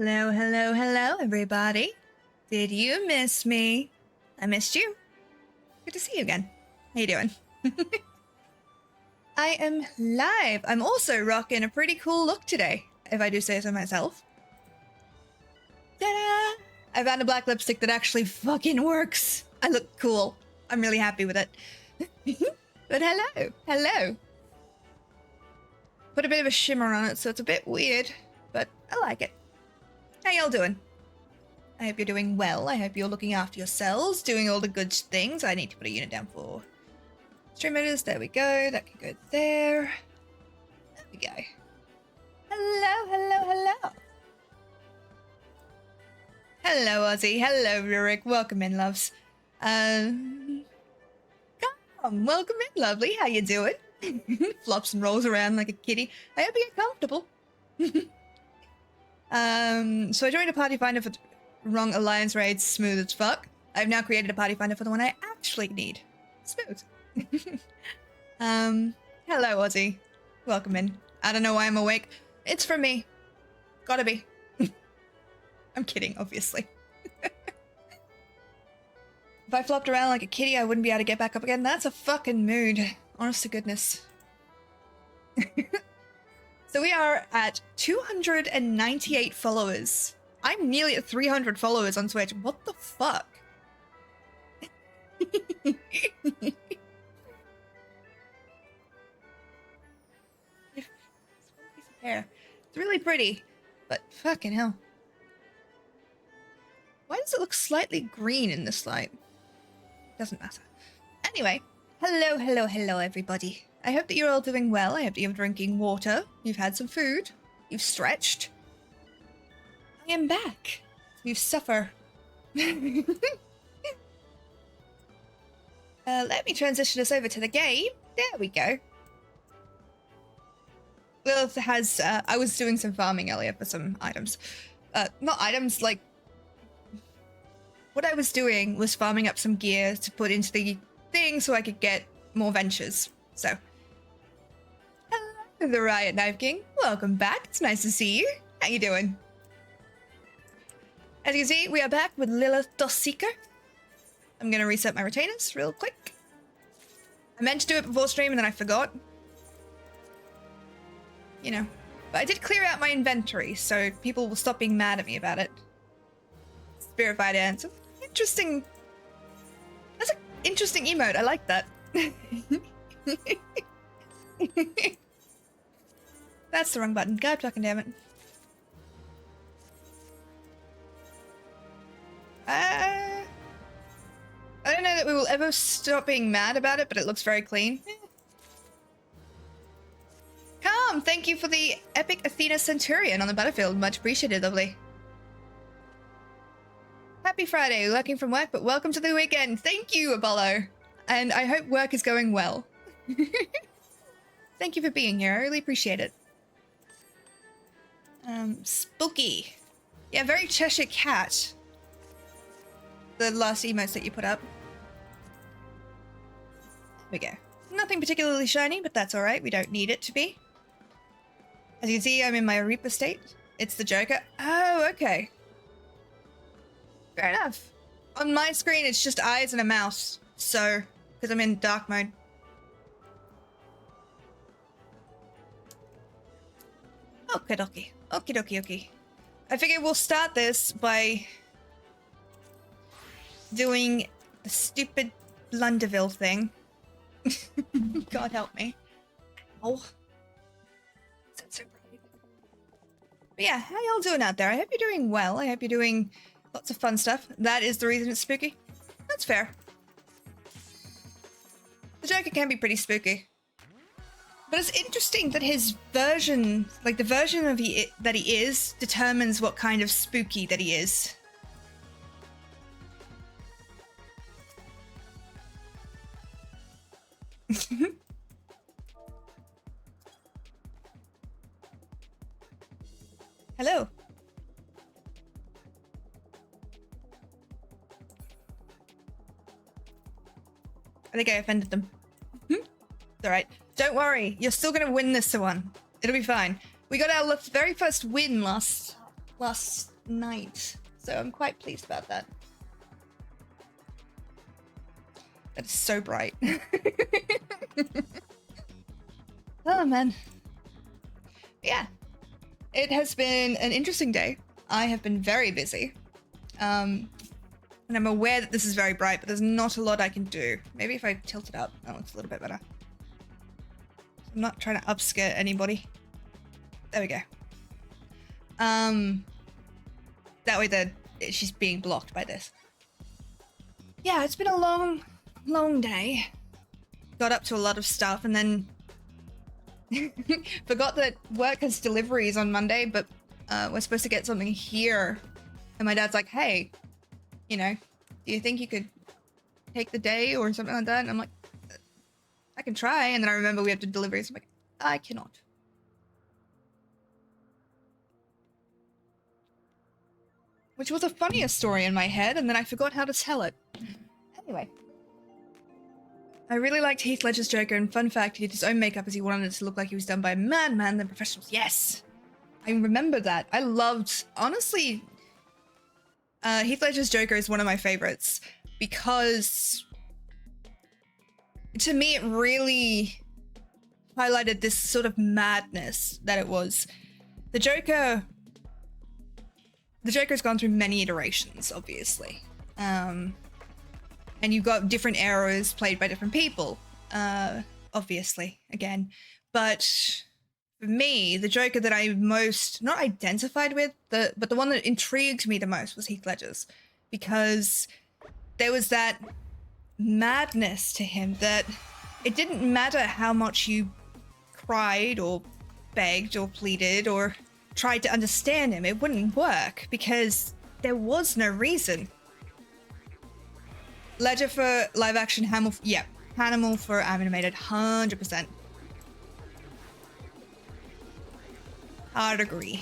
Hello, hello, hello, everybody. Did you miss me? I missed you. Good to see you again. How you doing? I am live. I'm also rocking a pretty cool look today, if I do say so myself. Ta-da! I found a black lipstick that actually fucking works. I look cool. I'm really happy with it. But hello, hello. Put a bit of a shimmer on it, so it's a bit weird, but I like it. How y'all doing? I hope you're doing well. I hope you're looking after yourselves, doing all the good things. I need to put a unit down for stream editors. There we go. That can go there. There we go. Hello, hello, hello. Hello, Ozzy. Hello, Rurik. Welcome in, loves. Come, welcome in, lovely. How you doing? Flops and rolls around like a kitty. I hope you get comfortable. So I joined a party finder for wrong alliance raids, smooth as fuck. I've now created a party finder for the one I actually need. Smooth. Hello, Ozzy. Welcome in. I don't know why I'm awake. It's for me. Gotta be. I'm kidding, obviously. If I flopped around like a kitty, I wouldn't be able to get back up again. That's a fucking mood. Honest to goodness. So we are at 298 followers. I'm nearly at 300 followers on Twitch. What the fuck? Hair. It's really pretty, but fucking hell. Why does it look slightly green in this light? Doesn't matter. Anyway, hello, hello, hello, everybody. I hope that you're all doing well. I hope that you're drinking water. You've had some food. You've stretched. I am back. You suffer. Let me transition us over to the game. There we go. Lilith has, I was doing some farming earlier for some items. Not items, like... What I was doing was farming up some gear to put into the thing so I could get more ventures. So... Hello, the Riot Knife King. Welcome back. It's nice to see you. How you doing? As you can see, we are back with Lilith Seeker. I'm going to reset my retainers real quick. I meant to do it before stream and then I forgot. You know. But I did clear out my inventory, so people will stop being mad at me about it. Spirified Ants. Interesting. That's an interesting emote. I like that. That's the wrong button. God fucking damn it. I don't know that we will ever stop being mad about it, but it looks very clean. Come, thank you for the epic Athena Centurion on the battlefield. Much appreciated, lovely. Happy Friday, working from work, but welcome to the weekend. Thank you, Apollo. And I hope work is going well. Thank you for being here. I really appreciate it. Spooky. Yeah, very Cheshire Cat. The last emotes that you put up. There we go. Nothing particularly shiny, but that's alright. We don't need it to be. As you can see, I'm in my Reaper state. It's the Joker. Oh, okay. Fair enough. On my screen, it's just eyes and a mouse. So, because I'm in dark mode. Okie dokie. Okie dokie okie. I figure we'll start this by doing the stupid Blunderville thing. God help me. Oh. That's so bright. But yeah, how y'all doing out there? I hope you're doing well. I hope you're doing lots of fun stuff. That is the reason it's spooky. That's fair. The Joker can be pretty spooky. But it's interesting that his version, like the version of that he is, determines what kind of spooky that he is. Hello. I think I offended them. It's alright. Don't worry. You're still going to win this one. It'll be fine. We got our very first win last night. So I'm quite pleased about that. That is so bright. Oh, man. Yeah. It has been an interesting day. I have been very busy. And I'm aware that this is very bright, but there's not a lot I can do. Maybe if I tilt it up. Oh, it's a little bit better. I'm not trying to upskirt anybody. There we go. That way she's being blocked by this. Yeah, it's been a long, long day. Got up to a lot of stuff and then forgot that work has deliveries on Monday, but we're supposed to get something here. And my dad's like, hey, you know, do you think you could take the day or something like that? And I'm like, I can try. And then I remember we have to deliveries. I'm like, I cannot. Which was a funnier story in my head, and then I forgot how to tell it. Anyway. I really liked Heath Ledger's Joker, and fun fact, he did his own makeup as he wanted it to look like he was done by a madman than professionals. Yes! I remember that. I loved, honestly, Heath Ledger's Joker is one of my favorites, because to me it really highlighted this sort of madness that it was. The Joker's gone through many iterations, obviously. And you've got different eras played by different people, obviously, again. But for me, the Joker that I most, not identified with, but the one that intrigued me the most was Heath Ledger's. Because there was that madness to him that it didn't matter how much you cried or begged or pleaded or tried to understand him, it wouldn't work because there was no reason. Ledger for live action, Hannibal for animated, 100%. Hard agree.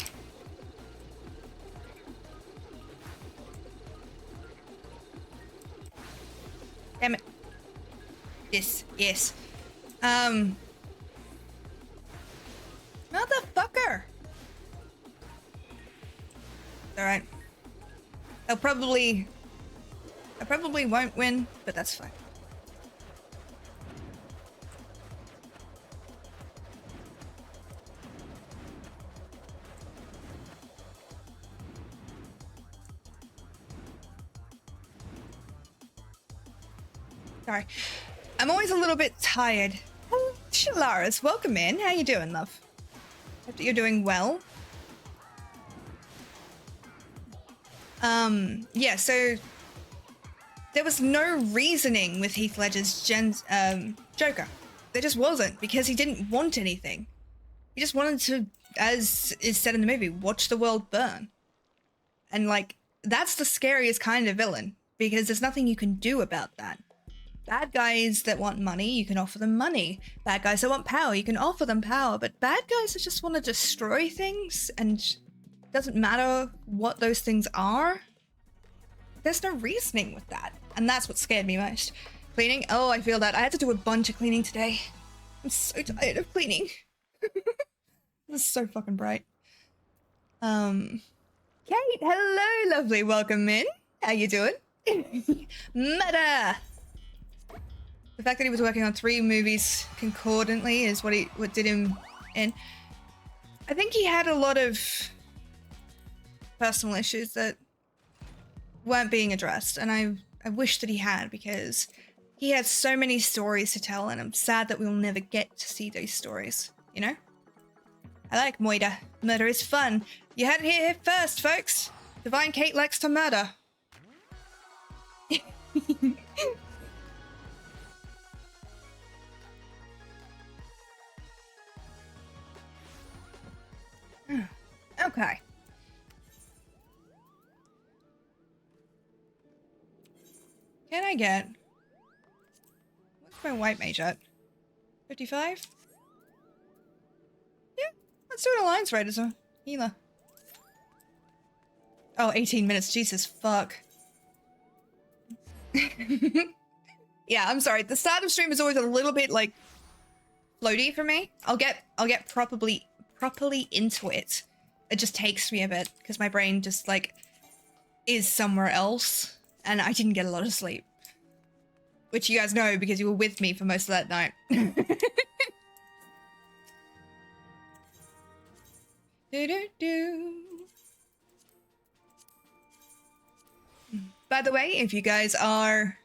Damn it. Yes. Motherfucker! Alright. I probably won't win, but that's fine. Sorry. I'm always a little bit tired. Oh, Shalaris, welcome in. How you doing, love? Hope that you're doing well. Yeah, so there was no reasoning with Heath Ledger's Joker. There just wasn't, because he didn't want anything. He just wanted to, as is said in the movie, watch the world burn. And, like, that's the scariest kind of villain, because there's nothing you can do about that. Bad guys that want money, you can offer them money. Bad guys that want power, you can offer them power. But bad guys that just want to destroy things, and it doesn't matter what those things are, there's no reasoning with that. And that's what scared me most. Cleaning? Oh, I feel that. I had to do a bunch of cleaning today. I'm so tired of cleaning. This is so fucking bright. Kate, hello, lovely. Welcome in. How you doing? Meta! The fact that he was working on 3 movies concordantly is what did him in. I think he had a lot of personal issues that weren't being addressed, and I wish that he had, because he had so many stories to tell, and I'm sad that we'll never get to see those stories, you know? I like Moida. Murder is fun. You had it here first, folks. Divine Kate likes to murder. Okay. Can I get... What's my white mage at? 55? Yeah, let's do an alliance raid as a healer. Oh, 18 minutes. Jesus, fuck. Yeah, I'm sorry. The start of stream is always a little bit, like, floaty for me. I'll get properly into it it just takes me a bit because my brain just like is somewhere else, and I didn't get a lot of sleep, which you guys know because you were with me for most of that night. By the way, if you guys are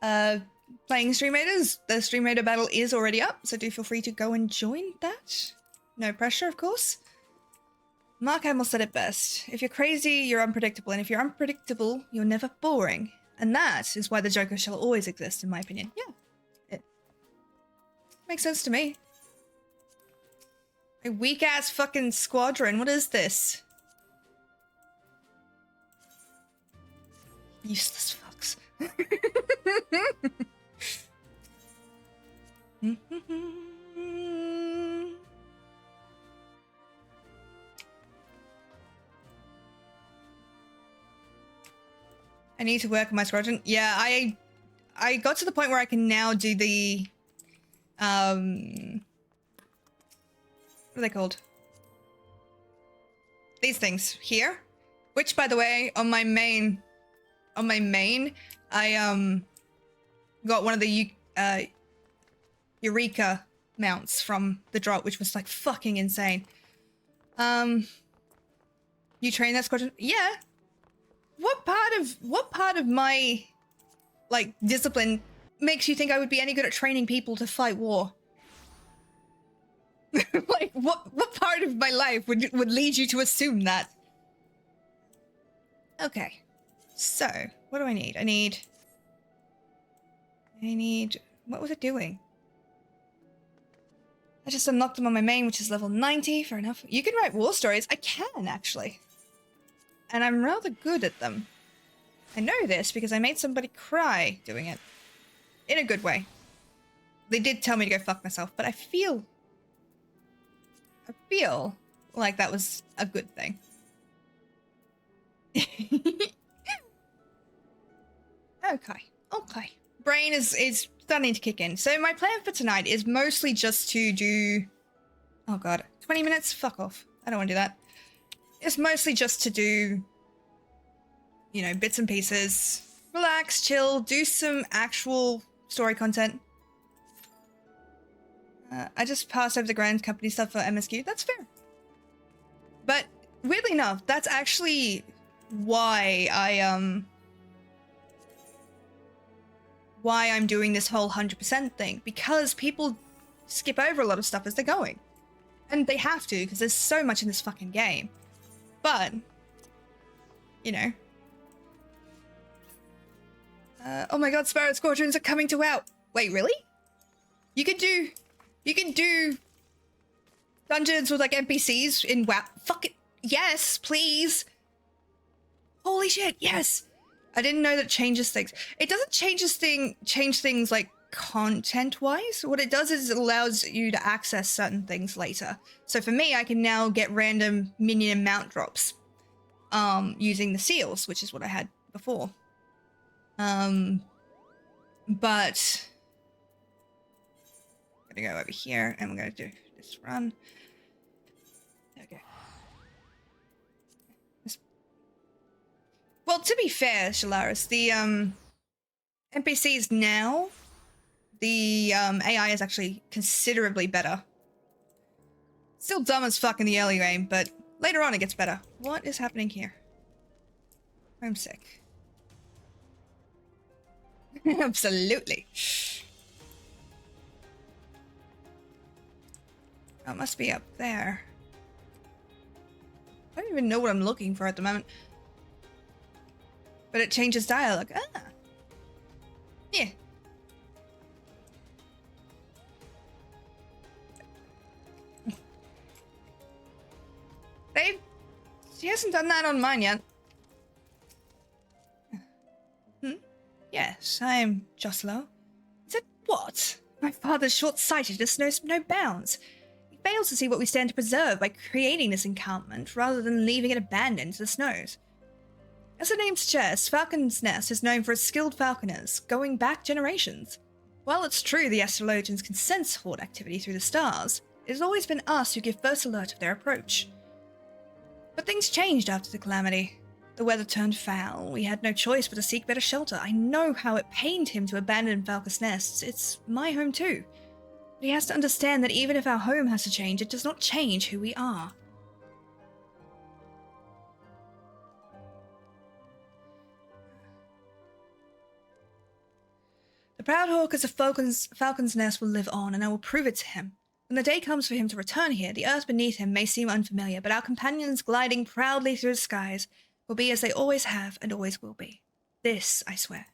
playing Stream Raiders, the Stream Raider battle is already up, so do feel free to go and join that. No pressure, of course. Mark Hamill said it best. If you're crazy, you're unpredictable, and if you're unpredictable, you're never boring. And that is why the Joker shall always exist, in my opinion. Yeah, it makes sense to me. A weak-ass fucking squadron, what is this? Useless fucks. I need to work on my squadron. Yeah, I got to the point where I can now do the what are they called? These things here. Which, by the way, on my main I got one of the Eureka mounts from the drop, which was like fucking insane. You train that squadron? Yeah. What part of my like discipline makes you think I would be any good at training people to fight war? Like what part of my life would lead you to assume that? Okay. So, what do I need? I need what was it doing? I just unlocked them on my main, which is level 90. Fair enough. You can write war stories. I can, actually. And I'm rather good at them. I know this because I made somebody cry doing it. In a good way. They did tell me to go fuck myself, but I feel like that was a good thing. Okay. Brain is starting to kick in. So my plan for tonight is mostly just to do... Oh god. 20 minutes? Fuck off. I don't want to do that. It's mostly just to do, you know, bits and pieces. Relax, chill, do some actual story content. I just passed over the Grand Company stuff for MSQ. That's fair. But weirdly enough, that's actually why I'm doing this whole 100% thing, because people skip over a lot of stuff as they're going. And they have to, because there's so much in this fucking game. But, you know. Oh my god, Sparrow Squadrons are coming to WoW. Wait, really? You can do dungeons with like NPCs in WoW. Fuck it. Yes, please. Holy shit, yes. I didn't know that changes things. It doesn't change things like content-wise. What it does is it allows you to access certain things later. So for me, I can now get random minion and mount drops using the seals, which is what I had before. But I'm gonna go over here and we're gonna do this run. Okay. Well, to be fair, Shalaris, the NPCs now, the AI is actually considerably better. Still dumb as fuck in the early game, but later on it gets better. What is happening here? I'm sick. Absolutely. Oh, it must be up there. I don't even know what I'm looking for at the moment. But it changes dialogue. Ah. Yeah. She hasn't done that on mine yet. Yes, I'm Joslo. Is it what? My father's short-sightedness knows no bounds. He fails to see what we stand to preserve by creating this encampment rather than leaving it abandoned to the snows. As the name suggests, Falcon's Nest is known for its skilled falconers, going back generations. While it's true the astrologians can sense horde activity through the stars, it has always been us who give first alert of their approach. But things changed after the calamity. The weather turned foul. We had no choice but to seek better shelter. I know how it pained him to abandon Falcus nests. It's my home too. But he has to understand that even if our home has to change, it does not change who we are. The proud hawk as a falcon's nest will live on, and I will prove it to him. When the day comes for him to return here, the earth beneath him may seem unfamiliar, but our companions gliding proudly through the skies will be as they always have and always will be. This, I swear.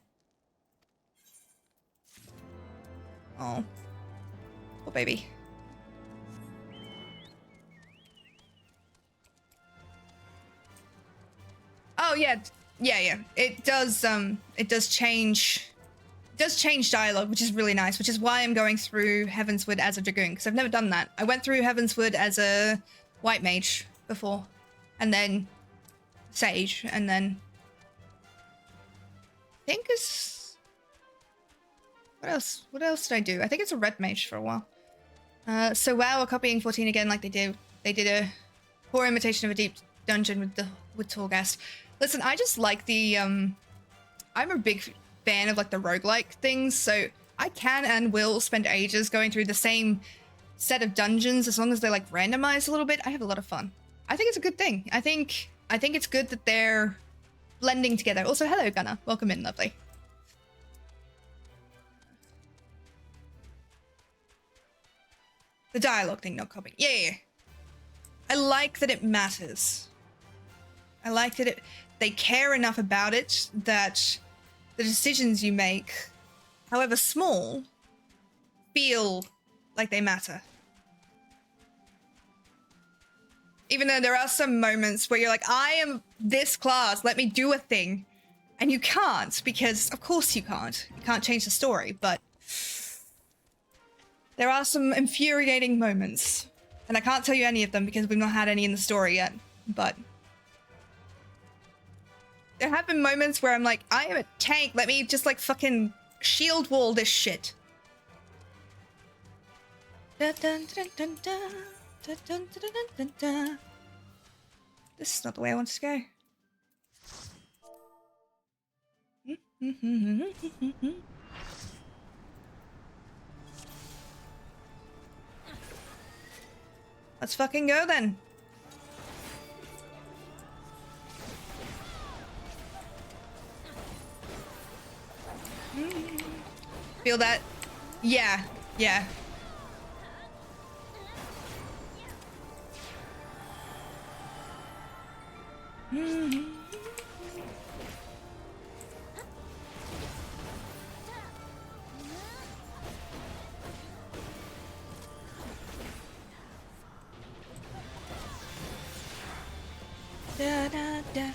Oh. Poor baby. Oh, yeah. Yeah. It does change... It does change dialogue, which is really nice, which is why I'm going through Heavensward as a Dragoon, because I've never done that. I went through Heavensward as a White Mage before, and then Sage, and then... I think it's... What else? What else did I do? I think it's a Red Mage for a while. So WoW are copying 14 again like they did. They did a poor imitation of a deep dungeon with Torghast. Listen, I just like the... I'm a big fan of like the roguelike things, so I can and will spend ages going through the same set of dungeons as long as they're like randomized a little bit. I have a lot of fun. I think it's a good thing. I think it's good that they're blending together. Also, hello Gunnar, welcome in, lovely. The dialogue thing, not copying. Yeah. I like that it matters. I like that they care enough about it that the decisions you make, however small, feel like they matter. Even though there are some moments where you're like, I am this class, let me do a thing. And you can't, because of course you can't. You can't change the story, but there are some infuriating moments. And I can't tell you any of them because we've not had any in the story yet, but... There have been moments where I'm like, I am a tank, let me just like fucking shield wall this shit. This is not the way I wanted to go. Let's fucking go then. Feel that? Yeah. Da, da, da.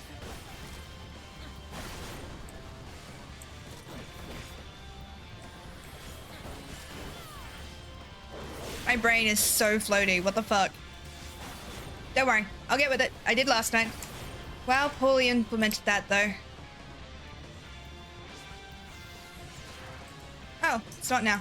My brain is so floaty. What the fuck? Don't worry. I'll get with it. I did last night. Wow, poorly implemented that, though. Oh, it's not now.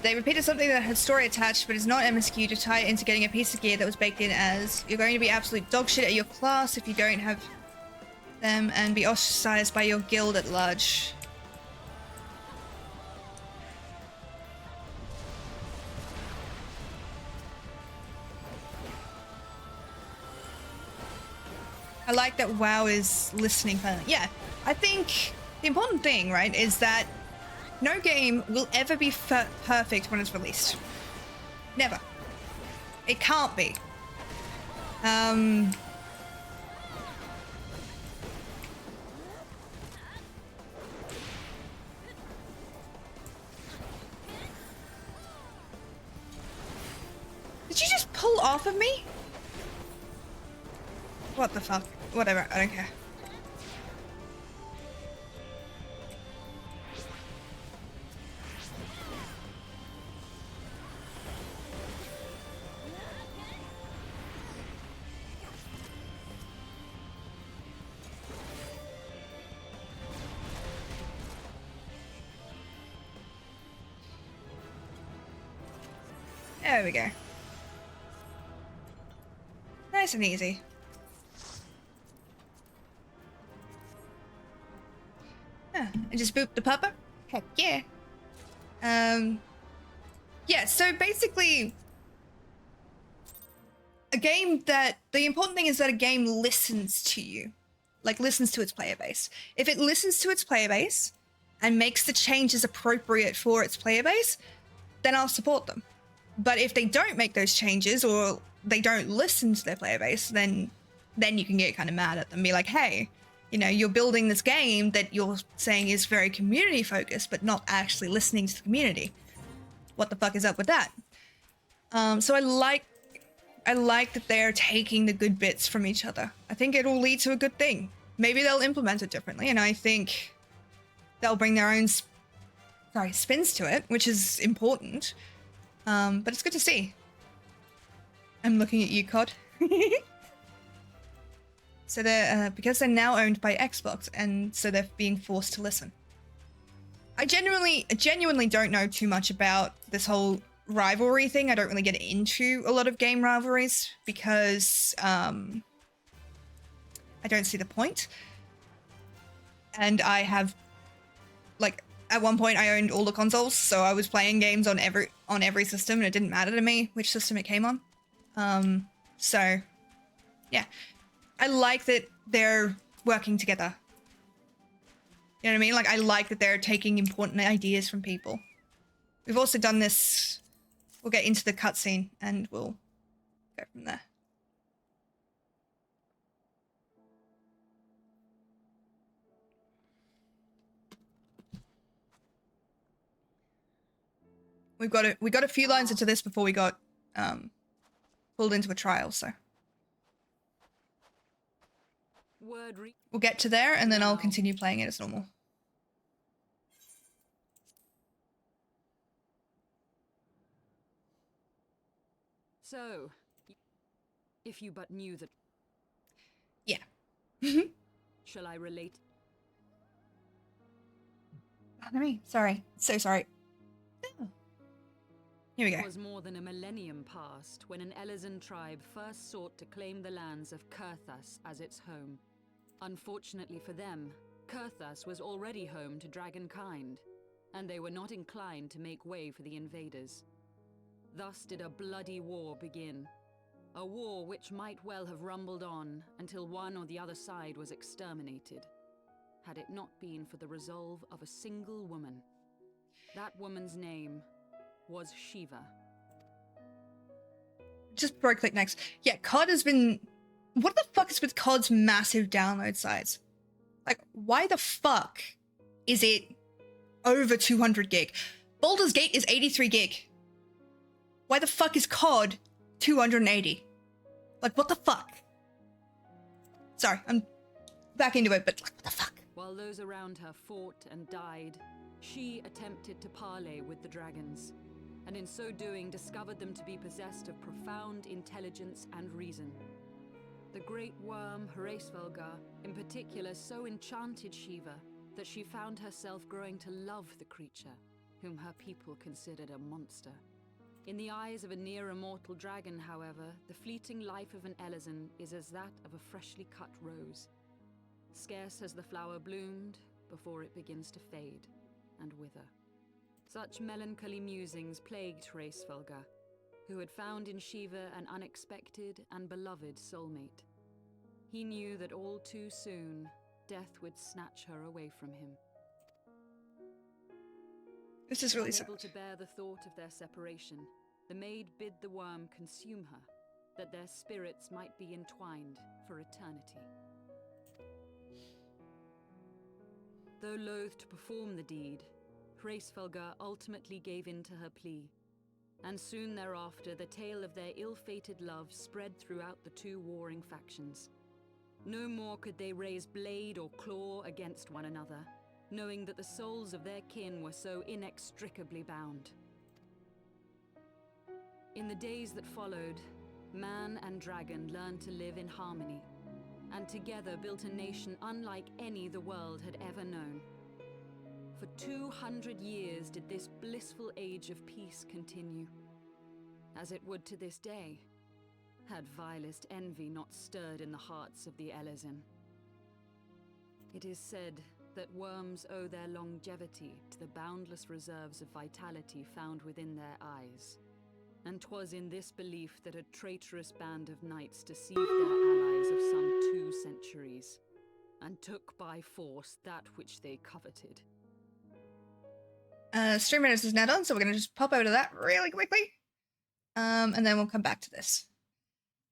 They repeated something that had story attached, but is not MSQ to tie it into getting a piece of gear that was baked in as you're going to be absolute dog shit at your class if you don't have them and be ostracized by your guild at large. I like that WoW is listening finally. Yeah, I think the important thing, right, is that no game will ever be perfect when it's released. Never. It can't be. Did you just pull off of me? What the fuck? Whatever, I don't care. There we go. Nice and easy. And just boop the pupper? Heck yeah. Yeah, so basically, a game that, the important thing is that a game listens to you. Like, listens to its player base. If it listens to its player base and makes the changes appropriate for its player base, then I'll support them. But if they don't make those changes or they don't listen to their player base, then you can get kind of mad at them. Be like, hey, you know, you're building this game that you're saying is very community focused, but not actually listening to the community. What the fuck is up with that? So I like that they're taking the good bits from each other. I think it will lead to a good thing. Maybe they'll implement it differently, and I think they'll bring their own spins to it, which is important. But it's good to see. I'm looking at you, COD. So they're because they're now owned by Xbox, and so they're being forced to listen. I genuinely don't know too much about this whole rivalry thing. I don't really get into a lot of game rivalries because I don't see the point. And I have, like, at one point I owned all the consoles, so I was playing games on every system, and it didn't matter to me which system it came on. So yeah, I like that they're working together. You know what I mean? Like, I like that they're taking important ideas from people. We've also done this. We'll get into the cutscene and we'll go from there. We got a few lines into this before we got pulled into a trial, so we'll get to there and then I'll continue playing it as normal. So, if you but knew that... Yeah. Shall I relate? Pardon me. Sorry. So sorry. Oh. Here we go. It was more than a millennium past when an Elezen tribe first sought to claim the lands of Kurthas as its home. Unfortunately for them, Kurthas was already home to dragonkind, and they were not inclined to make way for the invaders. Thus did a bloody war begin. A war which might well have rumbled on until one or the other side was exterminated, had it not been for the resolve of a single woman. That woman's name was Shiva. Just before I click next. Yeah, COD has been... What the fuck is with COD's massive download size? Like, why the fuck is it over 200 gig? Baldur's Gate is 83 gig. Why the fuck is COD 280? Like, what the fuck? Sorry, I'm back into it, but like, what the fuck? While those around her fought and died, she attempted to parley with the dragons, and in so doing discovered them to be possessed of profound intelligence and reason. The great worm Heavensward in particular so enchanted Shiva that she found herself growing to love the creature, whom her people considered a monster. In the eyes of a near-immortal dragon, however, the fleeting life of an Elezen is as that of a freshly cut rose. Scarce has the flower bloomed before it begins to fade and wither. Such melancholy musings plagued Heavensward, who had found in Shiva an unexpected and beloved soulmate. He knew that all too soon, death would snatch her away from him. This is really sad. Unable to bear the thought of their separation, the maid bid the worm consume her, that their spirits might be entwined for eternity. Though loath to perform the deed, Heavensward ultimately gave in to her plea, and soon thereafter the tale of their ill-fated love spread throughout the two warring factions. No more could they raise blade or claw against one another, knowing that the souls of their kin were so inextricably bound. In the days that followed, man and dragon learned to live in harmony, and together built a nation unlike any the world had ever known. For 200 years did this blissful age of peace continue, as it would to this day, had vilest envy not stirred in the hearts of the Elezen. It is said that worms owe their longevity to the boundless reserves of vitality found within their eyes. And 'twas in this belief that a traitorous band of knights deceived their allies of some 2 centuries, and took by force that which they coveted. Stream minutes is not on, so we're gonna just pop over to that really quickly. And then we'll come back to this.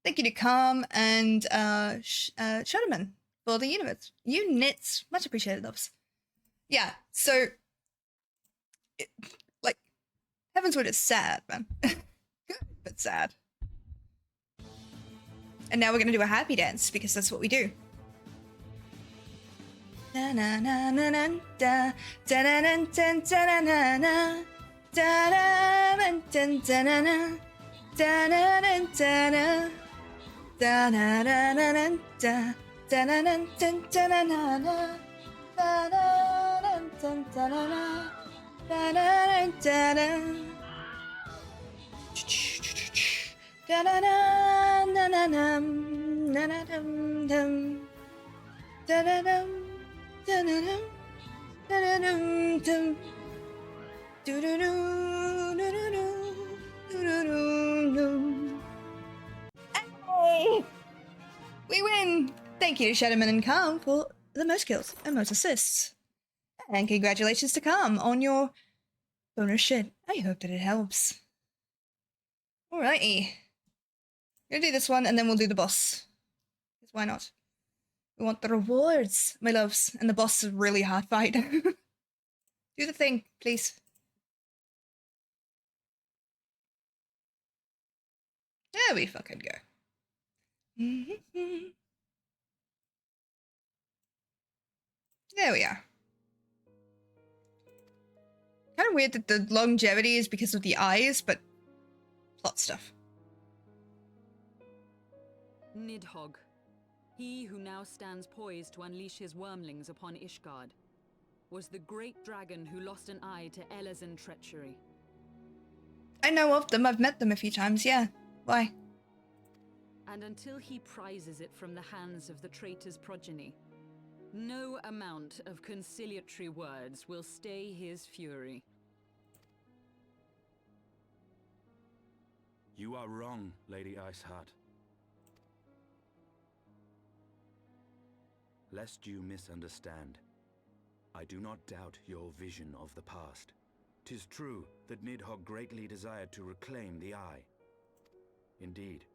Thank you to Calm and Shudderman for the units. Much appreciated, loves. Yeah, so like Heavensward is sad, man. Good, but sad. And now we're gonna do a happy dance because that's what we do. Na na na na na da da na na da da na na da da na da na na da na na da na da na na na na da da na na da na na na da da na da na na da na da na da na na na na na na dum dum da da dum da da dum da da dum dum do do do do do do do do do. Hey! We win! Thank you to Shadowman and Calm for the most kills and most assists. And congratulations to Calm on your bonus shit. I hope that it helps. Alrighty. We're gonna do this one and then we'll do the boss. Because why not? We want the rewards, my loves. And the boss is a really hard fight. Do the thing, please. There we fucking go. There we are. Kind of weird that the longevity is because of the eyes, but plot stuff. Nidhogg, he who now stands poised to unleash his wormlings upon Ishgard, was the great dragon who lost an eye to Elezen treachery. I know of them, I've met them a few times, yeah. Why? And until he prizes it from the hands of the traitor's progeny, no amount of conciliatory words will stay his fury. You are wrong, Lady Iceheart. Lest you misunderstand, I do not doubt your vision of the past. 'Tis true that Nidhogg greatly desired to reclaim the eye. Indeed,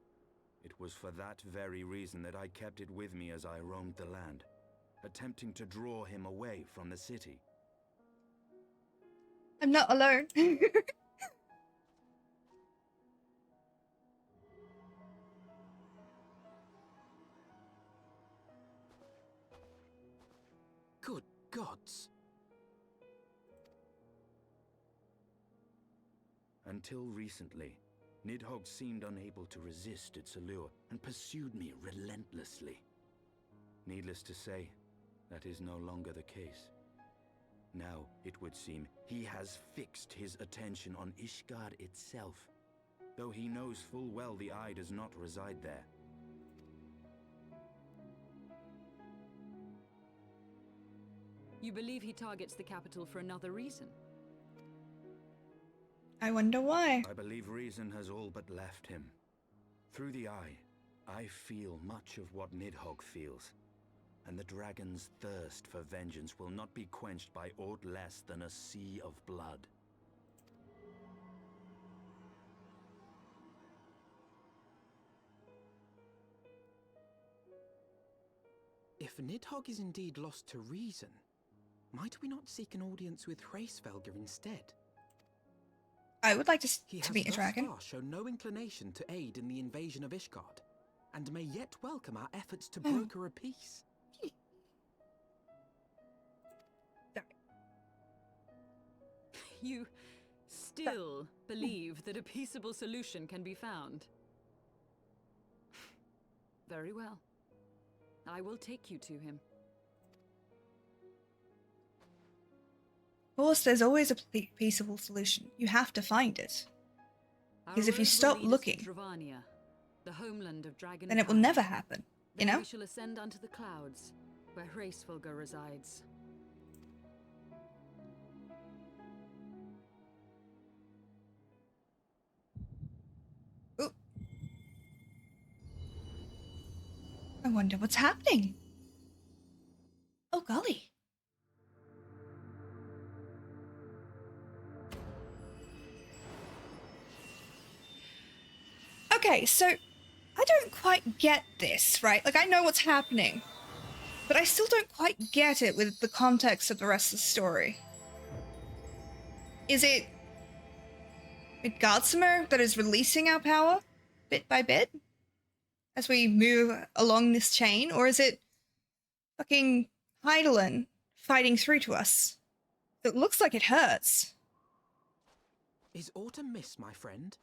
it was for that very reason that I kept it with me as I roamed the land, attempting to draw him away from the city. I'm not alone. Good gods! Until recently, Nidhogg seemed unable to resist its allure and pursued me relentlessly. Needless to say, that is no longer the case. Now, it would seem, he has fixed his attention on Ishgard itself, though he knows full well the eye does not reside there. You believe he targets the capital for another reason? I wonder why. I believe reason has all but left him. Through the eye, I feel much of what Nidhogg feels, and the dragon's thirst for vengeance will not be quenched by aught less than a sea of blood. If Nidhogg is indeed lost to reason, might we not seek an audience with Hraesvelgr instead? I would like He to has meet a thus dragon. far shown no inclination to aid in the invasion of Ishgard, and may yet welcome our efforts to broker a peace. You still believe that a peaceable solution can be found? Very well. I will take you to him. Of course, there's always a peaceable solution. You have to find it. Because if you road will stop lead us to looking, Dravania, the homeland of dragon then it will kind. never happen, you Then know? we shall ascend unto the clouds, where Hraesvelgr resides. Ooh. I wonder what's happening. Oh, golly. Okay, so I don't quite get this, right? Like, I know what's happening, but I still don't quite get it with the context of the rest of the story. Is it Godsimer that is releasing our power bit by bit as we move along this chain, or is it fucking Hydaelyn fighting through to us? It looks like it hurts. Is autumn miss, my friend?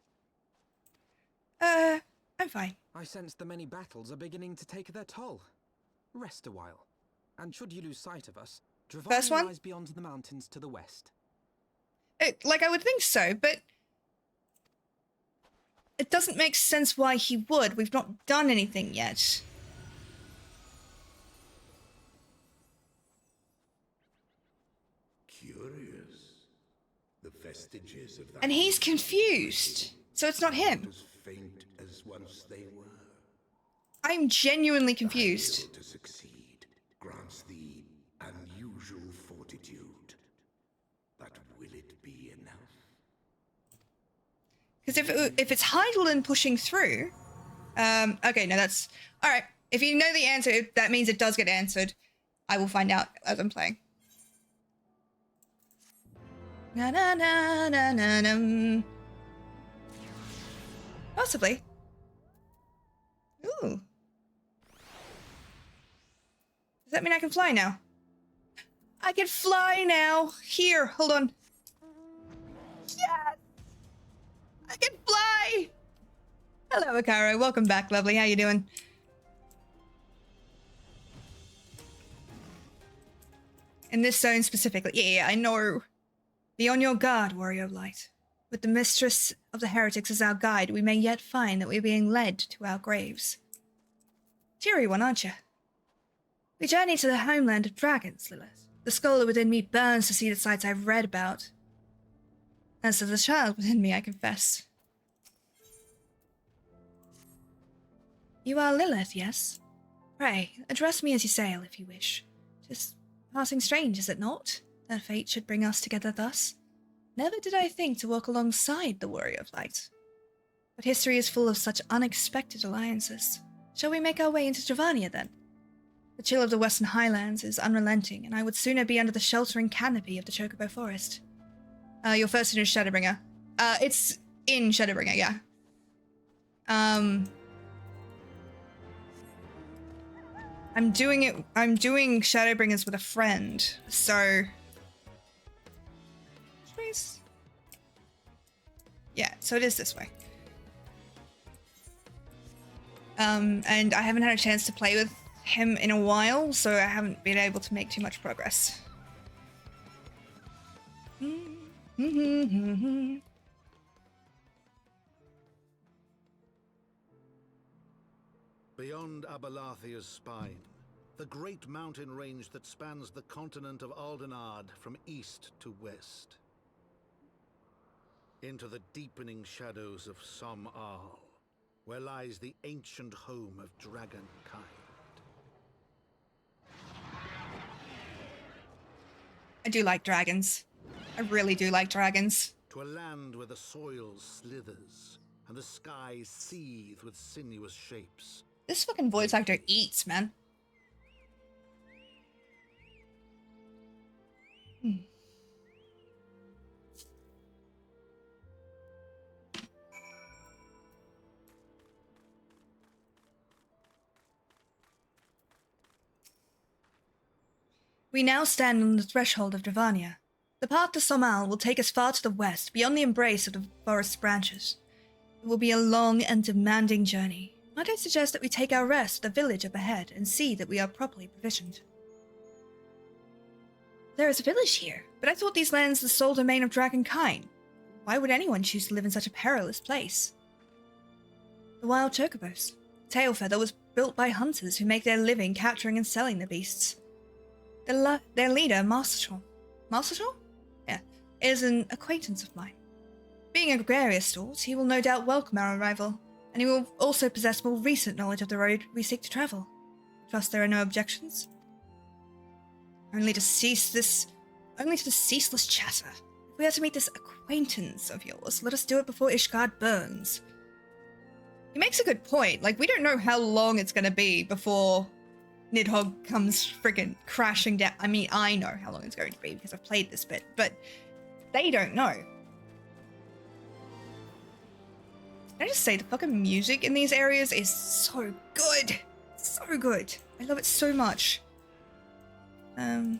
I'm fine. I sense the many battles are beginning to take their toll. Rest a while. And should you lose sight of us, First Dravania one? lies beyond the mountains to the west. Like, I would think so, but it doesn't make sense why he would. We've not done anything yet. Curious. The vestiges of that. And he's confused. So it's not him. As faint as once they were. I'm genuinely Able confused. to succeed grants thee unusual fortitude. But will it be enough? Because if it's Hydaelyn pushing through, okay, no, that's all right. If you know the answer, that means it does get answered. I will find out as I'm playing. Na na na na na na. Possibly. Ooh. Does that mean I can fly now? I can fly now. Here, hold on. Yes! I can fly! Hello, Akaro. Welcome back, lovely. How you doing? In this zone specifically. Yeah, I know. Be on your guard, warrior of light. With the mistress of the heretics as our guide, we may yet find that we're being led to our graves. Cheery one, aren't you? We journey to the homeland of dragons, Lilith. The scholar within me burns to see the sights I've read about. As to the child within me, I confess. You are Lilith, yes? Pray, address me as you sail, if you wish. 'Tis passing strange, is it not, that fate should bring us together thus? Never did I think to walk alongside the warrior of light. But history is full of such unexpected alliances. Shall we make our way into Dravania, then? The chill of the Western Highlands is unrelenting, and I would sooner be under the sheltering canopy of the Chocobo Forest. Your first in is Shadowbringer. It's in Shadowbringer, yeah. I'm doing Shadowbringers with a friend, so... Please. Yeah, so it is this way. And I haven't had a chance to play with him in a while, so I haven't been able to make too much progress. Beyond Abalathia's spine, the great mountain range that spans the continent of Aldenard from east to west. Into the deepening shadows of Som-Al, where lies the ancient home of dragonkind. I do like dragons. I really do like dragons. To a land where the soil slithers and the skies seethe with sinuous shapes. This fucking voice actor eats, man. We now stand on the threshold of Dravania. The path to Som-Al will take us far to the west, beyond the embrace of the forest's branches. It will be a long and demanding journey. Might I suggest that we take our rest at the village up ahead and see that we are properly provisioned? There is a village here, but I thought these lands the sole domain of dragonkind. Why would anyone choose to live in such a perilous place? The wild chocobos. Tailfeather was built by hunters who make their living capturing and selling the beasts. Their leader, Master Shaw? Yeah, is an acquaintance of mine. Being a gregarious sort, he will no doubt welcome our arrival, and he will also possess more recent knowledge of the road we seek to travel. Trust there are no objections? Only to the ceaseless chatter. If we are to meet this acquaintance of yours, let us do it before Ishgard burns. He makes a good point. Like, we don't know how long it's gonna be before Nidhogg comes friggin' crashing down. I mean, I know how long it's going to be because I've played this bit, but they don't know. Can I just say, the fucking music in these areas is so good. So good. I love it so much. I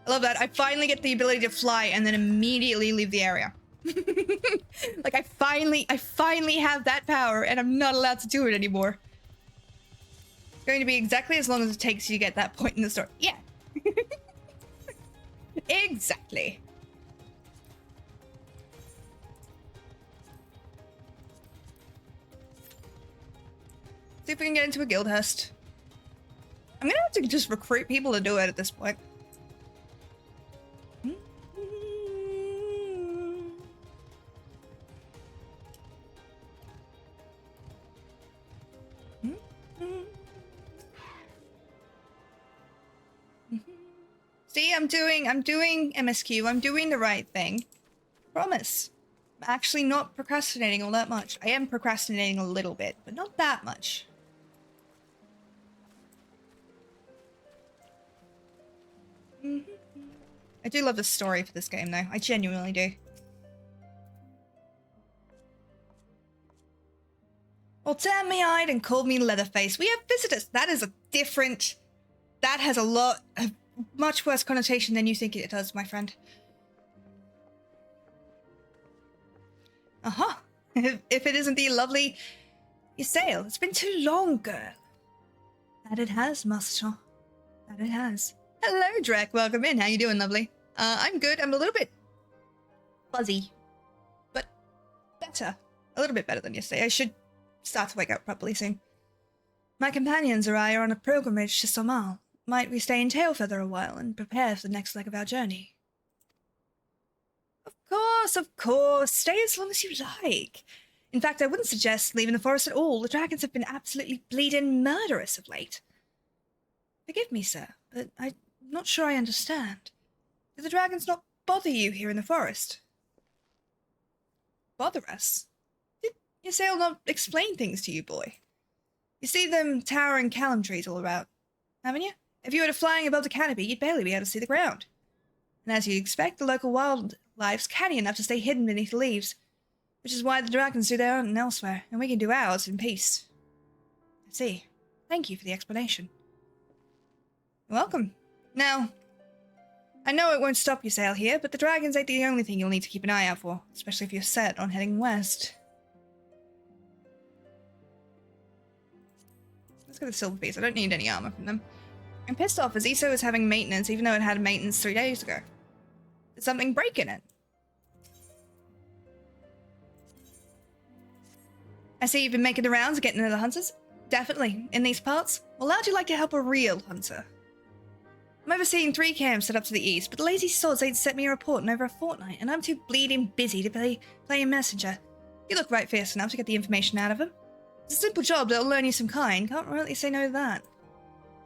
love that. I finally get the ability to fly and then immediately leave the area. Like, I finally have that power and I'm not allowed to do it anymore. It's going to be exactly as long as it takes you to get that point in the story. Yeah. Exactly. See if we can get into a Guildhurst. I'm gonna have to just recruit people to do it at this point. See, I'm doing MSQ. I'm doing the right thing. Promise. I'm actually not procrastinating all that much. I am procrastinating a little bit, but not that much. I do love the story for this game, though. I genuinely do. Well, damn me eyed and called me Leatherface. We have visitors. That is a different... That has a much worse connotation than you think it does, my friend. Uh-huh. If it isn't the lovely Ysayle. It's been too long, girl. That it has, Master. That it has. Hello, Drek. Welcome in. How you doing, lovely? I'm good. I'm a little bit fuzzy, but better. A little bit better than yesterday. I should start to wake up properly soon. My companions or I are on a pilgrimage to Somal. Might we stay in Tailfeather a while and prepare for the next leg of our journey? Of course. Stay as long as you like. In fact, I wouldn't suggest leaving the forest at all. The dragons have been absolutely bleeding murderous of late. Forgive me, sir, but I'm not sure I understand. Do the dragons not bother you here in the forest? Bother us? Did Ysayle not explain things to you, boy? You see them towering callum trees all about, haven't you? If you were flying above the canopy, you'd barely be able to see the ground. And as you'd expect, the local wildlife's canny enough to stay hidden beneath the leaves, which is why the dragons do their hunting elsewhere, and we can do ours in peace. I see. Thank you for the explanation. You're welcome. Now, I know it won't stop you sail here, but the dragons ain't the only thing you'll need to keep an eye out for, especially if you're set on heading west. Let's go to the silver piece. I don't need any armor from them. I'm pissed off as ESO is having maintenance even though it had maintenance 3 days ago. Did something break in it? I see you've been making the rounds and getting into the hunters. Definitely. In these parts? Well, how'd you like to help a real hunter? I'm overseeing 3 camps set up to the east, but the lazy sods ain't sent me a report in over a fortnight, and I'm too bleeding busy to play a messenger. You look right fierce enough to get the information out of them. It's a simple job that'll learn you some kind. Can't really say no to that.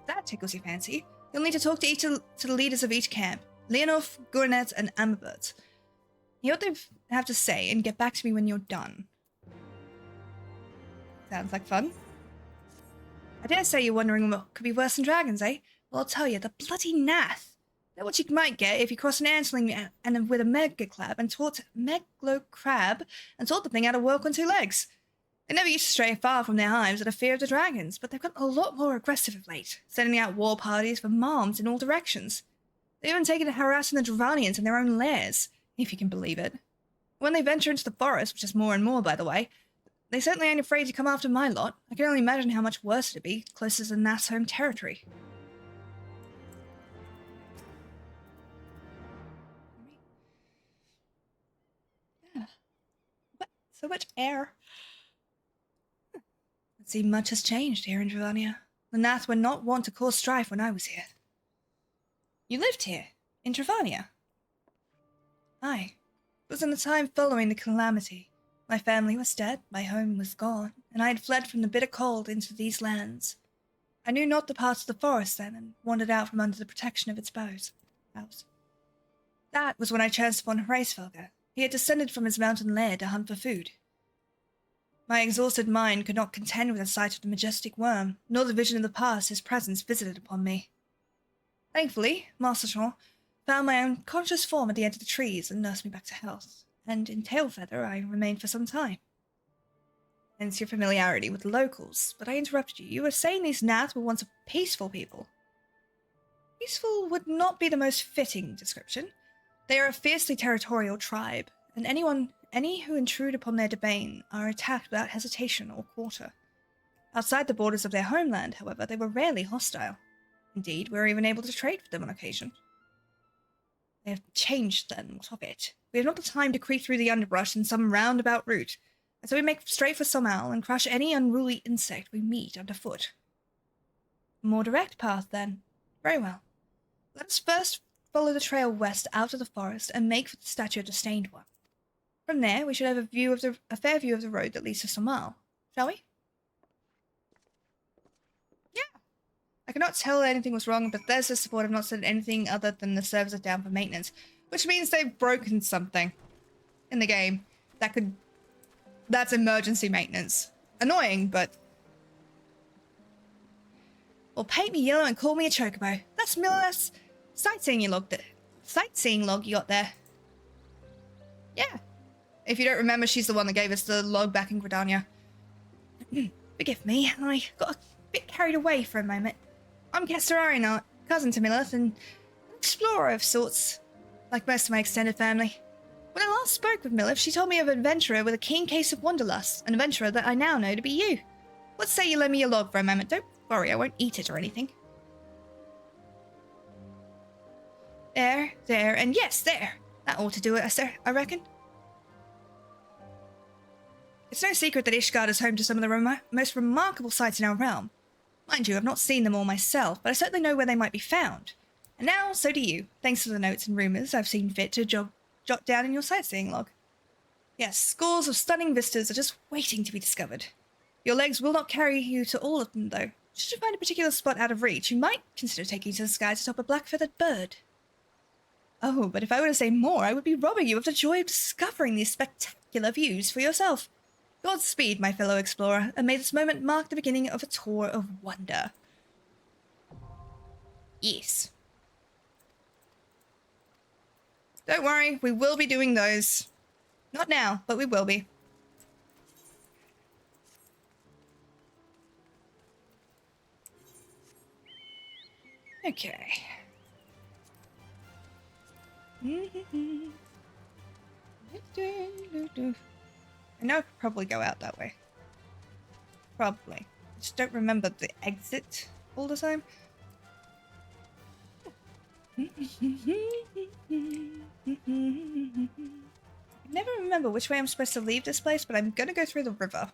If that tickles your fancy, you'll need to talk to the leaders of each camp, Leonov, Gurnet, and Amberbert. Hear what they have to say and get back to me when you're done. Sounds like fun. I dare say you're wondering what could be worse than dragons, eh? Well, I'll tell you, the bloody nath. They're what you might get if you cross an antling and with a megalocrab and taught the thing how to walk on 2 legs. They never used to stray far from their hives out of fear of the dragons, but they've gotten a lot more aggressive of late, sending out war parties for moms in all directions. They've even taken to harassing the Dravanians in their own lairs, if you can believe it. When they venture into the forest, which is more and more, by the way, they certainly ain't afraid to come after my lot. I can only imagine how much worse it'd be, closer to Nath's home territory. Yeah. So much air. It seems much has changed here in Dravania. The Nath were not wont to cause strife when I was here. You lived here, in Dravania? Aye. It was in the time following the calamity. My family was dead, my home was gone, and I had fled from the bitter cold into these lands. I knew not the paths of the forest then, and wandered out from under the protection of its boughs. That was when I chanced upon Hraesvelgr. He had descended from his mountain lair to hunt for food. My exhausted mind could not contend with the sight of the majestic worm, nor the vision of the past his presence visited upon me. Thankfully, Master Jean found my unconscious form at the edge of the trees and nursed me back to health, and in Tailfeather I remained for some time. Hence your familiarity with the locals, but I interrupted you. You were saying these Nath were once a peaceful people. Peaceful would not be the most fitting description. They are a fiercely territorial tribe, and any who intrude upon their domain are attacked without hesitation or quarter. Outside the borders of their homeland, however, they were rarely hostile. Indeed, we were even able to trade with them on occasion. They have changed then, what of it? We have not the time to creep through the underbrush in some roundabout route, and so we make straight for Somal and crush any unruly insect we meet underfoot. A more direct path, then. Very well. Let us first follow the trail west out of the forest and make for the statue of the Stained One. From there, we should have a fair view of the road that leads to Somal. Shall we? Yeah. I cannot tell anything was wrong, but Bethesda's support have not said anything other than the servers are down for maintenance, which means they've broken something in the game that's emergency maintenance. Annoying, but... Well, paint me yellow and call me a chocobo. That's Miller's sightseeing log you got there. Yeah. If you don't remember, she's the one that gave us the log back in Gridania. Forgive me, I got a bit carried away for a moment. I'm Kester Arenart, cousin to Millith, and an explorer of sorts, like most of my extended family. When I last spoke with Millith, she told me of an adventurer with a keen case of wanderlust, an adventurer that I now know to be you. What say you lend me your log for a moment? Don't worry, I won't eat it or anything. There, and yes, there. That ought to do it, I reckon. It's no secret that Ishgard is home to some of the most remarkable sights in our realm. Mind you, I've not seen them all myself, but I certainly know where they might be found. And now, so do you, thanks to the notes and rumours I've seen fit to jot down in your sightseeing log. Yes, scores of stunning vistas are just waiting to be discovered. Your legs will not carry you to all of them, though. Should you find a particular spot out of reach, you might consider taking to the skies atop a black-feathered bird. Oh, but if I were to say more, I would be robbing you of the joy of discovering these spectacular views for yourself. Godspeed, my fellow explorer, and may this moment mark the beginning of a tour of wonder. Yes. Don't worry, we will be doing those. Not now, but we will be. Okay. I know I could probably go out that way. Probably. I just don't remember the exit all the time. I never remember which way I'm supposed to leave this place, but I'm gonna go through the river.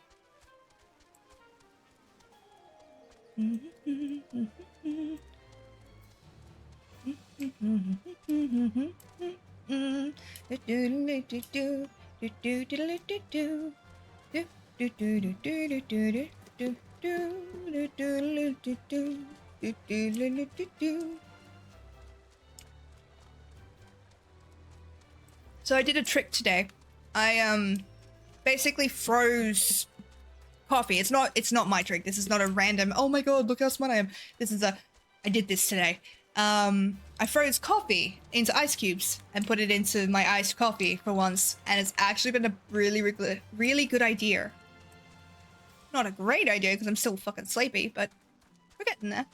So I did a trick today. I basically froze coffee. It's not my trick. This is not a random, oh my god, look how smart I am. I did this today. I froze coffee into ice cubes and put it into my iced coffee for once, and it's actually been a really good idea. Not a great idea because I'm still fucking sleepy, but we're getting there.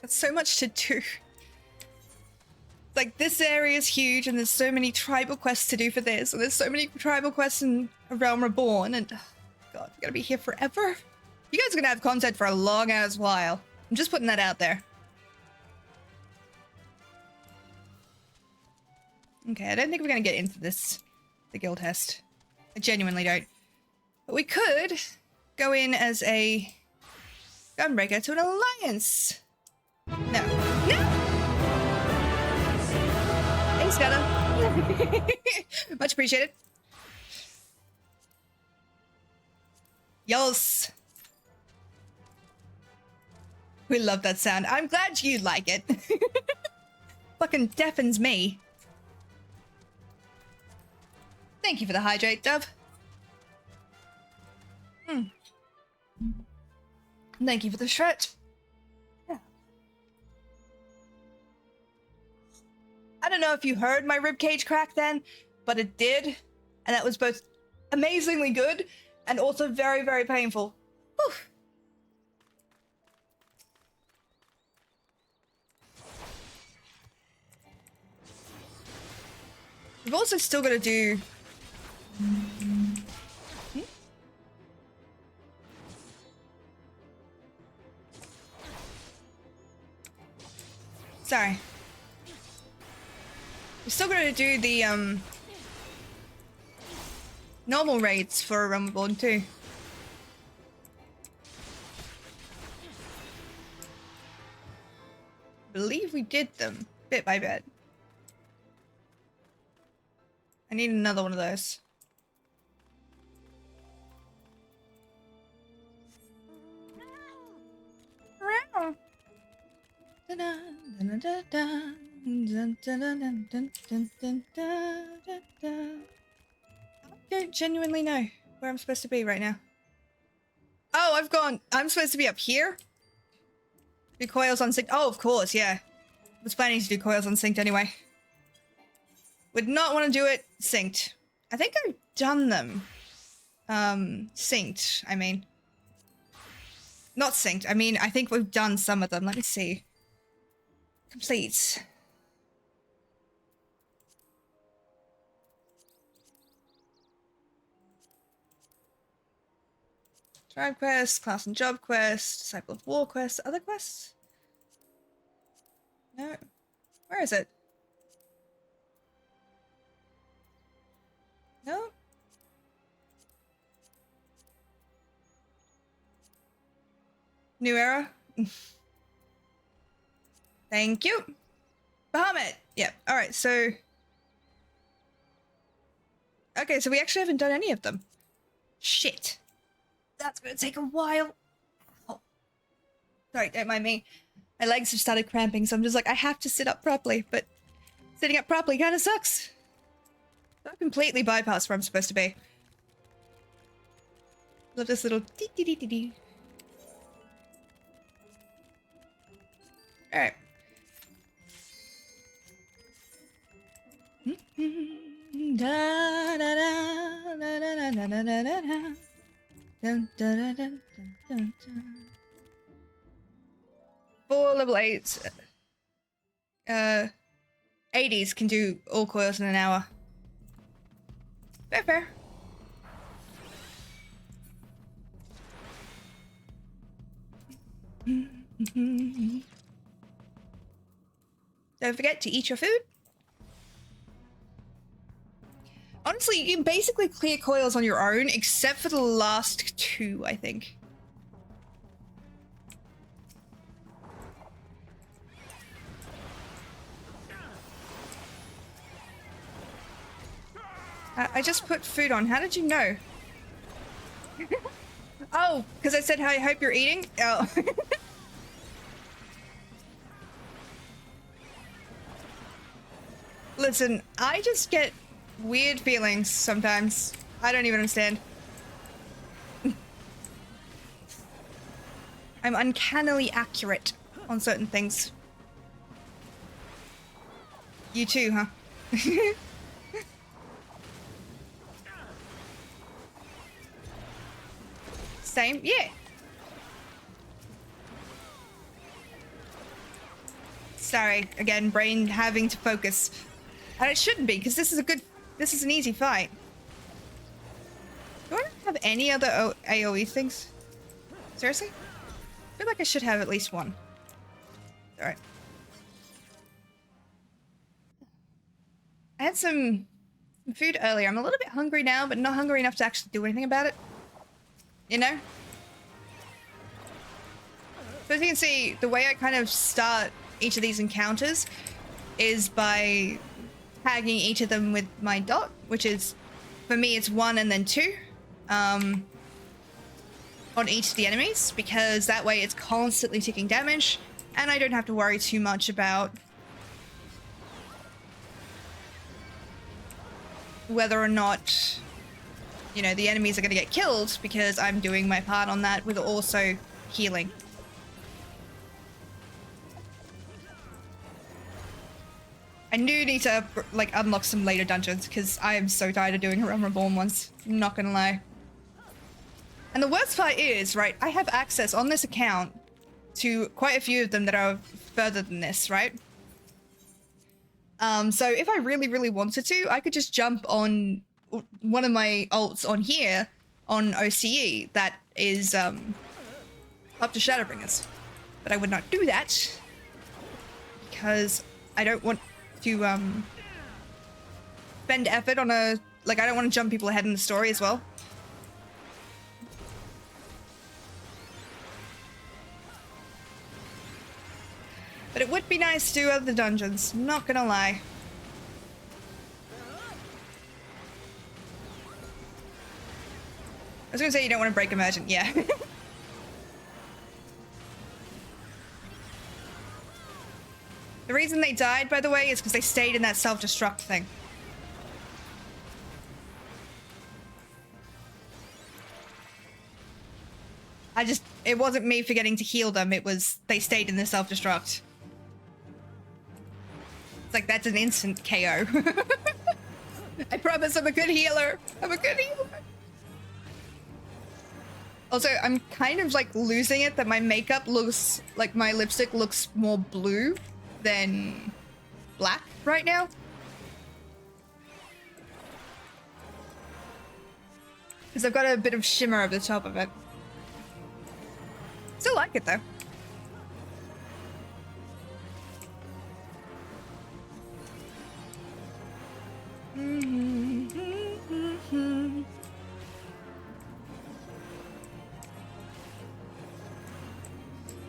That's so much to do. Like, this area is huge, and there's so many tribal quests to do for this, and there's so many tribal quests and A Realm Reborn, and oh, God, we're gonna be here forever. You guys are gonna have content for a long ass while. I'm just putting that out there. Okay, I don't think we're gonna get into the guild test. I genuinely don't. But we could go in as a gunbreaker to an alliance. No. No! Thanks, Scudder. Much appreciated. Yos. We love that sound. I'm glad you like it. Fucking deafens me. Thank you for the hydrate, Dove. Thank you for the shred. Yeah. I don't know if you heard my ribcage crack then, but it did. And that was both amazingly good and also very, very painful. Whew. We've also still got to do... Sorry. We're still gonna do the normal raids for Rumble too. I believe we did them bit by bit. I need another one of those. I don't genuinely know where I'm supposed to be right now. Oh, I'm supposed to be up here? Do coils unsynced? Oh, of course, yeah. I was planning to do coils unsynced anyway. Would not want to do it synced. I think I've done them. Synced, I mean. Not synced, I mean, I think we've done some of them. Let me see. Complete. Tribe quest, class and job quest, disciple of war quest, other quests? No. Where is it? No? New era? Thank you. Bahamut! Yep, alright, so... Okay, so we actually haven't done any of them. Shit. That's gonna take a while. Oh. Sorry, don't mind me. My legs have started cramping, so I'm just like, I have to sit up properly, but sitting up properly kind of sucks. I've completely bypassed where I'm supposed to be. Love this little dee-dee-dee-dee-dee. Alright. Da da da da da da da da da da. Dun, dun, dun, dun, dun, dun. 4 level 8s. 80s can do all coils in an hour. Fair, fair. Don't forget to eat your food. Honestly, you can basically clear coils on your own, except for the last 2, I think. I just put food on. How did you know? Oh, because I said, I hope you're eating? Oh. Listen, I just get weird feelings sometimes. I don't even understand. I'm uncannily accurate on certain things. You too, huh? Same? Yeah. Sorry, again, brain having to focus. And it shouldn't be, because this is an easy fight. have any other AoE things? Seriously? I feel like I should have at least one. Alright. I had some food earlier. I'm a little bit hungry now, but not hungry enough to actually do anything about it. You know? So as you can see, the way I kind of start each of these encounters is by tagging each of them with my dot, which is, for me, it's 1 and then 2 on each of the enemies, because that way it's constantly taking damage, and I don't have to worry too much about whether or not, you know, the enemies are going to get killed, because I'm doing my part on that with also healing. I do need to, like, unlock some later dungeons, because I am so tired of doing Realm Reborn ones. I'm not gonna lie. And the worst part is, right, I have access on this account to quite a few of them that are further than this, right? So if I really, really wanted to, I could just jump on one of my ults on here, on OCE, that is, up to Shadowbringers. But I would not do that, because I don't want to spend effort on a, like, I don't want to jump people ahead in the story as well. But it would be nice to do other dungeons, not gonna lie. I was gonna say you don't want to break Emergent, yeah. The reason they died, by the way, is because they stayed in that self-destruct thing. It wasn't me forgetting to heal them, it was they stayed in the self-destruct. It's like, that's an instant KO. I promise I'm a good healer. I'm a good healer. Also, I'm kind of like losing it that my makeup looks like my lipstick looks more blue than black right now. Because I've got a bit of shimmer over the top of it. Still like it though.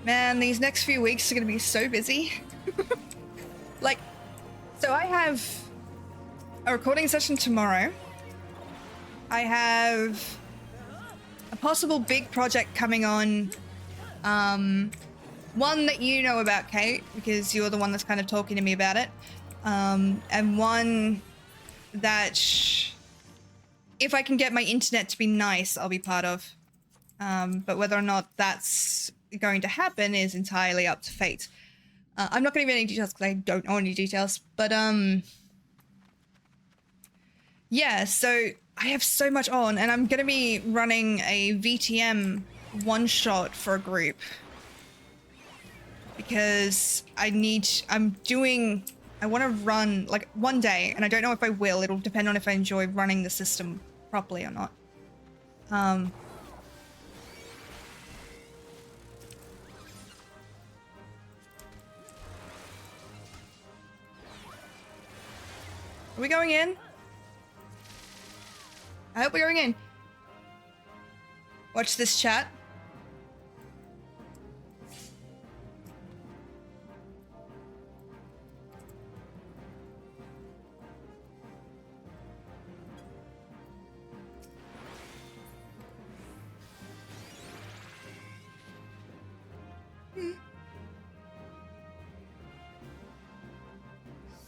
Man, these next few weeks are gonna be so busy. Like, so I have a recording session tomorrow. I have a possible big project coming on. One that you know about, Kate, because you're the one that's kind of talking to me about it. And one that if I can get my internet to be nice, I'll be part of. But whether or not that's going to happen is entirely up to fate. I'm not going to give any details because I don't know any details, but yeah, so I have so much on, and I'm going to be running a VTM one-shot for a group because I want to run like one day, and I don't know if I will. It'll depend on if I enjoy running the system properly or not. Are we going in? I hope we're going in. Watch this chat.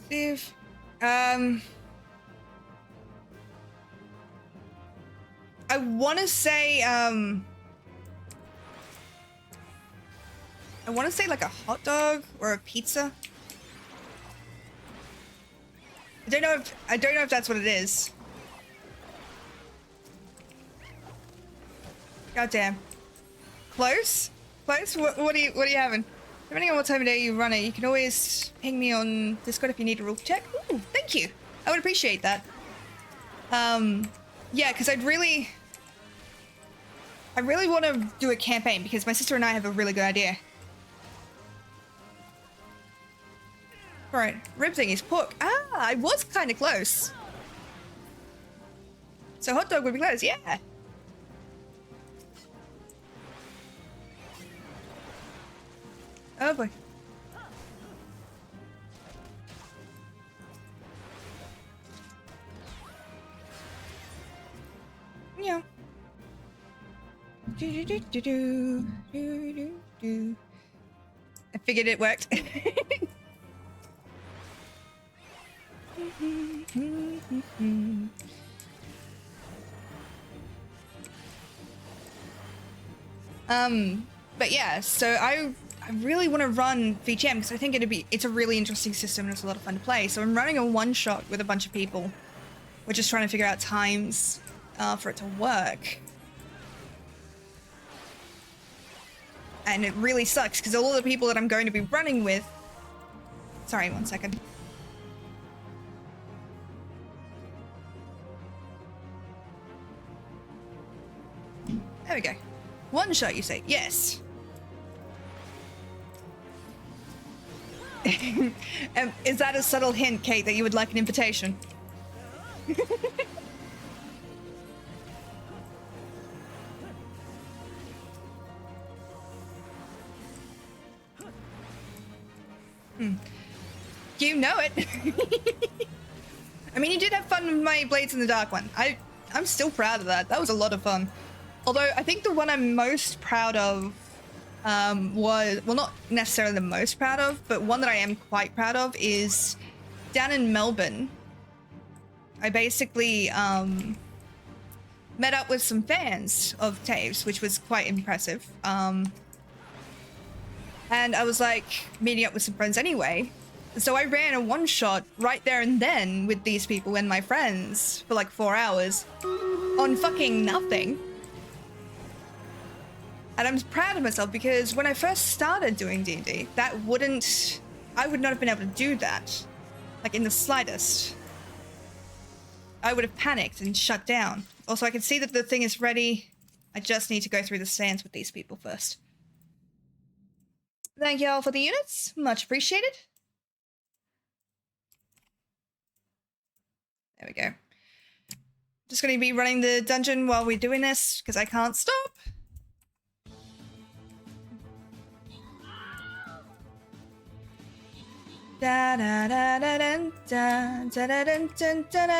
Steve. I want to say, like a hot dog or a pizza. I don't know if that's what it is. Goddamn. Close? Close? What are you having? Depending on what time of day you run it, you can always ping me on Discord if you need a rule check. Ooh, thank you. I would appreciate that. Yeah, because I'd really I really want to do a campaign because my sister and I have a really good idea. Alright, rib thing is pork. Ah, I was kind of close. So hot dog would be close, yeah. Oh boy. Yeah. I figured it worked. But yeah, so I really want to run VGM because I think it's a really interesting system and it's a lot of fun to play. So I'm running a one-shot with a bunch of people. We're just trying to figure out times for it to work. And it really sucks because all of the people that I'm going to be running with... Sorry, 1 second. There we go. One shot, you say? Yes. Is that a subtle hint, Kate, that you would like an invitation? You know it. I mean, you did have fun with my Blades in the Dark one. I'm still proud of that. That was a lot of fun. Although, I think the one I'm most proud of was... Well, not necessarily the most proud of, but one that I am quite proud of is down in Melbourne. I basically met up with some fans of Taves, which was quite impressive. And I was like meeting up with some friends anyway. So I ran a one-shot right there and then with these people and my friends for like 4 hours on fucking nothing. And I'm proud of myself because when I first started doing D&D, I would not have been able to do that. Like in the slightest. I would have panicked and shut down. Also, I can see that the thing is ready. I just need to go through the stands with these people first. Thank you all for the units. Much appreciated. There we go. Just going to be running the dungeon while we're doing this because I can't stop. Da da da da da da da da da da da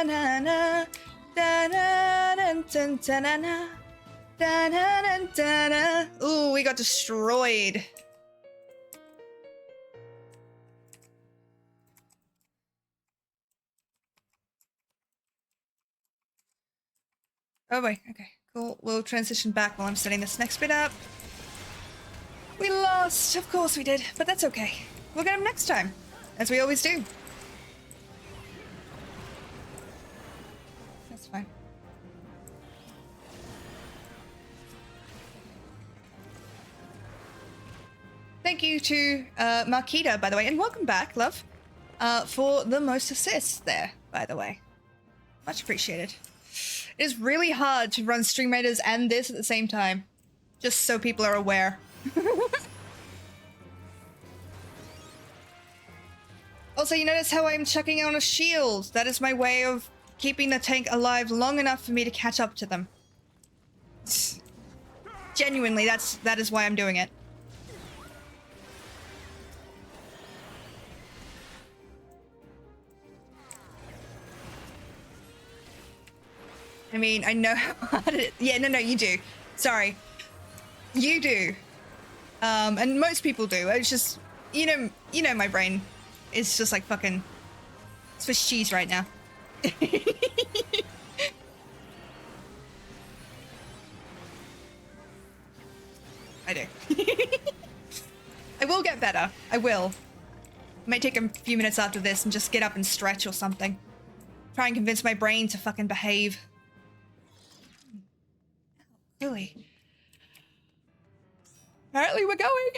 da da da da da. Ooh, we got destroyed. Oh boy, okay, cool. We'll transition back while I'm setting this next bit up. We lost, of course we did, but that's okay. We'll get them next time, as we always do. That's fine. Thank you to Marquita, by the way, and welcome back, love, for the most assists there, by the way. Much appreciated. It is really hard to run Stream Raiders and this at the same time, just so people are aware. Also, you notice how I'm chucking on a shield? That is my way of keeping the tank alive long enough for me to catch up to them. Genuinely, that is why I'm doing it. I mean, I know how hard it is. Yeah, no, you do. Sorry. You do. And most people do. It's just, you know my brain is just like fucking Swiss cheese right now. I do. I will get better. I will. Might take a few minutes after this and just get up and stretch or something. Try and convince my brain to fucking behave. Really? Apparently we're going.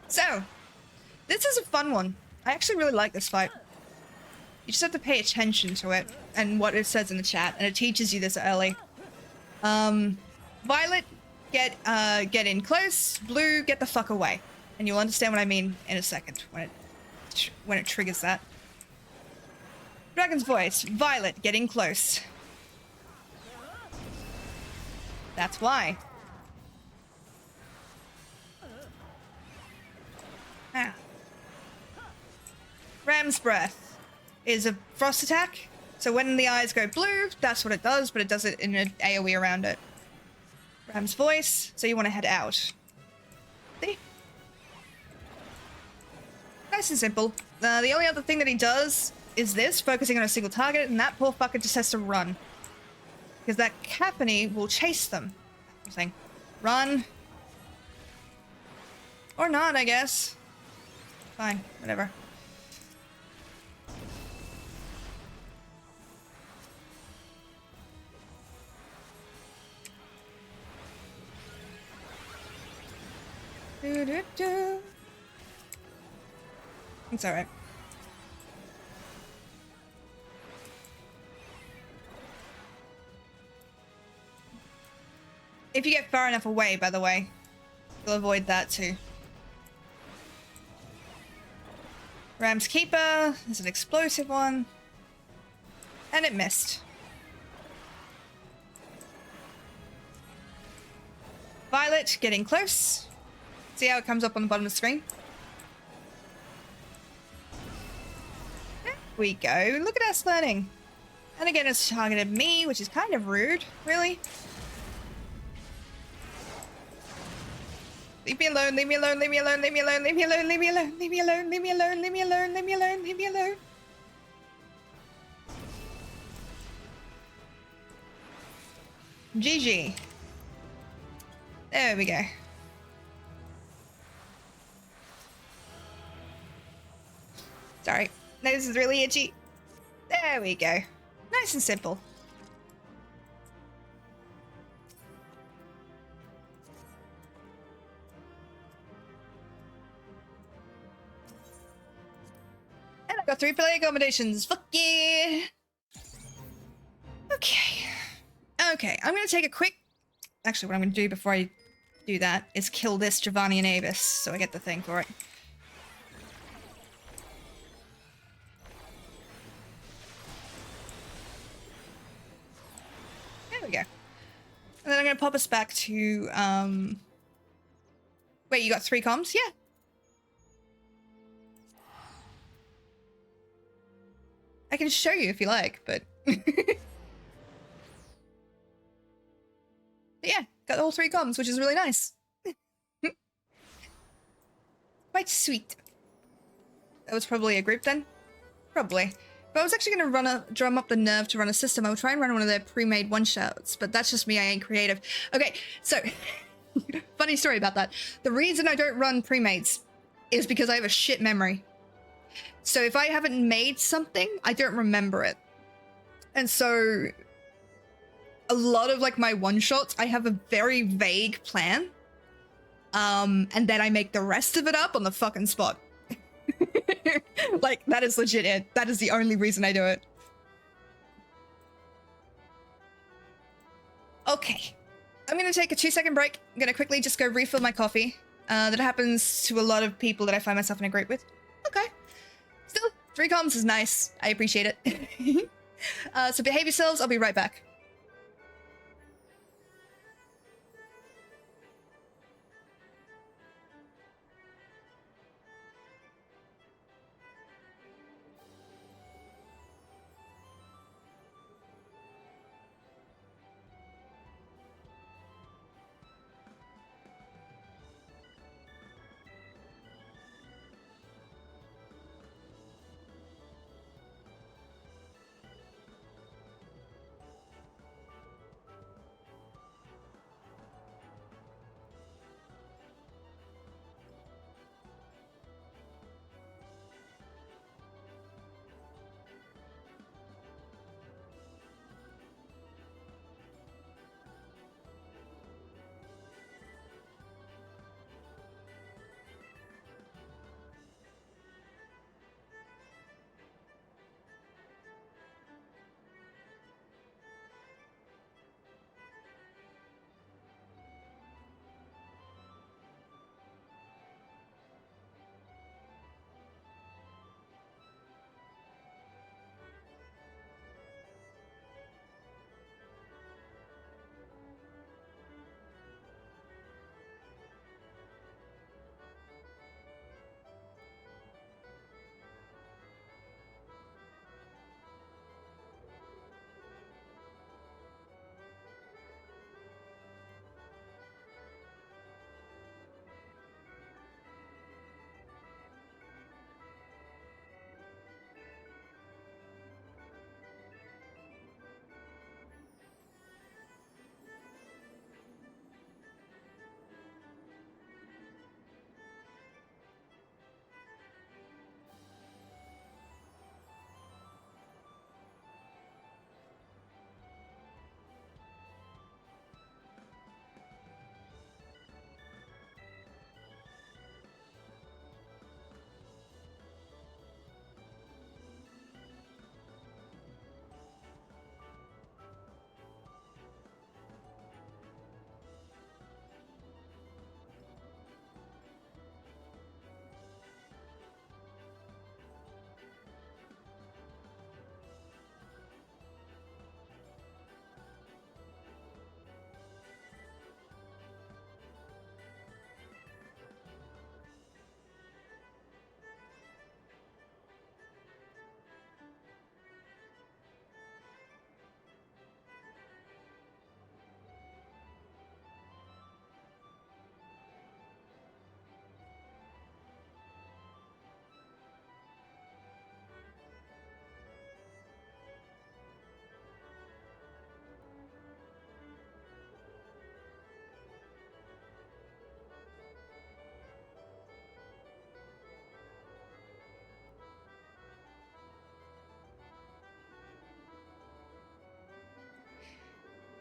So, this is a fun one. I actually really like this fight. You just have to pay attention to it and what it says in the chat, and it teaches you this early. Violet, get in close. Blue, get the fuck away. And you'll understand what I mean in a second when it triggers that. Dragon's voice. Violet, get in close. That's why. Ah. Ram's breath is a frost attack. So when the eyes go blue, that's what it does, but it does it in an AoE around it. Ram's voice, so you want to head out. See? Nice and simple. The only other thing that he does is this, focusing on a single target, and that poor fucker just has to run. Because that Cappany will chase them. I'm saying, run. Or not, I guess. Fine, whatever. It's alright. If you get far enough away, by the way, you'll avoid that too. Ram's Keeper is an explosive one. And it missed. Violet, getting close. See how it comes up on the bottom of the screen? There we go. Look at us learning. And again, it's targeted me, which is kind of rude, really. Leave me alone, leave me alone, leave me alone, leave me alone, leave me alone, leave me alone, leave me alone, leave me alone, leave me alone, leave me alone, leave me alone. GG. There we go. Sorry. Nose is really itchy. There we go. Nice and simple. And I got 3 play accommodations. Fuck yeah. Okay. Okay, I'm gonna take a quick... Actually, what I'm gonna do before I do that is kill this Giovanni and Avis, so I get the thing for it. There we go. And then I'm gonna pop us back to, Wait, you got 3 comms? Yeah. I can show you if you like, but... But yeah, got all 3 comms, which is really nice. Quite sweet. That was probably a group then? Probably. If I was actually gonna drum up the nerve to run a system, I would try and run one of their pre-made one-shots, but that's just me, I ain't creative. Okay, so, funny story about that. The reason I don't run pre-mades is because I have a shit memory. So if I haven't made something, I don't remember it. And so... a lot of like my one-shots, I have a very vague plan. And then I make the rest of it up on the fucking spot. Like, that is legit it. That is the only reason I do it. Okay. I'm gonna take a 2-second break. I'm gonna quickly just go refill my coffee. That happens to a lot of people that I find myself in a group with. Okay. Still, 3 comms is nice. I appreciate it. So behave yourselves, I'll be right back.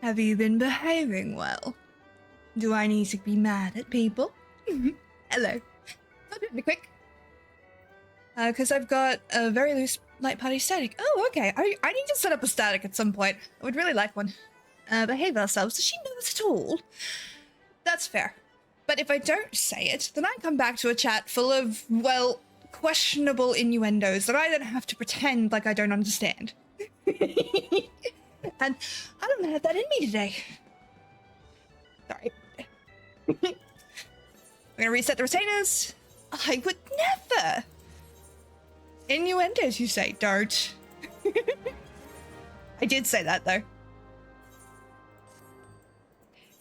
Have you been behaving well? Do I need to be mad at people? Hello. I'll do it quick. Because I've got a very loose light party static. Oh, okay. I need to set up a static at some point. I would really like one. Behave ourselves. Does she know us at all? That's fair. But if I don't say it, then I come back to a chat full of, well, questionable innuendos that I then have to pretend like I don't understand. And I don't have that in me today. Sorry. I'm gonna reset the retainers. I would never. Innuendos, you say? Don't. I did say that, though.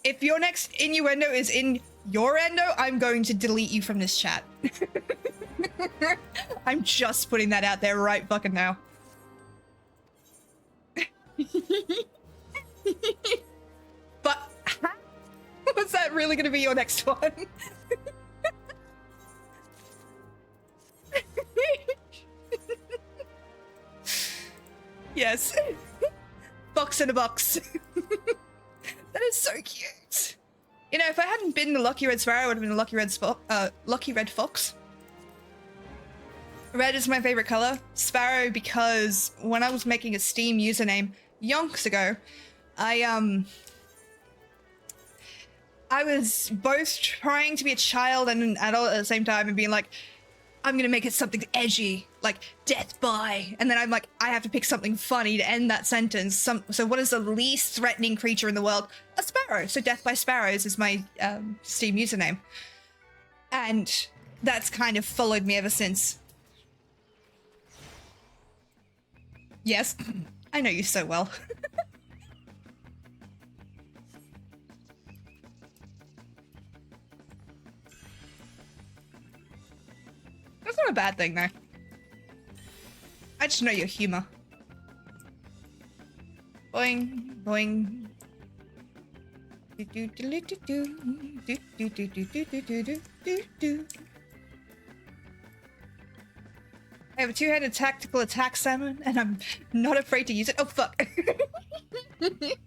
If your next innuendo is in your endo, I'm going to delete you from this chat. I'm just putting that out there right fucking now. But was that really going to be your next one? Yes. Box in a box. That is so cute. You know, if I hadn't been the Lucky Red Sparrow, I would have been a Lucky Red Fox. Red is my favorite color. Sparrow because when I was making a Steam username yonks ago, I was both trying to be a child and an adult at the same time and being like, I'm gonna make it something edgy, like death by, and then I'm like, I have to pick something funny to end that sentence. So what is the least threatening creature in the world? A sparrow. So death by sparrows is my Steam username. And that's kind of followed me ever since. Yes, I know you so well. That's not a bad thing, though. I just know your humor. Boing, boing. I have a two-handed tactical attack salmon, and I'm not afraid to use it. Oh, fuck. That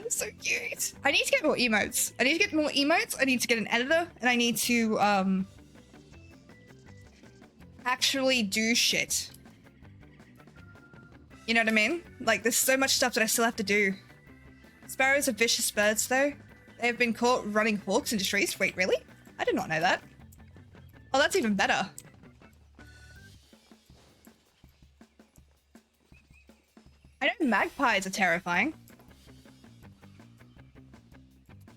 is so cute. I need to get more emotes. I need to get an editor, and I need to, actually do shit. You know what I mean? Like, there's so much stuff that I still have to do. Sparrows are vicious birds, though. They have been caught running hawks into trees. Wait, really? I did not know that. Oh, that's even better. I know magpies are terrifying.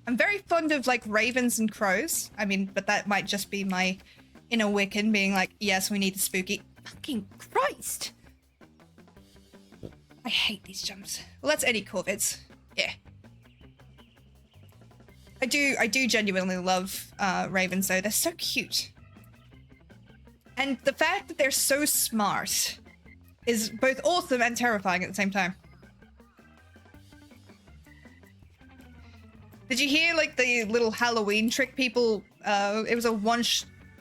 I'm very fond of, like, ravens and crows. I mean, but that might just be my inner Wiccan being like, yes, we need the spooky. Fucking Christ! I hate these jumps. Well, that's any Corvids. Yeah. I do genuinely love ravens, though. They're so cute. And the fact that they're so smart is both awesome and terrifying at the same time. Did you hear, like, the little Halloween trick people? It was a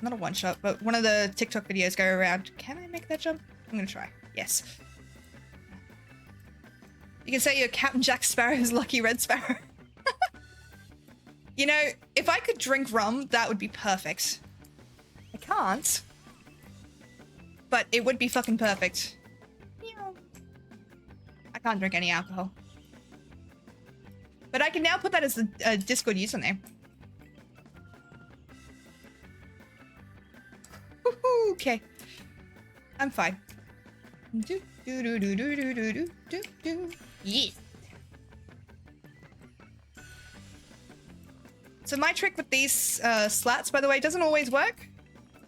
not a one-shot, but one of the TikTok videos go around. Can I make that jump? I'm gonna try. Yes. You can say you're Captain Jack Sparrow's Lucky Red Sparrow. You know, if I could drink rum, that would be perfect. I can't. But it would be fucking perfect. Yeah. I can't drink any alcohol. But I can now put that as the Discord username. Okay. I'm fine. Yeah. So my trick with these slats, by the way, doesn't always work,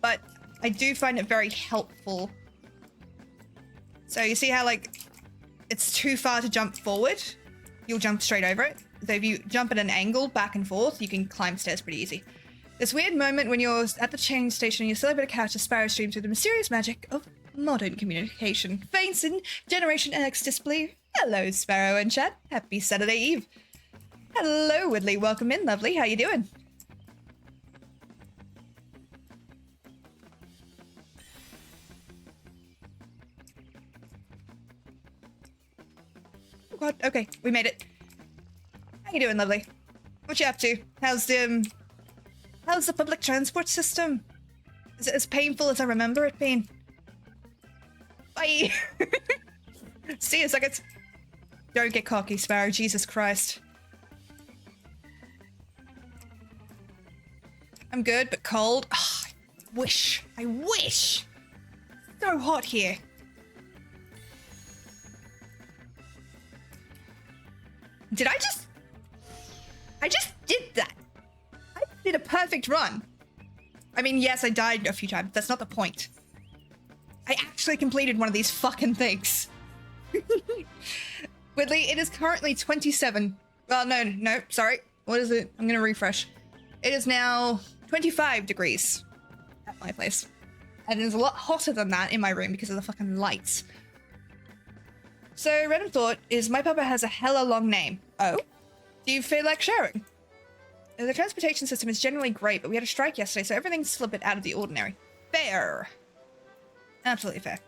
but I do find it very helpful. So you see how, like, it's too far to jump forward? You'll jump straight over it. So if you jump at an angle back and forth, you can climb stairs pretty easy. This weird moment when you're at the train station and your celebrity character Sparrow streams through the mysterious magic of modern communication. Faints in Generation X display. Hello, Sparrow and chat. Happy Saturday Eve. Hello, Woodley. Welcome in, lovely. How you doing? Oh god, okay, we made it. How you doing, lovely? What you up to? How's the public transport system? Is it as painful as I remember it being? Bye! See you, suckers. Don't get cocky, Sparrow. Jesus Christ. I'm good, but cold. Oh, I wish. So hot here. Did I just did that. I did a perfect run. I mean, yes, I died a few times. That's not the point. I actually completed one of these fucking things. Whitley, it is currently 27. Well, no, sorry. What is it? I'm gonna refresh. It is now 25 degrees at my place. And it is a lot hotter than that in my room because of the fucking lights. So, random thought is my papa has a hella long name. Oh? Do you feel like sharing? The transportation system is generally great, but we had a strike yesterday, so everything's still a bit out of the ordinary. Fair. Absolutely fair.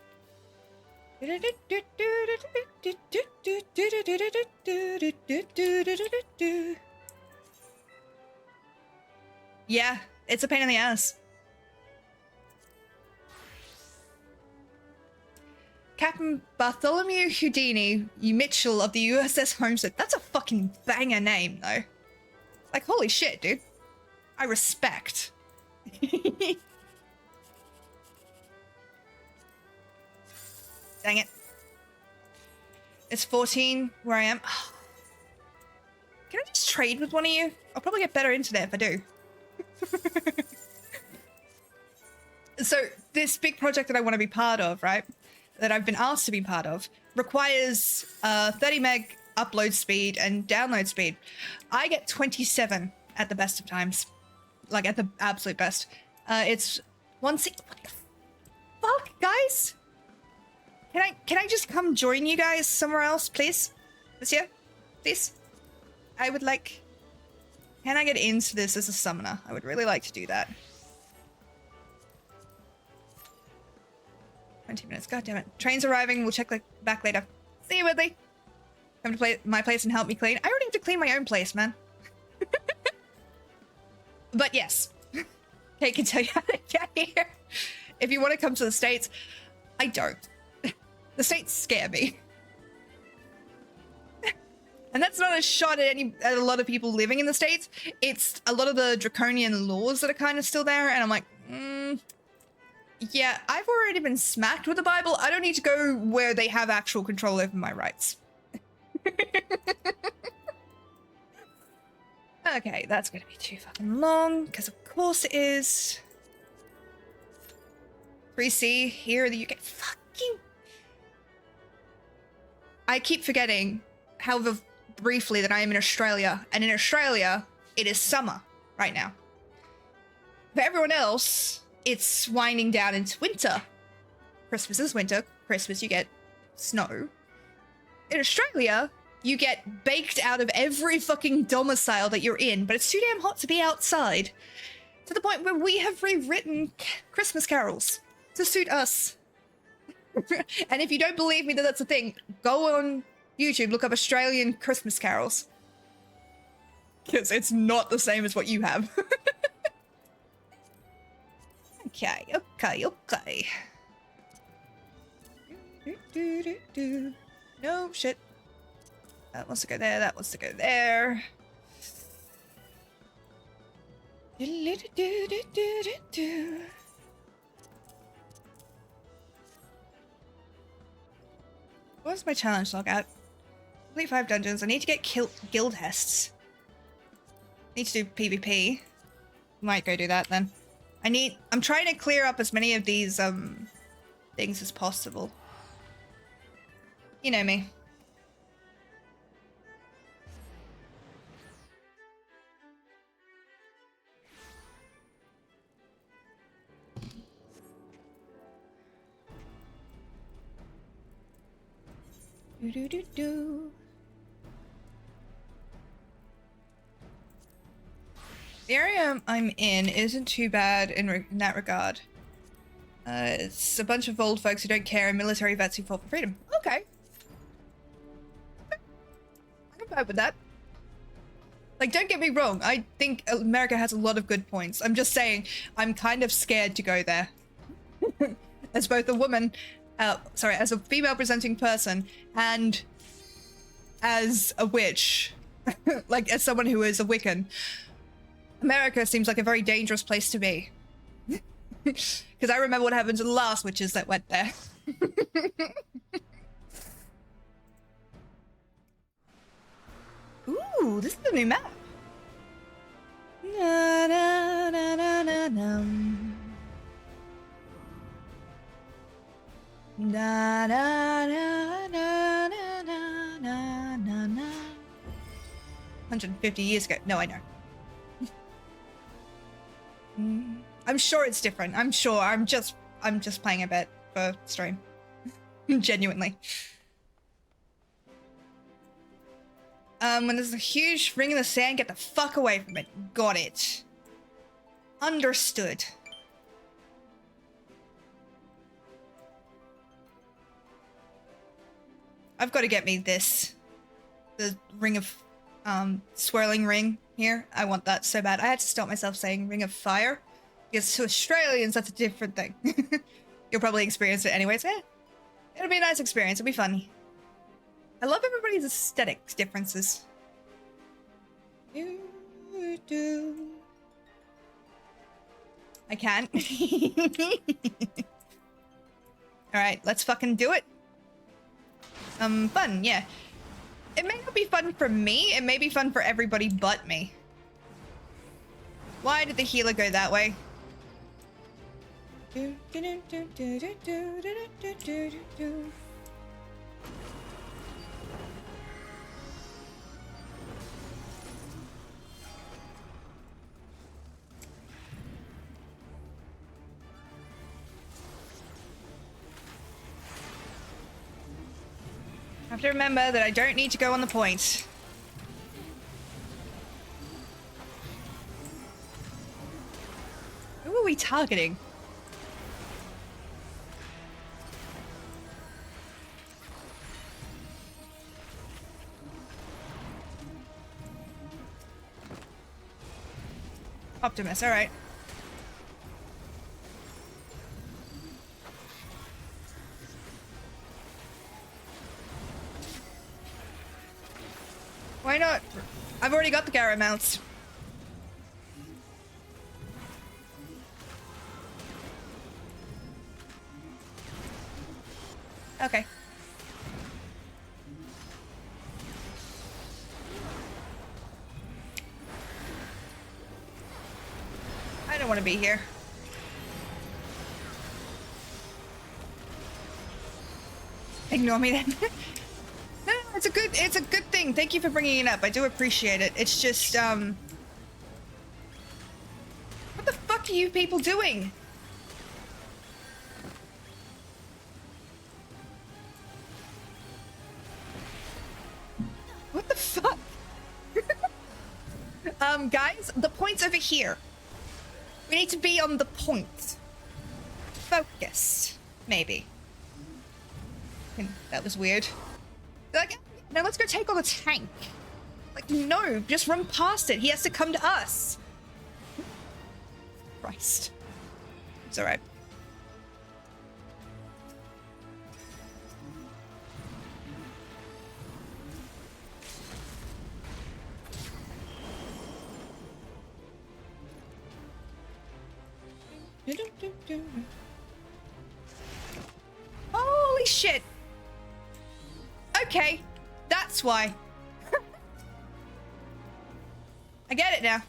Yeah, it's a pain in the ass. Captain Bartholomew Houdini, Mitchell of the USS Homestead. That's a fucking banger name, though. Like, holy shit, dude. I respect. Dang it. It's 14 where I am. Can I just trade with one of you? I'll probably get better internet if I do. So, this big project that I want to be part of, right? That I've been asked to be part of, requires 30 meg upload speed and download speed. I get 27 at the best of times. Like, at the absolute best. It's 160. What the fuck, guys? Can I just come join you guys somewhere else, please? This year? Please? I would like... Can I get into this as a summoner? I would really like to do that. 20 minutes, god damn it. Train's arriving, we'll check back later. See you, Whitley. Come to my place and help me clean. I already have to clean my own place, man. But yes. Okay, can tell you how to get here. If you want to come to the States, I don't. The States scare me. And that's not a shot at a lot of people living in the States. It's a lot of the draconian laws that are kind of still there, and I'm like, yeah, I've already been smacked with the Bible. I don't need to go where they have actual control over my rights. Okay, that's gonna be too fucking long, because of course it is. 3C here in the UK. Fucking... I keep forgetting how briefly that I am in Australia, and in Australia, it is summer right now. For everyone else, it's winding down into winter. Christmas is winter. Christmas, you get snow. In Australia, you get baked out of every fucking domicile that you're in, but it's too damn hot to be outside. To the point where we have rewritten Christmas carols to suit us. And if you don't believe me that that's a thing, go on YouTube, look up Australian Christmas carols. Because it's not the same as what you have. Okay. No, shit. That wants to go there, that wants to go there. What's my challenge log at? Complete 5 dungeons. I need to get guild hests. Need to do PvP. Might go do that then. I'm trying to clear up as many of these things as possible. You know me. Do. The area I'm in isn't too bad in that regard. It's a bunch of old folks who don't care and military vets who fought for freedom. Okay. I can vibe with that. Like, don't get me wrong. I think America has a lot of good points. I'm just saying, I'm kind of scared to go there. As both a woman, as a female presenting person, and as a witch, like as someone who is a Wiccan, America seems like a very dangerous place to be. Because I remember what happened to the last witches that went there. Ooh, this is a new map. Na, na, na, na, na, na. Na, na, na, na, na, na, na, na. 150 years ago. No, I know. I'm sure it's different. I'm sure. I'm just playing a bit for stream. Genuinely. When there's a huge ring in the sand, get the fuck away from it. Got it. Understood. I've got to get me this. The ring of, swirling ring here. I want that so bad. I had to stop myself saying ring of fire. Because to Australians, that's a different thing. You'll probably experience it anyways. Yeah. It'll be a nice experience. It'll be fun. I love everybody's aesthetics differences. I can't. Alright, let's fucking do it. Fun, yeah. It may not be fun for me, it may be fun for everybody but me. Why did the healer go that way? I have to remember that I don't need to go on the point. Who are we targeting? Optimus, alright. Why not? I've already got the Garrett mounts. Okay. I don't want to be here. Ignore me then. No, it's a good thing. Thank you for bringing it up. I do appreciate it. It's just, what the fuck are you people doing? What the fuck? Guys, the point's over here. We need to be on the point. Focused. Maybe. That was weird. Like, no, let's go take on the tank. Like, no, just run past it. He has to come to us. Christ. It's alright. Holy shit. Okay, that's why. I get it now.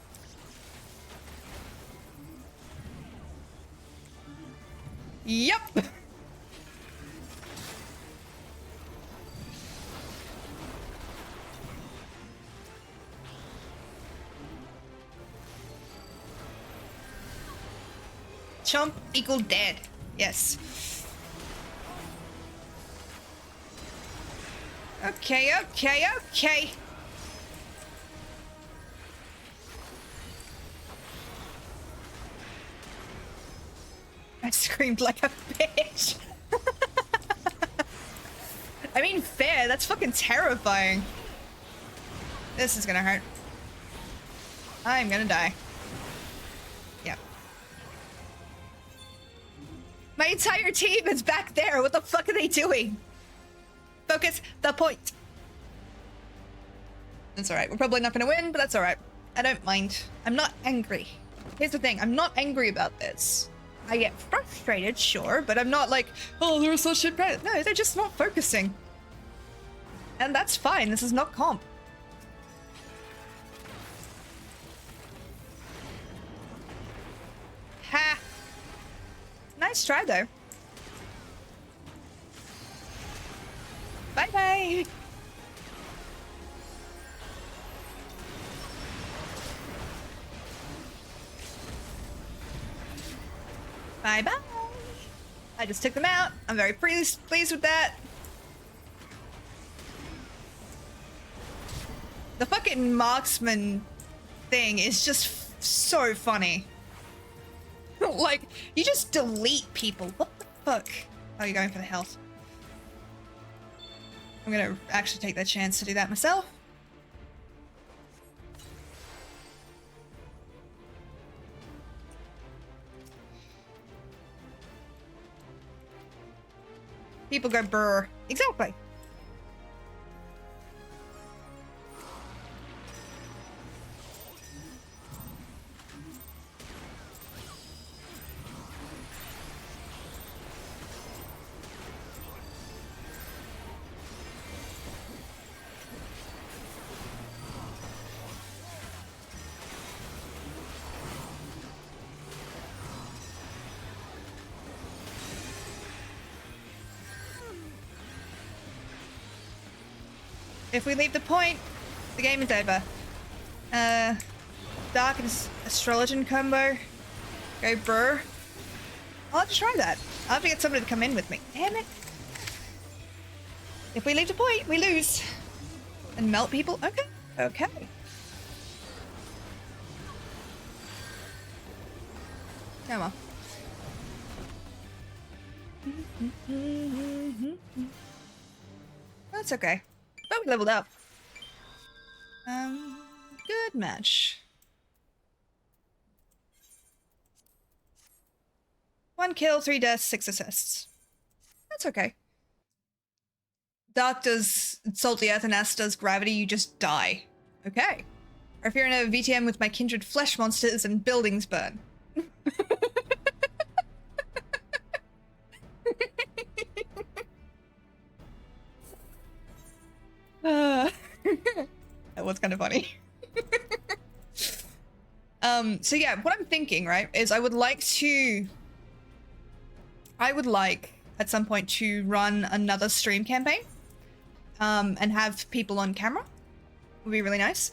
Yup. Chomp equal dead. Yes. Okay, okay, okay. I screamed like a bitch. I mean, fair. That's fucking terrifying. This is gonna hurt. I'm gonna die. Yep. My entire team is back there. What the fuck are they doing? Focus the point. That's alright. We're probably not gonna win, but that's alright. I don't mind. I'm not angry. Here's the thing. I'm not angry about this. I get frustrated, sure, but I'm not like, oh, they're such shit. No, they're just not focusing. And that's fine. This is not comp. Ha! Nice try, though. Bye-bye! Bye-bye! I just took them out. I'm very pleased with that. The fucking marksman thing is just so funny. Like, you just delete people. What the fuck? Oh, you're going for the health. I'm gonna actually take that chance to do that myself. People go brr. Exactly. If we leave the point, the game is over. Dark and Astrologian combo. Go brr. I'll have to try that. I'll have to get somebody to come in with me. Damn it. If we leave the point, we lose. And melt people? Okay. Okay. Come on. That's okay. But we leveled up. Good match. 1 kill, 3 deaths, 6 assists. That's okay. Dark does Salty Earth and Ass does Gravity, you just die. Okay. Or if you're in a VTM with my kindred flesh monsters and buildings burn. That was kind of funny. So yeah, what I'm thinking, right, is I would like at some point to run another stream campaign and have people on camera. Would be really nice.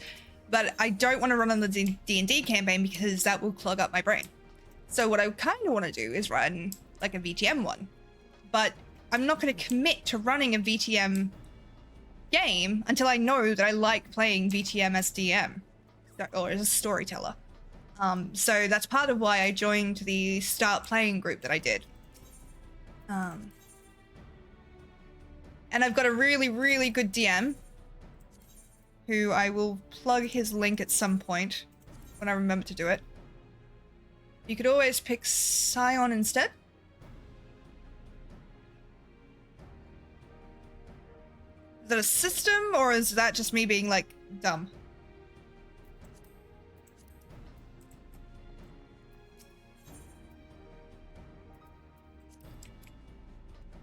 But I don't want to run on the D&D campaign because that will clog up my brain. So what I kind of want to do is run like a VTM one. But I'm not going to commit to running a VTM game until I know that I like playing VTM as DM or as a storyteller. So that's part of why I joined the Start Playing group that I did. And I've got a really, really good DM who I will plug his link at some point when I remember to do it. You could always pick Scion instead. Is that a system or is that just me being like dumb?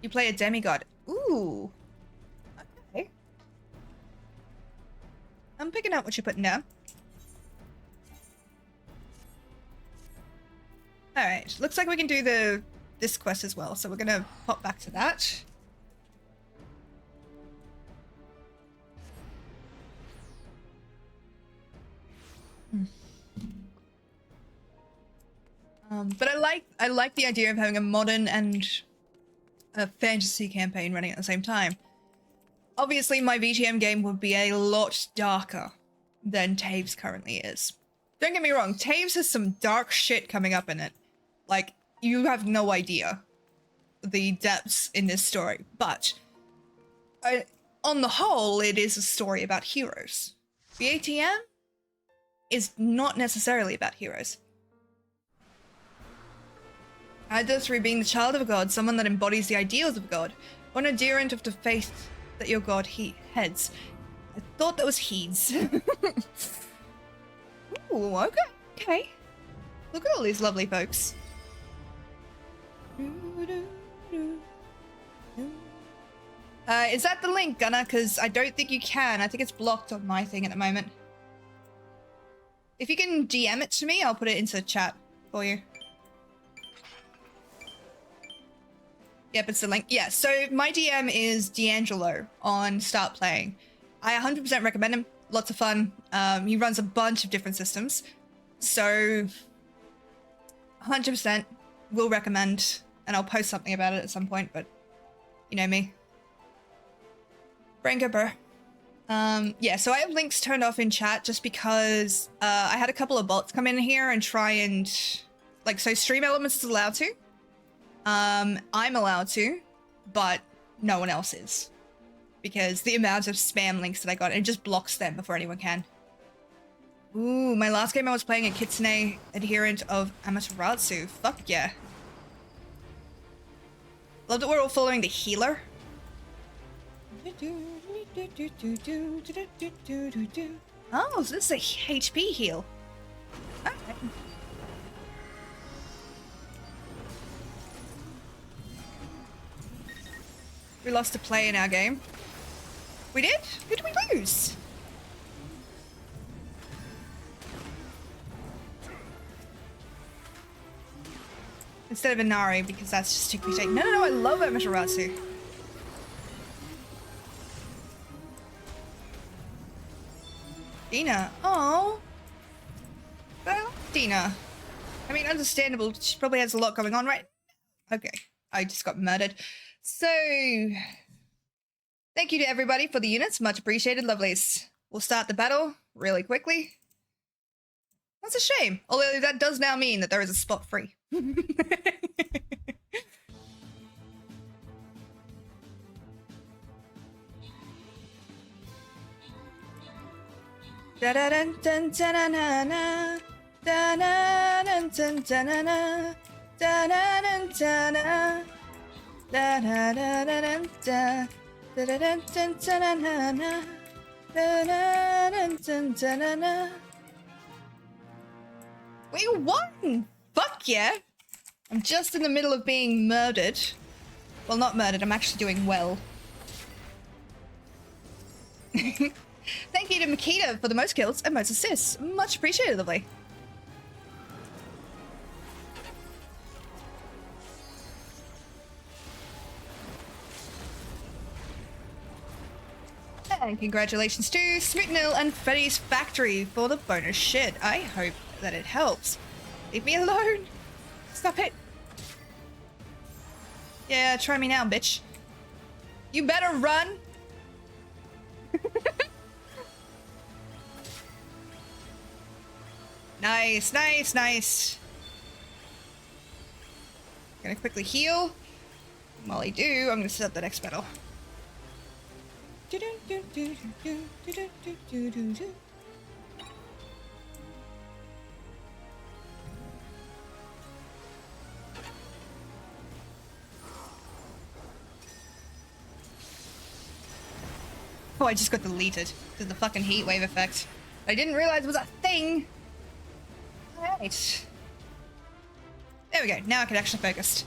You play a demigod. Ooh. Okay. I'm picking out what you're putting down. Alright, looks like we can do this quest as well, so we're gonna pop back to that. But I like the idea of having a modern and a fantasy campaign running at the same time. Obviously, my VTM game would be a lot darker than Taves currently is. Don't get me wrong, Taves has some dark shit coming up in it. Like, you have no idea the depths in this story. But, on the whole, it is a story about heroes. VTM? is not necessarily about heroes. Either through being the child of a god, someone that embodies the ideals of a god, or an adherent of the faith that your god heads. I thought that was heeds. Ooh, okay, okay. Look at all these lovely folks. Is that the link, Gunnar? Because I don't think you can. I think it's blocked on my thing at the moment. If you can DM it to me, I'll put it into the chat for you. Yep, it's the link. Yeah, so my DM is D'Angelo on Start Playing. I 100% recommend him. Lots of fun. He runs a bunch of different systems. So 100% will recommend, and I'll post something about it at some point, but you know me. Brain Gubber. Yeah, so I have links turned off in chat just because I had a couple of bots come in here and try and, like, so Stream Elements is allowed to. I'm allowed to, but no one else is. Because the amount of spam links that I got, it just blocks them before anyone can. Ooh, my last game I was playing a Kitsune adherent of Amaterasu. Fuck yeah. Love that we're all following the healer. Oh, so this is a HP heal. Okay. We lost a play in our game. We did? Who did we lose? Instead of Inari, because that's just too quick. No, I love Amaterasu. Dina. Oh. Well, Dina. I mean, understandable. She probably has a lot going on, right? Okay. I just got murdered. So, thank you to everybody for the units. Much appreciated, lovelies. We'll start the battle really quickly. That's a shame. Although that does now mean that there is a spot free. Da da dun dun dun na na da na dun dun dun na da na dun dun na da da da da dun da da da dun dun dun na na da da dun dun dun na. We won! Fuck yeah! I'm just in the middle of being murdered. Well, not murdered, I'm actually doing well. Thank you to Makita for the most kills and most assists. Much appreciated, lovely. And congratulations to Smitnil and Freddy's Factory for the bonus shit. I hope that it helps. Leave me alone. Stop it. Yeah, try me now, bitch. You better run. Nice, nice, nice. Gonna quickly heal. While I do, I'm gonna set up the next battle. Oh, I just got deleted to the fucking heat wave effect. I didn't realize it was a thing. Alright. There we go. Now I can actually focus.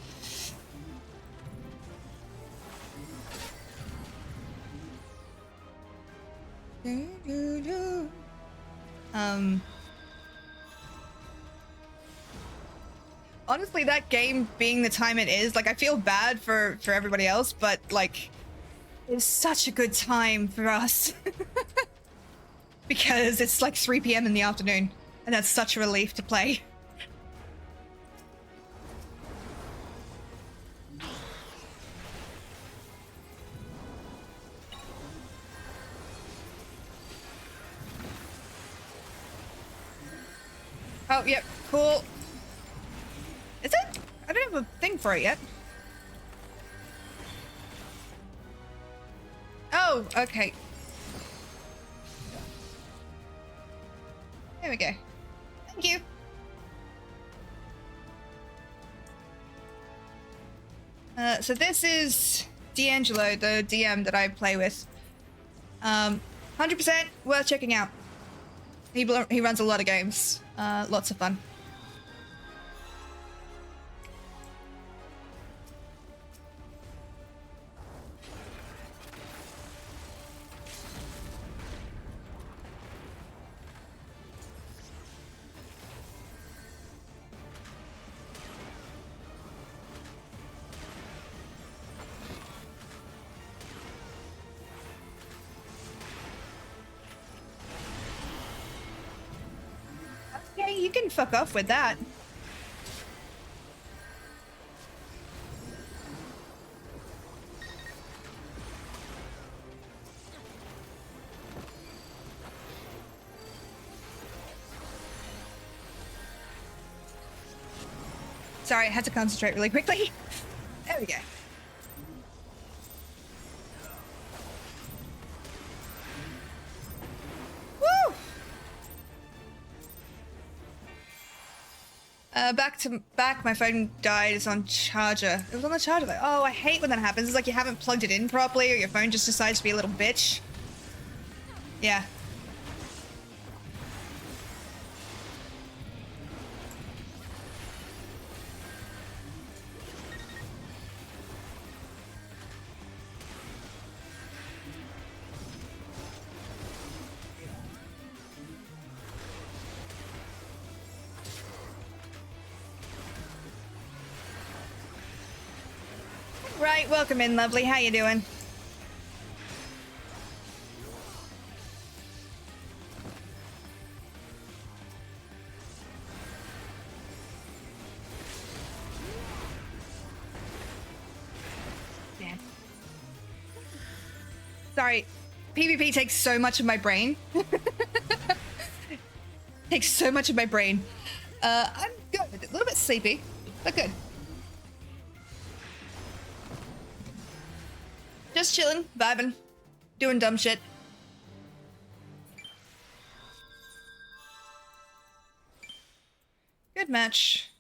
Honestly, that game being the time it is, like, I feel bad for everybody else, but, like, it's such a good time for us. Because it's like 3 PM in the afternoon, and that's such a relief to play. Oh, yep, cool. Is it? I don't have a thing for it yet. Oh, okay. There we go. Thank you. So this is D'Angelo, the DM that I play with. 100% worth checking out. He runs a lot of games. Lots of fun. Okay, you can fuck off with that. Sorry, I had to concentrate really quickly. There we go. Woo! Back, my phone died. It's on charger. It was on the charger though. Oh, I hate when that happens. It's like you haven't plugged it in properly or your phone just decides to be a little bitch. Yeah. Right, welcome in, lovely. How you doing? Damn. Sorry, PvP takes so much of my brain. Takes so much of my brain. I'm good. A little bit sleepy, but good. Just chilling, vibing, doing dumb shit. Good match.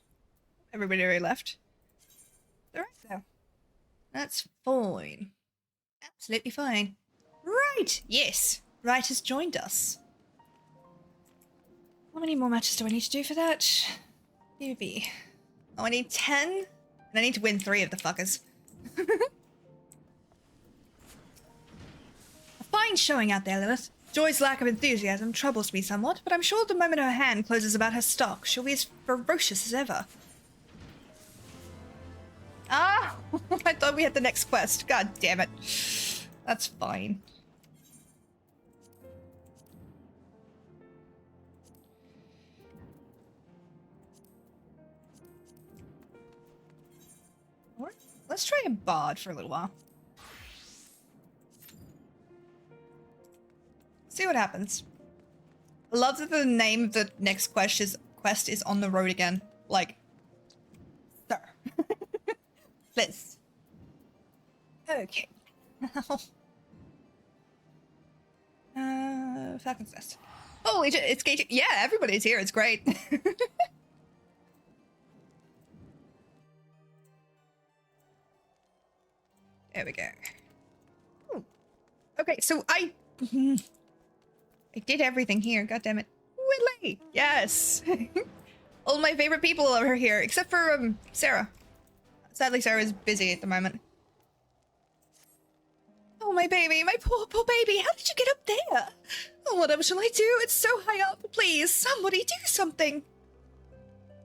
Everybody already left. All right, though. That's fine. Absolutely fine. Right, yes. Right has joined us. How many more matches do I need to do for that? PvP. Oh, I need 10? And I need to win 3 of the fuckers. Fine showing out there, Lilith. Joy's lack of enthusiasm troubles me somewhat, but I'm sure the moment her hand closes about her stock, she'll be as ferocious as ever. Ah! I thought we had the next quest. God damn it. That's fine. Let's try a bard for a little while. See what happens. I love that the name of the next quest is on the road again. Like, sir. Please. Okay. Falcon's Nest. Oh, it's gated. Yeah, everybody's here. It's great. There we go. Ooh. Okay, so I did everything here, god damn it. Willie! Yes! All my favorite people are here, except for, Sarah. Sadly, Sarah's busy at the moment. Oh, my baby, my poor baby, how did you get up there? Oh, whatever shall I do? It's so high up. Please, somebody do something.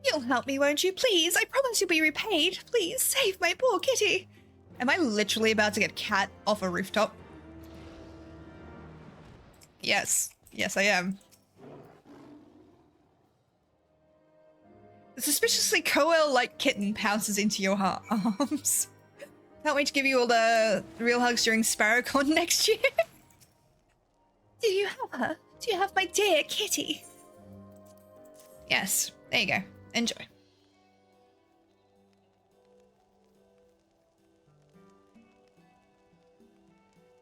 You'll help me, won't you? Please, I promise you'll be repaid. Please, save my poor kitty. Am I literally about to get cat off a rooftop? Yes. Yes, I am. The suspiciously coel-like kitten pounces into your arms. Can't wait to give you all the real hugs during SparrowCon next year. Do you have her? Do you have my dear kitty? Yes. There you go. Enjoy.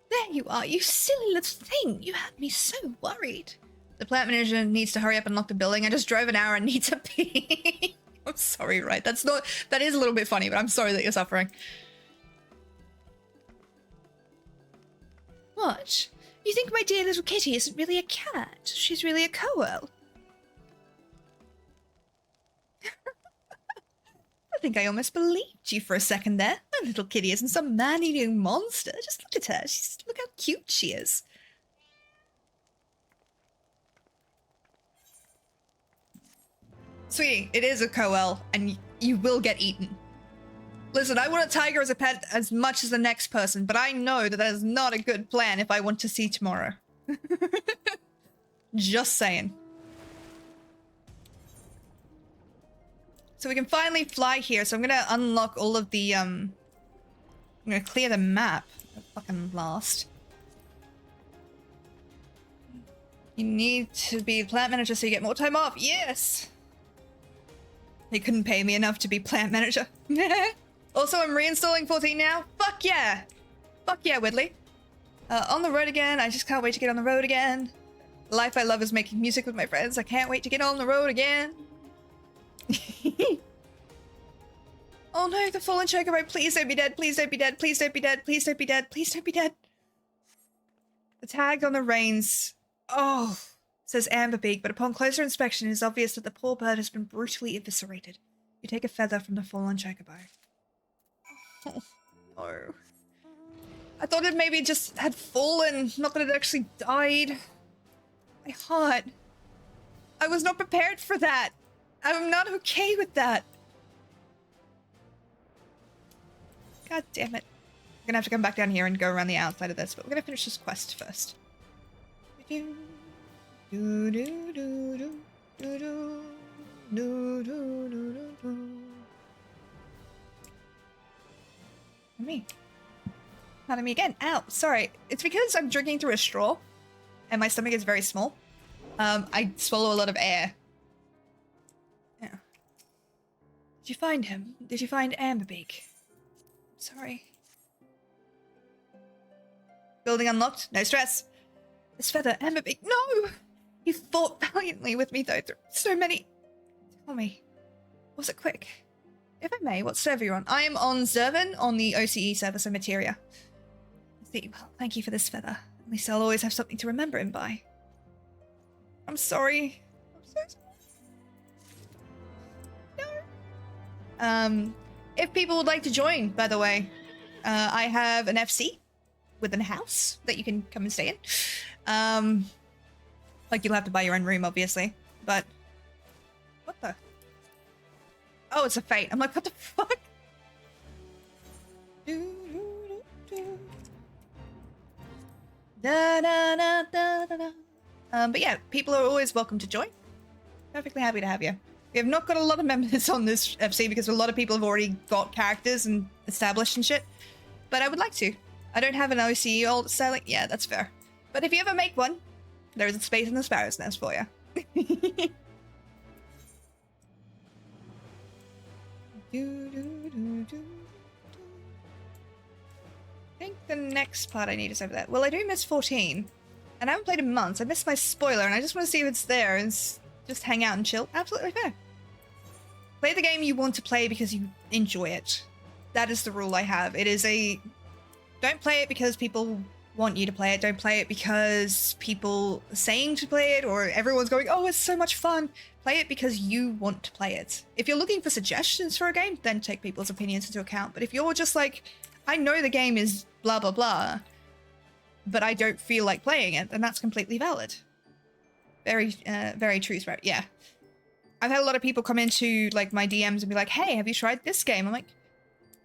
There you are, you silly little thing. You had me so worried. The plant manager needs to hurry up and lock the building. I just drove an hour and need to pee. I'm sorry, right? That is a little bit funny, but I'm sorry that you're suffering. What? You think my dear little kitty isn't really a cat? She's really a coel. I think I almost believed you for a second there. My little kitty isn't some man-eating monster. Just look at her. Look how cute she is. Sweetie, it is a coel, and you will get eaten. Listen, I want a tiger as a pet as much as the next person, but I know that is not a good plan if I want to see tomorrow. Just saying. So we can finally fly here, so I'm gonna unlock all of the, I'm gonna clear the map at fucking last. You need to be plant manager so you get more time off. Yes! They couldn't pay me enough to be plant manager. Also, I'm reinstalling 14 now. Fuck yeah! Fuck yeah, Widley. On the road again. I just can't wait to get on the road again. The life I love is making music with my friends. I can't wait to get on the road again. Oh no, the fallen Chocobo. Please don't be dead. Please don't be dead. Please don't be dead. Please don't be dead. Please don't be dead. The tag on the reins. Oh, says Amberbeak, but upon closer inspection, it is obvious that the poor bird has been brutally eviscerated. You take a feather from the fallen Chocobo. Oh, no. I thought it maybe just had fallen, not that it actually died. My heart. I was not prepared for that. I'm not okay with that. God damn it. I'm gonna have to come back down here and go around the outside of this, but we're gonna finish this quest first. Me. Not at me again. Ow, sorry. It's because I'm drinking through a straw and my stomach is very small. I swallow a lot of air. Yeah. Did you find him? Did you find Amberbeak? Sorry. Building unlocked? No stress. This feather, Amberbeak. No! You fought valiantly with me though through so many... Tell me. Was it quick? If I may, what server you're on? I am on Zervan on the OCE server, so Materia. See, well, thank you for this feather. At least I'll always have something to remember him by. I'm sorry. I'm so sorry. No. If people would like to join, by the way, I have an FC within a house that you can come and stay in. Like, you'll have to buy your own room, obviously, but... What the... Oh, it's a fate. I'm like, what the fuck? But yeah, people are always welcome to join. Perfectly happy to have you. We have not got a lot of members on this FC because a lot of people have already got characters and established and shit. But I would like to. I don't have an OCE old styling. Yeah, that's fair. But if you ever make one, there is a space in the Sparrow's Nest for you. I think the next part I need is over there. Well, I do miss 14. And I haven't played in months. I missed my spoiler, and I just want to see if it's there and just hang out and chill. Absolutely fair. Play the game you want to play because you enjoy it. That is the rule I have. It is a... Don't play it because people want you to play it. Don't play it because people are saying to play it or everyone's going, oh, it's so much fun. Play it because you want to play it. If you're looking for suggestions for a game, then take people's opinions into account. But if you're just like, I know the game is blah, blah, blah, but I don't feel like playing it, then that's completely valid. Very true, Sparrow. Yeah. I've had a lot of people come into like my DMs and be like, hey, have you tried this game? I'm like,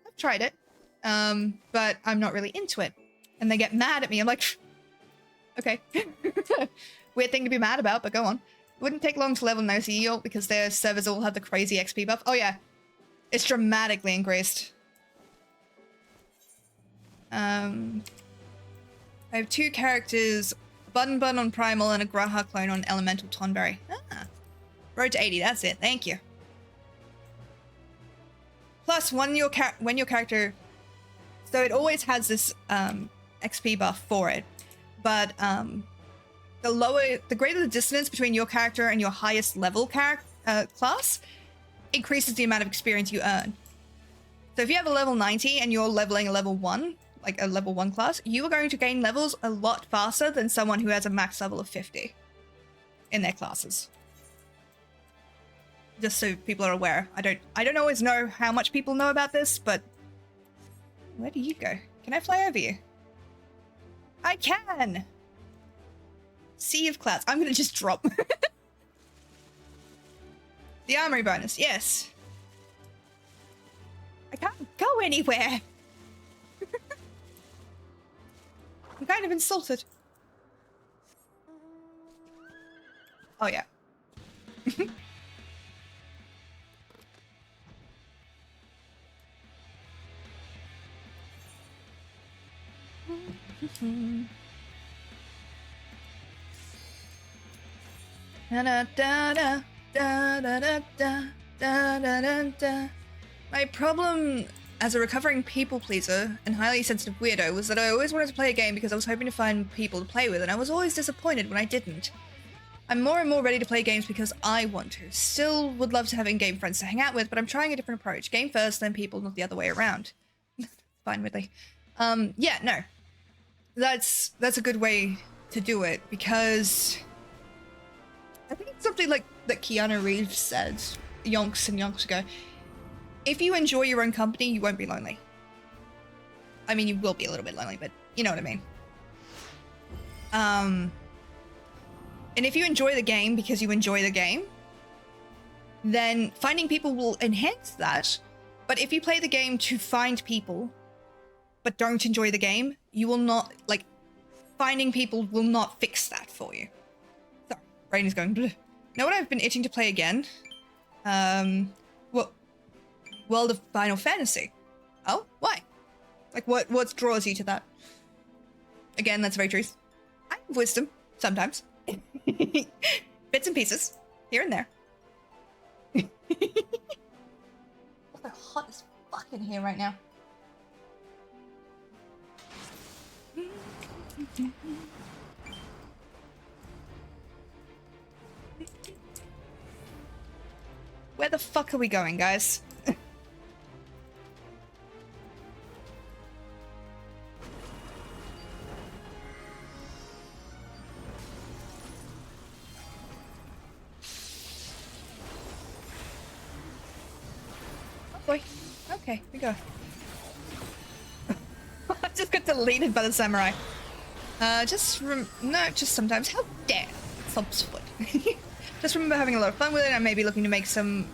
I've tried it, but I'm not really into it. And they get mad at me. I'm like, okay. Weird thing to be mad about, but go on. Wouldn't take long to level an OCE because their servers all have the crazy XP buff. Oh yeah, it's dramatically increased. I have 2 characters, a Bun Bun on Primal and a Graha clone on Elemental Tonberry. Ah, road to 80, that's it, thank you. Plus, when your character... So it always has this XP buff for it, but the greater the distance between your character and your highest level class, increases the amount of experience you earn. So if you have a level 90 and you're leveling a level 1, like a level 1 class, you are going to gain levels a lot faster than someone who has a max level of 50 in their classes. Just so people are aware. I don't always know how much people know about this, but where do you go? Can I fly over you? I can! Sea of Clouds. I'm gonna just drop. The armory bonus, yes. I can't go anywhere. I'm kind of insulted. Oh, yeah. Da da da da da da da da da da da. My problem as a recovering people pleaser and highly sensitive weirdo was that I always wanted to play a game because I was hoping to find people to play with, and I was always disappointed when I didn't. I'm more and more ready to play games because I want to. Still would love to have in-game friends to hang out with, but I'm trying a different approach. Game first, then people, not the other way around. Fine, Ridley. Yeah, no. That's a good way to do it, because I think it's something like that Keanu Reeves said yonks and yonks ago. If you enjoy your own company, you won't be lonely. I mean, you will be a little bit lonely, but you know what I mean. And if you enjoy the game because you enjoy the game, then finding people will enhance that. But if you play the game to find people, but don't enjoy the game, you will not, like, finding people will not fix that for you. Sorry, brain is going bleh. Know what I've been itching to play again? Well, World of Final Fantasy. Oh, why? Like, what draws you to that? Again, that's very truth. I have wisdom, sometimes. Bits and pieces, here and there. It's so hot as fuck in here right now. Where the fuck are we going, guys? Oh boy. Okay, we go. I just got deleted by the samurai. No, just sometimes. How dare Subsfoot. Just remember having a lot of fun with it. I may be looking to make some,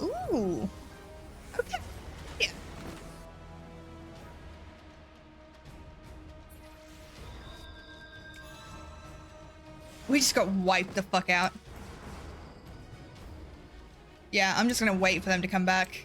ooh. Okay. Yeah. We just got wiped the fuck out. Yeah, I'm just gonna wait for them to come back.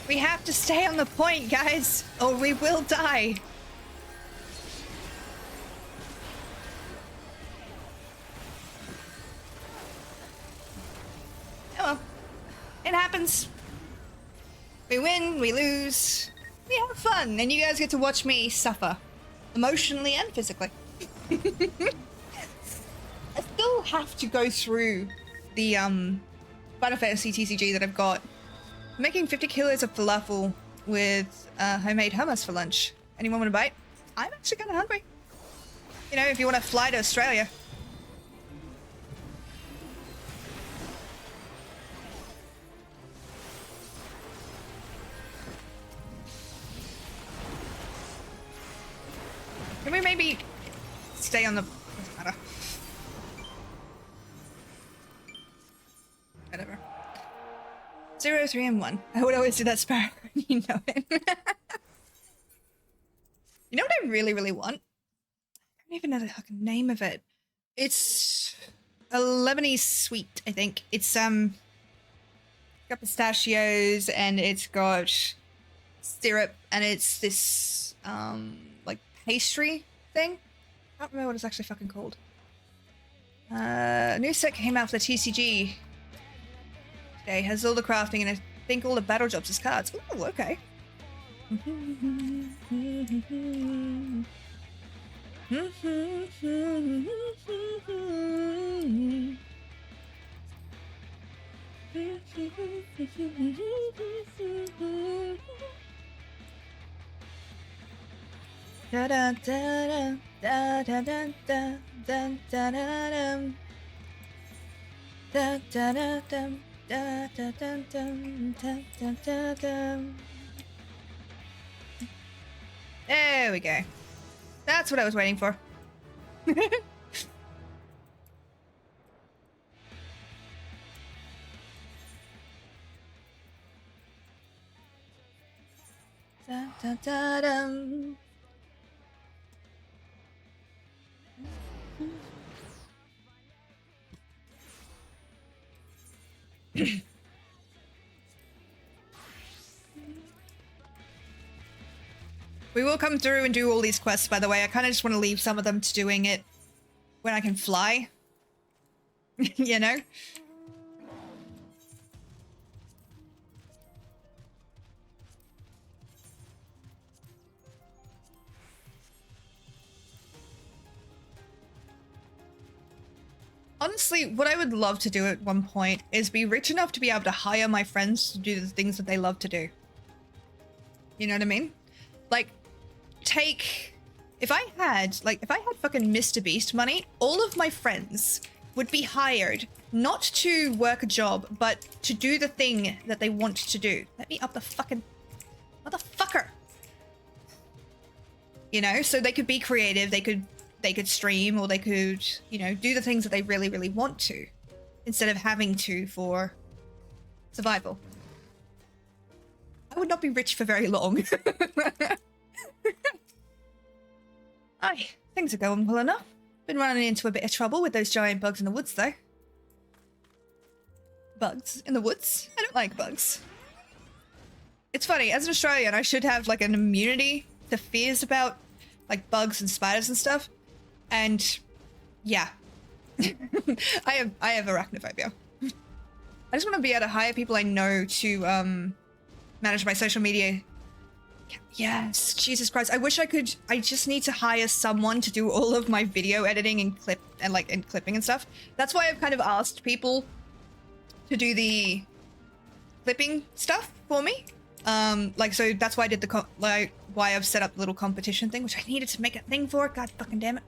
We have to stay on the point, guys, or we will die. Oh well. It happens. We win, we lose. We have fun, and you guys get to watch me suffer. Emotionally and physically. I still have to go through the Final Fantasy TCG that I've got. I'm making 50 kilos of falafel with homemade hummus for lunch. Anyone want a bite? I'm actually kind of hungry. You know, if you want to fly to Australia. Can we maybe stay on the... Doesn't matter. Whatever. 0, 3, and 1. I would always do that, Sparrow. You know it. You know what I really, really want? I don't even know the fucking name of it. It's a Lebanese sweet, I think. It's got pistachios and it's got syrup and it's this like pastry thing. I don't remember what it's actually fucking called. A new set came out for the TCG today. Has all the crafting and I think all the battle jobs as cards. Ooh, okay. Da da da da da da da da da da da da da da da da da da da. There we go. That's what I was waiting for. Da, da, da, dum. We will come through and do all these quests, by the way. I kind of just want to leave some of them to doing it when I can fly. You know? Honestly, what I would love to do at one point is be rich enough to be able to hire my friends to do the things that they love to do. You know what I mean? Like, if I had fucking Mr. Beast money, all of my friends would be hired not to work a job, but to do the thing that they want to do. Let me up the fucking motherfucker. You know, so they could be creative, they could stream, or they could, you know, do the things that they really, really want to, instead of having to for survival. I would not be rich for very long. Aye, things are going well enough. Been running into a bit of trouble with those giant bugs in the woods, though. Bugs in the woods? I don't like bugs. It's funny, as an Australian, I should have, like, an immunity to fears about, like, bugs and spiders and stuff. And, yeah. I have arachnophobia. I just want to be able to hire people I know to, manage my social media. Yes, Jesus Christ. I wish I could. I just need to hire someone to do all of my video editing and clipping and stuff. That's why I've kind of asked people to do the clipping stuff for me. Like, so that's why I did why I've set up the little competition thing, which I needed to make a thing for. God fucking damn it.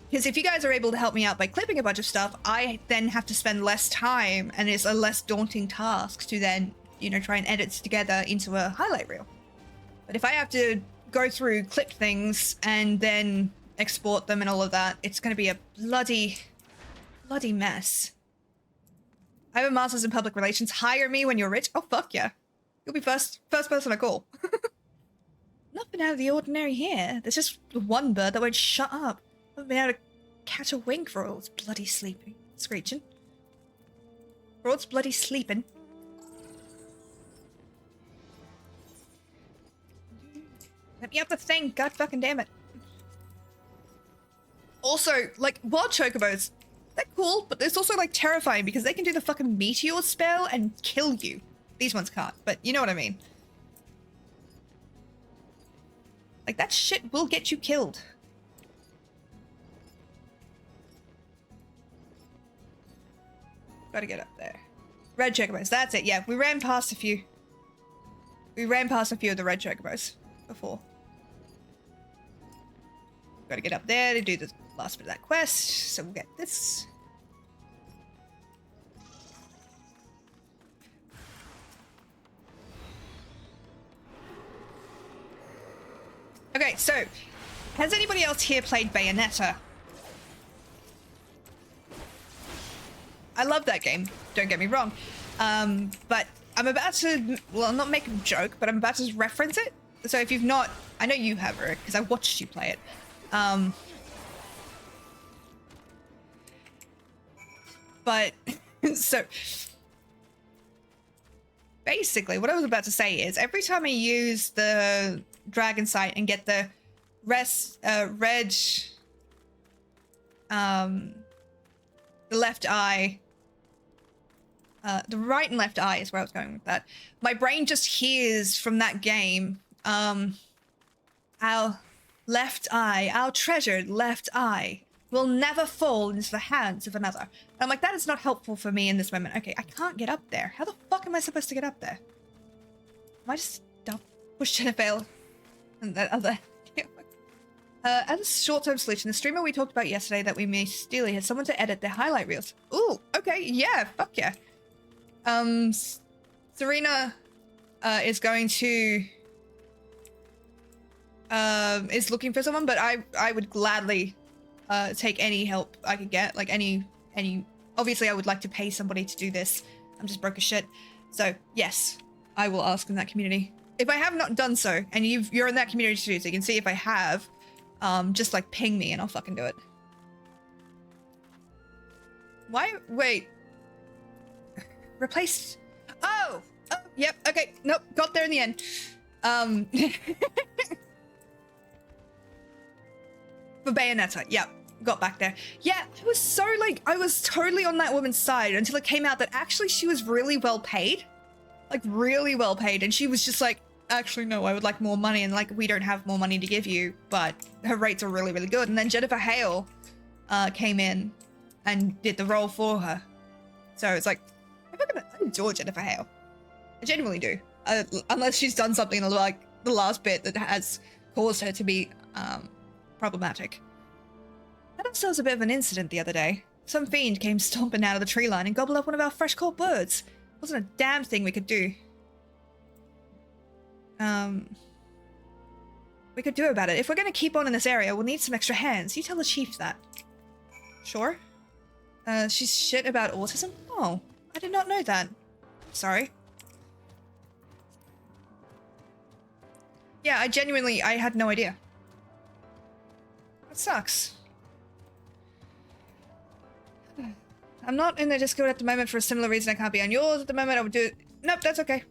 Because if you guys are able to help me out by clipping a bunch of stuff, I then have to spend less time, and it's a less daunting task to then, you know, try and edit together into a highlight reel. But if I have to go through, clip things, and then export them and all of that, it's going to be a bloody mess. I have a master's in public relations. Hire me when you're rich. Oh, fuck yeah. You'll be first person I call. Nothing out of the ordinary here. There's just one bird that won't shut up. I haven't been able to catch a wink for all its bloody screeching. For all its bloody sleeping. Let me up the thing, god fucking damn it. Also, like, wild chocobos, they're cool, but it's also, like, terrifying because they can do the fucking meteor spell and kill you. These ones can't, but you know what I mean. Like, that shit will get you killed. Gotta get up there. Red chocobos, that's it, yeah. We ran past a few. We ran past a few of the red chocobos before. Gotta get up there to do the last bit of that quest, so we'll get this. Okay, so Has anybody else here played Bayonetta? I love that game, don't get me wrong. But I'm about to, well, not make a joke, but I'm about to reference it. So if you've not, I know you have, Eric, because I watched you play it. But, so, basically, what I was about to say is, every time I use the Dragon Sight and get the red, the left eye, the right and left eye is where I was going with that. My brain just hears from that game, our left eye, our treasured left eye, will never fall into the hands of another. And I'm like, that is not helpful for me in this moment. Okay, I can't get up there. How the fuck am I supposed to get up there? Am I just dumb? Push Jennifer and that other... as a short-term solution, the streamer we talked about yesterday that we missed steely has someone to edit their highlight reels. Ooh, okay, yeah, fuck yeah. Serena is going to... is looking for someone, but I would gladly take any help I could get. Like any obviously I would like to pay somebody to do this. I'm just broke as shit. So yes, I will ask in that community. If I have not done so, and you're in that community too, so you can see if I have, just like ping me and I'll fucking do it. Why? Wait. Replaced. Oh, yep. Okay. Nope. Got there in the end. For Bayonetta. Yep. Got back there. Yeah. It was so like, I was totally on that woman's side until it came out that actually she was really well paid. Like really well paid. And she was just like, actually, no, I would like more money. And like, we don't have more money to give you, but her rates are really, really good. And then Jennifer Hale came in and did the role for her. So it's like, I adore Jennifer Hale. I genuinely do. Unless she's done something like the last bit that has caused her to be problematic. Had ourselves a bit of an incident the other day. Some fiend came stomping out of the tree line and gobbled up one of our fresh caught birds. Wasn't a damn thing we could do. We could do about it. If we're going to keep on in this area, we'll need some extra hands. You tell the chief that. Sure. She's shit about autism? Oh, I did not know that. Sorry. Yeah, I had no idea. That sucks. I'm not in the Discord at the moment for a similar reason I can't be on yours at the moment. I would do it. Nope, that's okay.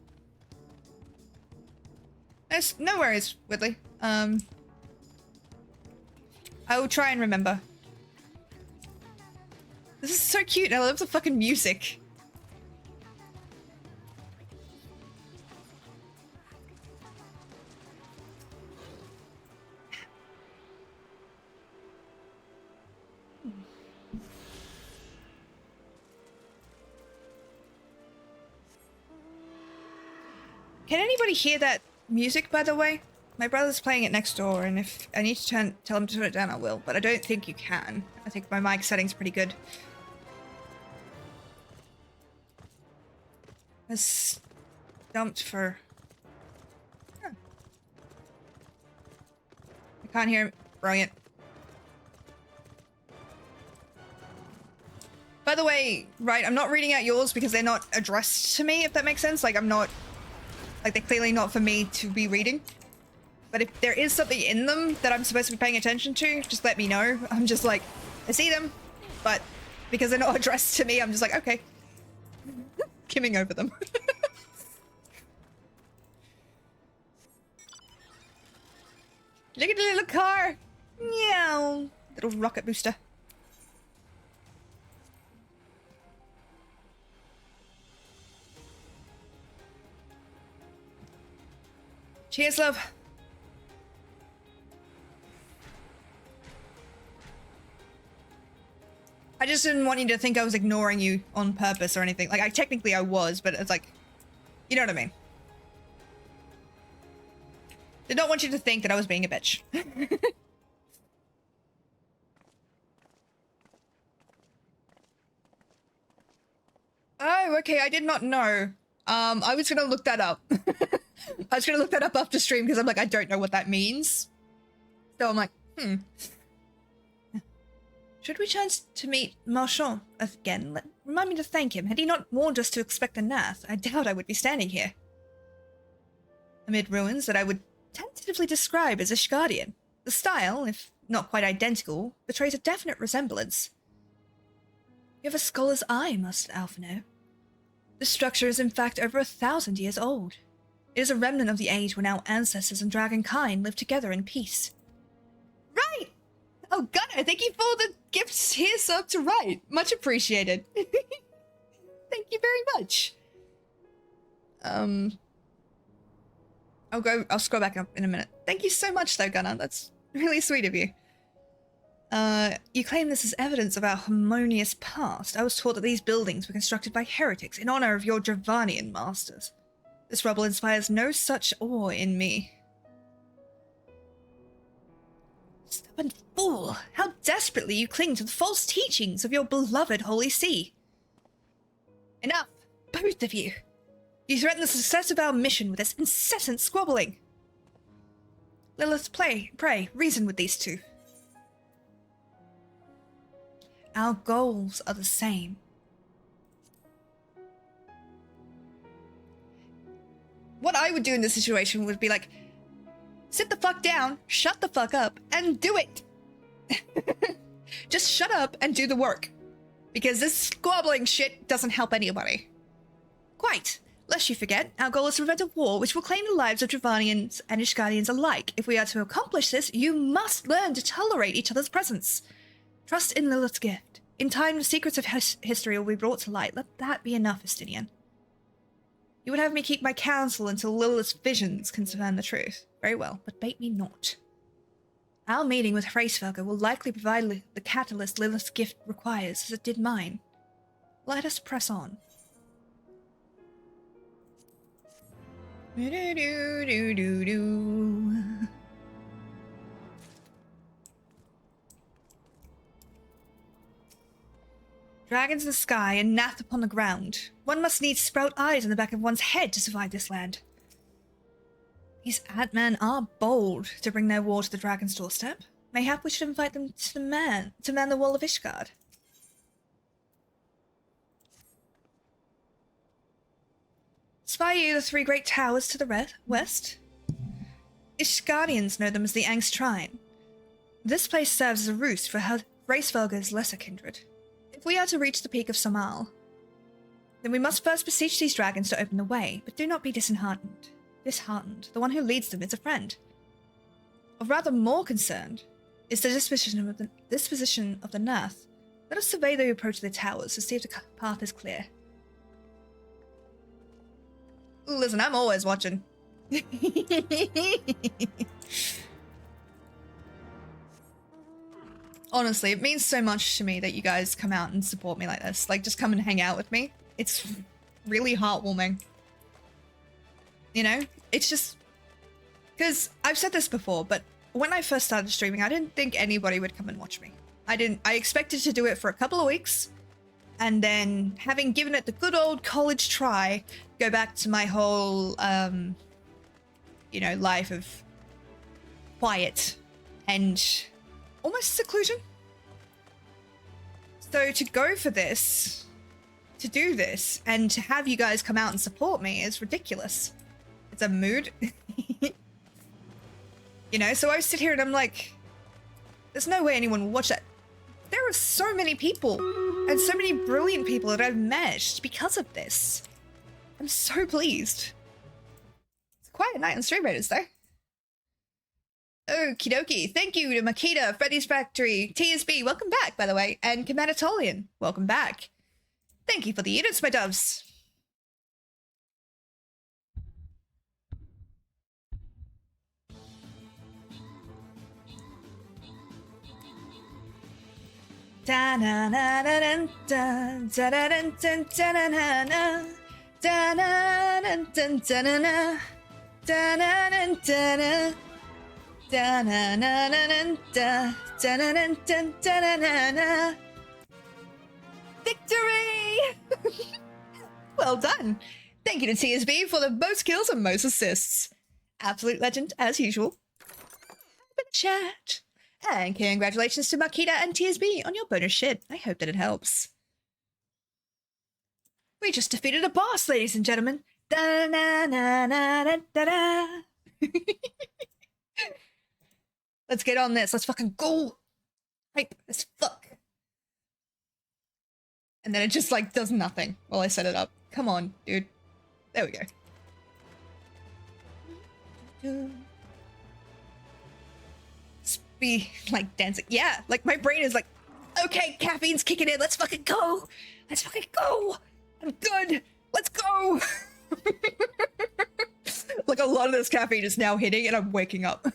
No worries, Whitley. I will try and remember. This is so cute. I love the fucking music. Can anybody hear that music, by the way? My brother's playing it next door, and if I need to tell him to turn it down, I will. But I don't think you can. I think my mic setting's pretty good. I was dumped for... Huh. I can't hear him. Brilliant. By the way, right, I'm not reading out yours because they're not addressed to me, if that makes sense. Like, I'm not... Like, they're clearly not for me to be reading. But if there is something in them that I'm supposed to be paying attention to, just let me know. I'm just like, I see them, but because they're not addressed to me, I'm just like, okay. Skimming over them. Look at the little car. Meow. Little rocket booster. Cheers, love. I just didn't want you to think I was ignoring you on purpose or anything. Like, technically I was, but it's like, you know what I mean. Did not want you to think that I was being a bitch. Oh, okay, I did not know. I was gonna look that up. I was gonna look that up after stream because I'm like, I don't know what that means. So I'm like, Should we chance to meet Marchand again, remind me to thank him. Had he not warned us to expect the Nath, I doubt I would be standing here. Amid ruins that I would tentatively describe as Ishgardian, the style, if not quite identical, betrays a definite resemblance. You have a scholar's eye, Master Alphino. This structure is in fact over 1,000 years old. It is a remnant of the age when our ancestors and dragonkind lived together in peace. Right! Oh, Gunnar, thank you for the gifts here, sub to right. Much appreciated. Thank you very much. I'll scroll back up in a minute. Thank you so much, though, Gunnar. That's really sweet of you. You claim this is evidence of our harmonious past. I was taught that these buildings were constructed by heretics in honor of your Dravanian masters. This rubble inspires no such awe in me. Stubborn fool! How desperately you cling to the false teachings of your beloved Holy See. Enough, both of you. You threaten the success of our mission with this incessant squabbling. Lilith, pray, reason with these two. Our goals are the same. What I would do in this situation would be like, sit the fuck down, shut the fuck up, and do it. Just shut up and do the work. Because this squabbling shit doesn't help anybody. Quite. Lest you forget, our goal is to prevent a war which will claim the lives of Dravanians and Ishgardians alike. If we are to accomplish this, you must learn to tolerate each other's presence. Trust in Lilith's gift. In time, the secrets of history will be brought to light. Let that be enough, Estinian. You would have me keep my counsel until Lilith's visions confirm the truth. Very well, but bait me not. Our meeting with Hraesvelgr will likely provide the catalyst Lilith's gift requires, as it did mine. Let us press on. Dragons in the sky and Nath upon the ground. One must needs sprout eyes in the back of one's head to survive this land. These Ant-Men are bold to bring their war to the dragon's doorstep. Mayhap we should invite them to man the wall of Ishgard. Spy you the three great towers to the west? Ishgardians know them as the Angst Shrine. This place serves as a roost for Hraesvelgr's lesser kindred. If we are to reach the peak of Samal, then we must first beseech these dragons to open the way, but do not be disheartened. The one who leads them is a friend. Of rather more concern is the disposition of the Nath. Let us survey the approach to the towers to see if the path is clear. Listen, I'm always watching. Honestly, it means so much to me that you guys come out and support me like this. Like, just come and hang out with me. It's really heartwarming. You know? It's just... Because I've said this before, but when I first started streaming, I didn't think anybody would come and watch me. I expected to do it for a couple of weeks, and then, having given it the good old college try, go back to my whole, you know, life of quiet and almost seclusion. So to go for this, to do this, and to have you guys come out and support me is ridiculous. It's a mood. You know, so I sit here and I'm like, there's no way anyone will watch that. There are so many people, and so many brilliant people that I've met because of this. I'm so pleased. It's quite a night on Stream Raiders, though. Okie dokie. Thank you to Makita, Freddy's Factory, TSB, welcome back, by the way, and Comanatolian, welcome back. Thank you for the units, my doves. Da na na na na da da da da da da na na na da na na da na na da na na da na da na na na da da na na da na na. Victory! Well done. Thank you to TSB for the most kills and most assists. Absolute legend as usual. Chat And congratulations to Makita and TSB on your bonus shit. I hope that it helps. We just defeated a boss, ladies and gentlemen. Da-na-na-na-na-da-da. Let's get on this. Let's fucking go. Hype as fuck. And then it just, like, does nothing while I set it up. Come on, dude. There we go. Be, like, dancing. Yeah, like, my brain is like, okay, caffeine's kicking in. Let's fucking go. Let's fucking go. I'm good. Let's go. Like, a lot of this caffeine is now hitting and I'm waking up.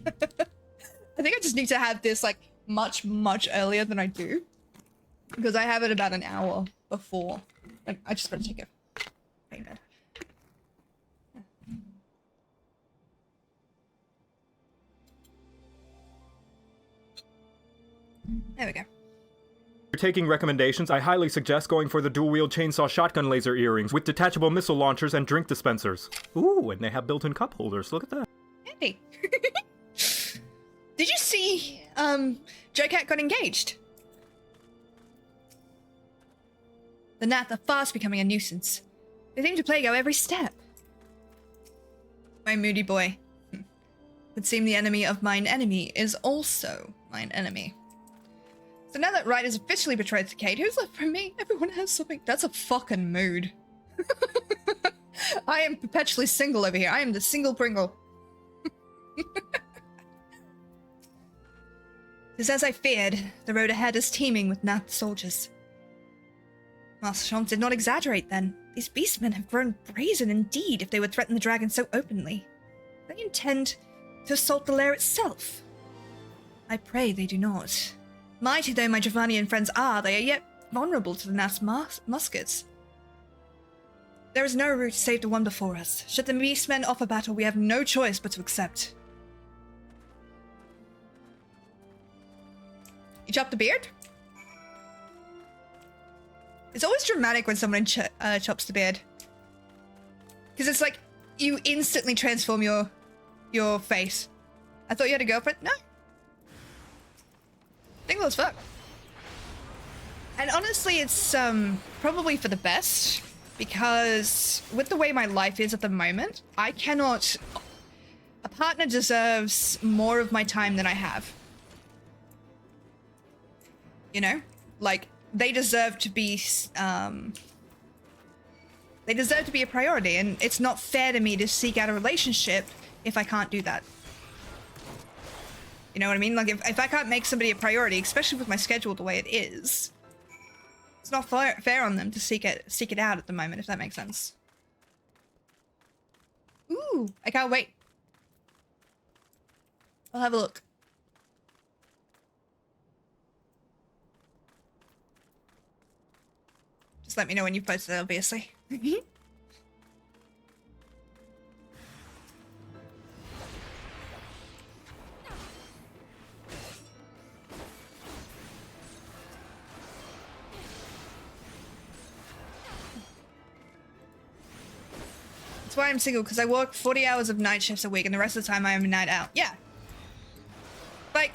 I think I just need to have this, like, much, much earlier than I do. Because I have it about an hour before. Like, I just gotta take a pain med. There we go. If you're taking recommendations, I highly suggest going for the dual-wield chainsaw shotgun laser earrings with detachable missile launchers and drink dispensers. Ooh, and they have built-in cup holders. Look at that. Handy. Did you see, J-Cat got engaged? The Nath are fast becoming a nuisance. They seem to plague our every step. My moody boy. Would seem the enemy of mine enemy is also mine enemy. So now that Wright is officially betrothed to Kate, who's left from me? Everyone has something. That's a fucking mood. I am perpetually single over here. I am the single Pringle. Because as I feared, the road ahead is teeming with Nath soldiers. Marchand did not exaggerate then. These beastmen have grown brazen indeed if they would threaten the dragon so openly. They intend to assault the lair itself. I pray they do not. Mighty though my Giovannian friends are, they are yet vulnerable to the Nath's muskets. There is no route save the one before us. Should the beastmen offer battle, we have no choice but to accept. You chop the beard? It's always dramatic when someone chops the beard. Because it's like, you instantly transform your face. I thought you had a girlfriend? No. Single as fuck. And honestly, it's probably for the best. Because with the way my life is at the moment, I cannot... A partner deserves more of my time than I have. You know? Like, they deserve to be... They deserve to be a priority, and it's not fair to me to seek out a relationship if I can't do that. You know what I mean? Like, if I can't make somebody a priority, especially with my schedule the way it is, it's not fair on them to seek it out at the moment, if that makes sense. Ooh, I can't wait. I'll have a look. Just let me know when you've posted it, obviously. That's why I'm single, because I work 40 hours of night shifts a week, and the rest of the time I am a night out. Yeah. Like,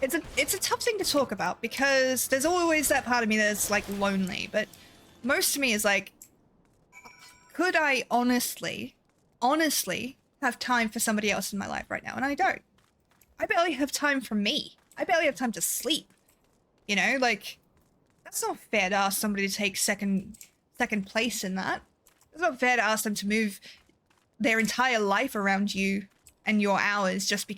it's a tough thing to talk about, because there's always that part of me that's, like, lonely, but most of me is like, could I honestly have time for somebody else in my life right now? And I don't. I barely have time for me. I barely have time to sleep. You know, like, that's not fair to ask somebody to take second place in that. It's not fair to ask them to move their entire life around you and your hours just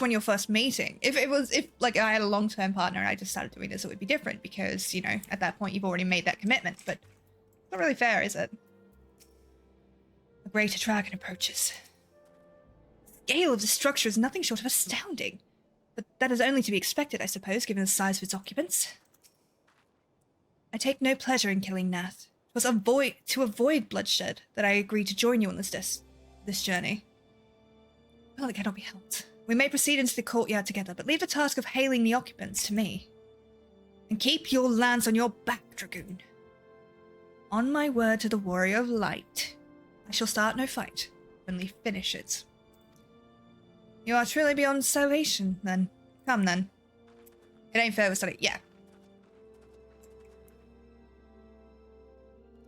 when you're first meeting. If like I had a long-term partner and I just started doing this, it would be different because, you know, at that point you've already made that commitment, but it's not really fair, is it? A greater dragon approaches. The scale of the structure is nothing short of astounding, but that is only to be expected, I suppose, given the size of its occupants. I take no pleasure in killing Nath. It was to avoid bloodshed that I agreed to join you on this journey. Well, it cannot be helped. We may proceed into the courtyard together, but leave the task of hailing the occupants to me. And keep your lance on your back, Dragoon. On my word to the Warrior of Light, I shall start no fight, only finish it. You are truly beyond salvation, then. Come, then. It ain't fair to study. Yeah.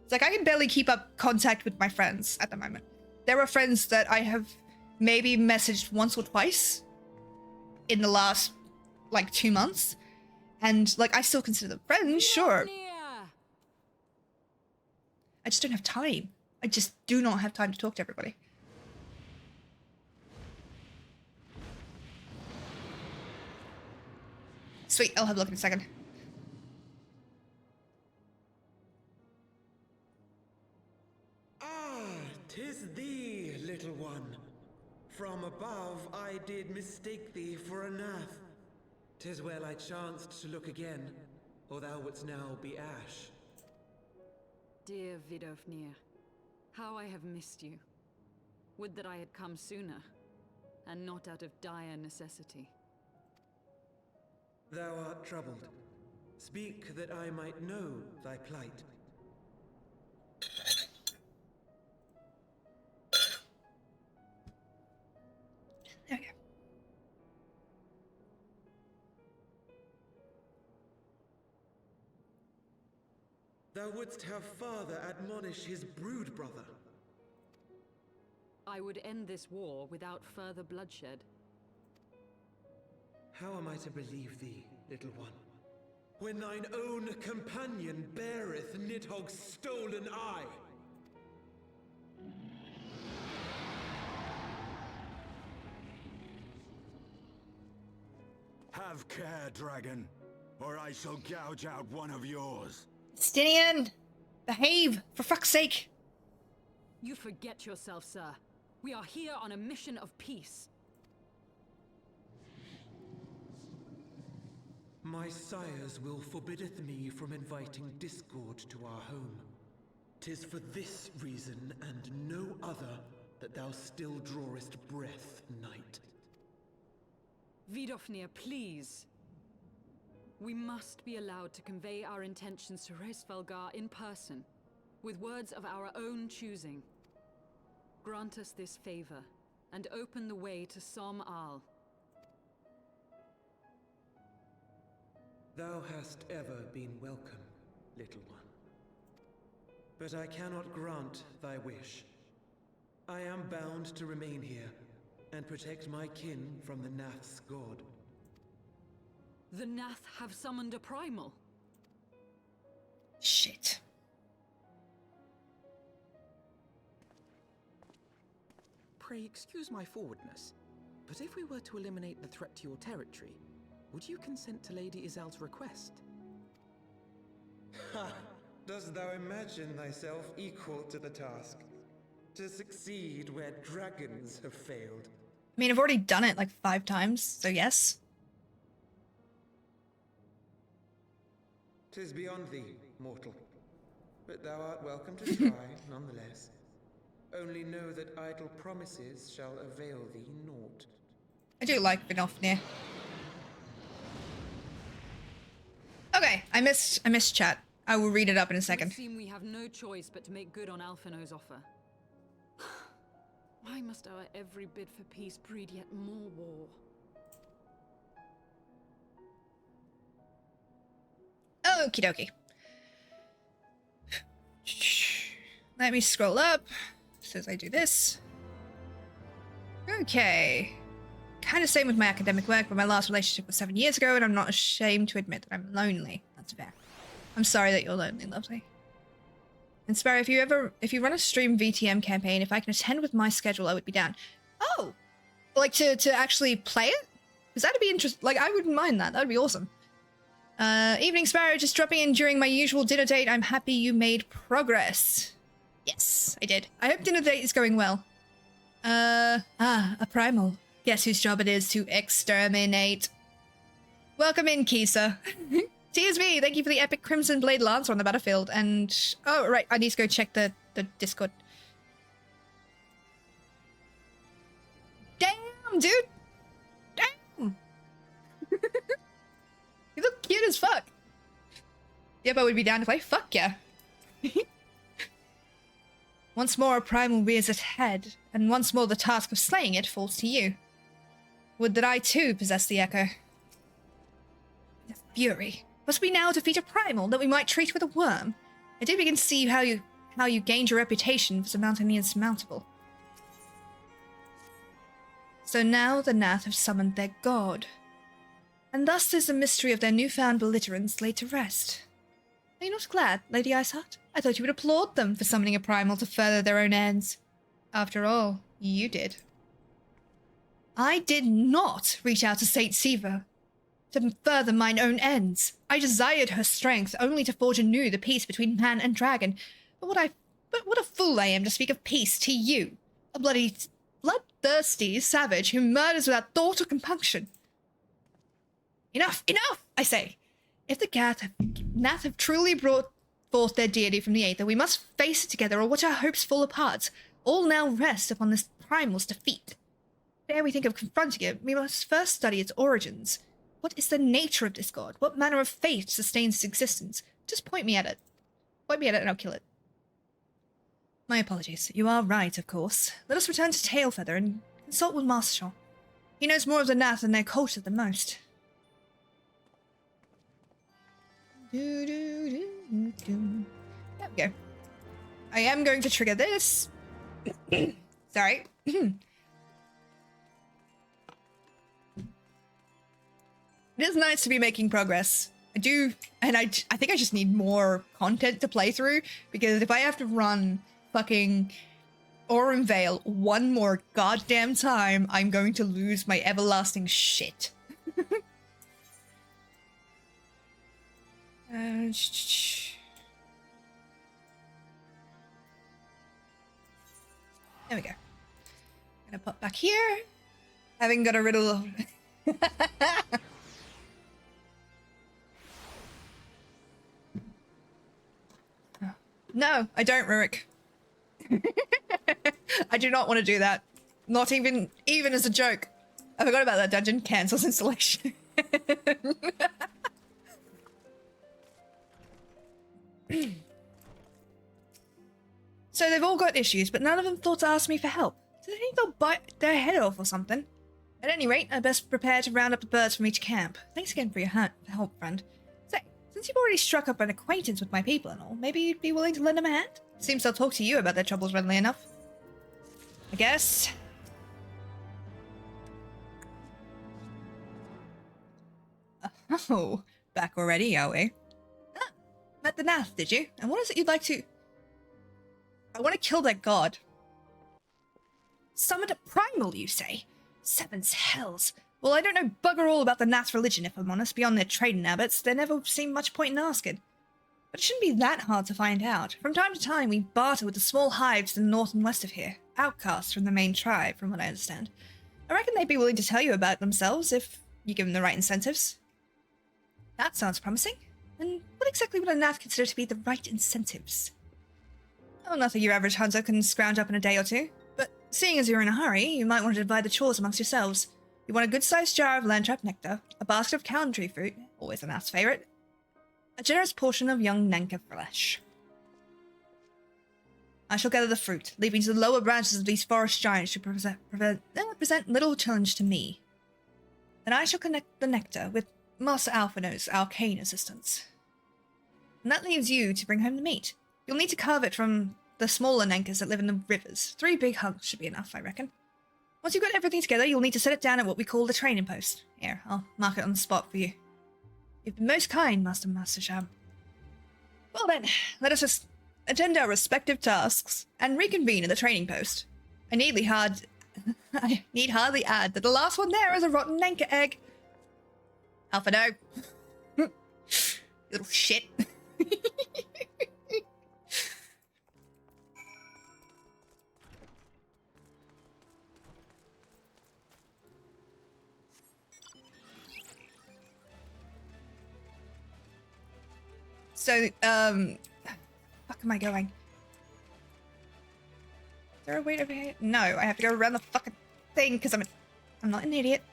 It's like I can barely keep up contact with my friends at the moment. There are friends that I have maybe messaged once or twice in the last, like, 2 months. And, like, I still consider them friends, sure. I just don't have time. I just do not have time to talk to everybody. Sweet, I'll have a look in a second. Ah, 'tis thee, little one. From above I did mistake thee for a nath. 'Tis well I chanced to look again, or thou wouldst now be ash. Dear Vidofnir, how I have missed you. Would that I had come sooner, and not out of dire necessity. Thou art troubled. Speak that I might know thy plight. There we go. Thou wouldst have father admonish his brood brother. I would end this war without further bloodshed. How am I to believe thee, little one, when thine own companion beareth Nidhogg's stolen eye? Have care, dragon, or I shall gouge out one of yours. Stinian! Behave, for fuck's sake! You forget yourself, sir. We are here on a mission of peace. My sires will forbiddeth me from inviting discord to our home. 'Tis for this reason and no other that thou still drawest breath, knight. Vidofnir, please. We must be allowed to convey our intentions to Hraesvelgar in person, with words of our own choosing. Grant us this favor, and open the way to Som Al. Thou hast ever been welcome, little one. But I cannot grant thy wish. I am bound to remain here, and protect my kin from the Nath's god. The Nath have summoned a primal. Shit. Pray excuse my forwardness, but if we were to eliminate the threat to your territory, would you consent to Lady Izel's request? Ha! Dost thou imagine thyself equal to the task? To succeed where dragons have failed? I mean, I've already done it like 5 times, so yes. 'Tis beyond thee, mortal. But thou art welcome to try, nonetheless. Only know that idle promises shall avail thee naught. I do like Vidofnir. Okay, I missed chat. I will read it up in a It second. would seem we have no choice but to make good on Alphino's offer. Why must our every bid for peace breed yet more war? Okie dokie. Let me scroll up as I do this. Okay. Kind of same with my academic work, but my last relationship was 7 years ago, and I'm not ashamed to admit that I'm lonely. That's fair. I'm sorry that you're lonely, lovely. And Sparrow, if you run a stream VTM campaign, if I can attend with my schedule, I would be down. Oh! Like to actually play it? Because that'd be interesting. Like, I wouldn't mind that. That'd be awesome. Evening Sparrow, just dropping in during my usual dinner date. I'm happy you made progress. Yes, I did. I hope dinner date is going well. A primal. Guess whose job it is to exterminate. Welcome in, Kisa. TSV, thank you for the epic Crimson Blade Lancer on the battlefield. And, oh, right, I need to go check the Discord. Damn, dude! Damn! You look cute as fuck. Yep, I would be down to play. Fuck yeah. Once more, a primal rears its head, and once more the task of slaying it falls to you. Would that I too possess the echo. The fury. Must we now defeat a primal that we might treat with a worm? I do begin to see how you gained your reputation for surmounting the insurmountable. So now the Nath have summoned their god. And thus is the mystery of their newfound belligerence laid to rest. Are you not glad, Lady Iceheart? I thought you would applaud them for summoning a primal to further their own ends. After all, you did. I did not reach out to Saint Siva to further mine own ends. I desired her strength only to forge anew the peace between man and dragon. But what a fool I am to speak of peace to you, a bloodthirsty savage who murders without thought or compunction. Enough, I say. If the Nath have truly brought forth their deity from the Aether, we must face it together or watch our hopes fall apart. All now rest upon this primal's defeat. Ere we think of confronting it, we must first study its origins. What is the nature of this god? What manner of fate sustains its existence? Just point me at it. Point me at it and I'll kill it. My apologies. You are right, of course. Let us return to Tailfeather and consult with Master Shaw. He knows more of the Nath and their culture than most. There we go. I am going to trigger this. Sorry. It is nice to be making progress. I do, and I think I just need more content to play through, because if I have to run fucking Aurum Vale one more goddamn time, I'm going to lose my everlasting shit. There we go. Gonna pop back here. Having got a riddle of... No, I don't, Rurik. I do not want to do that. Not even as a joke. I forgot about that dungeon. Cancels installation. So they've all got issues, but none of them thought to ask me for help. Do they think they'll bite their head off or something? At any rate, I best prepare to round up the birds from each camp. Thanks again for your help, friend. Say, since you've already struck up an acquaintance with my people and all, maybe you'd be willing to lend them a hand? Seems they'll talk to you about their troubles readily enough. I guess. Oh, back already, are we? Ah, met the Nath, did you? And what is it you'd like to... I want to kill that god. Summoned a primal, you say? Sevens hells. Well, I don't know bugger all about the Nath religion, if I'm honest. Beyond their trading habits, there never seemed much point in asking. But it shouldn't be that hard to find out. From time to time, we barter with the small hives to the north and west of here. Outcasts from the main tribe, from what I understand. I reckon they'd be willing to tell you about themselves if you give them the right incentives. That sounds promising. And what exactly would a Nath consider to be the right incentives? Oh, nothing your average hunter can scrounge up in a day or two. But seeing as you're in a hurry, you might want to divide the chores amongst yourselves. You want a good-sized jar of landtrap nectar, a basket of country fruit, always a Nath's favourite, a generous portion of young Nanka flesh. I shall gather the fruit, leaving to the lower branches of these forest giants to present little challenge to me. Then I shall connect the nectar with Master Alphino's arcane assistance. And that leaves you to bring home the meat. You'll need to carve it from the smaller Nankas that live in the rivers. 3 big hunks should be enough, I reckon. Once you've got everything together, you'll need to set it down at what we call the training post. Here, I'll mark it on the spot for you. You've been most kind, Master Sham. Well then, let us just attend our respective tasks and reconvene at the training post. I need hardly add that the last one there is a rotten Nanka egg. Alphino. Little shit. So, fuck am I going? Is there a way over here? No, I have to go around the fucking thing because I'm not an idiot.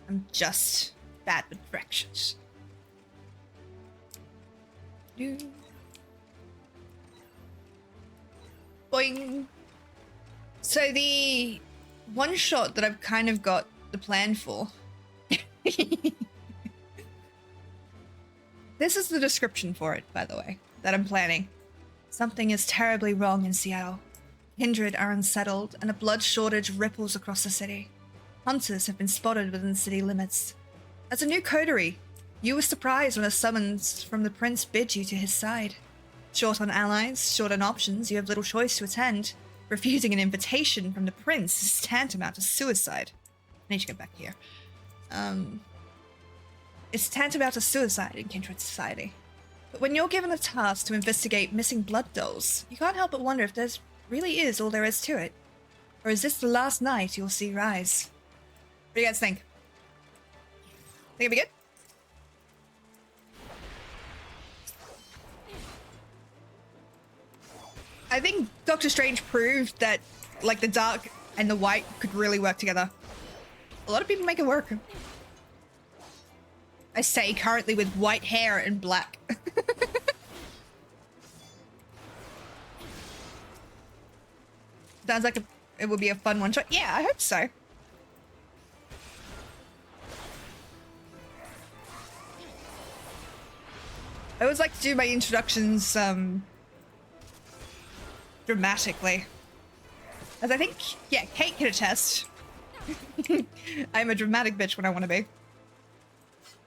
I'm just bad with directions. Boing. So the one shot that I've kind of got the plan for. This is the description for it, by the way, that I'm planning. Something is terribly wrong in Seattle. Kindred are unsettled, and a blood shortage ripples across the city. Hunters have been spotted within the city limits. As a new coterie, you were surprised when a summons from the prince bid you to his side. Short on allies, short on options, you have little choice to attend. Refusing an invitation from the prince is tantamount to suicide. I need to get back here. It's tantamount to suicide in Kindred society. But when you're given the task to investigate missing blood dolls, you can't help but wonder if there's really is all there is to it. Or is this the last night you'll see rise? What do you guys think? Think it'll be good? I think Doctor Strange proved that, like, the dark and the white could really work together. A lot of people make it work. I say currently with white hair and black. Sounds like it would be a fun one shot. Yeah, I hope so. I always like to do my introductions dramatically. As I think, yeah, Kate can attest. I'm a dramatic bitch when I want to be.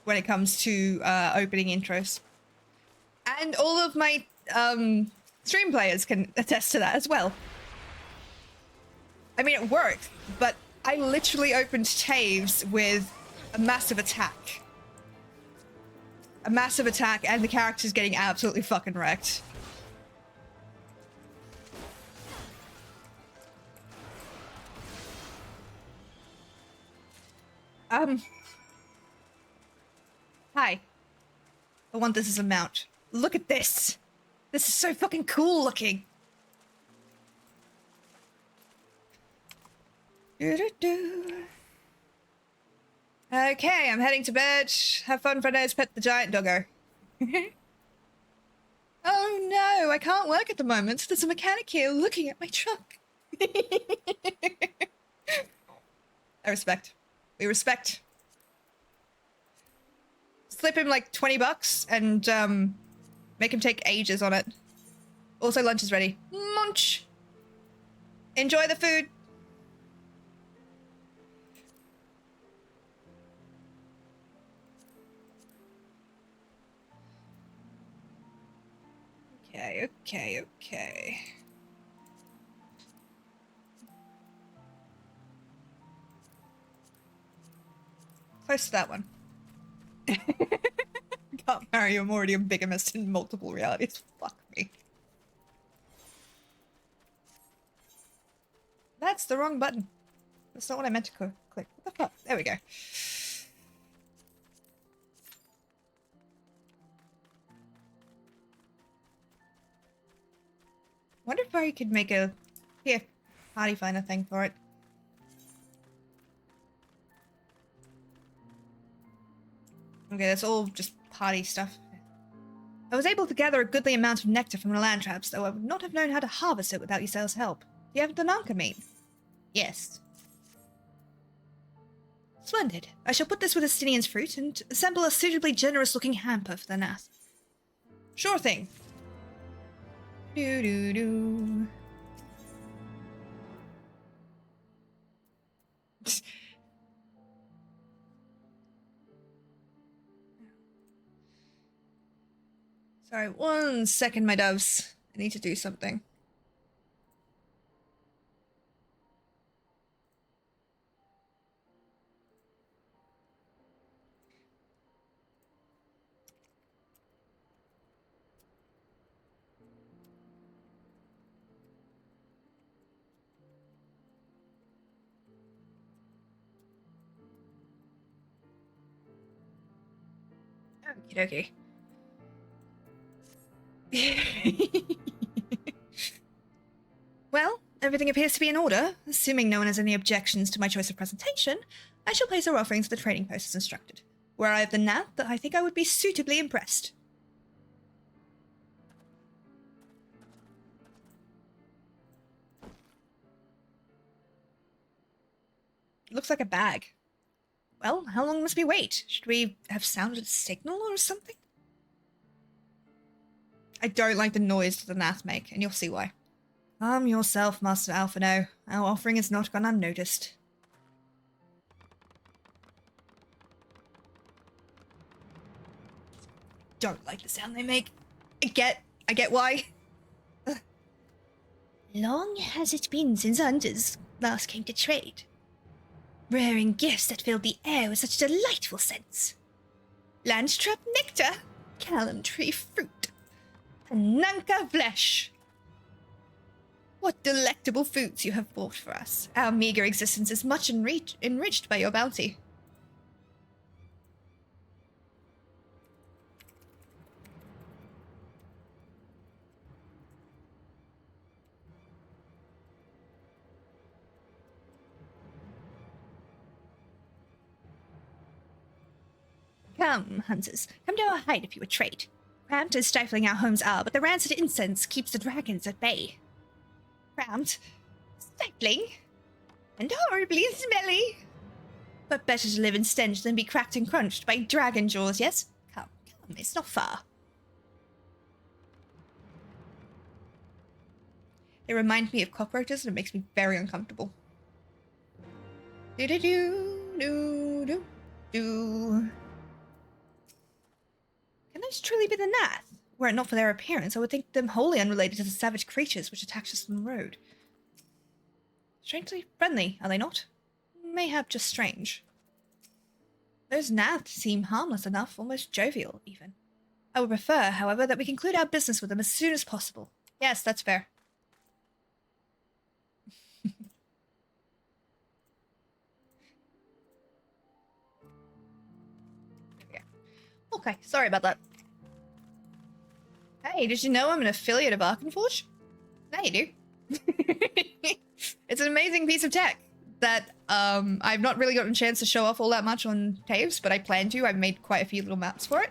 When it comes to opening intros. And all of my stream players can attest to that as well. I mean, it worked, but I literally opened Taves with a massive attack. A massive attack, and the character's getting absolutely fucking wrecked. Hi. I want this as a mount. Look at this! This is so fucking cool looking! Okay, I'm heading to bed. Have fun, friends. Pet the giant doggo. Oh no, I can't work at the moment. There's a mechanic here looking at my truck. I respect. We respect. Slip him like 20 bucks and make him take ages on it. Also, lunch is ready. Munch! Enjoy the food. Okay. Close to that one. Can't marry, I'm already a bigamist in multiple realities. Fuck me. That's the wrong button. That's not what I meant to click. What the fuck? There we go. Wonder if I could make a party finder thing for it. Okay, that's all just party stuff. I was able to gather a goodly amount of nectar from the land traps, though I would not have known how to harvest it without Ysel's help. Do you have Dananka meat? Yes. Splendid. I shall put this with Astinian's fruit and assemble a suitably generous-looking hamper for the Nath. Sure thing. Do. Sorry, 1 second, my doves. I need to do something. Okie dokie. Well, everything appears to be in order. Assuming no one has any objections to my choice of presentation, I shall place our offerings at the trading post as instructed. Were I of the Nath, I think I would be suitably impressed. It looks like a bag. Well, how long must we wait? Should we have sounded a signal or something? I don't like the noise that the gnats make, and you'll see why. Calm yourself, Master Alphino. Our offering has not gone unnoticed. Don't like the sound they make. I get why. Long has it been since hunters last came to trade, rearing gifts that filled the air with such delightful scents. Landstrap nectar, calamtree fruit, and nanka flesh. What delectable foods you have brought for us. Our meager existence is much enriched by your bounty. Come, hunters, come to our hide if you would trade. Cramped as stifling our homes are, but the rancid incense keeps the dragons at bay. Cramped, stifling, and horribly smelly. But better to live in stench than be cracked and crunched by dragon jaws, yes? Come, it's not far. They remind me of cockroaches and it makes me very uncomfortable. Do-do-do-do-do-do. Can those truly be the gnats? Were it not for their appearance, I would think them wholly unrelated to the savage creatures which attacked us on the road. Strangely friendly, are they not? Mayhap just strange. Those gnats seem harmless enough, almost jovial, even. I would prefer, however, that we conclude our business with them as soon as possible. Yes, that's fair. Okay, sorry about that. Hey, did you know I'm an affiliate of Arkenforge? Now you do. It's an amazing piece of tech that I've not really gotten a chance to show off all that much on Taves, but I plan to. I've made quite a few little maps for it.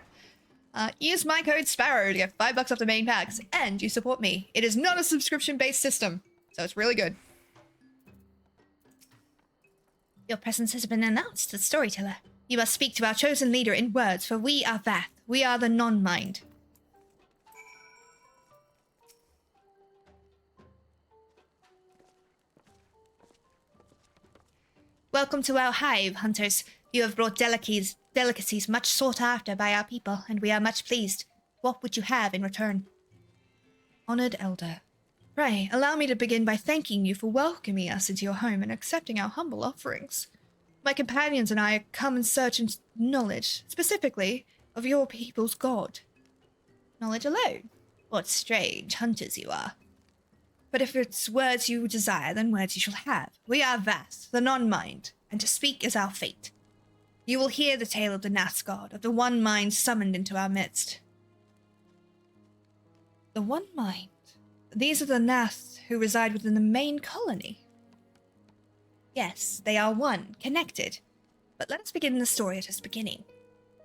Use my code Sparrow to get $5 off the main packs, and you support me. It is not a subscription-based system, so it's really good. Your presence has been announced, the storyteller. You must speak to our chosen leader in words, for we are Vath. We are the non-mind. Welcome to our hive, hunters. You have brought delicacies much sought after by our people, and we are much pleased. What would you have in return? Honored Elder, pray, allow me to begin by thanking you for welcoming us into your home and accepting our humble offerings. My companions and I come in search of knowledge, specifically of your people's god. Knowledge alone? What strange hunters you are. But if it's words you desire, then words you shall have. We are Vath, the non-mind, and to speak is our fate. You will hear the tale of the Nath god, of the one mind summoned into our midst. The one mind? These are the Nath who reside within the main colony. Yes, they are one, connected. But let us begin the story at its beginning.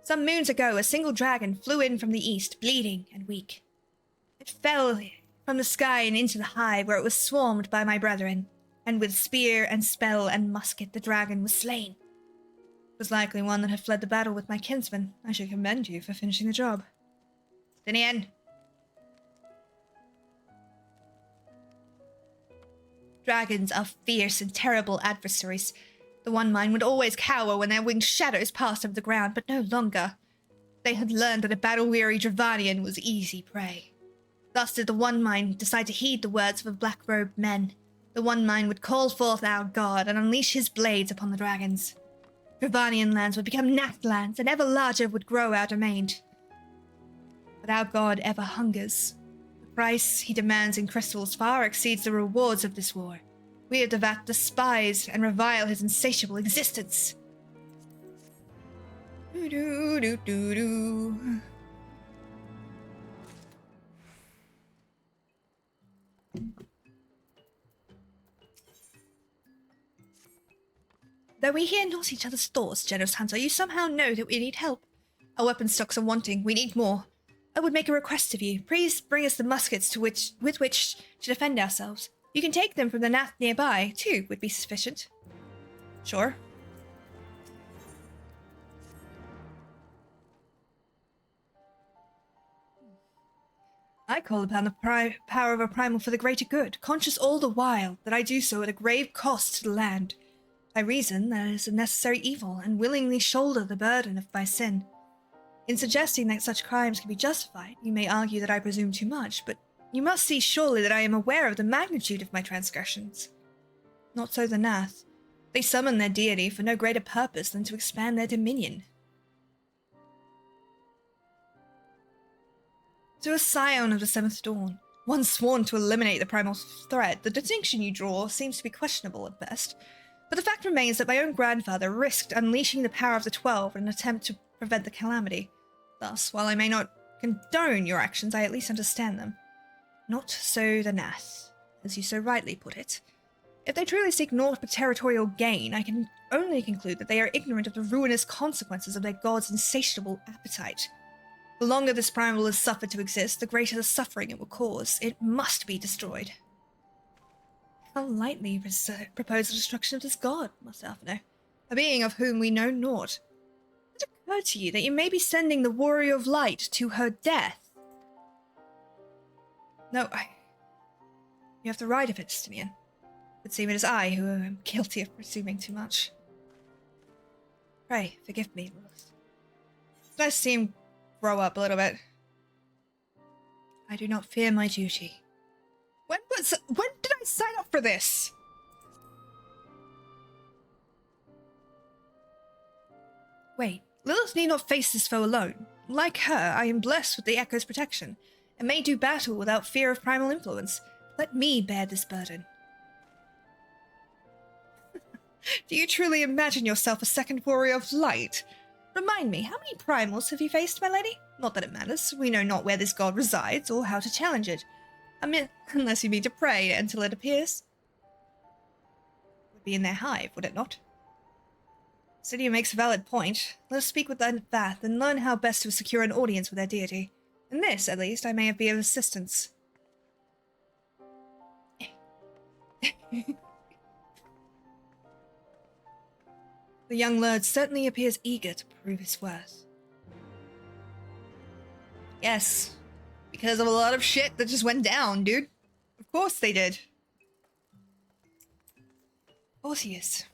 Some moons ago, a single dragon flew in from the east, bleeding and weak. It fell from the sky and into the hive, where it was swarmed by my brethren, and with spear and spell and musket the dragon was slain. It was likely one that had fled the battle with my kinsman. I should commend you for finishing the job. Dinian. Dragons are fierce and terrible adversaries. The one mind would always cower when their winged shadows passed over the ground, but no longer. They had learned that a battle-weary Dravanian was easy prey. Thus did the one mind decide to heed the words of the black-robed men. The one mind would call forth our god and unleash his blades upon the dragons. Dravanian lands would become Nath lands, and ever larger would grow our domain. But our god ever hungers. The price he demands in crystals far exceeds the rewards of this war. We of the Vath despise and revile his insatiable existence. Do-do-do-do-do. Though we hear not each other's thoughts, generous hunter, you somehow know that we need help. Our weapon stocks are wanting. We need more. I would make a request of you. Please bring us the muskets with which to defend ourselves. You can take them from the Nath nearby, too, would be sufficient. Sure. I call upon the power of a primal for the greater good, conscious all the while that I do so at a grave cost to the land. I reason that it is a necessary evil, and willingly shoulder the burden of my sin. In suggesting that such crimes can be justified, you may argue that I presume too much, but you must see surely that I am aware of the magnitude of my transgressions. Not so the Nath. They summon their deity for no greater purpose than to expand their dominion. To a scion of the Seventh Dawn, one sworn to eliminate the primal threat, the distinction you draw seems to be questionable at best. But the fact remains that my own grandfather risked unleashing the power of the 12 in an attempt to prevent the calamity. Thus, while I may not condone your actions, I at least understand them. Not so the Nath, as you so rightly put it. If they truly seek naught but territorial gain, I can only conclude that they are ignorant of the ruinous consequences of their god's insatiable appetite. The longer this primal is suffered to exist, the greater the suffering it will cause. It must be destroyed. How lightly you propose the destruction of this god, Master Alphino, a being of whom we know naught. It occurred to you that you may be sending the Warrior of Light to her death? No, you have the right of it, Stimian. It seems it is I who am guilty of presuming too much. Pray, forgive me, Lilith. It's nice to see him grow up a little bit. I do not fear my duty. When did I sign up for this? Wait, Lilith need not face this foe alone. Like her, I am blessed with the Echo's protection, and may do battle without fear of primal influence. Let me bear this burden. Do you truly imagine yourself a second warrior of light? Remind me, how many primals have you faced, my lady? Not that it matters. We know not where this god resides, or how to challenge it. Unless you mean to pray until it appears. Would be in their hive, would it not? Cydia makes a valid point. Let us speak with Vath and learn how best to secure an audience with their deity. In this, at least, I may be of assistance. The young lord certainly appears eager to prove his worth. Yes, because of a lot of shit that just went down, dude. Of course they did. Orpheus.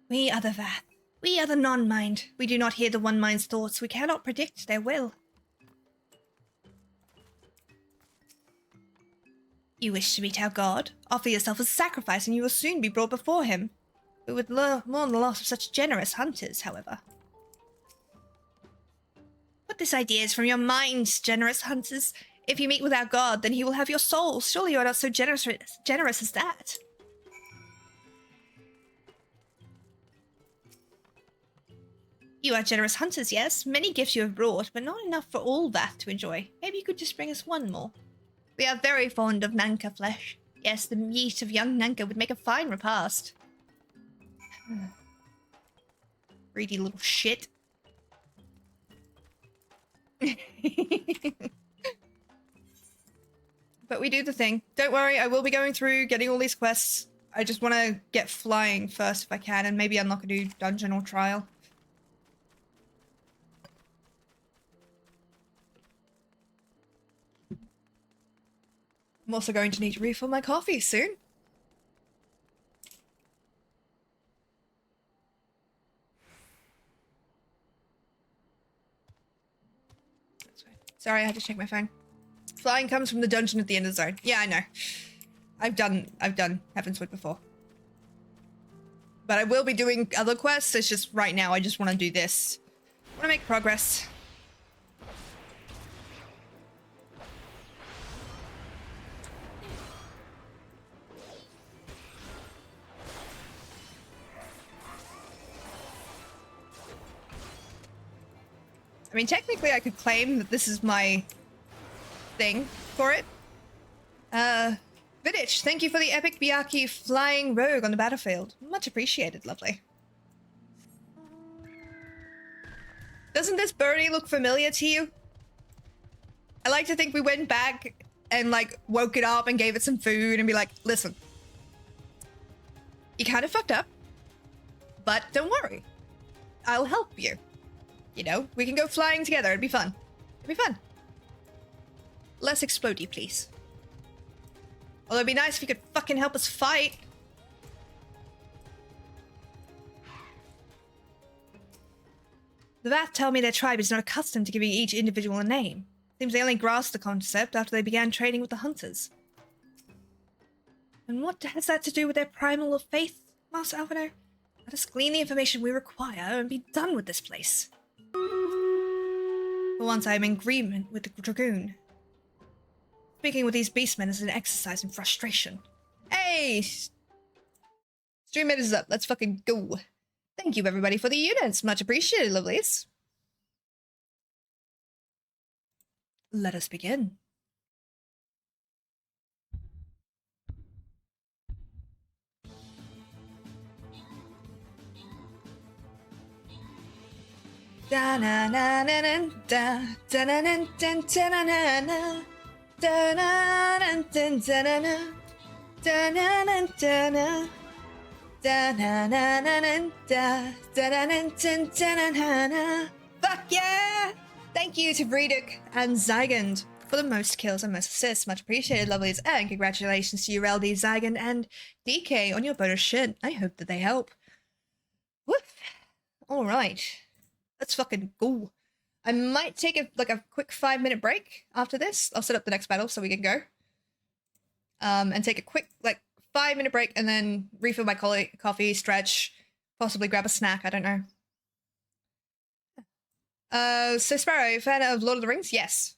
We are the Vath. We are the non-mind. We do not hear the one mind's thoughts. We cannot predict their will. You wish to meet our god? Offer yourself as a sacrifice and you will soon be brought before him. We would mourn the loss of such generous hunters, however. What this idea is from your mind, generous hunters. If you meet with our god, then he will have your soul. Surely you are not so generous as that. You are generous hunters, yes. Many gifts you have brought, but not enough for all Vath to enjoy. Maybe you could just bring us one more. We are very fond of Nanka flesh. Yes, the meat of young Nanka would make a fine repast. Greedy little shit. But we do the thing. Don't worry, I will be going through, getting all these quests. I just want to get flying first if I can, and maybe unlock a new dungeon or trial. I'm also going to need to refill my coffee soon. Sorry, I had to check my phone. Flying comes from the dungeon at the end of the zone. Yeah, I know. I've done Heavensward before. But I will be doing other quests. It's just right now I just want to do this. I want to make progress. I mean, technically I could claim that this is my thing for it. Vidich, thank you for the epic Byakuya flying rogue on the battlefield. Much appreciated, lovely. Doesn't this birdie look familiar to you? I like to think we went back and, like, woke it up and gave it some food and be like, listen. You kind of fucked up, but don't worry. I'll help you. You know, we can go flying together. It'd be fun. It'd be fun. less explodey, please. Although it'd be nice if you could fucking help us fight. The Vath tell me their tribe is not accustomed to giving each individual a name. Seems they only grasped the concept after they began trading with the hunters. And what has that to do with their primal of faith, Master Alvino? Let us glean the information we require and be done with this place. For once I am in agreement with the Dragoon. Speaking with these beastmen is an exercise in frustration. Hey! Stream minutes is up. Let's fucking go. Thank you everybody for the units. Much appreciated, lovelies. Let us begin. Da na na na na da da na na da da na na na da na na da da na na da na na da na da na na na na da da na na da na na na. Fuck yeah! Thank you to Vreduk and Zygand for the most kills and most assists. Much appreciated, lovelies, and congratulations to you, LD, Zygand, and DK on your bonus shit. I hope that they help. Woof. All right. Let's fucking go. I might take a quick 5-minute break after this. I'll set up the next battle so we can go. And take a quick 5-minute break and then refill my coffee, stretch, possibly grab a snack. I don't know. So Sparrow, fan of Lord of the Rings? Yes.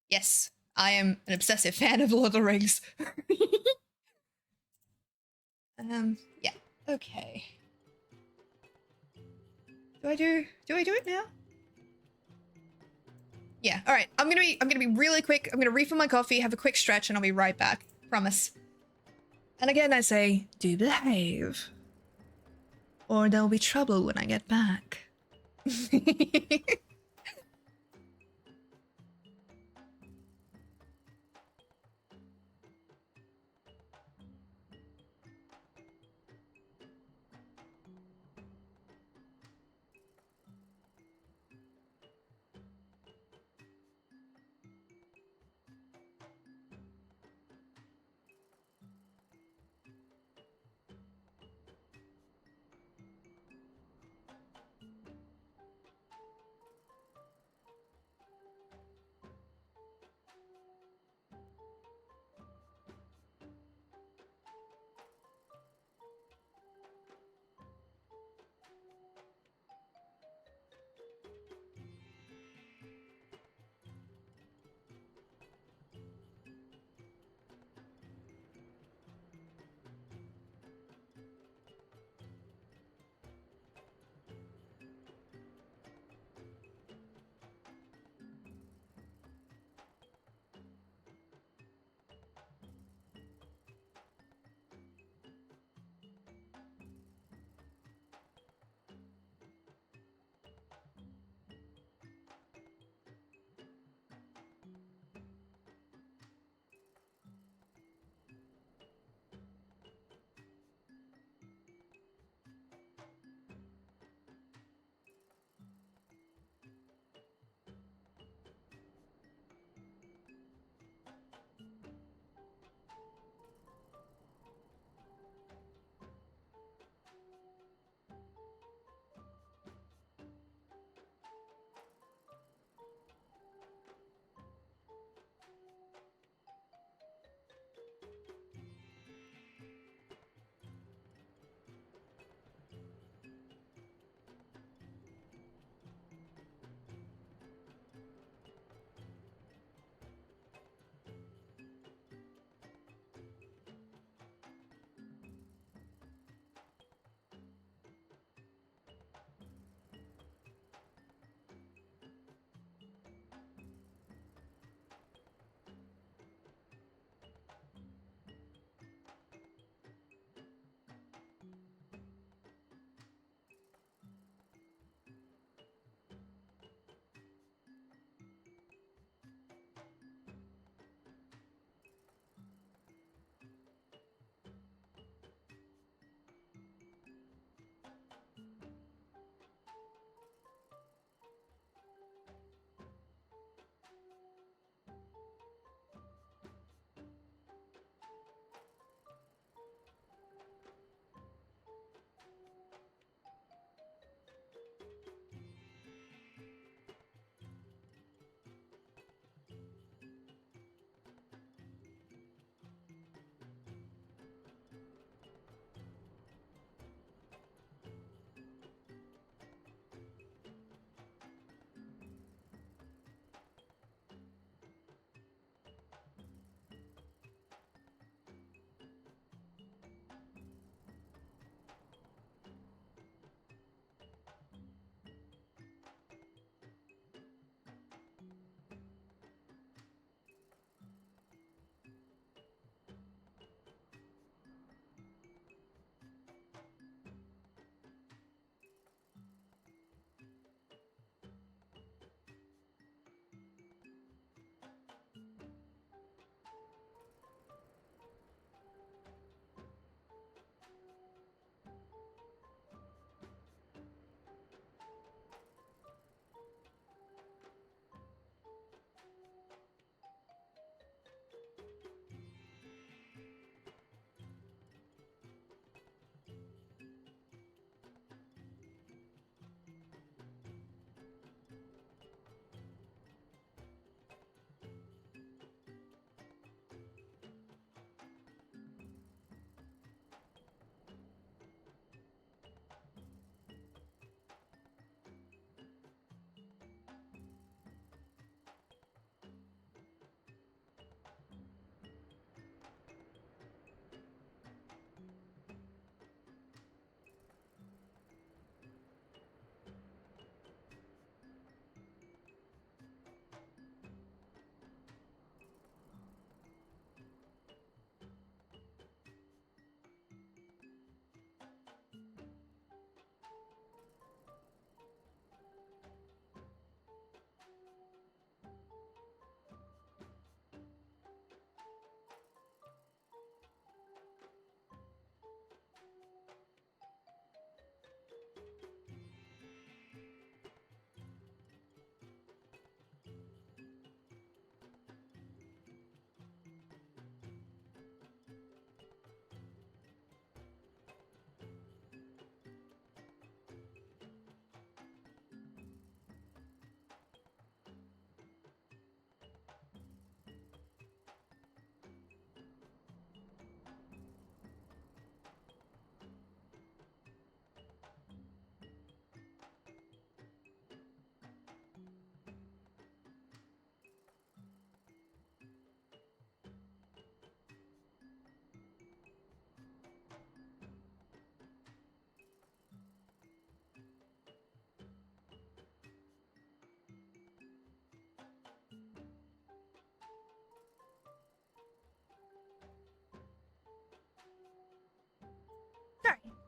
Yes, I am an obsessive fan of Lord of the Rings. Yeah. Okay. Do I do it now? Yeah, alright. I'm gonna be really quick. I'm gonna refill my coffee, have a quick stretch, and I'll be right back. Promise. And again I say, do behave. Or there'll be trouble when I get back.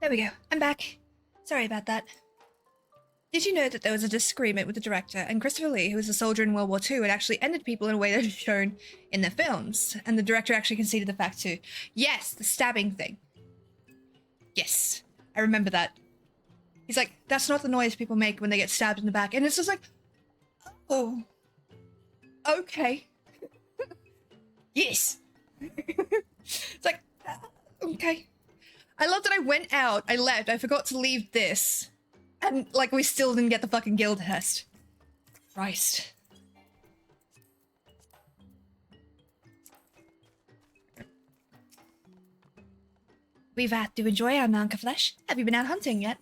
There we go. I'm back. Sorry about that. Did you know that there was a disagreement with the director and Christopher Lee, who was a soldier in World War II, had actually ended people in a way that is shown in their films? And the director actually conceded the fact too. Yes, the stabbing thing. Yes, I remember that. He's like, that's not the noise people make when they get stabbed in the back. And it's just like, oh, okay. Yes. It's like, okay. I love that I went out, I left, I forgot to leave this. And, like, we still didn't get the fucking guild test. Christ. We've had to enjoy our Nanka flesh. Have you been out hunting yet?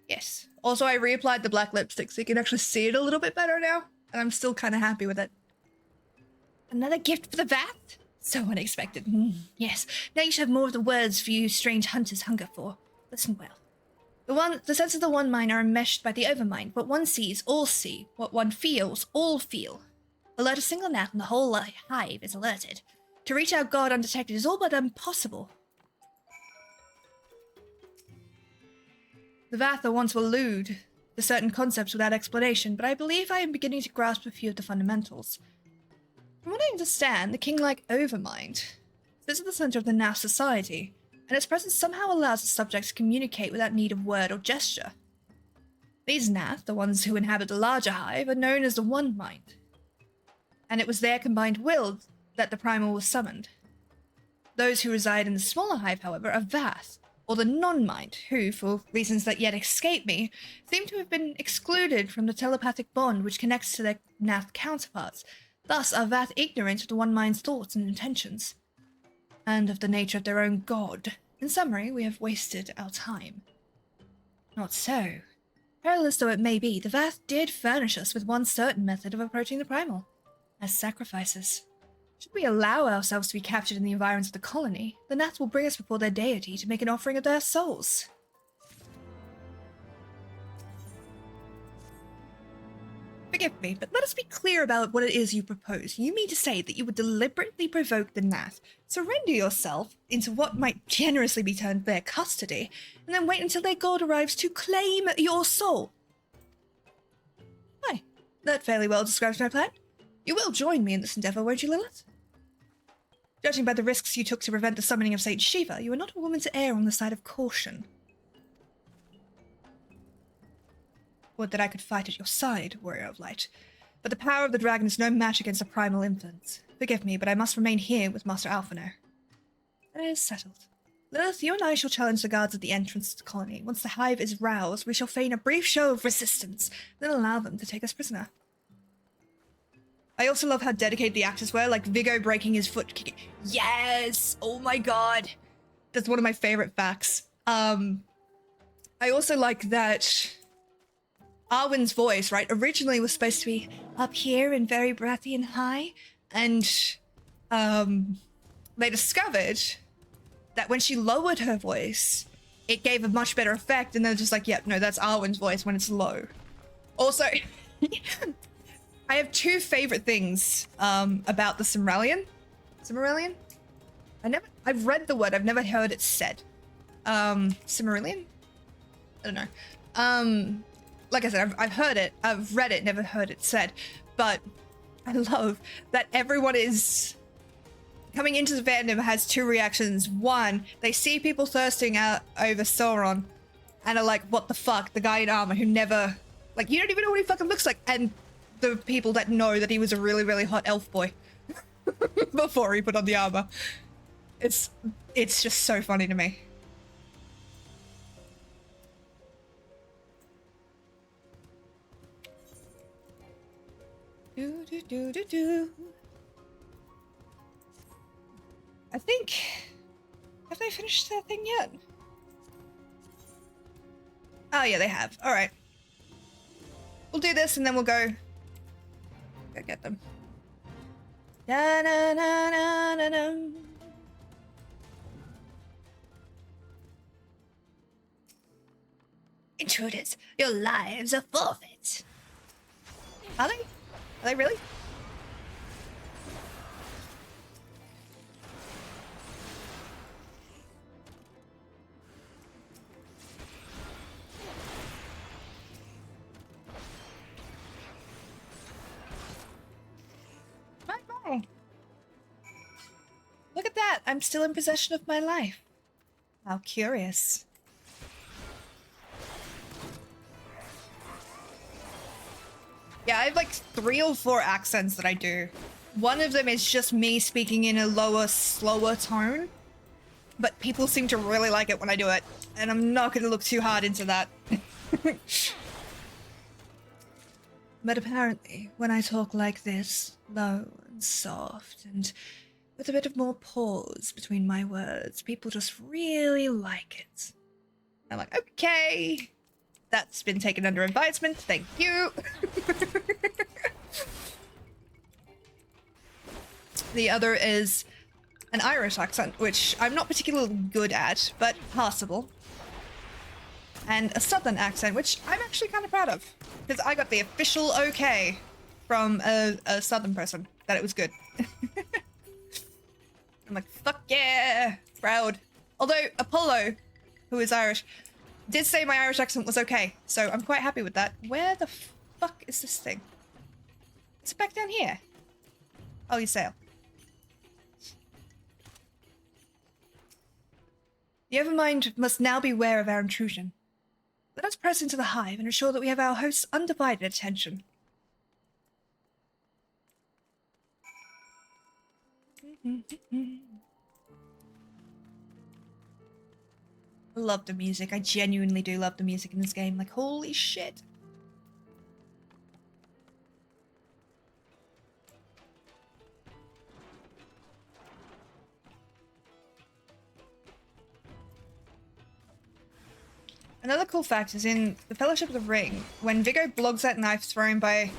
Yes. Also, I reapplied the black lipstick so you can actually see it a little bit better now. And I'm still kind of happy with it. Another gift for the vat? So unexpected. Yes. Now you should have more of the words for you strange hunters hunger for. Listen well. The sense of the one mind are enmeshed by the overmind. What one sees, all see. What one feels, all feel. Alert a single gnat and the whole hive is alerted. To reach our god undetected is all but impossible. The Vatha wants to allude to certain concepts without explanation, but I believe I am beginning to grasp a few of the fundamentals. From what I understand, the king-like overmind sits at the center of the Nath society, and its presence somehow allows the subjects to communicate without need of word or gesture. These Nath, the ones who inhabit the larger hive, are known as the One Mind, and it was their combined will that the primal was summoned. Those who reside in the smaller hive, however, are Vath, or the non-mind, who, for reasons that yet escape me, seem to have been excluded from the telepathic bond which connects to their Nath counterparts, thus are Vath ignorant of the One Mind's thoughts and intentions, and of the nature of their own god. In summary, we have wasted our time. Not so. Perilous though it may be, the Vath did furnish us with one certain method of approaching the primal, as sacrifices. Should we allow ourselves to be captured in the environs of the colony, the Nath will bring us before their deity to make an offering of their souls. Forgive me, but let us be clear about what it is you propose. You mean to say that you would deliberately provoke the Nath, surrender yourself into what might generously be termed their custody, and then wait until their god arrives to claim your soul? Aye, that fairly well describes my plan. You will join me in this endeavor, won't you, Lilith? Judging by the risks you took to prevent the summoning of Saint Shiva, you are not a woman to err on the side of caution. Would that I could fight at your side, warrior of light, but the power of the dragon is no match against a primal influence. Forgive me, but I must remain here with Master Alphinaud. Then it is settled. Lilith, you and I shall challenge the guards at the entrance to the colony. Once the hive is roused, we shall feign a brief show of resistance, then allow them to take us prisoner. I also love how dedicated the actors were, like Viggo breaking his foot kicking. Yes! Oh my god! That's one of my favorite facts. I also like that Arwen's voice, right, originally was supposed to be up here and very breathy and high, and they discovered that when she lowered her voice, it gave a much better effect, and they're just like, yep, no, that's Arwen's voice when it's low. Also, I have two favorite things about the Cimmerillion. Cimmerillion? I've read the word, I've never heard it said. Cimmerillion? I don't know. Like I said, I've heard it, I've read it, never heard it said, but I love that everyone is coming into the fandom has two reactions. One, they see people thirsting out over Sauron and are like, what the fuck, the guy in armor who never, like, you don't even know what he fucking looks like, and the people that know that he was a really, really hot elf boy before he put on the armor. It's just so funny to me. I think... Have they finished their thing yet? Oh yeah, they have. Alright. We'll do this and then we'll go get them. Da, da, da, da, da, da. Intruders, your lives are forfeit. Are they? Are they really? I'm still in possession of my life. How curious. Yeah, I have like 3 or 4 accents that I do. One of them is just me speaking in a lower, slower tone. But people seem to really like it when I do it. And I'm not going to look too hard into that. But apparently, when I talk like this, low and soft, and with a bit of more pause between my words, people just really like it. I'm like, okay, that's been taken under advisement, thank you. The other is an Irish accent, which I'm not particularly good at, but passable. And a Southern accent, which I'm actually kind of proud of. Because I got the official okay from a Southern person that it was good. I'm like, fuck yeah, proud. Although Apollo, who is Irish, did say my Irish accent was okay, so I'm quite happy with that. Where the fuck is this thing? Is it back down here? Oh, you sail. The Evermind must now be aware of our intrusion. Let us press into the hive and ensure that we have our host's undivided attention. I love the music. I genuinely do love the music in this game. Like, holy shit. Another cool fact is in the Fellowship of the Ring, when Viggo blogs that knife thrown by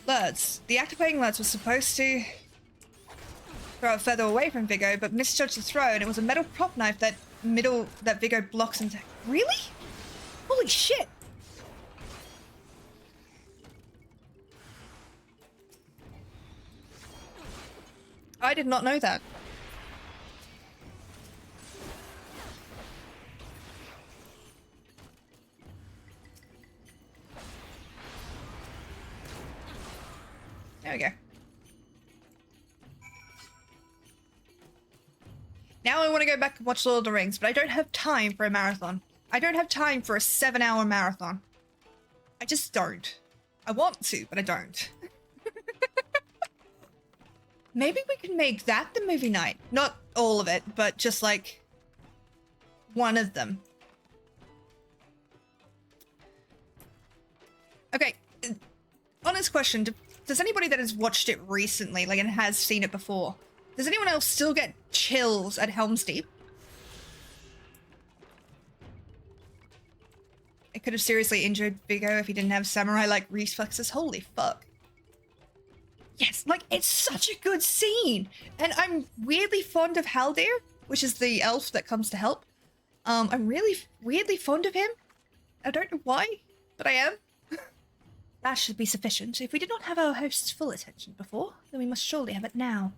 Lurtz, the activating Lurtz was supposed to throw it further away from Viggo, but misjudged the throw, and it was a metal prop knife that Viggo blocks into. Really? Holy shit! I did not know that. There we go. Now I want to go back and watch Lord of the Rings, but I don't have time for a marathon. I don't have time for a 7-hour marathon. I just don't. I want to, but I don't. Maybe we can make that the movie night. Not all of it, but just like one of them. Okay, honest question. Does anybody that has watched it recently, like, and has seen it before, does anyone else still get chills at Helm's Deep? It could have seriously injured Viggo if he didn't have samurai-like reflexes. Holy fuck. Yes, like, it's such a good scene! And I'm weirdly fond of Haldir, which is the elf that comes to help. I'm really weirdly fond of him. I don't know why, but I am. That should be sufficient. If we did not have our host's full attention before, then we must surely have it now.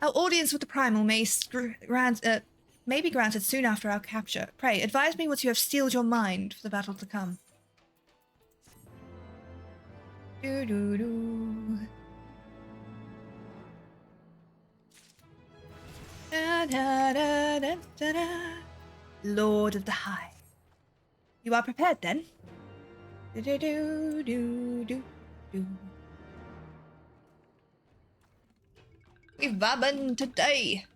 Our audience with the Primal may be granted soon after our capture. Pray, advise me once you have steeled your mind for the battle to come. Do-do-do. Da-da-da-da-da-da. Lord of the Hive. You are prepared then? Do-do-do-do-do-do. We vibing today.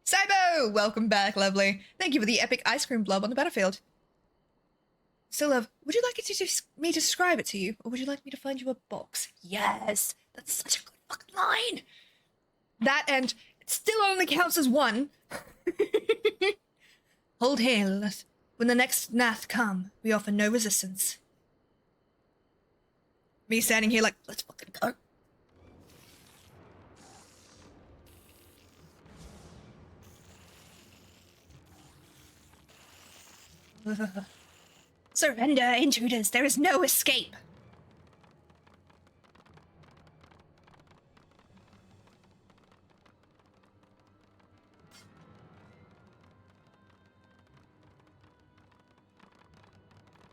Cybo! Welcome back, lovely. Thank you for the epic ice cream blob on the battlefield. So, love, would you like me to describe it to you, or would you like me to find you a box? Yes! That's such a good fucking line! That and it still only counts as one. Hold here, Lilith. When the next Nath come, we offer no resistance. Me standing here like, let's fucking go. Surrender, intruders. There is no escape.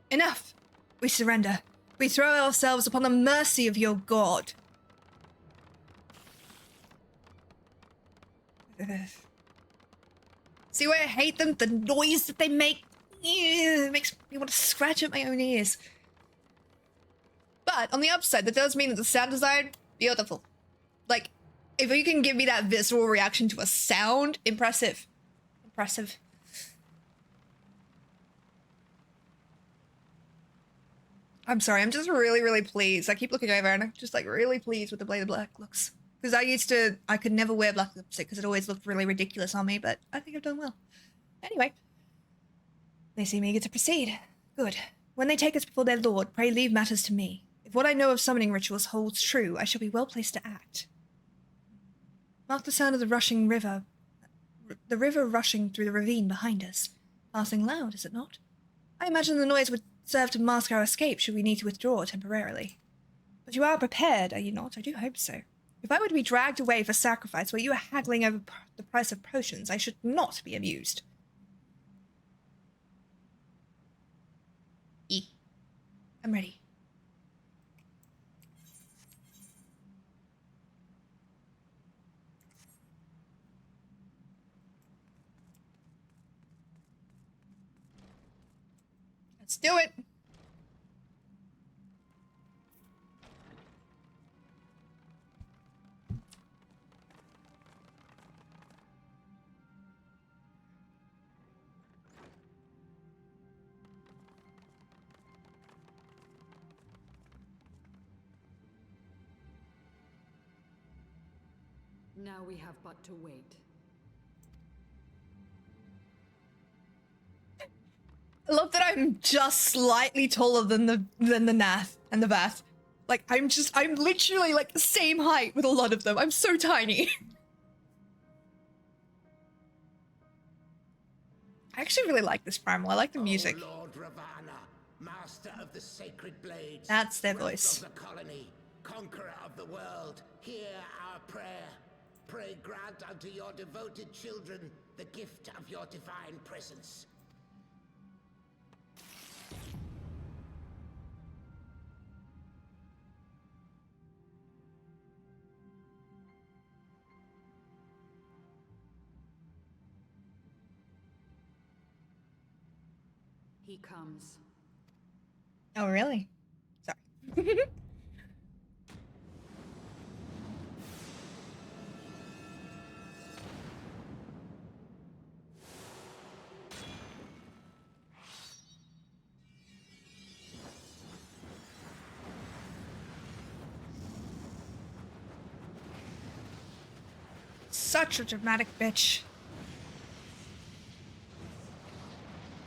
Enough! We surrender. We throw ourselves upon the mercy of your god. See why I hate them? The noise that they make. It makes me want to scratch at my own ears. But on the upside, that does mean that the sound design, beautiful. Like, if you can give me that visceral reaction to a sound, impressive. Impressive. I'm sorry, I'm just really, really pleased. I keep looking over and I'm just like really pleased with the Blade of Black looks. Because I could never wear black lipstick because it always looked really ridiculous on me, but I think I've done well. Anyway, they seem eager to proceed. Good. When they take us before their lord, pray leave matters to me. If what I know of summoning rituals holds true, I shall be well placed to act. Mark the sound of the rushing river. The river rushing through the ravine behind us. Passing loud, is it not? I imagine the noise would serve to mask our escape should we need to withdraw temporarily. But you are prepared, are you not? I do hope so. If I were to be dragged away for sacrifice while you are haggling over the price of potions, I should not be amused. I'm ready. Let's do it. Now we have but to wait. I love that I'm just slightly taller than the Nath and the Vath. Like I'm literally like the same height with a lot of them. I'm so tiny. I actually really like this primal. I like the music. Oh, Lord Ravana, master of the sacred blades. That's their Rogue voice. Of the colony, conqueror of the world, hear our prayer. Pray grant unto your devoted children the gift of your divine presence. He comes. Oh, really? Sorry. Such a dramatic bitch.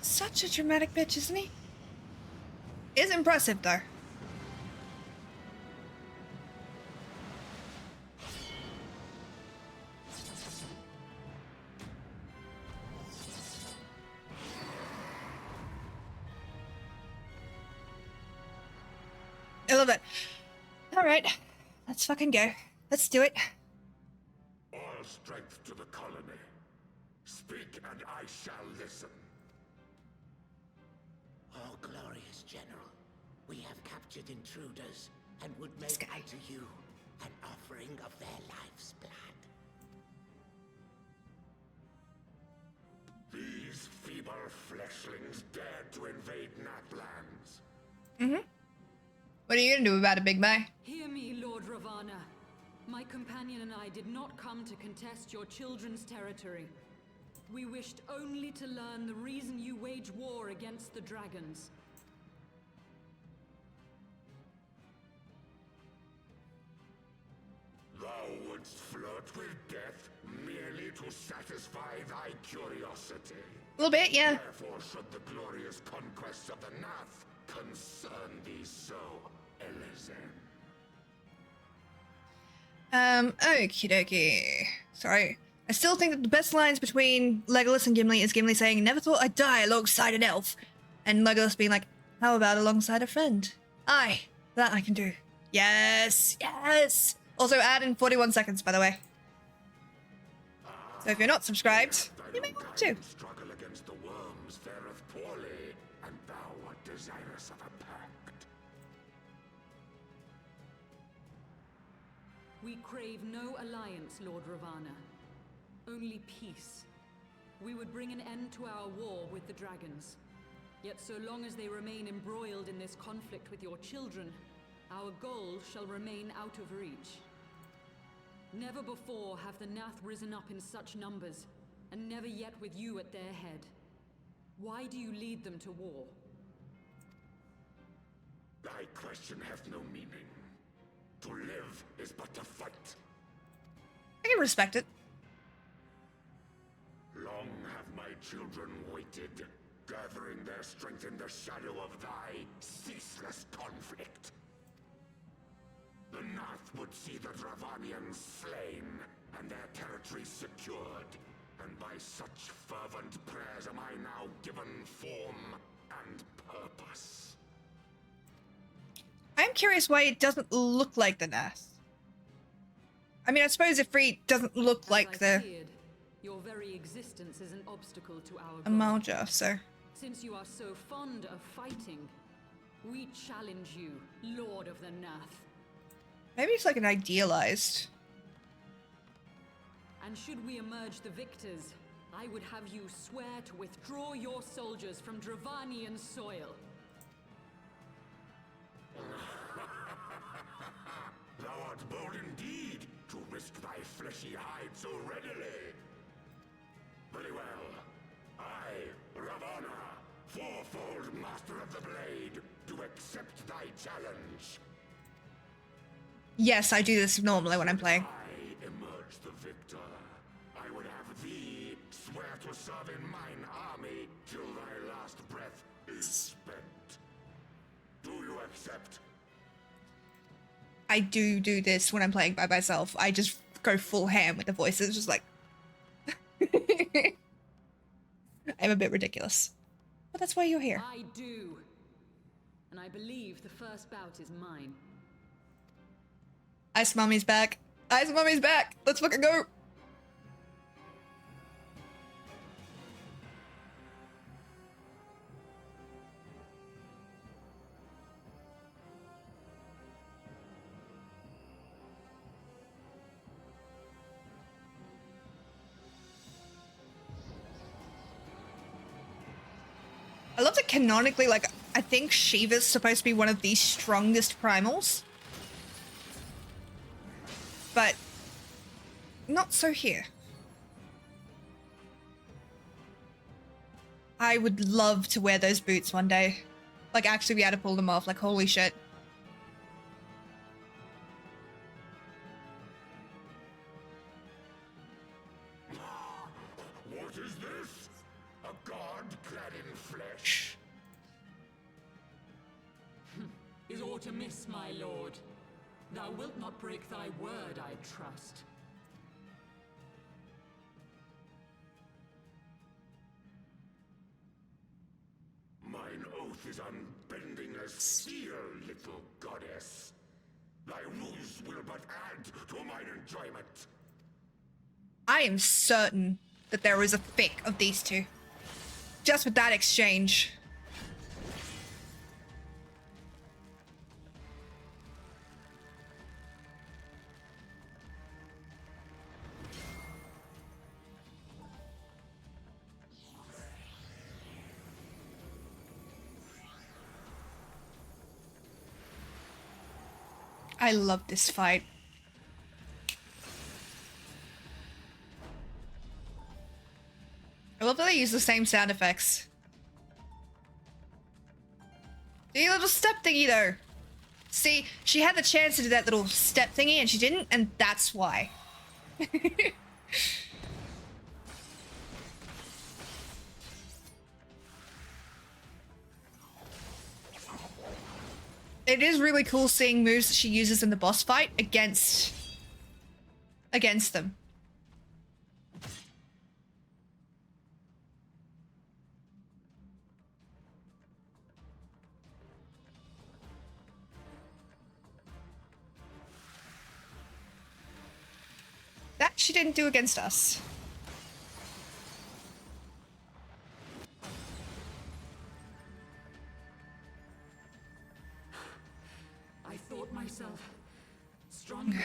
Such a dramatic bitch, isn't he? Is impressive, though. I love it. Alright, let's fucking go. Let's do it. All strength to the colony. Speak and I shall listen. Oh, glorious General, we have captured intruders and would make unto you an offering of their life's blood. These feeble fleshlings dared to invade Natlands. Mm-hmm. What are you gonna do about it, Big Bay? Hear me, Lord Ravana. My companion and I did not come to contest your children's territory. We wished only to learn the reason you wage war against the dragons. Thou wouldst flirt with death merely to satisfy thy curiosity. A little bit, yeah. Therefore should the glorious conquests of the Nath concern thee so, Elezen. Okie dokie. Sorry. I still think that the best lines between Legolas and Gimli is Gimli saying, "Never thought I'd die alongside an elf," and Legolas being like, "How about alongside a friend?" Aye, that I can do. Yes, yes! Also, add in 41 seconds, by the way. So if you're not subscribed, you may want to. Struggle against the worms fareth poorly, and thou art desirous of a pact. We crave no alliance, Lord Ravana. Only peace. We would bring an end to our war with the dragons. Yet so long as they remain embroiled in this conflict with your children, our goal shall remain out of reach. Never before have the Nath risen up in such numbers, and never yet with you at their head. Why do you lead them to war? Thy question hath no meaning. To live is but to fight. I can respect it. Long have my children waited, gathering their strength in the shadow of thy ceaseless conflict. The Nath would see the Dravanians slain, and their territory secured. And by such fervent prayers am I now given form and purpose. I'm curious why it doesn't look like the Nath. I mean, I suppose if Free doesn't look like the your very existence is an obstacle to our goal. Amalja, so... Since you are so fond of fighting, we challenge you, Lord of the Nath. Maybe it's like an idealized... And should we emerge the victors, I would have you swear to withdraw your soldiers from Dravanian soil. Thou art bold indeed to risk thy fleshy hide so readily. Very well. I, Ravana, fourfold master of the blade, do accept thy challenge. Yes, I do this normally when I'm playing. I emerge the victor. I would have thee swear to serve in mine army till thy last breath is spent. Do you accept? I do this when I'm playing by myself. I just go full ham with the voices, just like... I'm a bit ridiculous. But that's why you're here. I do. And I believe the first bout is mine. Ice Mummy's back. Ice Mummy's back. Let's fucking go. I love that canonically, like, I think Shiva's supposed to be one of the strongest primals. But not so here. I would love to wear those boots one day. Like, actually be able to pull them off. Like, holy shit. What is this? A god clad in flesh? Is aught amiss, my lord? Thou wilt not break thy word, I trust. Mine oath is unbending as steel, little goddess. Thy ruse will but add to mine enjoyment. I am certain that there is a fic of these two. Just with that exchange. I love this fight. I love that they use the same sound effects. The little step thingy though. See, she had the chance to do that little step thingy and she didn't, and that's why. It is really cool seeing moves that she uses in the boss fight against them. That she didn't do against us. I thought myself stronger,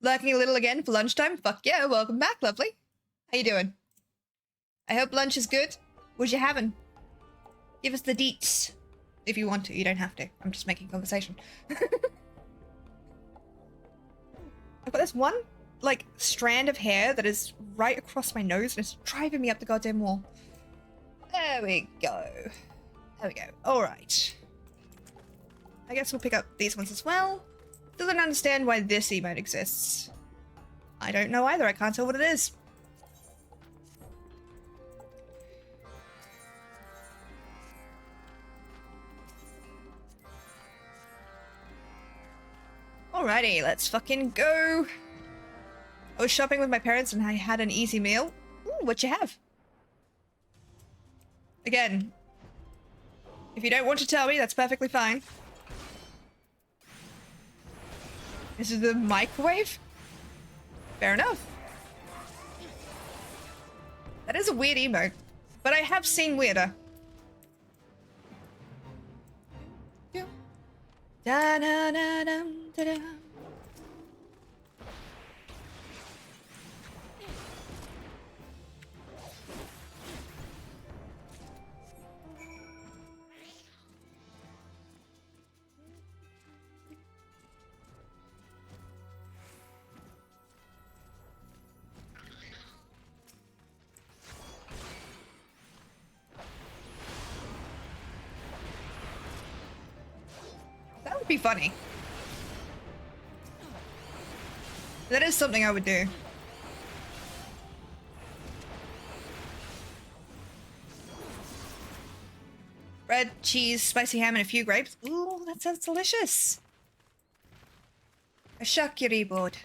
Lurking a little again for lunchtime? Fuck yeah, welcome back, lovely. How you doing? I hope lunch is good. What you having? Give us the deets. If you want to, you don't have to. I'm just making conversation. I've got this one, like, strand of hair that is right across my nose and it's driving me up the goddamn wall. There we go. There we go. Alright. I guess we'll pick up these ones as well. Doesn't understand why this emote exists. I don't know either. I can't tell what it is. Alrighty, let's fucking go. I was shopping with my parents and I had an easy meal. Ooh, what'd you have? Again, if you don't want to tell me, that's perfectly fine. This is the microwave? Fair enough. That is a weird emote, but I have seen weirder. Da da da da da da. That would be funny. That is something I would do. Bread, cheese, spicy ham, and a few grapes. Ooh, that sounds delicious. A charcuterie board.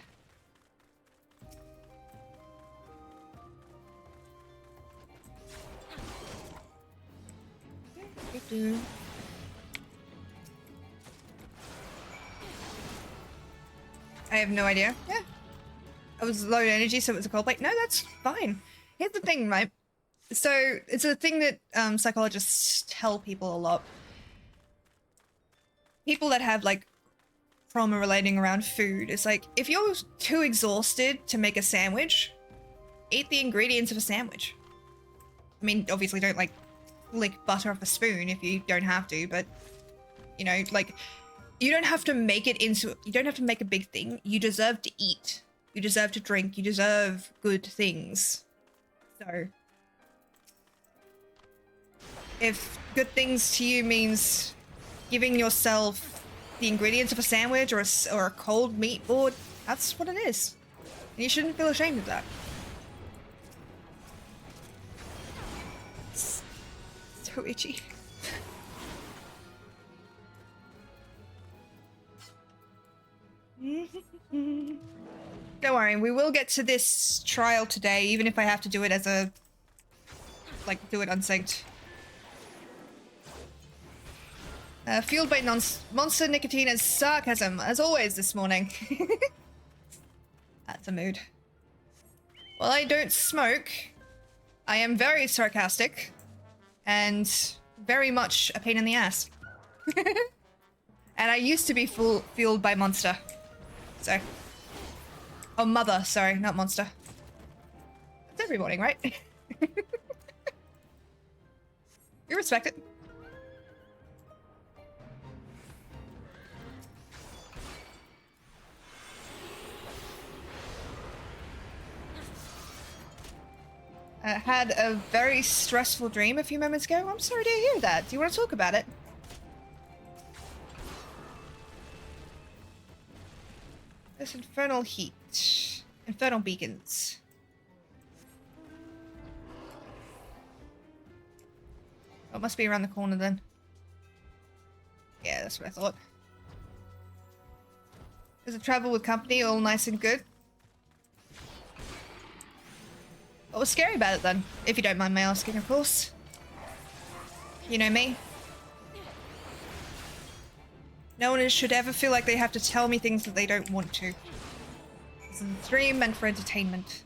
I have no idea. Yeah. I was low energy, so it was a cold plate. No, that's fine. Here's the thing, right? So, it's a thing that psychologists tell people a lot. People that have, like, trauma relating around food. It's like, if you're too exhausted to make a sandwich, eat the ingredients of a sandwich. I mean, obviously don't, like, lick butter off a spoon if you don't have to, but, you know, like, you don't have to make it into, you don't have to make a big thing. You deserve to eat. You deserve to drink. You deserve good things. So, if good things to you means giving yourself the ingredients of a sandwich or a cold meat board, that's what it is. And you shouldn't feel ashamed of that. It's so itchy. Don't worry, we will get to this trial today, even if I have to do it as a... like, do it unsynced. Fueled by monster nicotine and sarcasm, as always this morning. That's a mood. While I don't smoke, I am very sarcastic and very much a pain in the ass. And I used to be fueled by monster. So. Oh, mother, sorry, not monster. That's every morning, right? You respect it. I had a very stressful dream a few moments ago. I'm sorry to hear that. Do you want to talk about it? There's infernal heat. Infernal beacons. Oh, it must be around the corner then. Yeah, that's what I thought. There's a travel with company, all nice and good. What was scary about it then? If you don't mind my asking, of course. You know me. No one should ever feel like they have to tell me things that they don't want to. It's a dream meant for entertainment.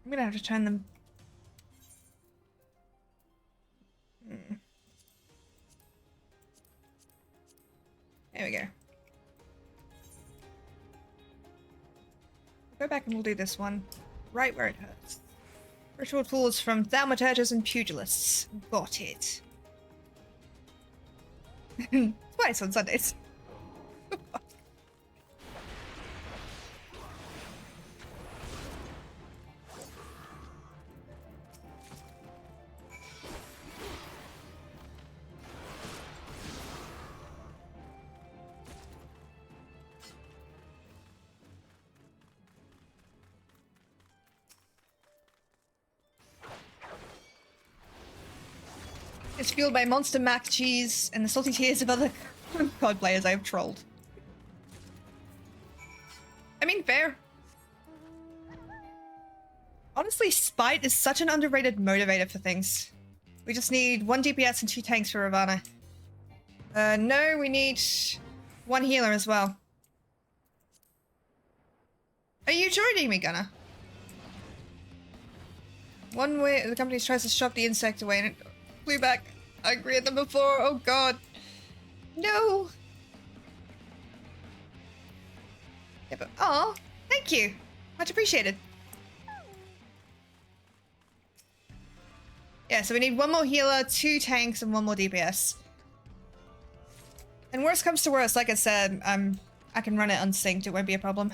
I'm gonna have to turn them... There we go. Go back and we'll do this one. Right where it hurts. Ritual tools from thaumaturges and pugilists. Got it. Twice on Sundays. It's fueled by monster mac cheese and the salty tears of other COD players I have trolled. I mean, fair. Honestly, spite is such an underrated motivator for things. We just need 1 DPS and 2 tanks for Ravana. No, we need 1 healer as well. Are you joining me, Gunnar? One way the company tries to shove the insect away and it flew back. I agree with them before. Oh god. No. Yeah, but oh, thank you. Much appreciated. Yeah, so we need 1 more healer, 2 tanks, and 1 more DPS. And worst comes to worst, like I said, I can run it unsynced. It won't be a problem.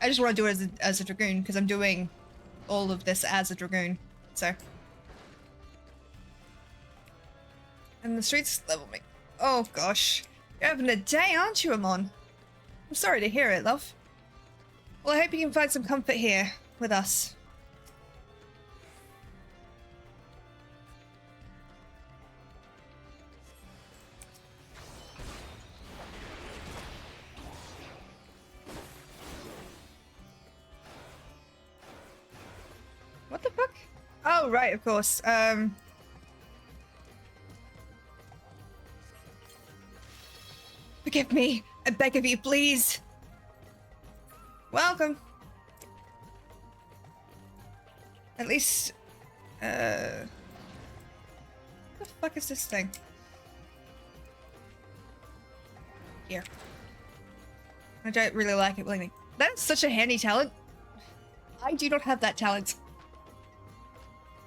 I just want to do it as a Dragoon because I'm doing all of this as a Dragoon. So. And the streets level me. Oh gosh. You're having a day, aren't you, Amon? I'm sorry to hear it, love. Well, I hope you can find some comfort here with us. What the fuck? Oh, right, of course. Forgive me. I beg of you, please. Welcome. At least... What the fuck is this thing? Here. I don't really like it, believe me. That's such a handy talent. I do not have that talent.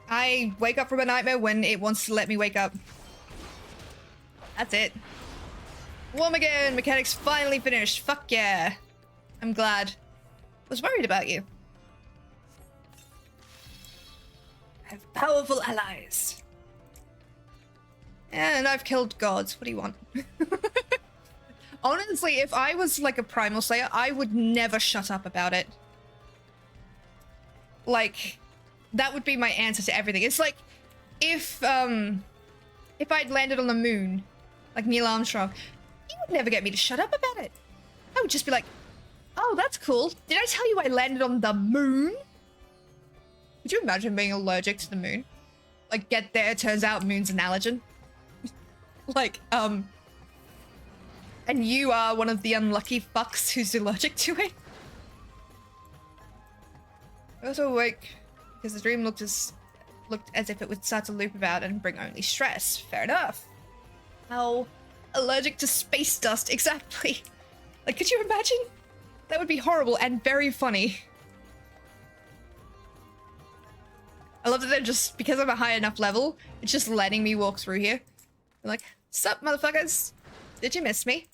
I wake up from a nightmare when it wants to let me wake up. That's it. Warm again! Mechanics finally finished. Fuck yeah. I'm glad. Was worried about you. I have powerful allies. And I've killed gods. What do you want? Honestly, if I was like a Primal Slayer, I would never shut up about it. Like, that would be my answer to everything. It's like, if I'd landed on the moon, like Neil Armstrong, he would never get me to shut up about it. I would just be like, oh, that's cool. Did I tell you I landed on the moon? Could you imagine being allergic to the moon? Like, get there, turns out moon's an allergen. Like, and you are one of the unlucky fucks who's allergic to it. I was awake because the dream looked as if it would start to loop about and bring only stress. Fair enough. How allergic to space dust, exactly. Like, could you imagine? That would be horrible and very funny. I love that they're just, because I'm a high enough level, it's just letting me walk through here. I'm like, sup, motherfuckers? Did you miss me?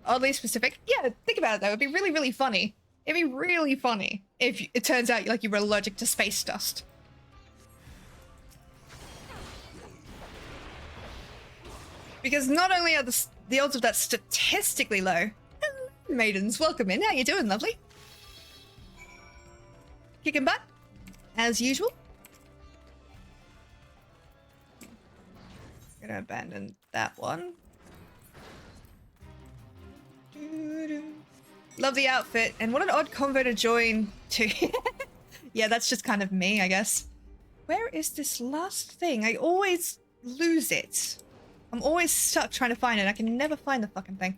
Oddly specific. Yeah, think about it though. It'd be really, really funny. It'd be really funny if it turns out like you were allergic to space dust. Because not only are the odds of that statistically low. Hello, maidens, welcome in. How you doing, lovely? Kicking butt, as usual. Gonna abandon that one. Love the outfit, and what an odd convo to join to. Yeah, that's just kind of me, I guess. Where is this last thing? I always lose it. I'm always stuck trying to find it. I can never find the fucking thing.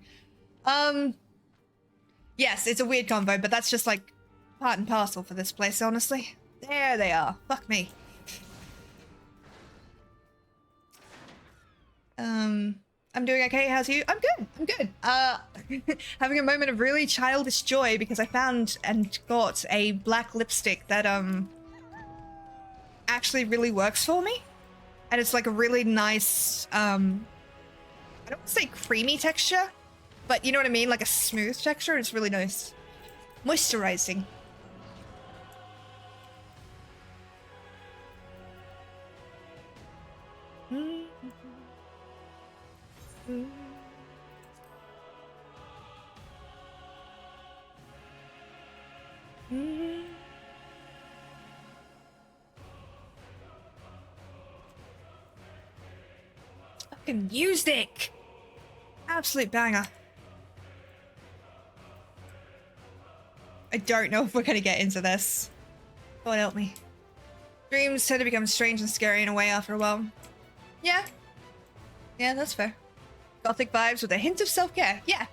Yes, it's a weird convo, but that's just like part and parcel for this place, honestly. There they are. Fuck me. I'm doing okay. How's you? I'm good. I'm good. Having a moment of really childish joy because I found and got a black lipstick that actually really works for me, and it's like a really nice I don't want to say creamy texture, but you know what I mean, like a smooth texture. It's really nice, moisturizing. Fucking music! Absolute banger. I don't know if we're gonna get into this. God help me. Dreams tend to become strange and scary in a way after a while. Yeah. Yeah, that's fair. Gothic vibes with a hint of self-care. Yeah.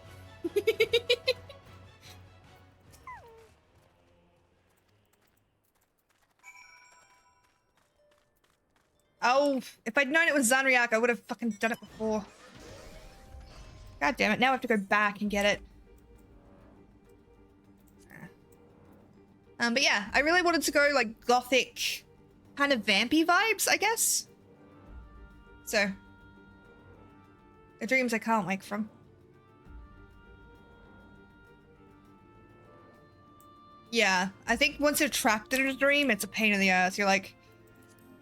Oh, if I'd known it was Zanriak, I would have fucking done it before. God damn it, now I have to go back and get it. But yeah, I really wanted to go like gothic, kind of vampy vibes, I guess. So, the dreams I can't wake from. Yeah, I think once you're trapped in a dream, it's a pain in the ass. You're like,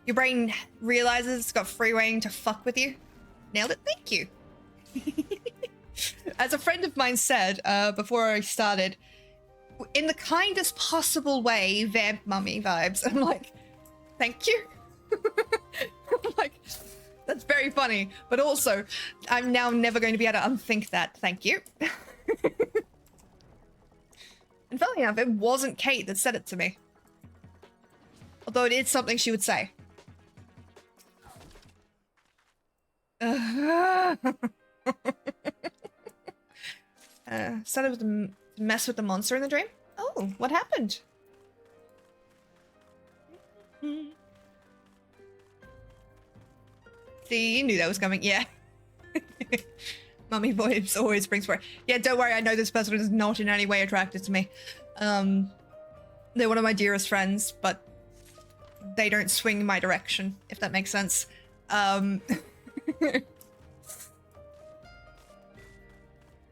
your brain realizes it's got free reign to fuck with you. Nailed it, thank you. As a friend of mine said before I started, in the kindest possible way, vamp mummy vibes. I'm like, thank you. I'm like, that's very funny, but also, I'm now never going to be able to unthink that. Thank you. And funnily enough, it wasn't Kate that said it to me. Although it is something she would say. Started to mess with the monster in the dream? Oh, what happened? See, you knew that was coming. Yeah. Mummy voice always brings forward. Yeah, don't worry. I know this person is not in any way attracted to me. They're one of my dearest friends, but they don't swing in my direction, if that makes sense.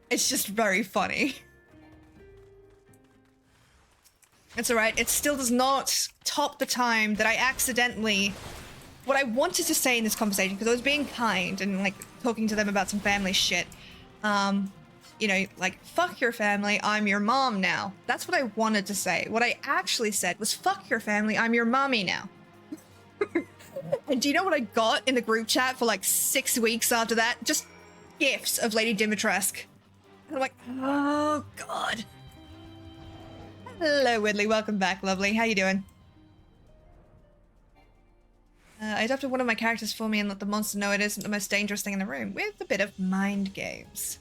It's just very funny. It's alright. It still does not top the time that I accidentally... What I wanted to say in this conversation, because I was being kind and, like, talking to them about some family shit. You know, like, fuck your family, I'm your mom now. That's what I wanted to say. What I actually said was, fuck your family, I'm your mommy now. And do you know what I got in the group chat for, like, 6 weeks after that? Just gifs of Lady Dimitrescu. And I'm like, oh, God. Hello, Widley. Welcome back, lovely. How you doing? I adopted one of my characters for me and let the monster know it isn't the most dangerous thing in the room, with a bit of mind games.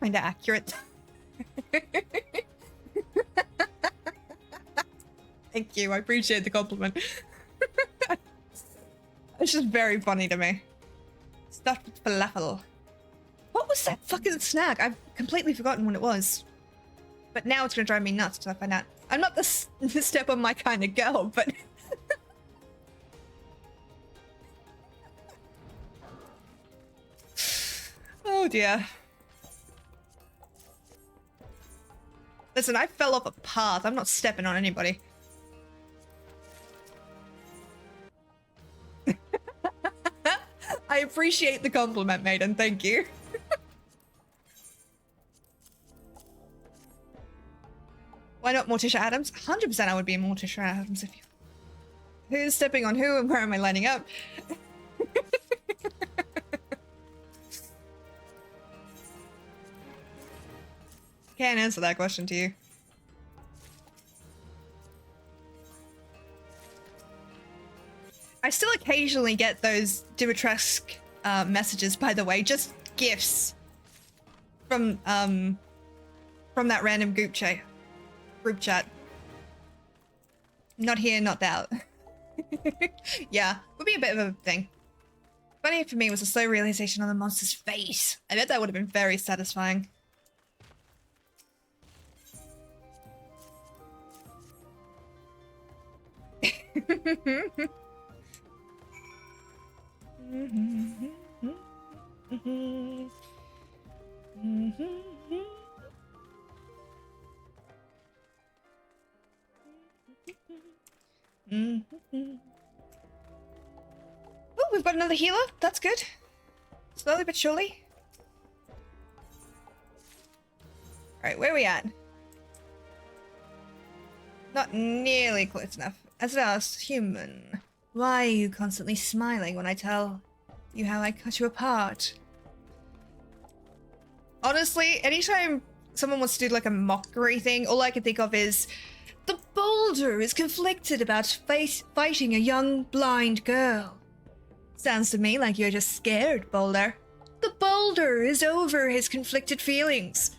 Kinda accurate. Thank you, I appreciate the compliment. It's just very funny to me. Stuffed with falafel. What was that fucking snack? I've completely forgotten what it was. But now it's gonna drive me nuts till I find out. I'm not the step on my kind of girl, but... Oh dear. Listen, I fell off a path. I'm not stepping on anybody. I appreciate the compliment, maiden. Thank you. Why not Morticia Adams? 100% I would be Morticia Adams if you... Who's stepping on who and where am I lining up? Can't answer that question to you. I still occasionally get those Dimitrescu messages, by the way, just gifts from that random group chat. Not here, not that. Yeah, would be a bit of a thing. Funny for me was the slow realization on the monster's face. I bet that would have been very satisfying. Oh, we've got another healer. That's good. Slowly but surely. Alright, where are we at? Not nearly close enough. As it asks, human, why are you constantly smiling when I tell you how I cut you apart? Honestly, anytime someone wants to do like a mockery thing, all I can think of is the boulder is conflicted about fighting a young blind girl. Sounds to me like you're just scared, Boulder. The boulder is over his conflicted feelings.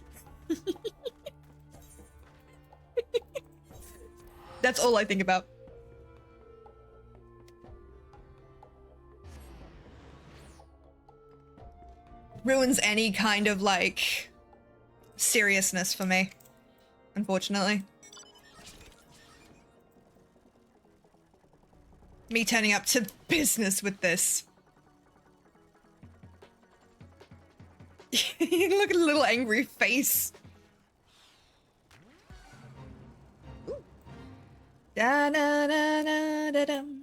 That's all I think about. Ruins any kind of, like, seriousness for me, unfortunately. Me turning up to business with this. Look at the little angry face. Ooh. Da da da da da dum.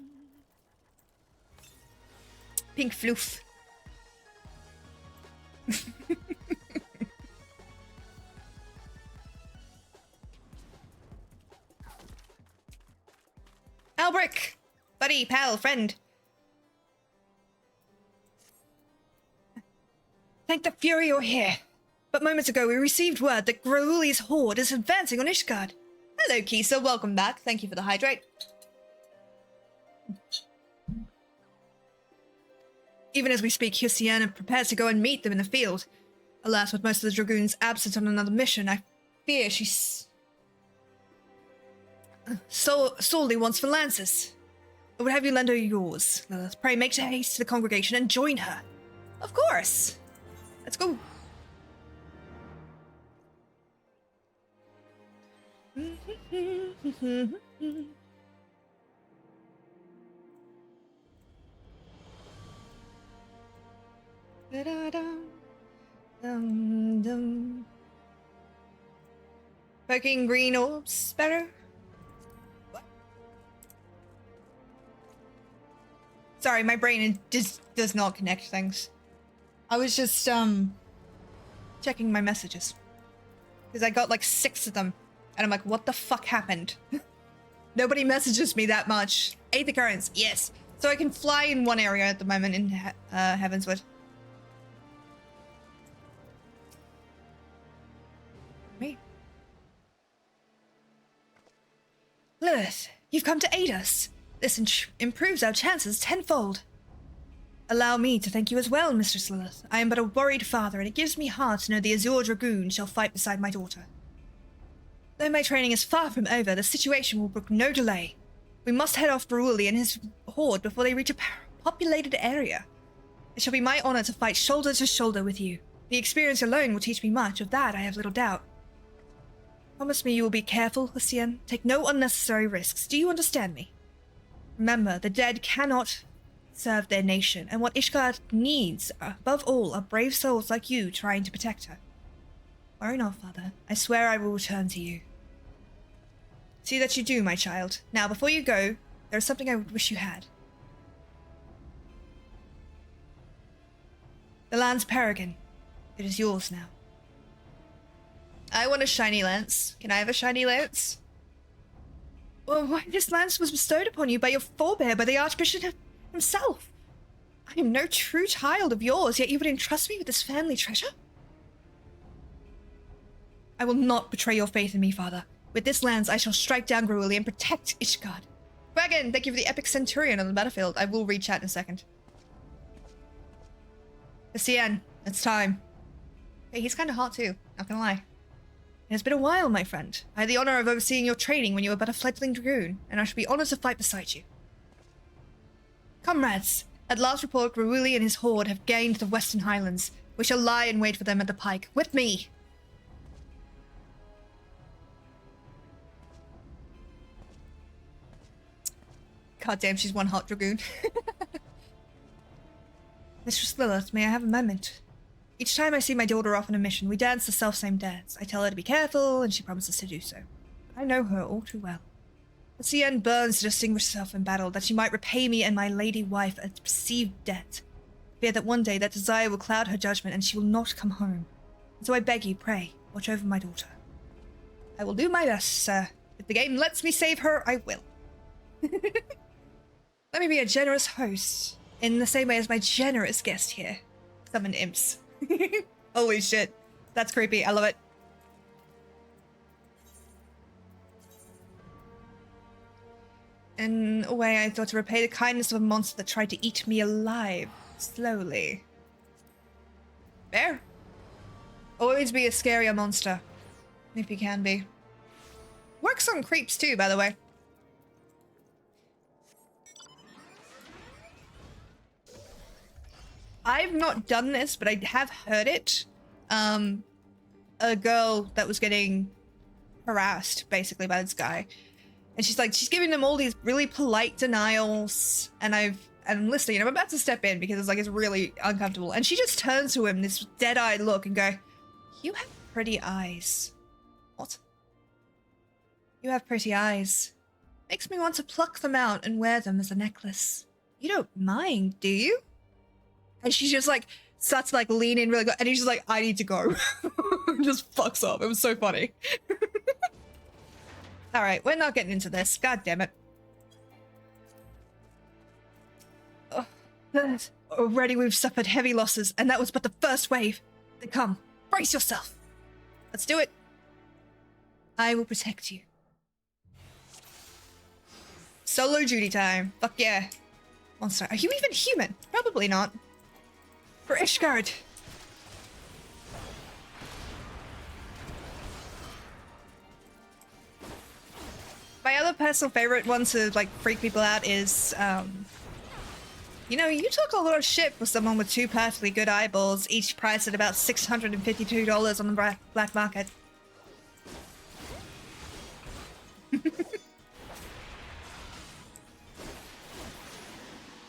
Pink floof. Albrick! Buddy, pal, friend. Thank the Fury you're here. But moments ago we received word that Grauli's horde is advancing on Ishgard. Hello, Kisa. Welcome back. Thank you for the hydrate. Even as we speak, Husiana prepares to go and meet them in the field. Alas, with most of the Dragoons absent on another mission, I fear she's sorely wants for lances. I would have you lend her yours, Lilith. Pray make haste to the congregation and join her. Of course. Let's go. Poking green orbs, Sparrow? What? Sorry, my brain just does not connect things. I was just, checking my messages. Because I got like 6 of them. And I'm like, what the fuck happened? Nobody messages me that much. 8th occurrence, yes. So I can fly in one area at the moment in Heavensward. Me. Lilith, you've come to aid us. This improves our chances tenfold. Allow me to thank you as well, Mistress Lilith. I am but a worried father, and it gives me heart to know the Azure Dragoon shall fight beside my daughter. Though my training is far from over, the situation will brook no delay. We must head off Baruli and his horde before they reach a populated area. It shall be my honor to fight shoulder to shoulder with you. The experience alone will teach me much, of that I have little doubt. Promise me you will be careful, Lucien. Take no unnecessary risks. Do you understand me? Remember, the dead cannot serve their nation, and what Ishgard needs, above all, are brave souls like you trying to protect her. Worry not, Father. I swear I will return to you. See that you do, my child. Now, before you go, there is something I would wish you had. The land's Paragon. It is yours now. I want a shiny lance. Can I have a shiny lance? Well, why this lance was bestowed upon you by your forebear, by the Archbishop himself. I am no true child of yours, yet you would entrust me with this family treasure? I will not betray your faith in me, Father. With this lance, I shall strike down Gruuli and protect Ishgard. Dragon, thank you for the epic centurion on the battlefield. I will read chat in a second. Lucien, it's time. Hey, he's kind of hot too, not gonna lie. It has been a while, my friend. I had the honor of overseeing your training when you were but a fledgling dragoon, and I shall be honored to fight beside you. Comrades, At last report, Gruuli and his horde have gained the Western Highlands. We shall lie in wait for them at the pike. With me! God damn, she's one hot dragoon. Mistress Lilith, may I have a moment? Each time I see my daughter off on a mission, we dance the selfsame dance. I tell her to be careful, and she promises to do so. But I know her all too well. The Cien burns to distinguish herself in battle, that she might repay me and my lady wife a perceived debt. Fear that one day that desire will cloud her judgment, and she will not come home. And so I beg you, pray, watch over my daughter. I will do my best, sir. If the game lets me save her, I will. Let me be a generous host, in the same way as my generous guest here. Summoned imps. Holy shit. That's creepy. I love it. In a way, I thought to repay the kindness of a monster that tried to eat me alive. Slowly. Fair. Always be a scarier monster. If you can be. Works on creeps too, by the way. I've not done this, but I have heard it. A girl that was getting harassed, basically, by this guy. And she's giving them all these really polite denials. And I'm listening, and I'm about to step in because it's really uncomfortable. And she just turns to him, this dead-eyed look, and go, "You have pretty eyes." What? You have pretty eyes. Makes me want to pluck them out and wear them as a necklace. You don't mind, do you? And she just starts to lean in really good, and he's just I need to go. Just fucks off. It was so funny. All right, we're not getting into this. God damn it. Already we've suffered heavy losses, and that was but the first wave. Then come, brace yourself. Let's do it. I will protect you. Solo duty time. Fuck yeah. Monster, are you even human? Probably not. For Ishgard. My other personal favorite one to freak people out is, you know, you talk a lot of shit for someone with two perfectly good eyeballs, each priced at about $652 on the black market.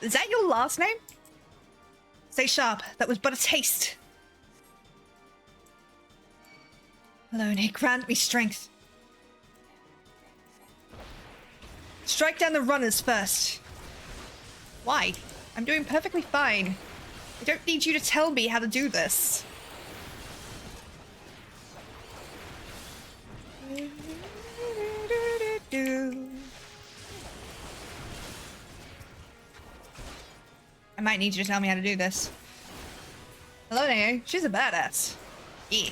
Is that your last name? Stay sharp. That was but a taste. Alone, grant me strength. Strike down the runners first. Why? I'm doing perfectly fine. I don't need you to tell me how to do this. I might need you to tell me how to do this. Hello, Neo. She's a badass. Yeah.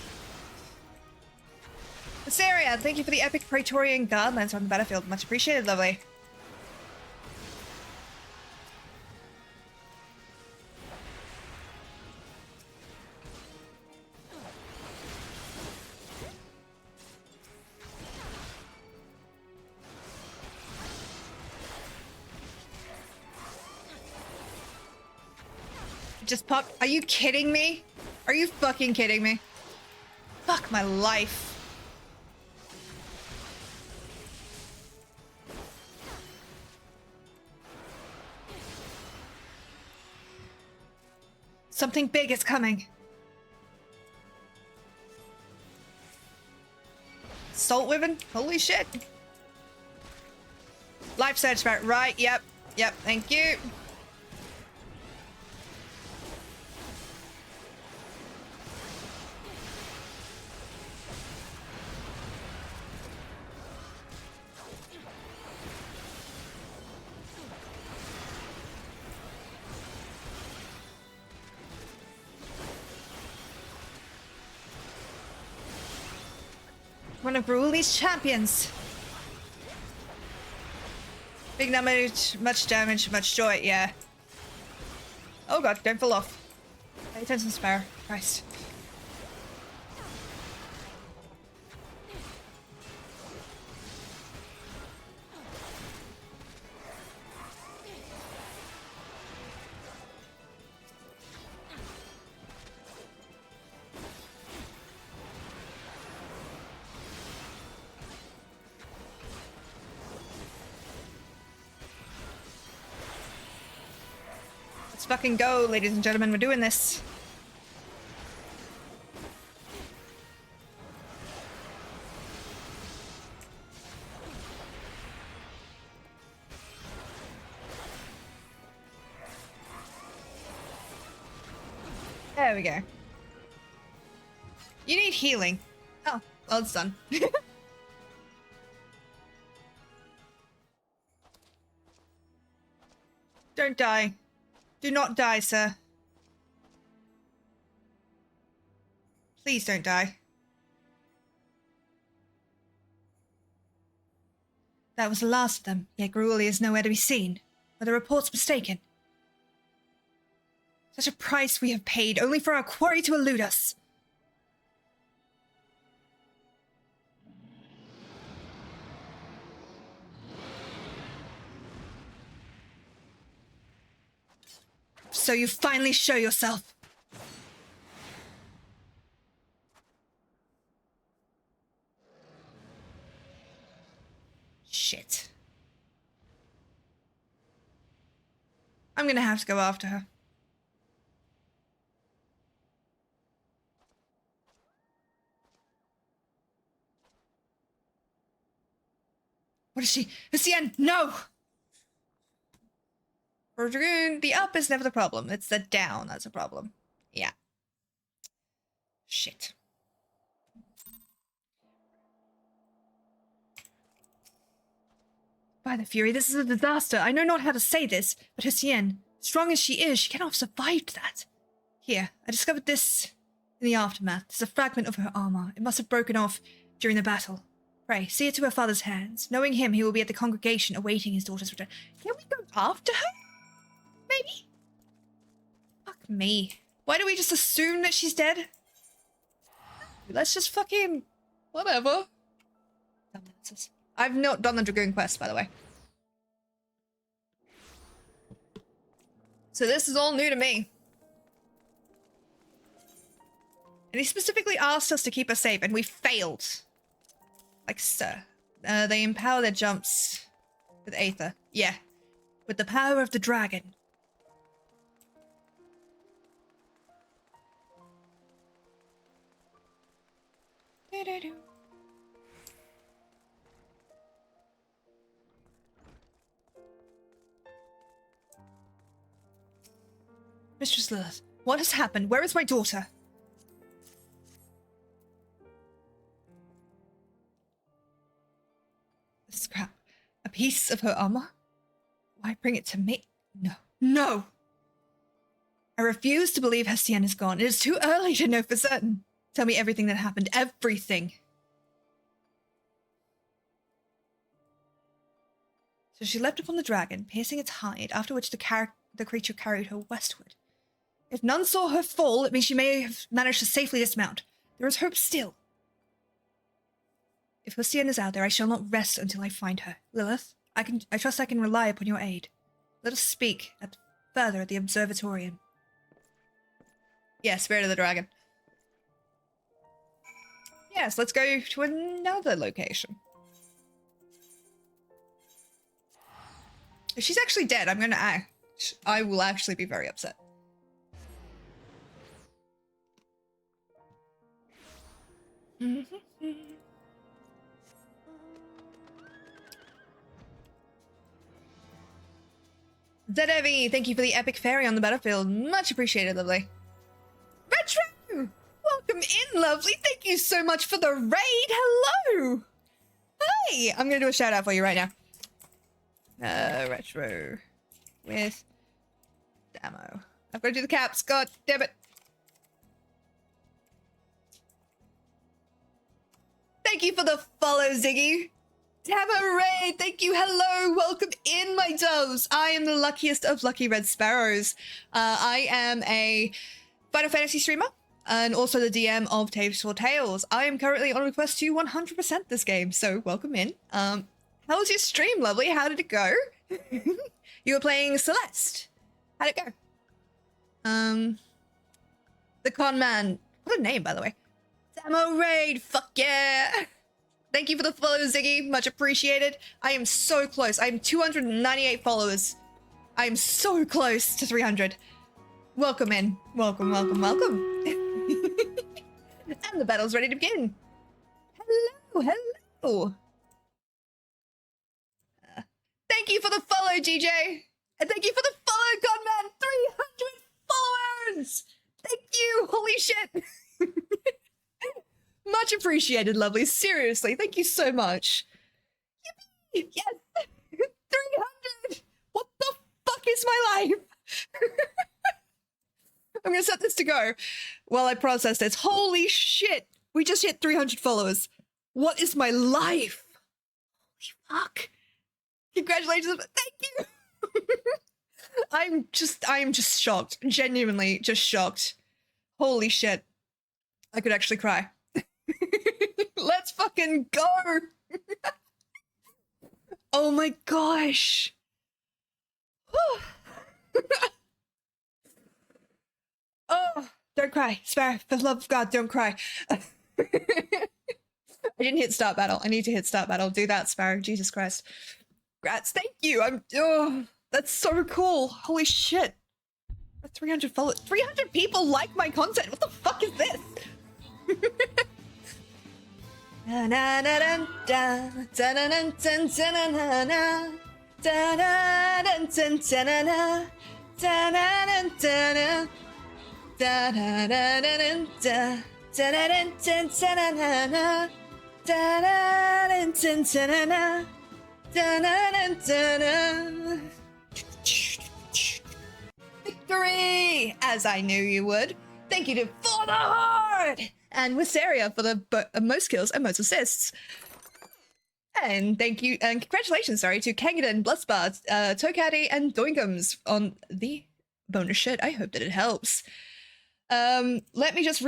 Visaria, thank you for the epic Praetorian Guardlands on the battlefield. Much appreciated, lovely. Just pop. Are you kidding me? Are you fucking kidding me? Fuck my life. Something big is coming. Salt Wyvern? Holy shit. Life surge sprout. Right, yep. Yep, thank you. One of Gruuli's champions. Big damage, much damage, much joy, yeah. Oh god, don't fall off. Pay attention, Sparrow. Christ. fucking go, ladies and gentlemen. We're doing this. There we go. You need healing. Oh, well, it's done. Don't die. Do not die, sir. Please don't die. That was the last of them, yet Gruuli is nowhere to be seen. Were the reports mistaken? Such a price we have paid, only for our quarry to elude us. So you finally show yourself. Shit. I'm gonna have to go after her. What is she? Hussein, no! For Dragoon, the up is never the problem. It's the down that's a problem. Yeah. Shit. By the Fury, this is a disaster. I know not how to say this, but Hussein, strong as she is, she cannot have survived that. Here, I discovered this in the aftermath. It's a fragment of her armor. It must have broken off during the battle. Pray, see it to her father's hands. Knowing him, he will be at the congregation awaiting his daughter's return. Can we go after her? Maybe? Fuck me. Why do we just assume that she's dead? Let's just fucking... whatever. Dumbasses. I've not done the Dragoon quest, by the way. So this is all new to me. And he specifically asked us to keep us safe, and we failed. Like, sir. They empower their jumps with Aether. Yeah. With the power of the dragon. Mistress Lilith, what has happened? Where is my daughter? The scrap. A piece of her armor? Why bring it to me? No. No! I refuse to believe Hestian is gone. It is too early to know for certain. Tell me everything that happened. Everything. So she leapt upon the dragon, piercing its hide, after which the creature carried her westward. If none saw her fall, it means she may have managed to safely dismount. There is hope still. If Hussein is out there, I shall not rest until I find her. Lilith, I trust I can rely upon your aid. Let us speak further at the observatorium. Yeah, Spirit of the Dragon. Yes, let's go to another location. If she's actually dead, I will actually be very upset. ZEV, thank you for the epic fairy on the battlefield. Much appreciated, lovely. Retro! Welcome in, lovely. Thank you so much for the raid. Hello! Hi! I'm gonna do a shout out for you right now. Retro. With Damo. I've got to do the caps. God damn it. Thank you for the follow, Ziggy. Damo Raid, thank you. Hello, welcome in, my doves. I am the luckiest of lucky red sparrows. I am a Final Fantasy streamer and also the DM of Taves for Tales. I am currently on a quest to 100% this game, so welcome in. How was your stream, lovely? How did it go? You were playing Celeste. How'd it go? The Con Man. What a name, by the way. Damo Raid, fuck yeah! Thank you for the follow, Ziggy. Much appreciated. I am so close. I am 298 followers. I am so close to 300. Welcome in. Welcome, welcome, welcome. And the battle's ready to begin. Hello, hello. Thank you for the follow, GJ. And thank you for the follow, Godman. 300 followers. Thank you. Holy shit. Much appreciated, lovely. Seriously, thank you so much. Yippee! Yes! 300! What the fuck is my life? I'm gonna set this to go while I process this. Holy shit! We just hit 300 followers. What is my life? Holy fuck. Congratulations. Thank you. I am just shocked. Genuinely just shocked. Holy shit. I could actually cry. Let's fucking go. Oh my gosh. Oh, don't cry. Sparrow, for the love of God, don't cry. I didn't hit start battle. I need to hit start battle. Do that, Sparrow. Jesus Christ. Grats. Thank you. That's so cool. Holy shit. 300 followers. 300 people like my content. What the fuck is this? Victory! As I knew you would. Thank you to For the Horde! And Wissaria for the most kills and most assists. And thank you, and congratulations, sorry, to Kangadan, Bloodspart, Tokaddy, and Doinkums on the bonus shit. I hope that it helps. Let me just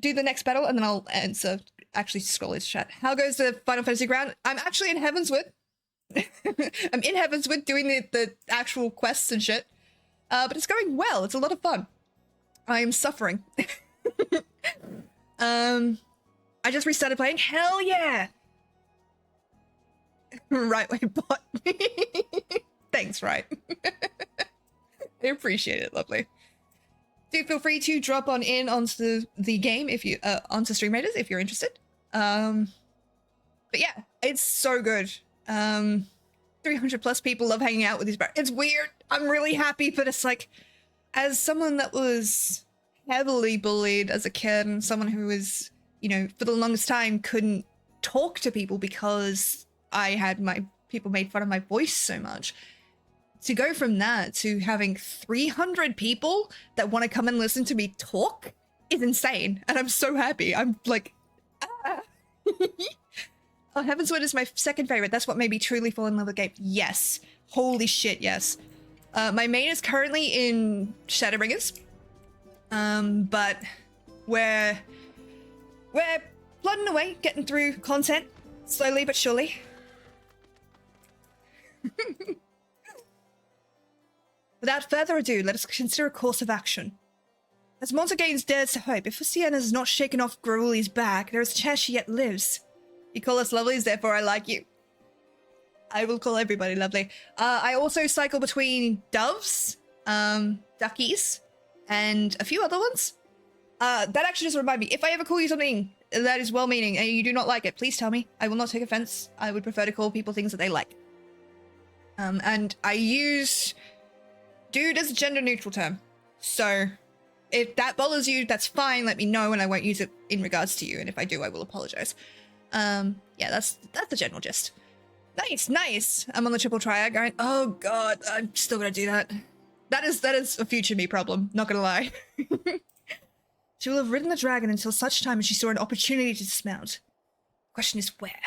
do the next battle and then I'll answer. Actually, scroll his chat. How goes the Final Fantasy ground? I'm actually in Heavensward. I'm in Heavensward doing the actual quests and shit. But it's going well. It's a lot of fun. I am suffering. I just restarted playing. Hell yeah! Right way bot. Thanks, right. I appreciate it, lovely. Do feel free to drop on in onto the game if you onto Stream Raiders if you're interested. But yeah, it's so good. 300 plus people love hanging out with these. It's weird. I'm really happy, but it's like, as someone that was heavily bullied as a kid and someone who was, you know, for the longest time couldn't talk to people because I had people made fun of my voice so much. To go from that to having 300 people that want to come and listen to me talk is insane. And I'm so happy. I'm like, ah. Oh, Heavensward is my second favorite. That's what made me truly fall in love with the game. Yes. Holy shit, yes. My main is currently in Shadowbringers. But we're plodding away, getting through content, slowly but surely. Without further ado, let us consider a course of action. As Montague dares to hope, if Sienna has not shaken off Gruuli's back, there is a chance she yet lives. You call us lovelies, therefore I like you. I will call everybody lovely. I also cycle between doves, duckies, and a few other ones. That actually just reminded me, if I ever call you something that is well-meaning and you do not like it, please tell me. I will not take offense. I would prefer to call people things that they like. And I use dude as a gender-neutral term. So if that bothers you, that's fine. Let me know and I won't use it in regards to you. And if I do, I will apologize. Yeah, that's the general gist. Nice. I'm on the triple triad going, oh god, I'm still gonna do that. That is a future me problem, not gonna lie. She will have ridden the dragon until such time as she saw an opportunity to dismount. The question is where?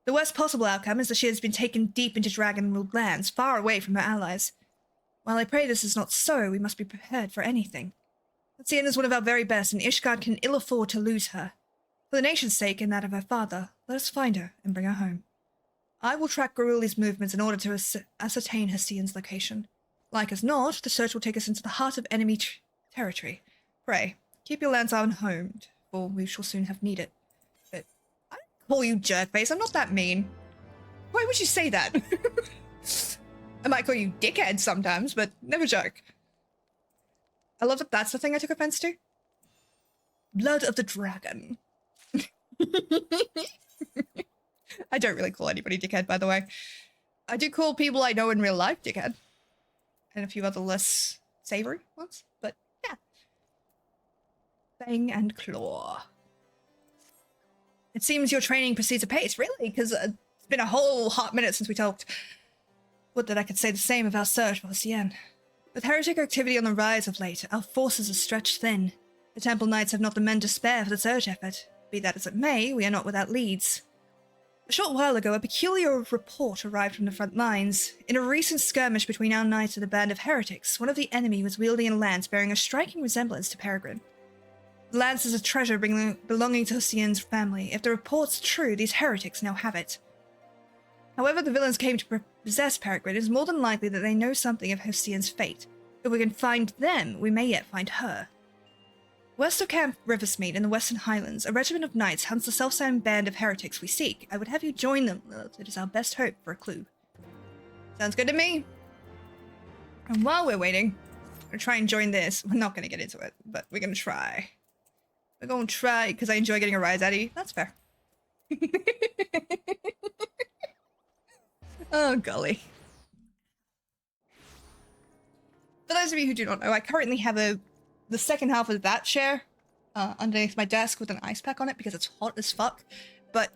The worst possible outcome is that she has been taken deep into dragon-ruled lands, far away from her allies. While I pray this is not so, we must be prepared for anything. Sienna is one of our very best, and Ishgard can ill afford to lose her. For the nation's sake and that of her father, let us find her and bring her home. I will track Gruuli's movements in order to ascertain Hestian's location. Like as not, the search will take us into the heart of enemy territory. Pray, keep your lance unhomed, for we shall soon have need it. But I don't call you jerkface, I'm not that mean. Why would you say that? I might call you dickhead sometimes, but never joke. I love that that's the thing I took offense to. Blood of the dragon. I don't really call anybody dickhead, by the way. I do call people I know in real life dickhead. And a few other less savory ones, but yeah. Fang and claw. It seems your training proceeds apace, really, because it's been a whole hot minute since we talked. Would that I could say the same of our search for Cien. With heretic activity on the rise of late, our forces are stretched thin. The Temple Knights have not the men to spare for the search effort. Be that as it may, we are not without leads. A short while ago, a peculiar report arrived from the front lines. In a recent skirmish between our knights and a band of heretics, one of the enemy was wielding a lance bearing a striking resemblance to Peregrine. The lance is a treasure belonging to Cien's family. If the report's true, these heretics now have it. However the villains came to possess Peregrine, it is more than likely that they know something of Hosian's fate. If we can find them, we may yet find her. West of Camp Riversmeet in the Western Highlands, a regiment of knights hunts the self-same band of heretics we seek. I would have you join them, Lilith. It is our best hope for a clue. Sounds good to me. And while we're waiting, we're going to try and join this. We're not going to get into it, but we're going to try. We're going to try, because I enjoy getting a rise out of you. That's fair. Oh, golly. For those of you who do not know, I currently have the second half of that chair underneath my desk with an ice pack on it because it's hot as fuck. But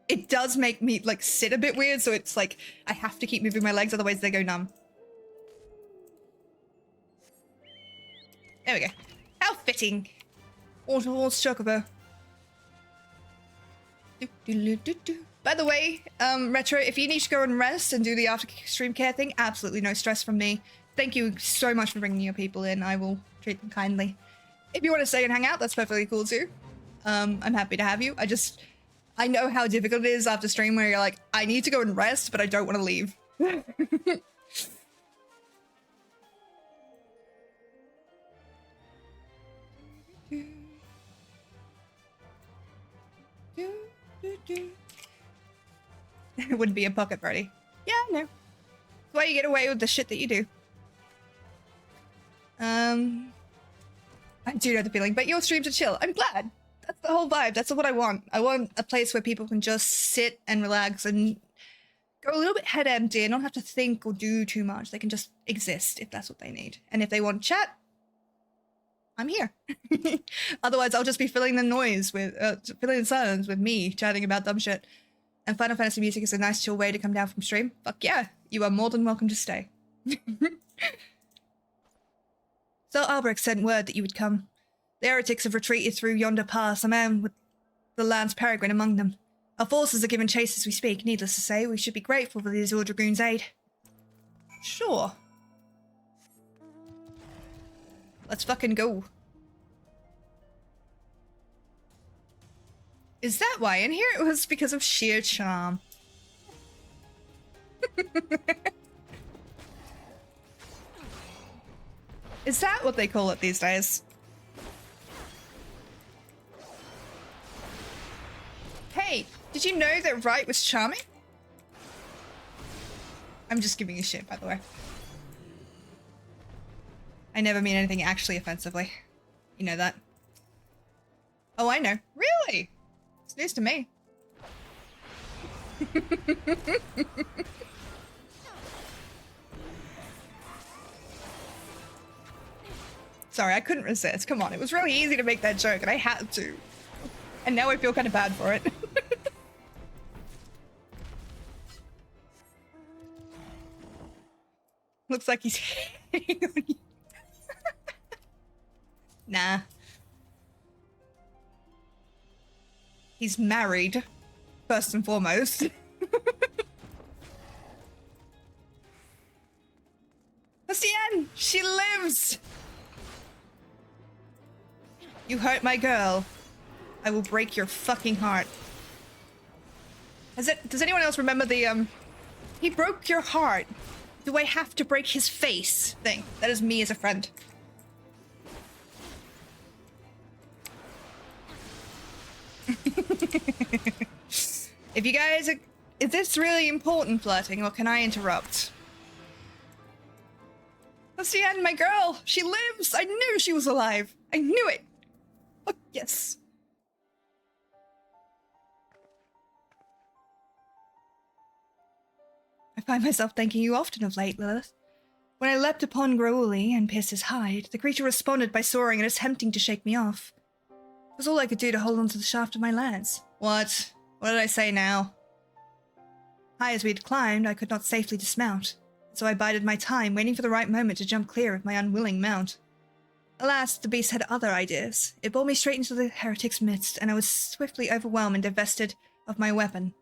it does make me, like, sit a bit weird, so it's like I have to keep moving my legs, otherwise they go numb. There we go. How fitting. Waterhorse Chocobo. By the way, Retro, if you need to go and rest and do the after stream care thing, absolutely no stress from me. Thank you so much for bringing your people in. I will treat them kindly. If you want to stay and hang out, that's perfectly cool too. I'm happy to have you. I know how difficult it is after stream where you're like, I need to go and rest, but I don't want to leave. It wouldn't be a pocket party. Yeah, no. That's why you get away with the shit that you do. I do know the feeling, but your streams are chill. I'm glad. That's the whole vibe. That's what I want. I want a place where people can just sit and relax and go a little bit head empty and not have to think or do too much. They can just exist if that's what they need. And if they want chat, I'm here. Otherwise, I'll just be filling the noise with, filling the silence with me chatting about dumb shit. And Final Fantasy music is a nice chill way to come down from stream. Fuck yeah, you are more than welcome to stay. So Albrecht sent word that you would come. The heretics have retreated through yonder pass, a man with the Lance Peregrine among them. Our forces are giving chase as we speak. Needless to say, we should be grateful for the Azure Dragoon's aid. Sure. Let's fucking go. Is that why? And here it was because of sheer charm. Is that what they call it these days? Hey, did you know that Wright was charming? I'm just giving you shit, by the way. I never mean anything actually offensively. You know that. Oh, I know. Really? It's news to me. Sorry, I couldn't resist. Come on, it was really easy to make that joke, and I had to. And now I feel kind of bad for it. Looks like he's hitting on you. Nah. He's married, first and foremost. Hossein, she lives! You hurt my girl. I will break your fucking heart. Does anyone else remember the, he broke your heart. Do I have to break his face thing? That is me as a friend. If you guys are... Is this really important, flirting, or can I interrupt? Bastian, my girl! She lives! I knew she was alive! I knew it! Oh, yes. I find myself thanking you often of late, Lilith. When I leapt upon Grauli and pierced his hide, the creature responded by soaring and attempting to shake me off. It was all I could do to hold onto the shaft of my lance. What? What did I say now? High as we had climbed, I could not safely dismount, so I bided my time, waiting for the right moment to jump clear of my unwilling mount. Alas, the beast had other ideas. It bore me straight into the heretic's midst, and I was swiftly overwhelmed and divested of my weapon.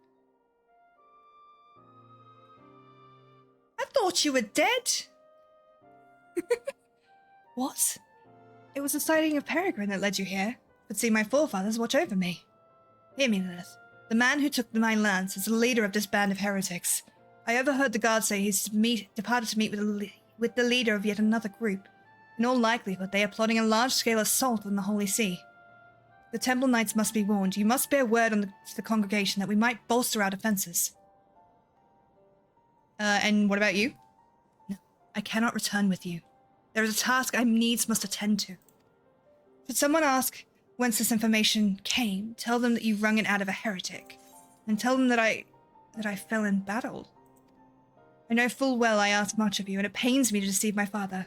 I thought you were dead! What? It was the sighting of Peregrine that led you here, but see my forefathers watch over me. Hear me, Lilith. The man who took my lance is the leader of this band of heretics. I overheard the guard say he's departed to meet with the leader of yet another group. In all likelihood, they are plotting a large-scale assault on the Holy See. The Temple Knights must be warned. You must bear word to the congregation that we might bolster our defenses. And what about you? No, I cannot return with you. There is a task I needs must attend to. Should someone ask whence this information came, tell them that you wrung it out of a heretic, and tell them that I fell in battle. I know full well I ask much of you, and it pains me to deceive my father.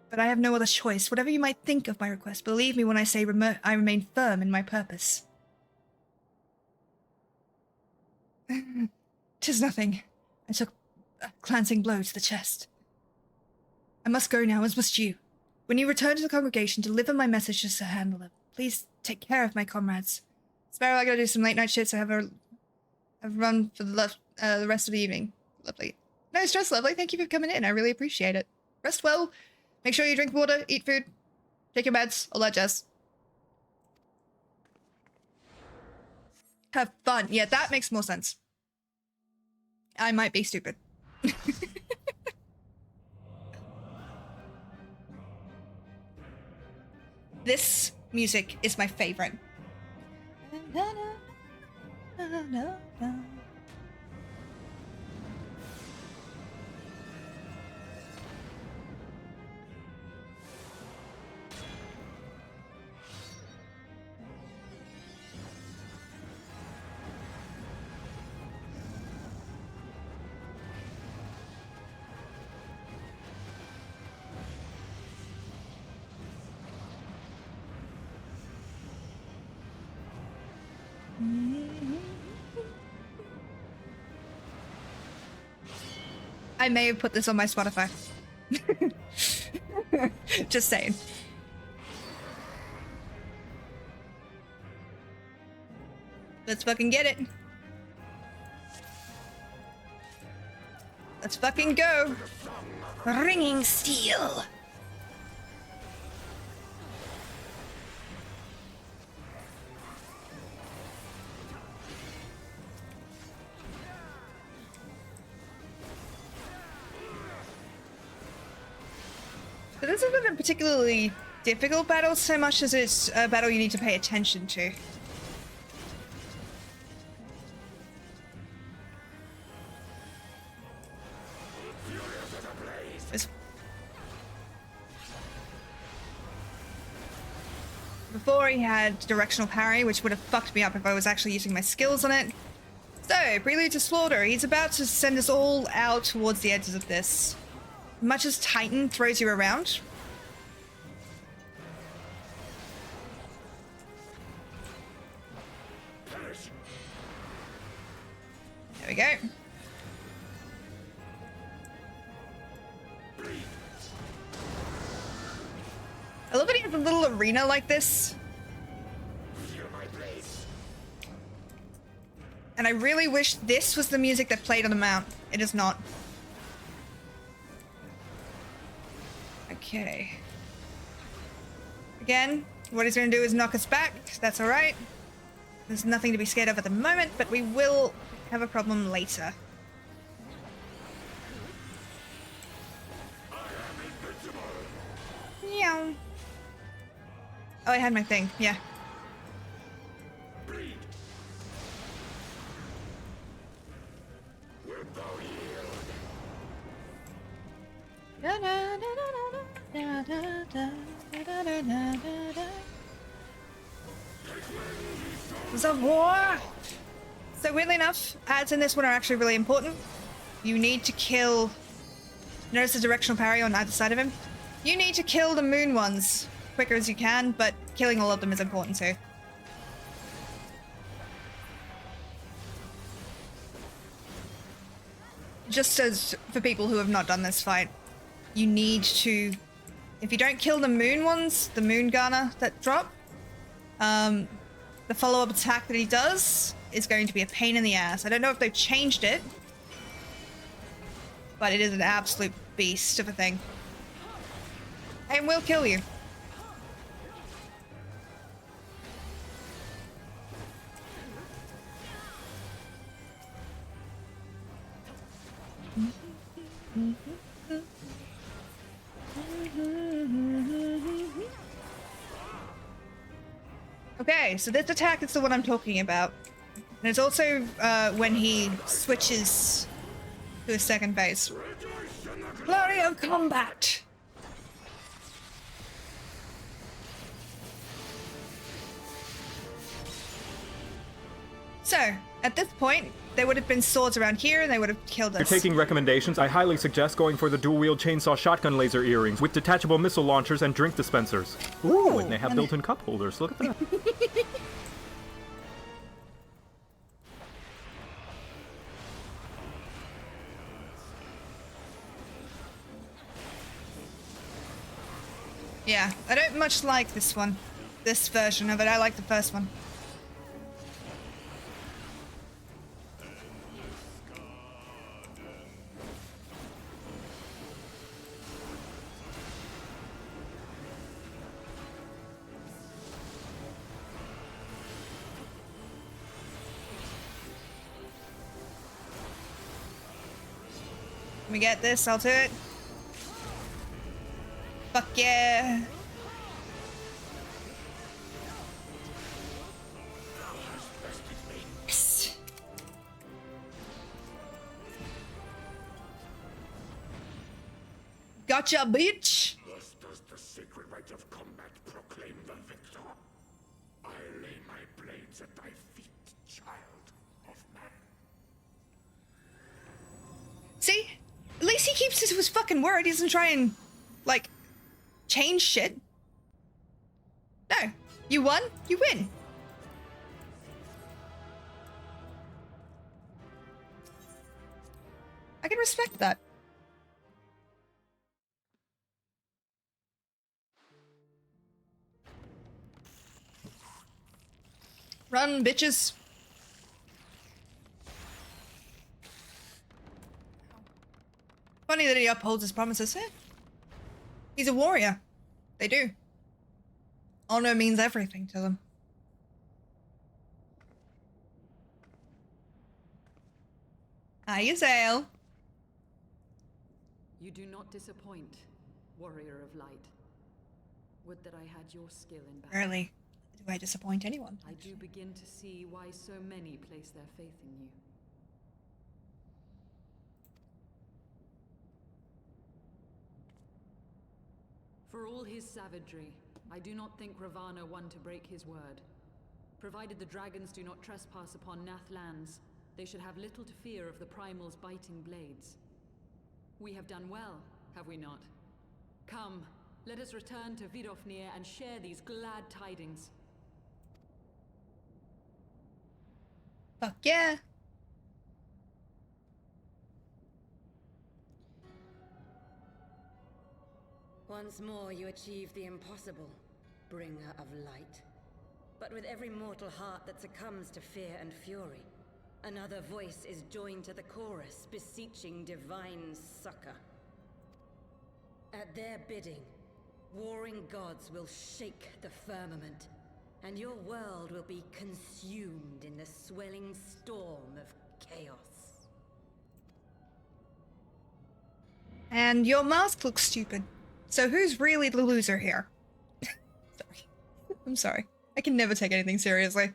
But I have no other choice. Whatever you might think of my request, believe me when I say I remain firm in my purpose. 'Tis nothing. I took a glancing blow to the chest. I must go now, as must you. When you return to the congregation, deliver my message to Sir Handler. Please take care of my comrades. Sparrow, I gotta do some late night shit, so have a run for the rest of the evening. Lovely. No stress, lovely. Thank you for coming in. I really appreciate it. Rest well. Make sure you drink water, eat food, take your meds, all that jazz. Have fun. Yeah, that makes more sense. I might be stupid. This music is my favorite. I may have put this on my Spotify. Just saying. Let's fucking get it. Let's fucking go. Ringing steel. So this isn't a particularly difficult battle so much as it's a battle you need to pay attention to. Before he had directional parry, which would have fucked me up if I was actually using my skills on it. So, Prelude to Slaughter. He's about to send us all out towards the edges of this. Much as Titan throws you around. There we go. I love that he has a little arena like this. And I really wish this was the music that played on the mount. It is not. Okay. Again, what he's going to do is knock us back. That's alright. There's nothing to be scared of at the moment, but we will have a problem later. Meow. Oh, I had my thing. Yeah. Na, na, na, na, na. Da, da, da, da, da, da, da, da. The war! So weirdly enough, ads in this one are actually really important. You need to kill... Notice the directional parry on either side of him. You need to kill the moon ones quicker as you can, but killing all of them is important too. Just as for people who have not done this fight, you need to... If you don't kill the moon ones, the moon Garner that drop, the follow-up attack that he does is going to be a pain in the ass. I don't know if they've changed it, but it is an absolute beast of a thing. And will kill you. Okay, so this attack is the one I'm talking about. And it's also when he switches to his second phase. Flurry of combat! So, at this point, there would have been swords around here and they would have killed us. If you're taking recommendations, I highly suggest going for the dual-wield chainsaw shotgun laser earrings with detachable missile launchers and drink dispensers. Ooh, and they have built-in cup holders. Look at that. Yeah, I don't much like this one. This version of it. I like the first one. Let me get this, I'll do it. Fuck yeah. Yes. Gotcha, bitch. Thus does the sacred rite of combat proclaim the victor. I lay my blades at thy feet, child of man. See? At least he keeps to his fucking word. He doesn't try and, like, change shit. No. You won, you win. I can respect that. Run, bitches. Funny that he upholds his promises, eh? He's a warrior. They do. Honor means everything to them. Hiya, Zale. You do not disappoint, warrior of light. Would that I had your skill in battle. Rarely do I disappoint anyone. I do begin to see why so many place their faith in you. For all his savagery, I do not think Ravana one to break his word. Provided the dragons do not trespass upon Nath lands, they should have little to fear of the Primal's biting blades. We have done well, have we not? Come, let us return to Vidofnir and share these glad tidings. Fuck yeah. Once more you achieve the impossible, bringer of light. But with every mortal heart that succumbs to fear and fury, another voice is joined to the chorus, beseeching divine succor. At their bidding, warring gods will shake the firmament, and your world will be consumed in the swelling storm of chaos. And your mask looks stupid. So who's really the loser here? Sorry. I'm sorry. I can never take anything seriously.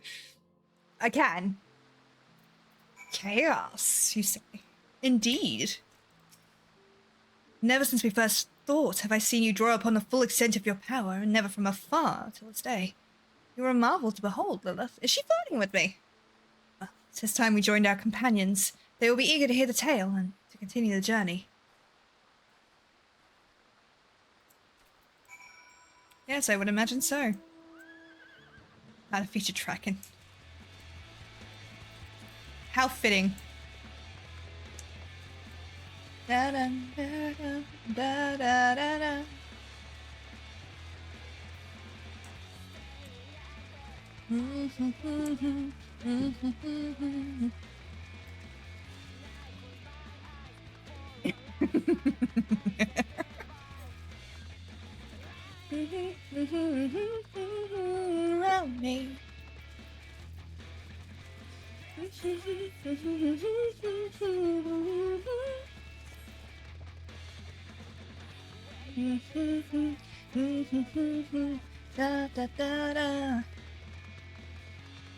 I can. Chaos, you say? Indeed. Never since we first thought have I seen you draw upon the full extent of your power, and never from afar till this day. You are a marvel to behold, Lilith. Is she flirting with me? Well, it is time we joined our companions. They will be eager to hear the tale and to continue the journey. Yes, I would imagine so. Out of feature tracking. How fitting. Da da da da da da da. Around me. Da da da da.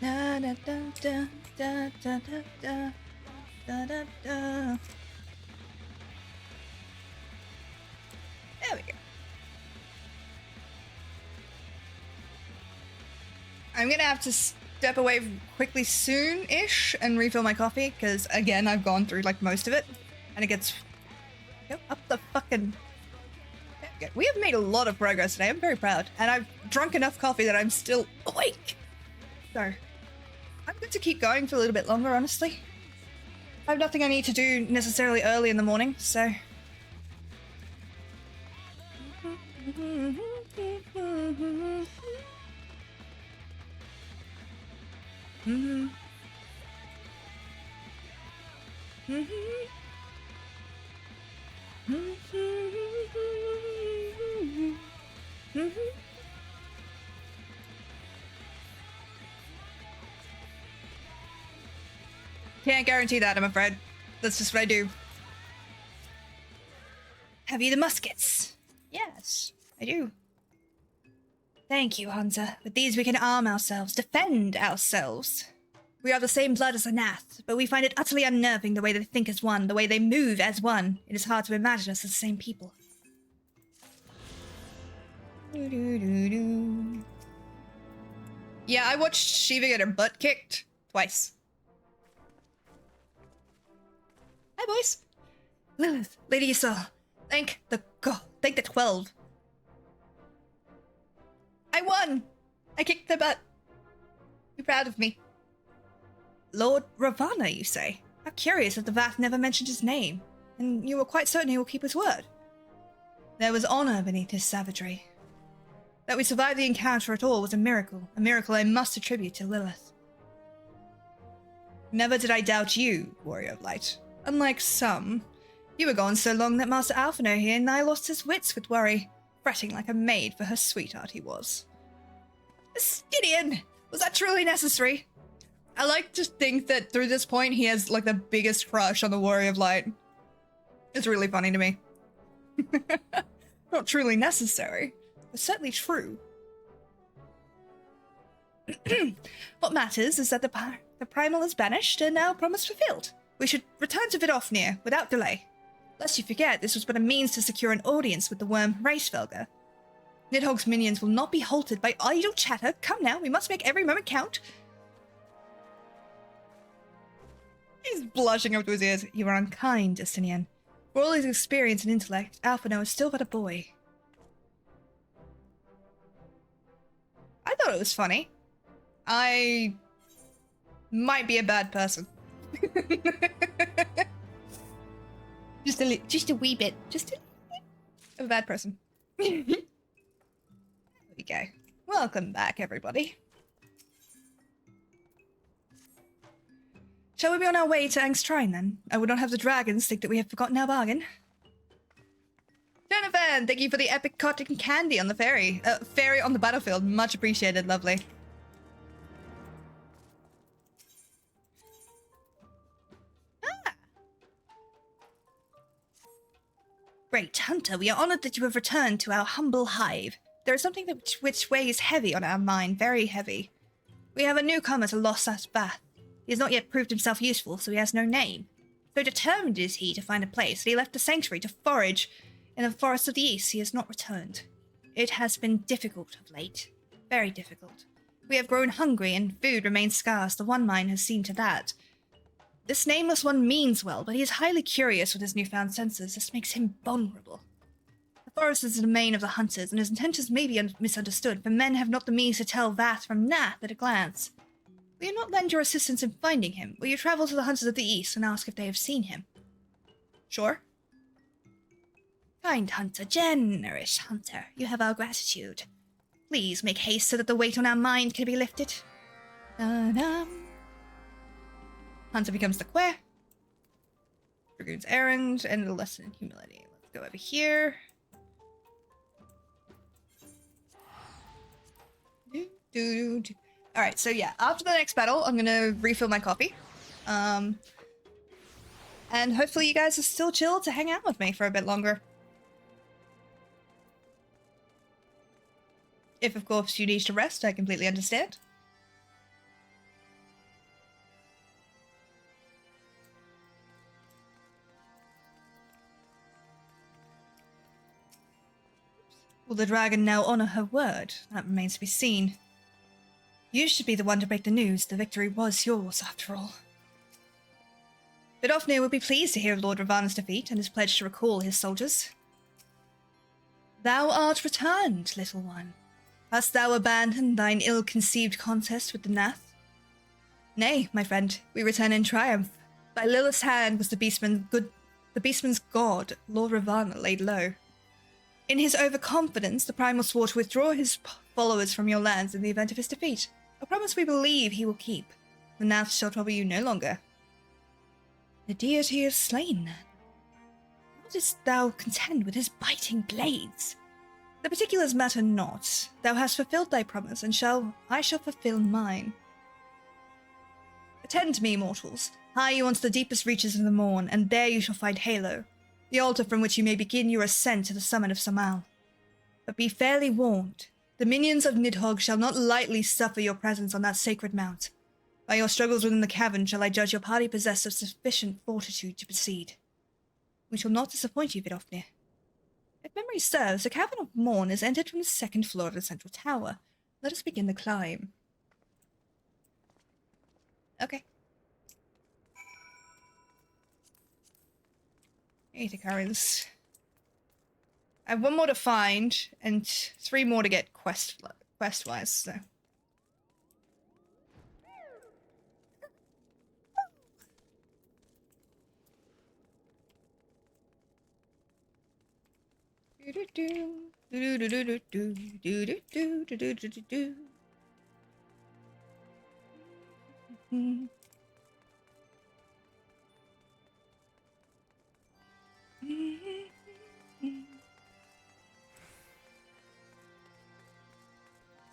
Da da da da da da da da da da. There we go. I'm gonna have to step away quickly soon-ish and refill my coffee, because again, I've gone through like most of it, and it gets up the fucking. We have made a lot of progress today. I'm very proud, and I've drunk enough coffee that I'm still awake. So, I'm good to keep going for a little bit longer, honestly. I have nothing I need to do necessarily early in the morning, so. Can't guarantee that, I'm afraid. That's just what I do. Have you the muskets? Yes, I do. Thank you, Hunter. With these we can arm ourselves, defend ourselves. We are the same blood as the Nath, but we find it utterly unnerving the way they think as one, the way they move as one. It is hard to imagine us as the same people. Yeah, I watched Shiva get her butt kicked twice. Hi, boys. Lilith, Lady Ysel, thank the 12. I won! I kicked their butt. Be proud of me. Lord Ravana, you say? How curious that the Vath never mentioned his name, and you were quite certain he will keep his word. There was honor beneath his savagery. That we survived the encounter at all was a miracle I must attribute to Lilith. Never did I doubt you, Warrior of Light. Unlike some, you were gone so long that Master Alphino here nigh lost his wits with worry, fretting like a maid for her sweetheart he was. Gideon! Was that truly necessary? I like to think that through this point he has like the biggest crush on the Warrior of Light. It's really funny to me. Not truly necessary, but certainly true. What matters is that the primal is banished and our promise fulfilled. We should return to Vidofnir without delay. Lest you forget, this was but a means to secure an audience with the worm Racefelger. Nidhogg's minions will not be halted by idle chatter. Come now, we must make every moment count. He's blushing up to his ears. You are unkind, Justinian. For all his experience and intellect, Alphino is still but a boy. I thought it was funny. I might be a bad person. just a wee bit. Just a bad person. There we go. Welcome back, everybody. Shall we be on our way to Angstrine, then? I would not have the dragons think that we have forgotten our bargain. Jennifer, thank you for the epic cotton candy on the ferry. Ferry on the battlefield. Much appreciated, lovely. Great Hunter, we are honored that you have returned to our humble hive. There is something which weighs heavy on our mind, very heavy. We have a newcomer to Lost Bath. He has not yet proved himself useful, so he has no name. So determined is he to find a place that he left the sanctuary to forage In the Forest of the East, he has not returned. It has been difficult of late. Very difficult. We have grown hungry, and food remains scarce. The One Mind has seen to that. This nameless one means well, but he is highly curious with his newfound senses. This makes him vulnerable. The forest is the domain of the hunters, and his intentions may be misunderstood, for men have not the means to tell that from nath at a glance. Will you not lend your assistance in finding him? Will you travel to the hunters of the East and ask if they have seen him? Sure. Kind hunter, generous hunter, you have our gratitude. Please make haste so that the weight on our mind can be lifted. Da-dum. Hunter becomes the queer. Dragoon's errand, and the lesson in humility. Let's go over here. Alright, so yeah, after the next battle, I'm gonna refill my coffee. And hopefully you guys are still chill to hang out with me for a bit longer. If, of course, you need to rest, I completely understand. Will the dragon now honor her word? That remains to be seen. You should be the one to break the news. The victory was yours, after all. Vidofnir will be pleased to hear of Lord Ravana's defeat and his pledge to recall his soldiers. Thou art returned, little one. Hast thou abandoned thine ill-conceived contest with the Nath? Nay, my friend, we return in triumph. By Lilith's hand was the beastman's god, Lord Ravana, laid low. In his overconfidence, the Primal swore to withdraw his followers from your lands in the event of his defeat. A promise we believe he will keep. The Nath shall trouble you no longer. The deity is slain, then. How didst thou contend with his biting blades? The particulars matter not. Thou hast fulfilled thy promise, and I shall fulfill mine. Attend to me, mortals. Hie you onto the deepest reaches of the morn, and there you shall find Halo, the altar from which you may begin your ascent to the summit of Samal. But be fairly warned. The minions of Nidhogg shall not lightly suffer your presence on that sacred mount. By your struggles within the cavern shall I judge your party possessed of sufficient fortitude to proceed. We shall not disappoint you, Vidofnir. If memory serves, the Cavern of Morn is entered from the second floor of the central tower. Let us begin the climb. Okay. Aether I have one more to find, and 3 more to get quest-wise, so...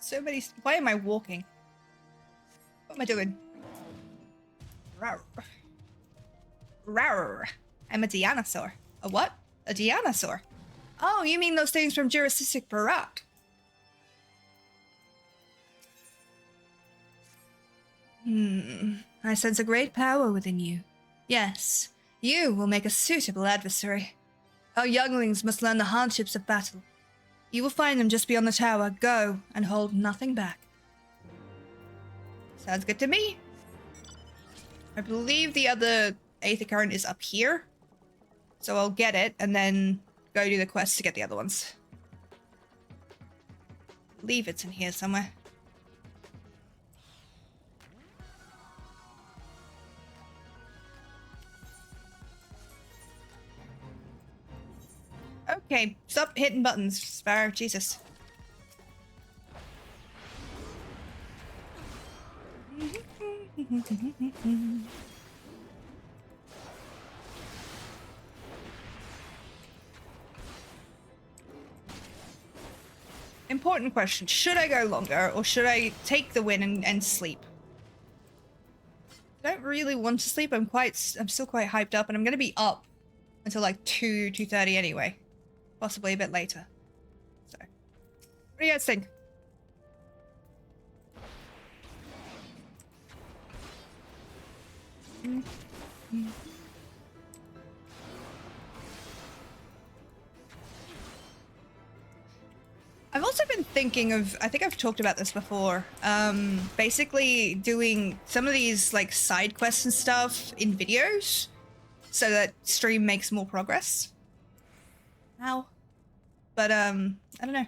So many. Why am I walking? What am I doing? Rawr. Rawr. I'm a Dianosaur. A what? A Dianosaur. Oh, you mean those things from Jurassic Park? I sense a great power within you. Yes, you will make a suitable adversary. Our younglings must learn the hardships of battle. You will find them just beyond the tower. Go, and hold nothing back. Sounds good to me. I believe the other Aether Current is up here. So I'll get it, and then go do the quest to get the other ones. I believe it's in here somewhere. Okay, stop hitting buttons, Sparrow. Jesus. Important question. Should I go longer, or should I take the win and sleep? I don't really want to sleep. I'm still quite hyped up, and I'm gonna be up until like 2:30 anyway. Possibly a bit later. So, what do you guys think? I've also been thinking of, I think I've talked about this before, basically doing some of these like side quests and stuff in videos so that stream makes more progress. Ow. But, I don't know.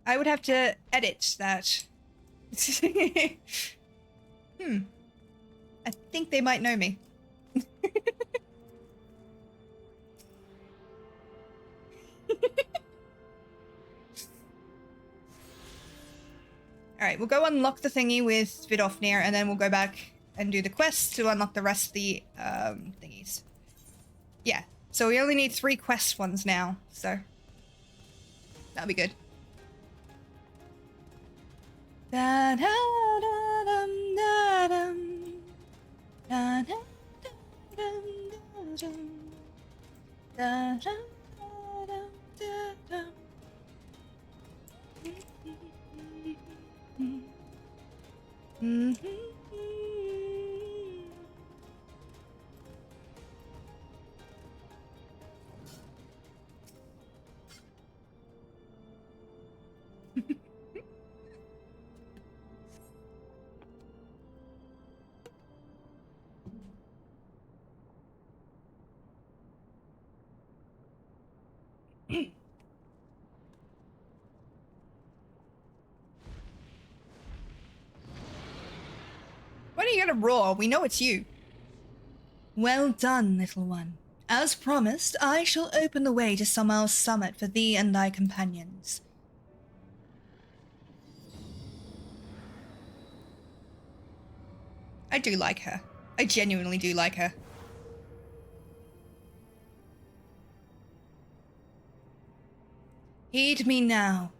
I would have to edit that. I think they might know me. Alright, we'll go unlock the thingy with Vidofnir, and then we'll go back and do the quest to unlock the rest of the thingies. Yeah, so we only need 3 quest ones now, so that'll be good. Da da da dum da dum da da da dum da da da da. Why don't you get a roar? We know it's you. Well done, little one. As promised, I shall open the way to Summer's summit for thee and thy companions. I do like her. I genuinely do like her. Heed me now,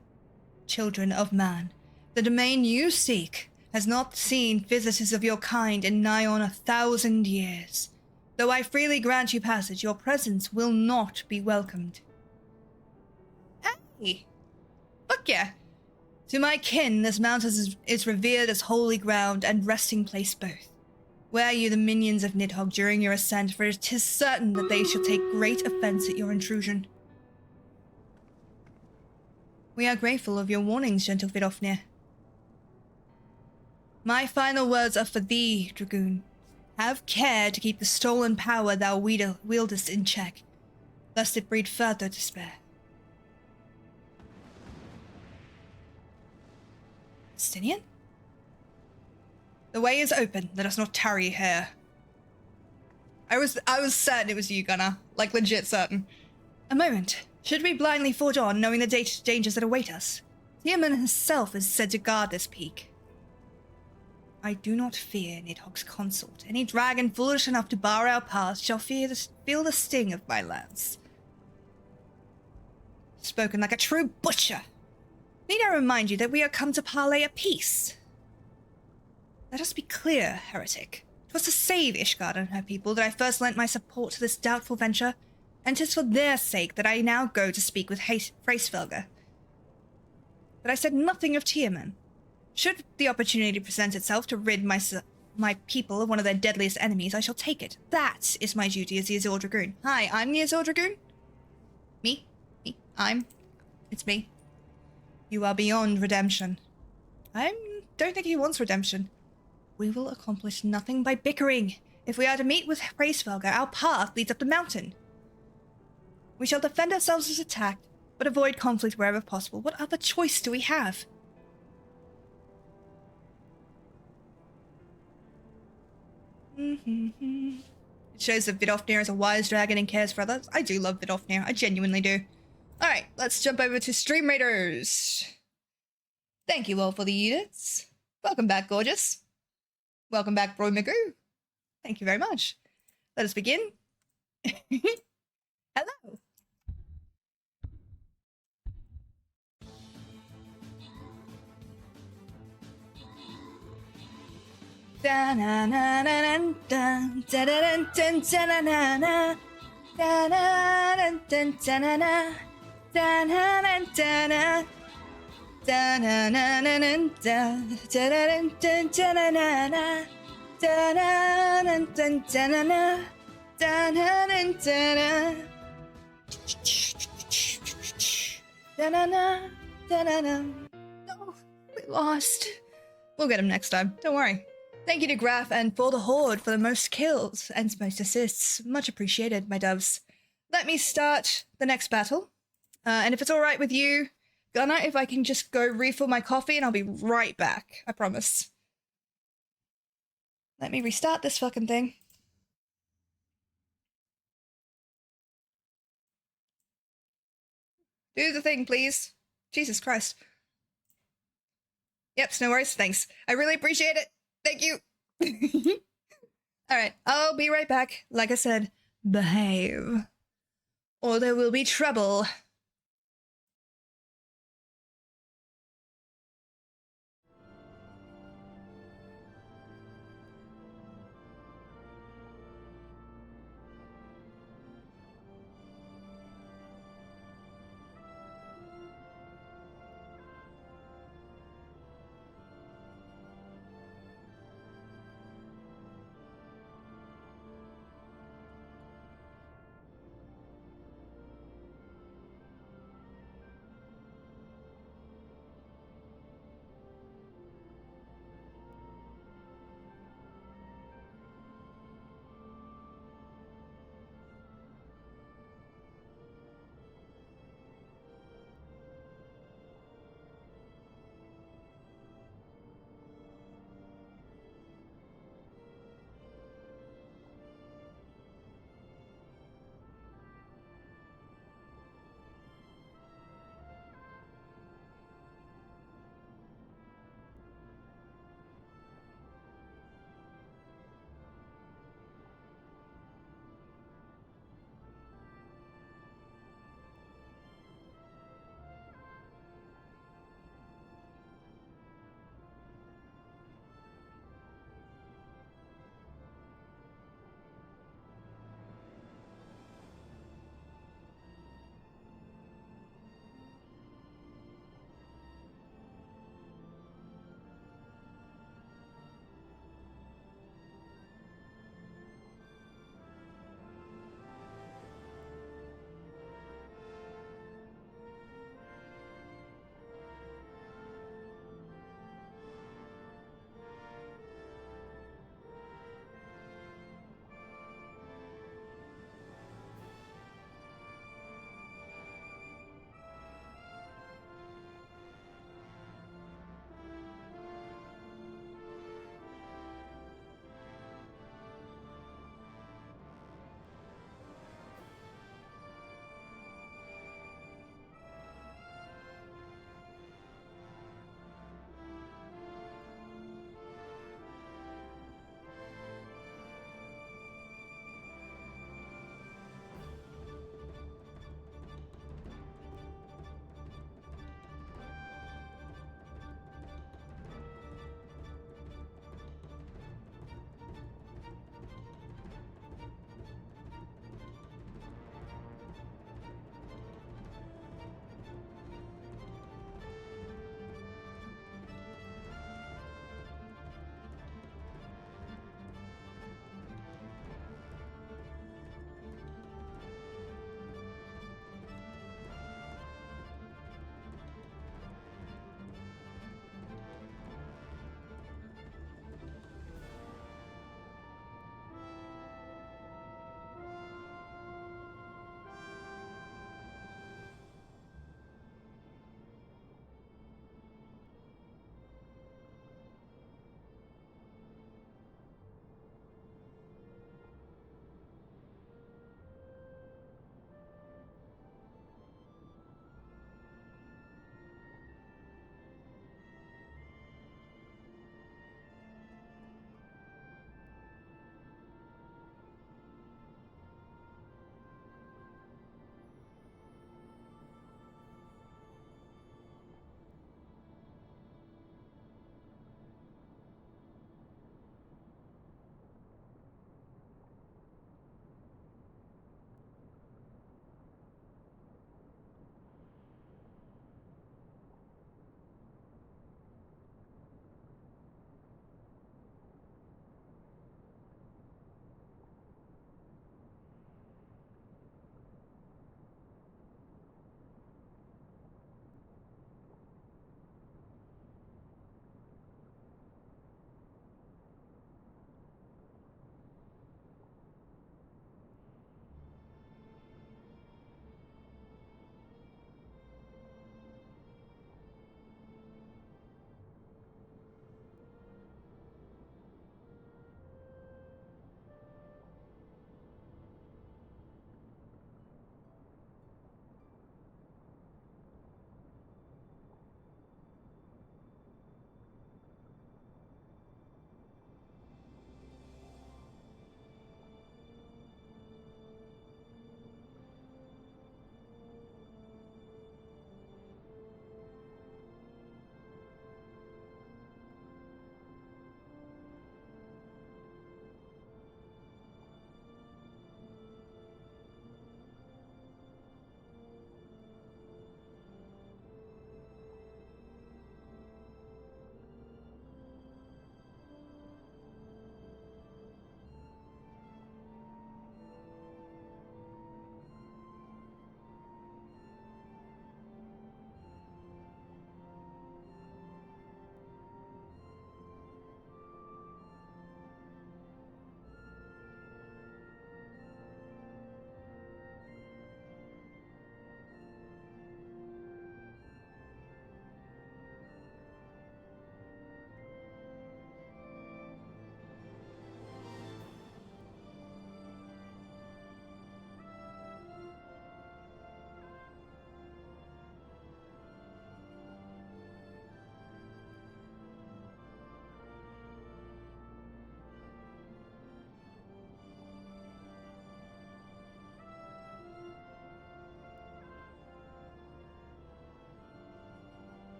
children of man. The domain you seek has not seen visitors of your kind in nigh on 1,000 years. Though I freely grant you passage, your presence will not be welcomed. Hey! Fuck yeah! To my kin, this mountain is revered as holy ground and resting place both. Ware you the minions of Nidhogg during your ascent, for it is certain that they shall take great offense at your intrusion. We are grateful of your warnings, gentle Vidofnir. My final words are for thee, Dragoon. Have care to keep the stolen power thou wieldest in check, lest it breed further despair. Stinian? The way is open, let us not tarry here. I was certain it was you, Gunnar. Like, legit certain. A moment. Should we blindly forge on, knowing the dangers that await us? Tiemann himself is said to guard this peak. I do not fear Nidhogg's consort. Any dragon foolish enough to bar our paths shall feel the sting of my lance. Spoken like a true butcher. Need I remind you that we are come to parley a peace? Let us be clear, heretic. 'Twas to save Ishgard and her people that I first lent my support to this doubtful venture, and 'tis for their sake that I now go to speak with Hraesvelgr. But I said nothing of Tiemann. Should the opportunity present itself to rid my people of one of their deadliest enemies, I shall take it. That is my duty as the Azure Dragoon. Hi, I'm the Azure Dragoon. Me? It's me. You are beyond redemption. I don't think he wants redemption. We will accomplish nothing by bickering. If we are to meet with Hraesvelgr, our path leads up the mountain. We shall defend ourselves as attacked, but avoid conflict wherever possible. What other choice do we have? It shows that Vidofnir is a wise dragon and cares for others. I do love Vidofnir. I genuinely do. Alright, let's jump over to Stream Raiders. Thank you all for the units. Welcome back, gorgeous. Welcome back, Bro Magoo. Thank you very much. Let us begin. Hello. Da na na na na da da da da da na na na da na na da na na da na na da na da na na na na da da da da na na na da na na da na na da na na da na. Da-na-na, da-na-na. No, we lost. We'll get him next time. Don't worry. Thank you to Graf and for the Horde for the most kills and most assists. Much appreciated, my doves. Let me start the next battle. And if it's alright with you, Gunnar, if I can just go refill my coffee and I'll be right back. I promise. Let me restart this fucking thing. Do the thing, please. Jesus Christ. Yep, no worries. Thanks. I really appreciate it. Thank you. Alright, I'll be right back. Like I said, behave. Or there will be trouble.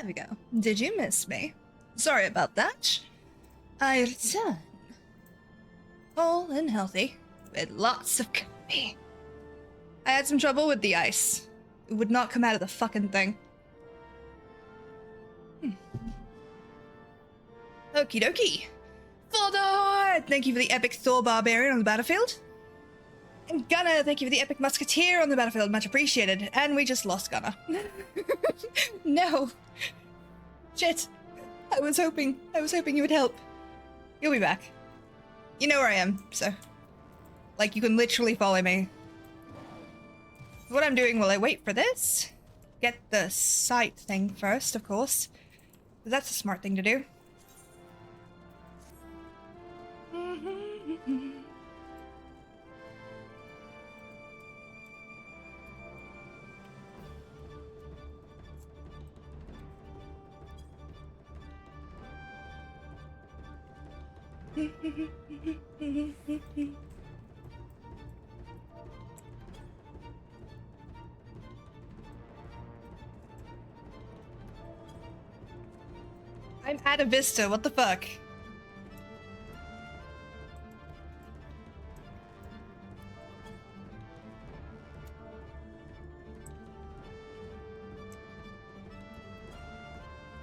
we go. Did you miss me? Sorry about that. I return. Whole and healthy, with lots of company. I had some trouble with the ice. It would not come out of the fucking thing. Okie dokie. Fodor! Thank you for the epic Thor Barbarian on the battlefield. And Gunner, thank you for the epic Musketeer on the battlefield. Much appreciated. And we just lost Gunner. No. Shit. I was hoping you would help. You'll be back. You know where I am, so. Like, you can literally follow me. What I'm doing while I wait for this, get the sight thing first, of course. Because that's a smart thing to do. I'm at a vista, what the fuck?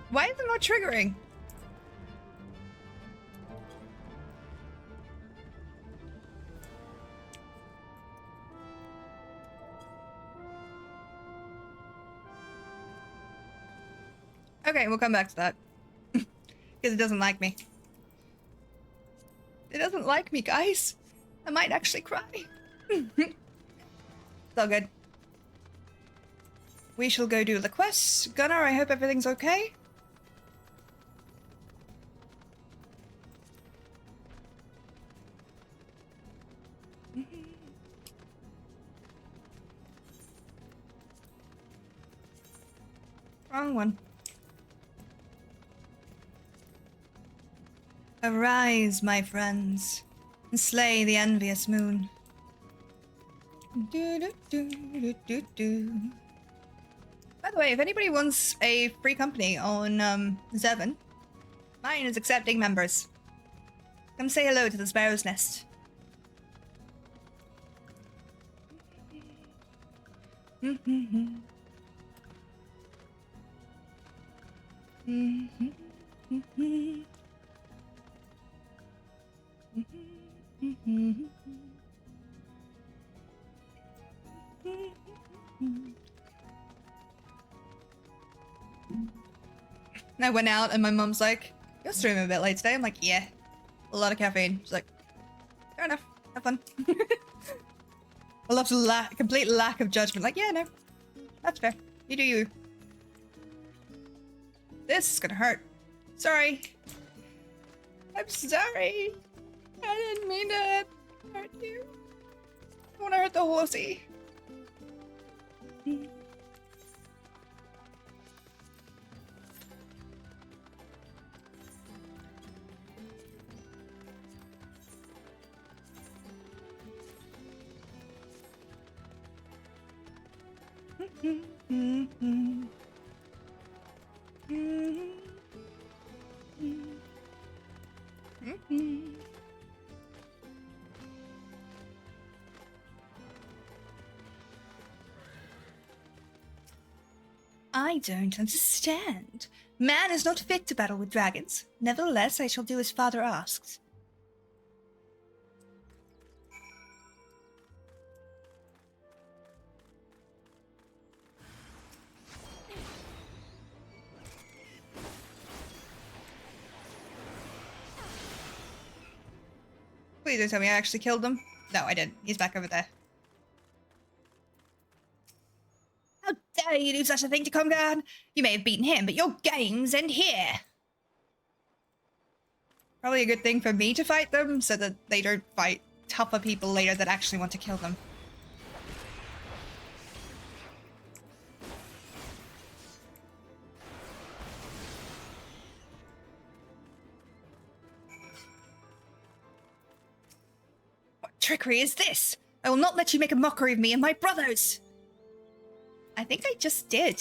Why is it not triggering? Okay, we'll come back to that. Because it doesn't like me. It doesn't like me, guys. I might actually cry. It's all good. We shall go do the quests. Gunnar, I hope everything's okay. Wrong one. Arise, my friends, and slay the envious moon. Do, do, do, do, do, do. By the way, if anybody wants a free company on Zevon, mine is accepting members. Come say hello to the Sparrow's Nest. I went out and my mom's like, "You're streaming a bit late today." I'm like, "Yeah, a lot of caffeine." She's like, "Fair enough, have fun." I love the complete lack of judgment. Like, yeah, no, that's fair. You do you. This is gonna hurt. Sorry. I'm sorry. I didn't mean to hurt you. I don't want to hurt the horsey. I don't understand. Man is not fit to battle with dragons. Nevertheless, I shall do as father asks. Please don't tell me I actually killed him. No, I didn't. He's back over there. How dare you do such a thing to Comgard? You may have beaten him, but your games end here. Probably a good thing for me to fight them, so that they don't fight tougher people later that actually want to kill them. What trickery is this? I will not let you make a mockery of me and my brothers! I think I just did.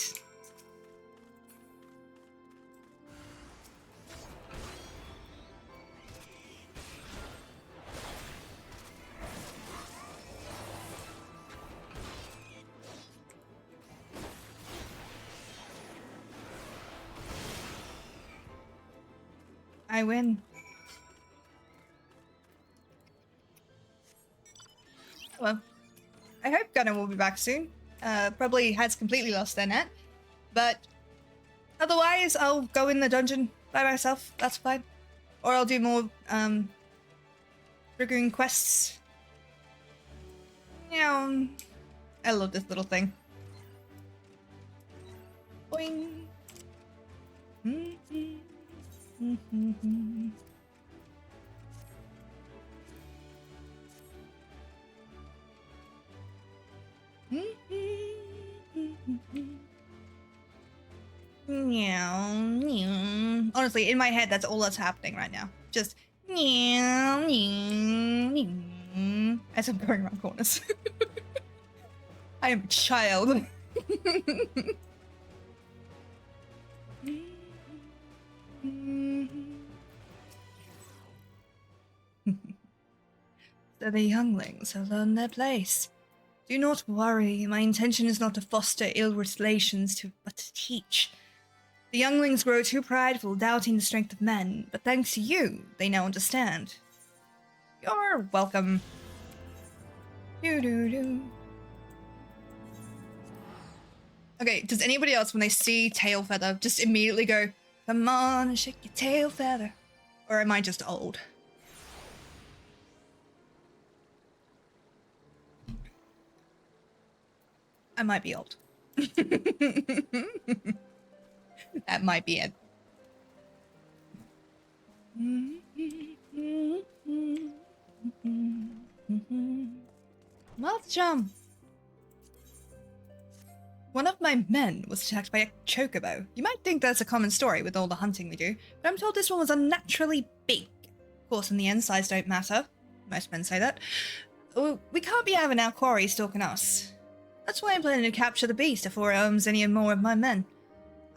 I win. Well, I hope Gunnar will be back soon. Probably has completely lost their net. But otherwise, I'll go in the dungeon by myself. That's fine. Or I'll do more, triggering quests. Yeah, I love this little thing. Boing. Honestly, in my head, that's all that's happening right now. Just as I'm going around corners. I am a child. So the younglings have learned their place. Do not worry, my intention is not to foster ill relations, but to teach. The younglings grow too prideful, doubting the strength of men, but thanks to you, they now understand. You're welcome. Doo-doo-doo. Okay, does anybody else, when they see tail feather, just immediately go, come on, shake your tail feather? Or am I just old? I might be old. That might be it. Mouth jump. One of my men was attacked by a chocobo. You might think that's a common story with all the hunting we do, but I'm told this one was unnaturally big. Of course, in the end, size don't matter. Most men say that. We can't be having our quarry stalking us. That's why I'm planning to capture the beast before it harms any more of my men.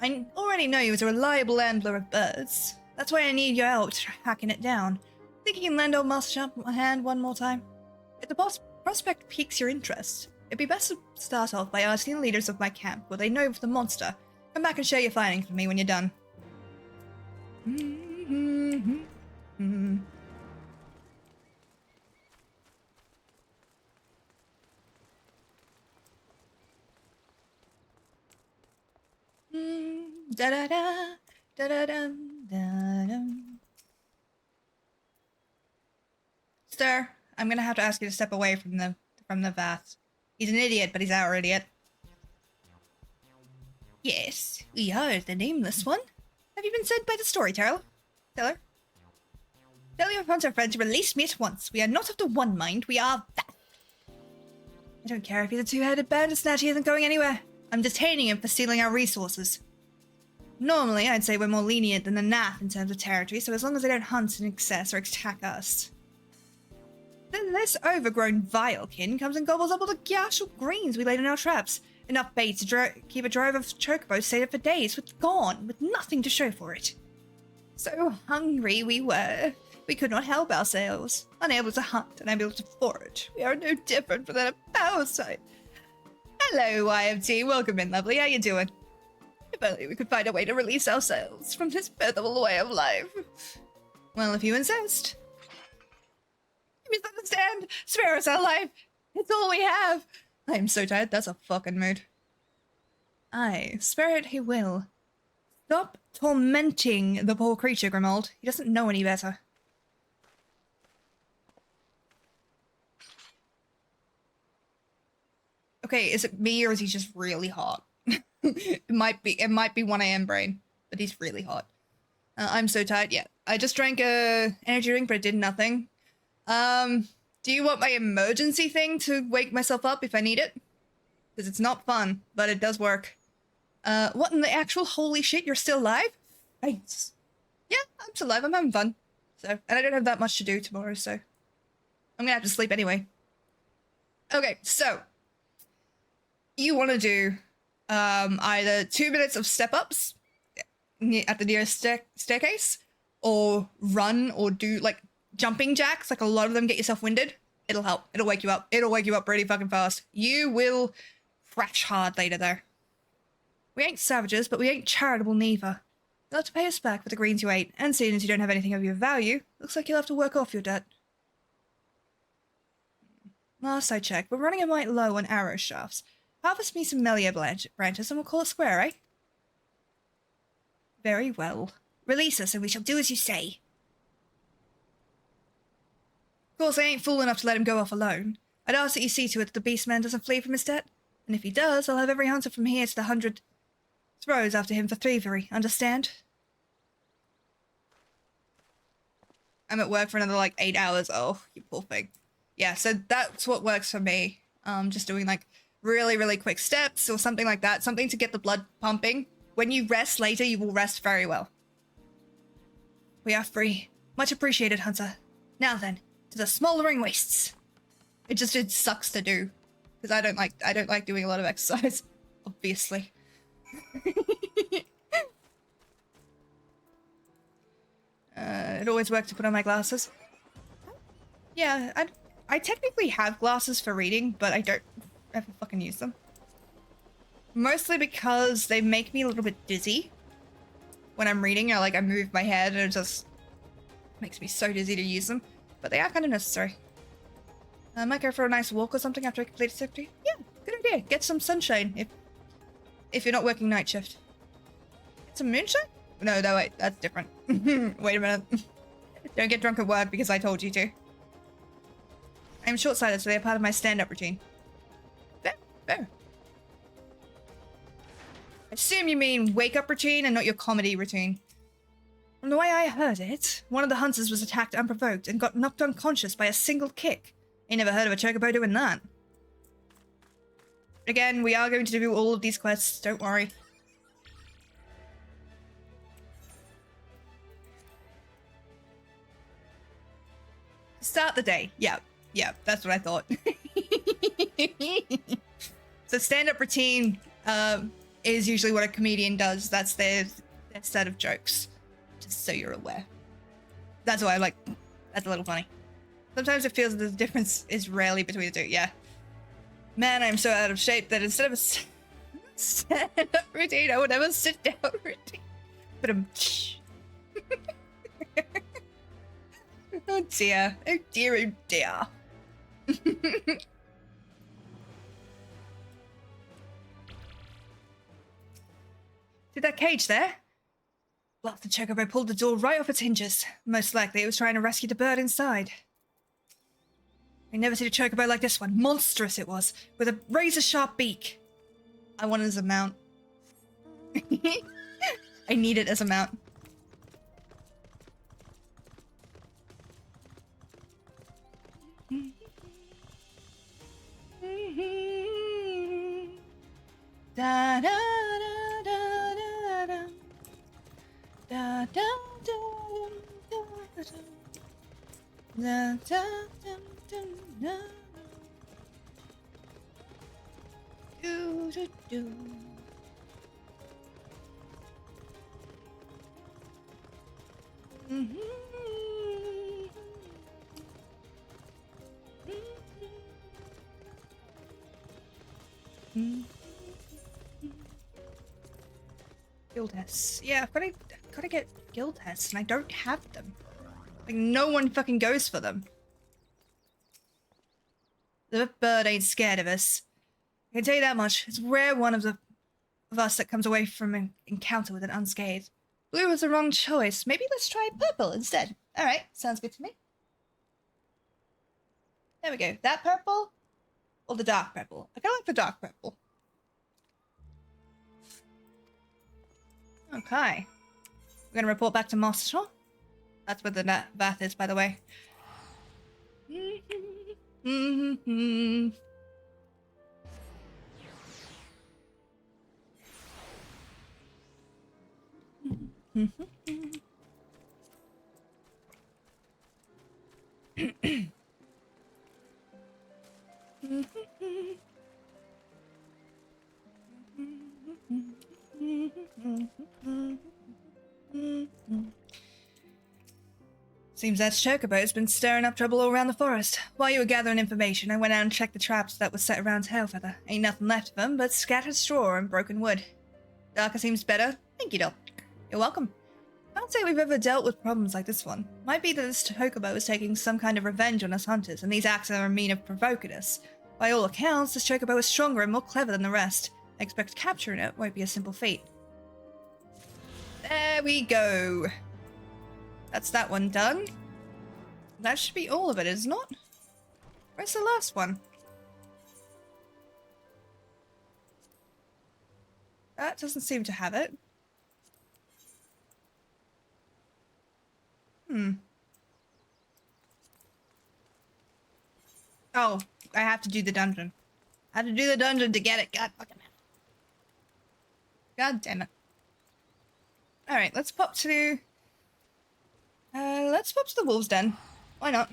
I already know he was a reliable handler of birds. That's why I need your help tracking it down. Think you can lend old Master Champ a hand one more time? If the prospect piques your interest, it'd be best to start off by asking the leaders of my camp what they know of the monster. Come back and share your findings with me when you're done. Da da da da da dum da dum. Sir, I'm gonna have to ask you to step away from the vat. He's an idiot, but he's our idiot. Yes, we are the nameless one. Have you been sent by the storyteller? Teller? Tell your hunter friend to release me at once. We are not of the one mind, we are that. I don't care if he's a two-headed bandersnatch, he isn't going anywhere. I'm detaining him for stealing our resources. Normally, I'd say we're more lenient than the Nath in terms of territory, so as long as they don't hunt in excess or attack us. Then this overgrown vilekin comes and gobbles up all the gashel greens we laid in our traps. Enough bait to keep a drove of chocobos sated for days, with gone, with nothing to show for it. So hungry we were, we could not help ourselves. Unable to hunt and unable to forage. We are no different from that parasite. Hello, YMT. Welcome in, lovely. How you doing? If only we could find a way to release ourselves from this pitiful way of life. Well, if you insist. You misunderstand. Sparrow's our life. It's all we have. I am so tired. That's a fucking mood. Aye, spare it he will. Stop tormenting the poor creature, Grimald. He doesn't know any better. Okay, is it me or is he just really hot? It might be 1 AM brain, but he's really hot. I'm so tired. Yeah, I just drank a energy drink, but it did nothing. Do you want my emergency thing to wake myself up if I need it? Because it's not fun, but it does work. What in the actual holy shit? You're still alive? Thanks. Yeah, I'm still alive. I'm having fun. So, and I don't have that much to do tomorrow, so I'm gonna have to sleep anyway. Okay, so you want to do either 2 minutes of step-ups at the nearest staircase, or run or do, like, jumping jacks. Like, a lot of them get yourself winded. It'll help. It'll wake you up. It'll wake you up pretty fucking fast. You will crash hard later, though. We ain't savages, but we ain't charitable neither. You'll have to pay us back for the greens you ate, and seeing as you don't have anything of your value, looks like you'll have to work off your debt. Last I checked, we're running a mite low on arrow shafts. Harvest me some Melia branches and we'll call it square, eh? Very well. Release us and we shall do as you say. Of course, I ain't fool enough to let him go off alone. I'd ask that you see to it that the beast man doesn't flee from his debt. And if he does, I'll have every hunter from here to the 100 throws after him for thievery, understand? I'm at work for another, 8 hours. Oh, you poor thing. Yeah, so that's what works for me. Just doing, really, really quick steps or something like that. Something to get the blood pumping. When you rest later, you will rest very well. We are free. Much appreciated, Hunter. Now then, to the smoldering wastes. It sucks to do. Because I don't like doing a lot of exercise. Obviously. It always worked to put on my glasses. Yeah, I technically have glasses for reading, but I don't ever fucking use them. Mostly because they make me a little bit dizzy. When I'm reading, I move my head and it just makes me so dizzy to use them. But they are kind of necessary. I might go for a nice walk or something after I complete a activity. Yeah, good idea. Get some sunshine if you're not working night shift. Get some moonshine? No, wait, that's different. Wait a minute. Don't get drunk at work because I told you to. I'm short-sighted, so they're part of my stand-up routine. Fair. I assume you mean wake-up routine and not your comedy routine. From the way I heard it, one of the hunters was attacked unprovoked and got knocked unconscious by a single kick. I never heard of a chocobo doing that. Again, we are going to do all of these quests, don't worry. Start the day. Yeah, that's what I thought. So stand-up routine is usually what a comedian does. That's their set of jokes. Just so you're aware. That's why that's a little funny. Sometimes it feels that the difference is rarely between the two. Yeah. Man, I'm so out of shape that instead of a stand-up routine, I would have a sit-down routine. But oh dear. Oh dear, oh dear. See that cage there? Well, the chocobo pulled the door right off its hinges. Most likely it was trying to rescue the bird inside. I never seen a chocobo like this one. Monstrous it was, with a razor-sharp beak. I want it as a mount. I need it as a mount. Da da da da da da da da da da da da do do do. Guild tests. Yeah, I've gotta get guild tests, and I don't have them. No one fucking goes for them. The bird ain't scared of us. I can tell you that much. It's rare one of us that comes away from an encounter with an unscathed. Blue was the wrong choice. Maybe let's try purple instead. Alright, sounds good to me. There we go. That purple? Or the dark purple? I kinda like the dark purple. Okay. We're gonna report back to Master. That's where the bath is, by the way. Seems that chocobo's been stirring up trouble all around the forest. While you were gathering information, I went out and checked the traps that was set around Tailfeather. Ain't nothing left of them but scattered straw and broken wood. Darker seems better. Thank you, Doc. You're welcome. I don't think we've ever dealt with problems like this one. Might be that this chocobo is taking some kind of revenge on us hunters, and these acts are a mean of provoking us. By all accounts, this chocobo is stronger and more clever than the rest. I expect capturing it won't be a simple feat. There we go. That's that one done. That should be all of it, isn't it? Where's the last one? That doesn't seem to have it. Oh, I have to do the dungeon. I have to do the dungeon to get it. God fucking it. God damn it. Alright, let's pop to... let's pop to the wolves' den. Why not?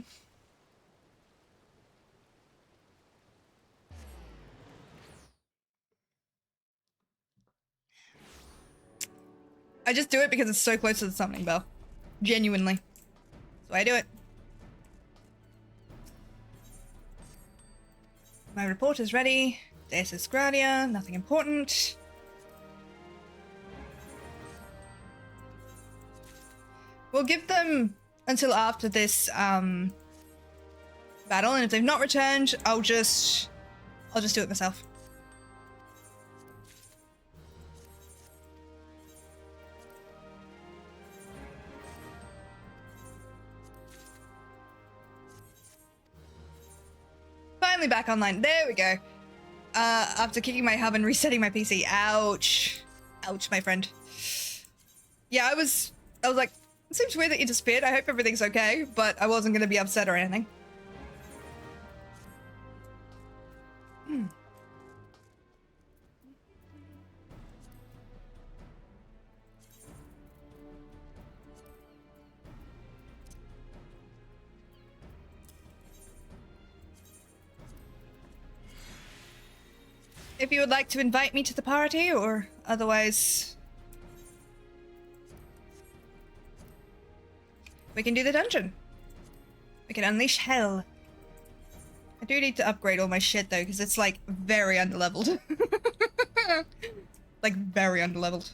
I just do it because it's so close to the summoning bell. Genuinely. So I do it. My report is ready. Deus is Gradia, nothing important. We'll give them until after this battle, and if they've not returned, I'll just do it myself. Finally back online. There we go. After kicking my hub and resetting my PC. Ouch. Ouch, my friend. Yeah, I was like, it seems weird that you disappeared. I hope everything's okay, but I wasn't going to be upset or anything. If you would like to invite me to the party, or otherwise... we can do the dungeon. We can unleash hell. I do need to upgrade all my shit, though, because it's, like, very underleveled. Like, very underleveled.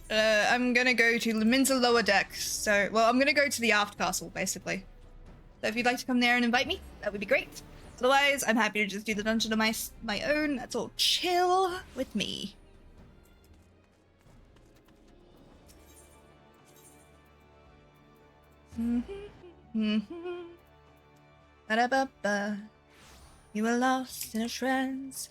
I'm gonna go to Leminza Lower Deck, so... well, I'm gonna go to the Aft Castle, basically. So if you'd like to come there and invite me, that would be great. Otherwise, I'm happy to just do the dungeon on my own. That's all chill with me. Ba-da-ba-ba. You were lost in a trance,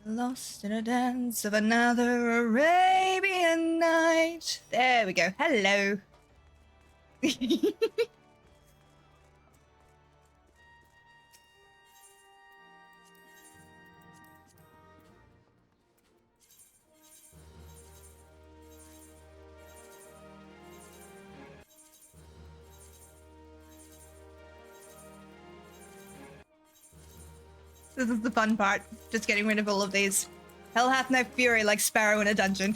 lost in a dance of another Arabian night. There we go. Hello. This is the fun part, just getting rid of all of these. Hell hath no fury like Sparrow in a dungeon.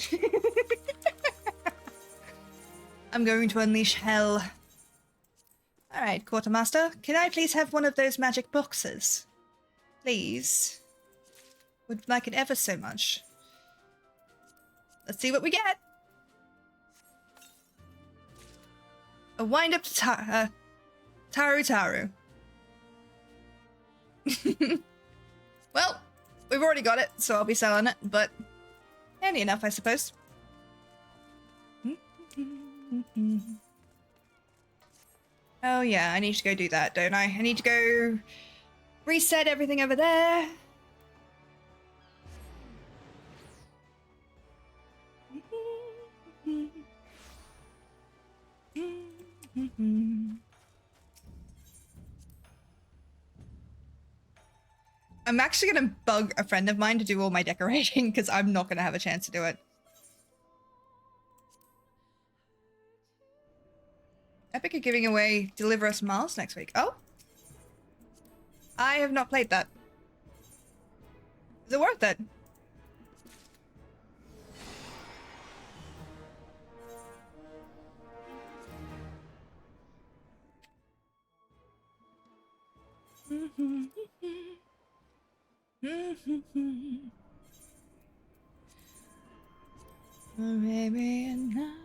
I'm going to unleash hell. Alright, Quartermaster, can I please have one of those magic boxes? Please. Would like it ever so much. Let's see what we get. A wind up to Taru Taru. Well, we've already got it, so I'll be selling it, but handy enough, I suppose. Oh yeah, I need to go do that, don't I? I need to go reset everything over there. I'm actually going to bug a friend of mine to do all my decorating because I'm not going to have a chance to do it. Epic are giving away Deliver Us Miles next week. Oh? I have not played that. Is it worth it? Arabian Nights.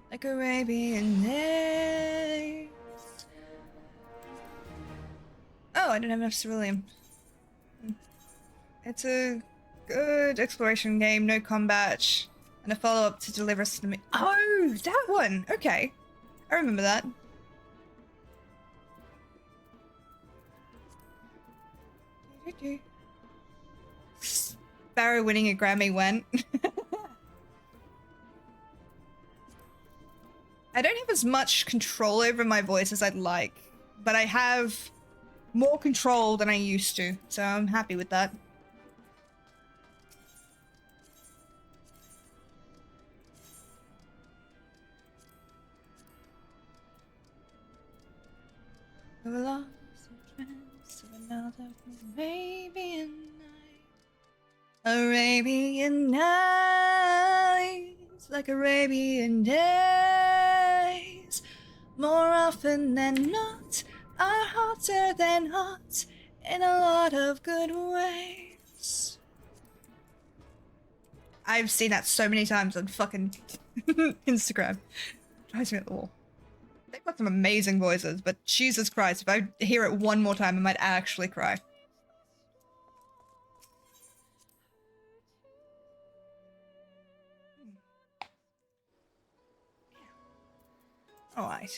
Like Arabian Nights. Oh, I don't have enough ceruleum. It's a good exploration game, no combat, and a follow-up to deliver us to me. Oh, that one! Okay. I remember that. Sparrow winning a Grammy went. I don't have as much control over my voice as I'd like, but I have more control than I used to, so I'm happy with that. The lost trance of another Arabian night. Arabian nights, like Arabian days. More often than not, are hotter than hot in a lot of good ways. I've seen that so many times on fucking Instagram. Drives me up the wall. They've got some amazing voices, but Jesus Christ, if I hear it one more time, I might actually cry. Alright.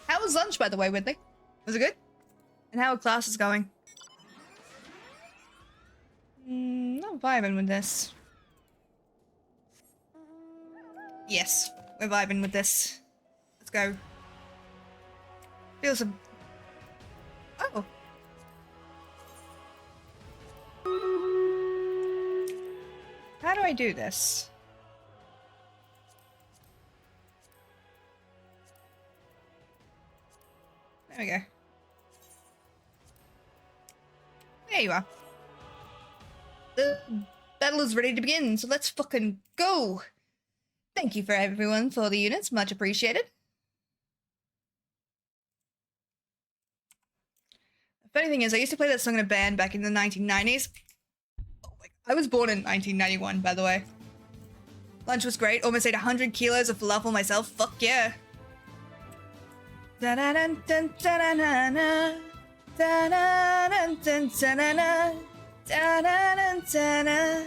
How was lunch, by the way, Whitley? Was it good? And how are classes going? Not vibing with this. Yes, we're vibing with this. Let's go. Feels a... Oh. How do I do this? There we go. There you are. The battle is ready to begin, so let's fucking go! Thank you for everyone for the units, much appreciated. The funny thing is, I used to play that song in a band back in the 1990s. Oh my God. I was born in 1991, by the way. Lunch was great, almost ate 100 kilos of falafel myself, fuck yeah! Da-da-dun-dun-da-da-na-na. Da-da-dun-dun-da-da-na. Da-da-dun-da-da.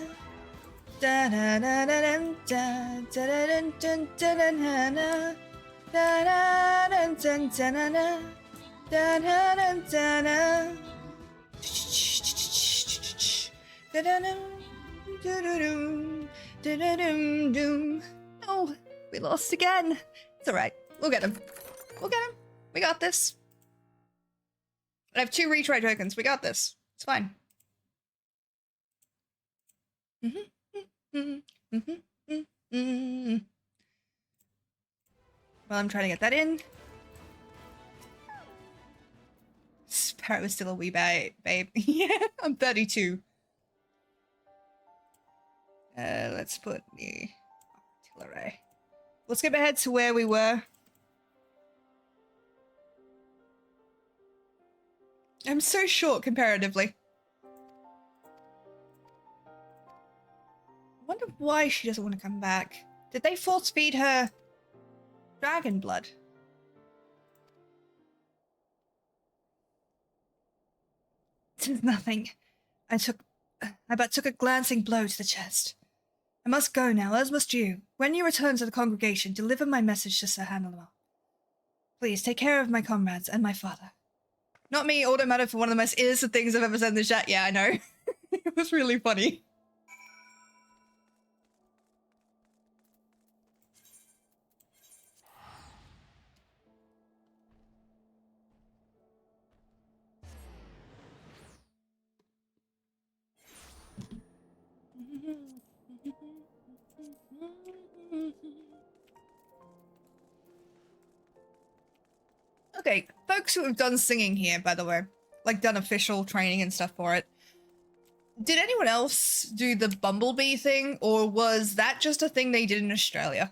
Da-da-da-da-dun-da-da-dun-dun-da-da-na-na. Da-da-dun-dun-da-da-na. Da-da-dun-da-da. Da-da-dum, da-da-dum-dum. Oh, we lost again. It's alright. We'll get him. We'll get him. We got this. I have 2 retry tokens. We got this. It's fine. Well, I'm trying to get that in. Sparrow is still a wee babe. Yeah, I'm 32. Let's put the artillery. Let's skip ahead to where we were. I'm so short comparatively. I wonder why she doesn't want to come back. Did they force feed her dragon blood? It's nothing. I but took a glancing blow to the chest. I must go now, as must you. When you return to the congregation, deliver my message to Sir Hannibal. Please take care of my comrades and my father. Not me, automated for one of the most innocent things I've ever said in the chat. Yeah, I know. It was really funny. Okay, folks who have done singing here, by the way, like done official training and stuff for it, did anyone else do the bumblebee thing, or was that just a thing they did in Australia?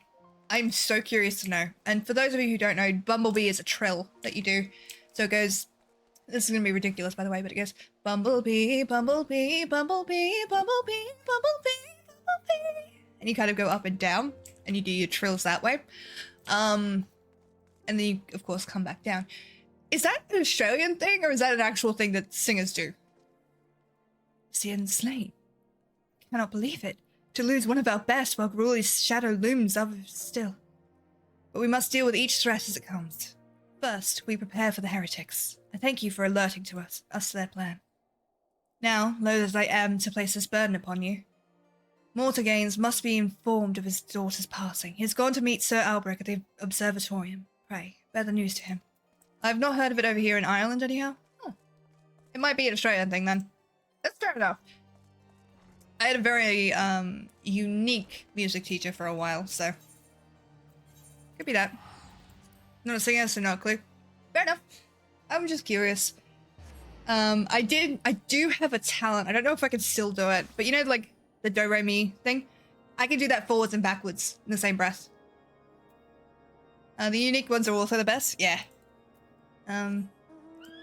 I'm so curious to know. And for those of you who don't know, Bumblebee is a trill that you do. So it goes, this is going to be ridiculous, by the way, but it goes, Bumblebee, Bumblebee, Bumblebee, Bumblebee, Bumblebee, Bumblebee. And you kind of go up and down, and you do your trills that way. And then you, of course, come back down. Is that an Australian thing, or is that an actual thing that singers do? Lucienne slain. Cannot believe it. To lose one of our best while Gruely's shadow looms over still. But we must deal with each threat as it comes. First, we prepare for the heretics. I thank you for alerting to us to their plan. Now, loath as I am to place this burden upon you, Mortigains must be informed of his daughter's passing. He has gone to meet Sir Albrecht at the observatorium. Pray, bear the news to him. I've not heard of it over here in Ireland, anyhow. Huh. It might be an Australian thing, then. That's fair enough. I had a very, unique music teacher for a while, so... Could be that. Not a singer, so no clue. Fair enough. I'm just curious. I do have a talent. I don't know if I can still do it, but you know, like, the do-re-mi thing? I can do that forwards and backwards in the same breath. The unique ones are also the best? Yeah. I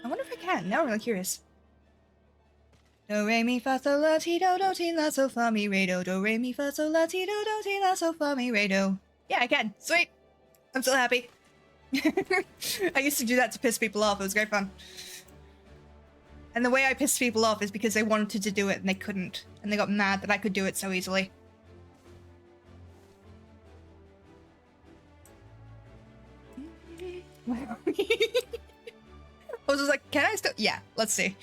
wonder if I can. Now I'm really curious. Do re mi fa sol la ti do la sol fa mi re do. Do re mi fa sol la ti do la sol fa mi re do. Yeah, I can. Sweet. I'm still happy. I used to do that to piss people off. It was great fun. And the way I pissed people off is because they wanted to do it and they couldn't. And they got mad that I could do it so easily. I was just like, can I still? Yeah, let's see.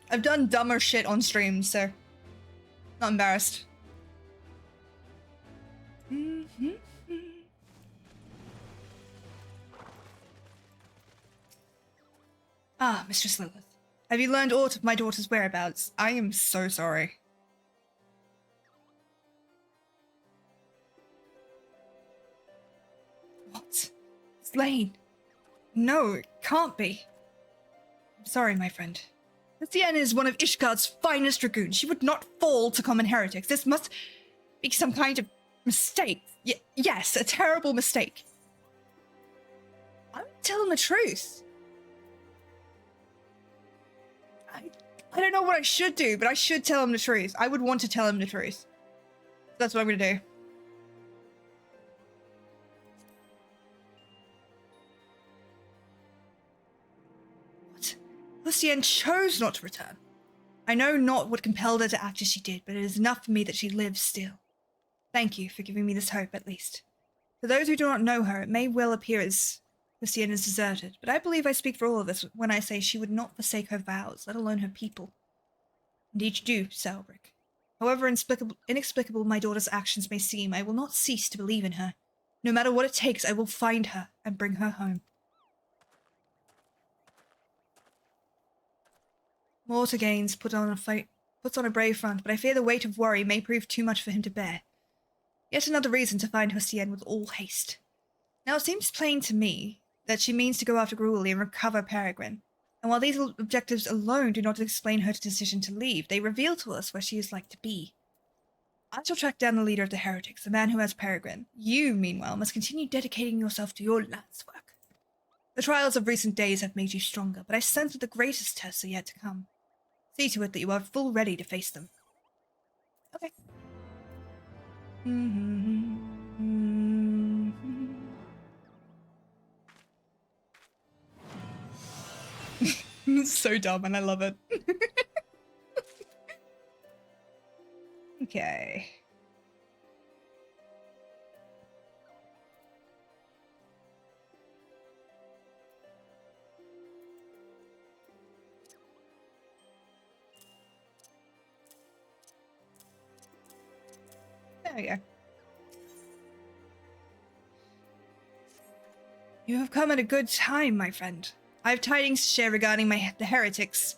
I've done dumber shit on stream, so not embarrassed. Ah, Mistress Lilith. Have you learned aught of my daughter's whereabouts? I am so sorry. What? Slain? No, it can't be. I'm sorry, my friend. Lucienne is one of Ishgard's finest dragoons. She would not fall to common heretics. This must be some kind of mistake. Yes, a terrible mistake. I'm telling the truth. I don't know what I should do, but I should tell him the truth. I would want to tell him the truth. That's what I'm gonna do. What? Lucienne chose not to return. I know not what compelled her to act as she did, but it is enough for me that she lives still. Thank you for giving me this hope, at least. For those who do not know her, it may well appear as Lucienne is deserted, but I believe I speak for all of us when I say she would not forsake her vows, let alone her people. Indeed you do, Sir Albrecht. However inexplicable my daughter's actions may seem, I will not cease to believe in her. No matter what it takes, I will find her and bring her home. Mortigains puts on a brave front, but I fear the weight of worry may prove too much for him to bear. Yet another reason to find Lucienne with all haste. Now it seems plain to me that she means to go after Gruely and recover Peregrine. And while these objectives alone do not explain her decision to leave, they reveal to us where she is like to be. I shall track down the leader of the heretics, the man who has Peregrine. You, meanwhile, must continue dedicating yourself to your lance work. The trials of recent days have made you stronger, but I sense that the greatest tests are yet to come. See to it that you are full ready to face them. Okay. It's so dumb and I love it. Okay. There we go. You have come at a good time, my friend. I have tidings to share regarding the heretics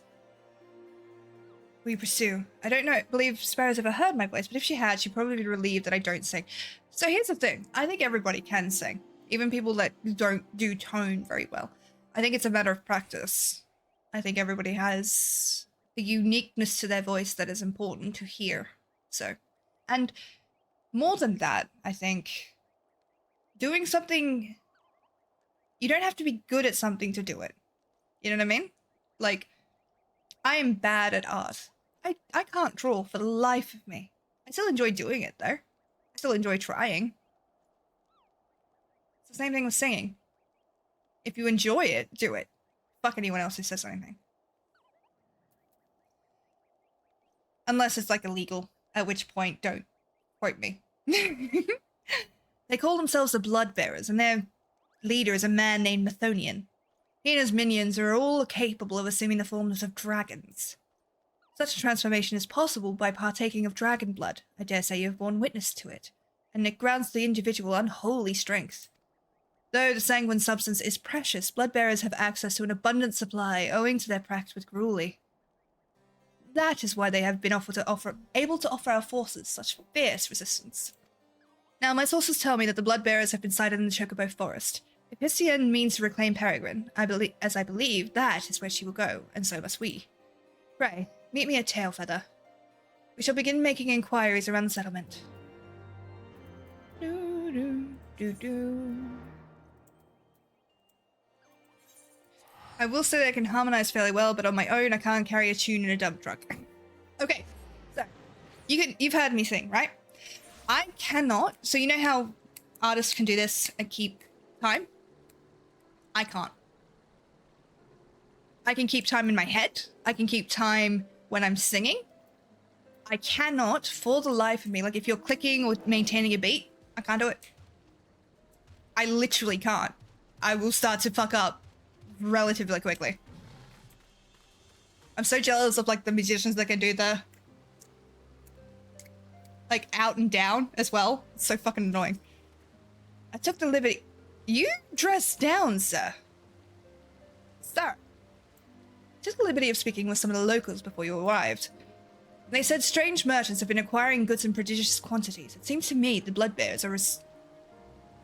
we pursue. I don't believe Sparrow's ever heard my voice, but if she had, she'd probably be relieved that I don't sing. So here's the thing. I think everybody can sing. Even people that don't do tone very well. I think it's a matter of practice. I think everybody has a uniqueness to their voice that is important to hear. So, and more than that, I think doing something, you don't have to be good at something to do it. You know what I mean? Like, I am bad at art. I can't draw for the life of me. I still enjoy doing it, though. I still enjoy trying. It's the same thing with singing. If you enjoy it, do it. Fuck anyone else who says anything. Unless it's, like, illegal, at which point, don't quote me. They call themselves the Bloodbearers, and their leader is a man named Methonian. He and his minions are all capable of assuming the forms of dragons. Such a transformation is possible by partaking of dragon blood. I dare say you have borne witness to it, and it grants the individual unholy strength. Though the sanguine substance is precious, Bloodbearers have access to an abundant supply owing to their practice with Gruely. That is why they have been able to offer our forces such fierce resistance. Now, my sources tell me that the Bloodbearers have been sighted in the Chocobo Forest. If Histian means to reclaim Peregrine, I believe that is where she will go, and so must we. Pray, meet me at Tailfeather. We shall begin making inquiries around the settlement. I will say that I can harmonize fairly well, but on my own, I can't carry a tune in a dump truck. Okay, so you've heard me sing, right? I cannot. So you know how artists can do this and keep time? I can't. I can keep time in my head. I can keep time when I'm singing. I cannot, for the life of me, like if you're clicking or maintaining a beat, I can't do it. I literally can't. I will start to fuck up relatively quickly. I'm so jealous of like the musicians that can do the like out and down as well. It's so fucking annoying. I took the liberty. You dressed down, sir. Sir. I took the liberty of speaking with some of the locals before you arrived. They said strange merchants have been acquiring goods in prodigious quantities. It seems to me the Bloodbearers are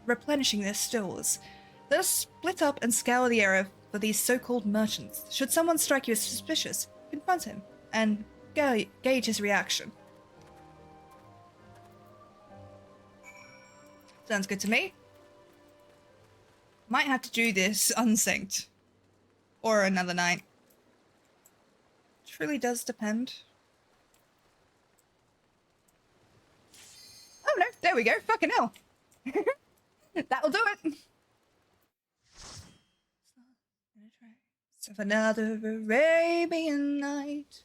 replenishing their stores. Let us split up and scour the area for these so-called merchants. Should someone strike you as suspicious, confront him and gauge his reaction. Sounds good to me. Might have to do this unsynced. Or another night. It really does depend. Oh no, there we go. Fucking hell. That'll do it. Of another Arabian night.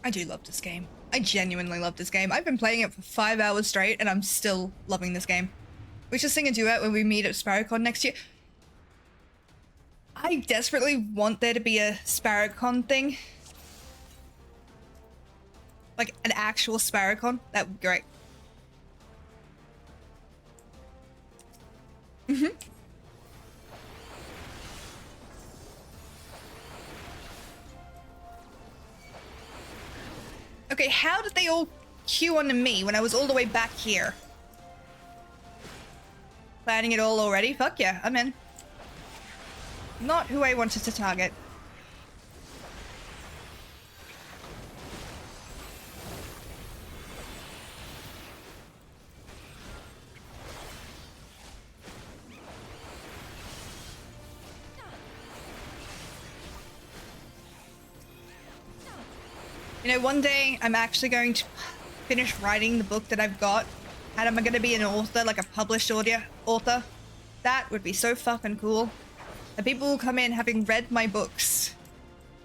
I do love this game. I genuinely love this game. I've been playing it for 5 hours straight and I'm still loving this game. We should sing a duet when we meet at SparrowCon next year. I desperately want there to be a SparrowCon thing. Like an actual SparrowCon. That would be great. Okay, how did they all queue onto me when I was all the way back here? Planning it all already? Fuck yeah, I'm in. Not who I wanted to target. You know, one day I'm actually going to finish writing the book that I've got, and I'm going to be an author, like a published author. That would be so fucking cool. And people will come in having read my books,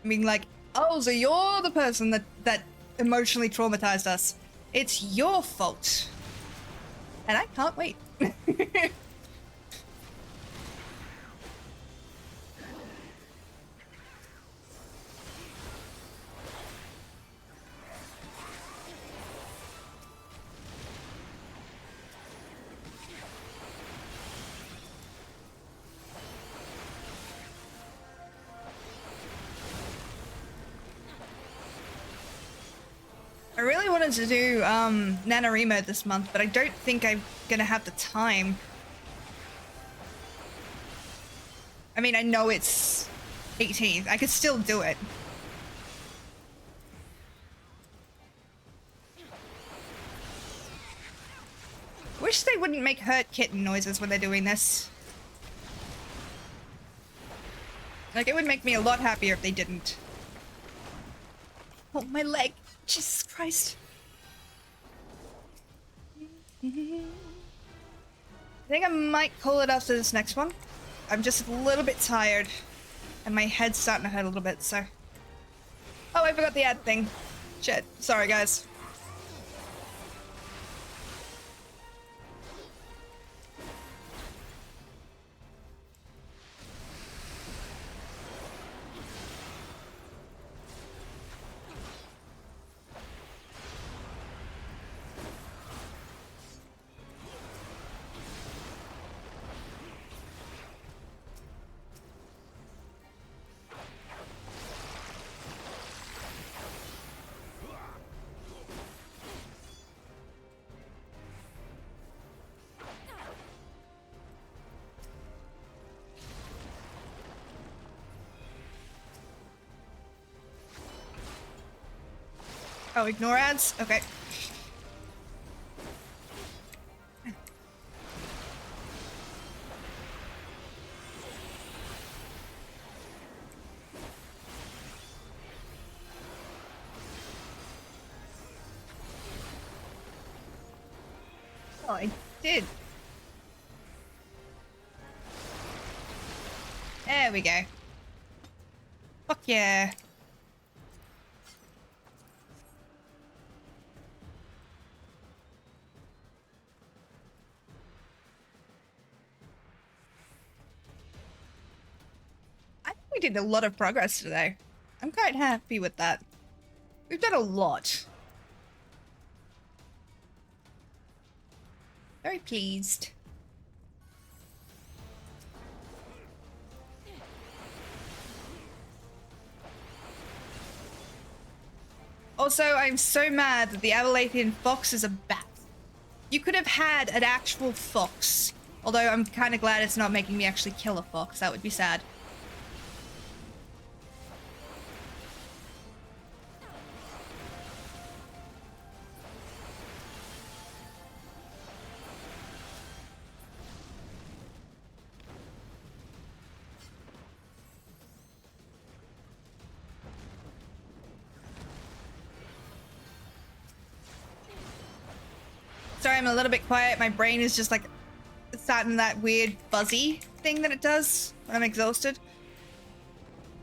being like, "Oh, so you're the person that emotionally traumatized us. It's your fault." And I can't wait. I really wanted to do NaNoWriMo this month, but I don't think I'm gonna have the time. I mean, I know it's 18th. I could still do it. Wish they wouldn't make hurt kitten noises when they're doing this. Like, it would make me a lot happier if they didn't. Oh, my leg. Jesus Christ. I think I might call it after this next one. I'm just a little bit tired. And my head's starting to hurt a little bit, so... Oh, I forgot the ad thing. Shit. Sorry, guys. Oh, ignore ads? Okay. Oh, I did. There we go. Fuck yeah. We did a lot of progress today. I'm quite happy with that. We've done a lot. Very pleased. Also, I'm so mad that the Abelathian fox is a bat. You could have had an actual fox. Although I'm kind of glad it's not making me actually kill a fox. That would be sad. Sorry, I'm a little bit quiet. My brain is just like starting that weird fuzzy thing that it does when I'm exhausted.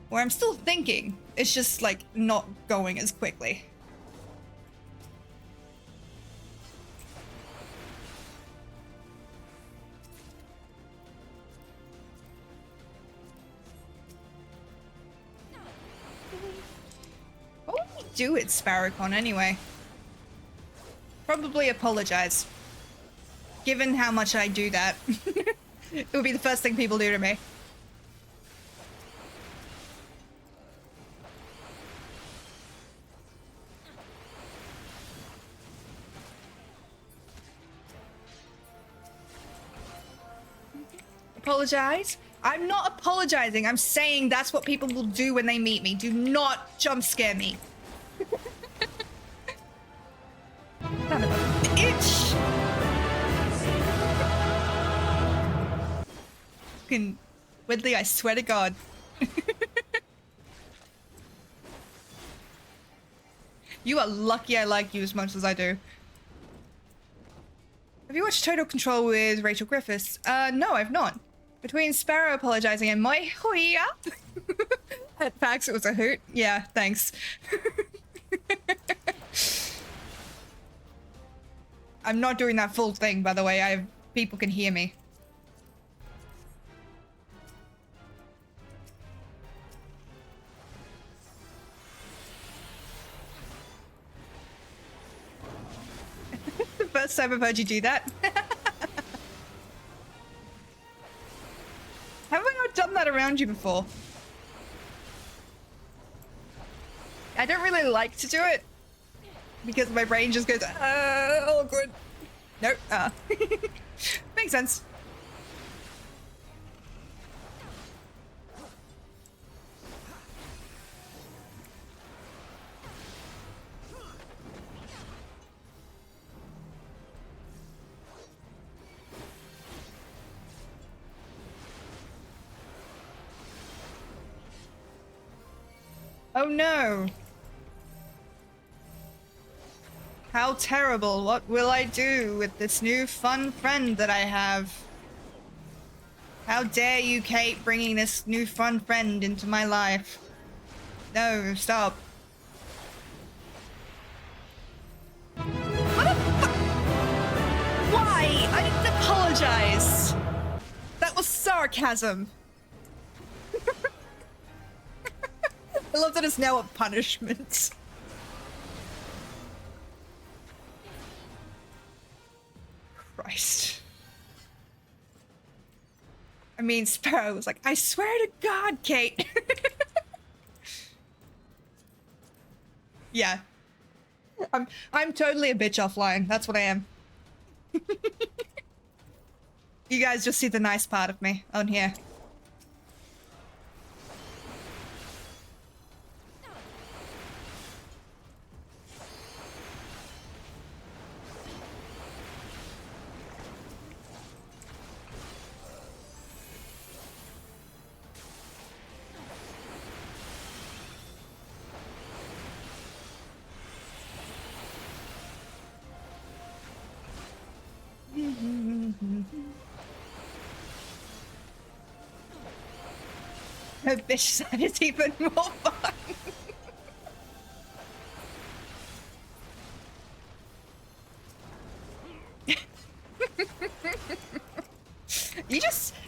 Where I'm still thinking, it's just like not going as quickly. What would we do at SparrowCon anyway? Probably apologize. Given how much I do that. It would be the first thing people do to me. Apologize? I'm not apologizing. I'm saying that's what people will do when they meet me. Do not jump scare me. Son of a bitch! Fucking Widley, I swear to God. You are lucky I like you as much as I do. Have you watched Total Control with Rachel Griffiths? No, I've not. Between Sparrow apologizing and my hoya at PAX, it was a hoot. Yeah, thanks. I'm not doing that full thing, by the way. People can hear me. The first time I've heard you do that. Have I not done that around you before? I don't really like to do it. because my brain just goes, awkward. Nope. Makes sense. Oh no. How terrible. What will I do with this new fun friend that I have? How dare you, Kate, bringing this new fun friend into my life? No, stop. What the fuck? Why? I didn't apologize. That was sarcasm. I love that it's now a punishment. Christ. I mean, Sparrow was like, I swear to God, Kate. Yeah. I'm totally a bitch offline. That's what I am. You guys just see the nice part of me on here. The bitch side is even more fun.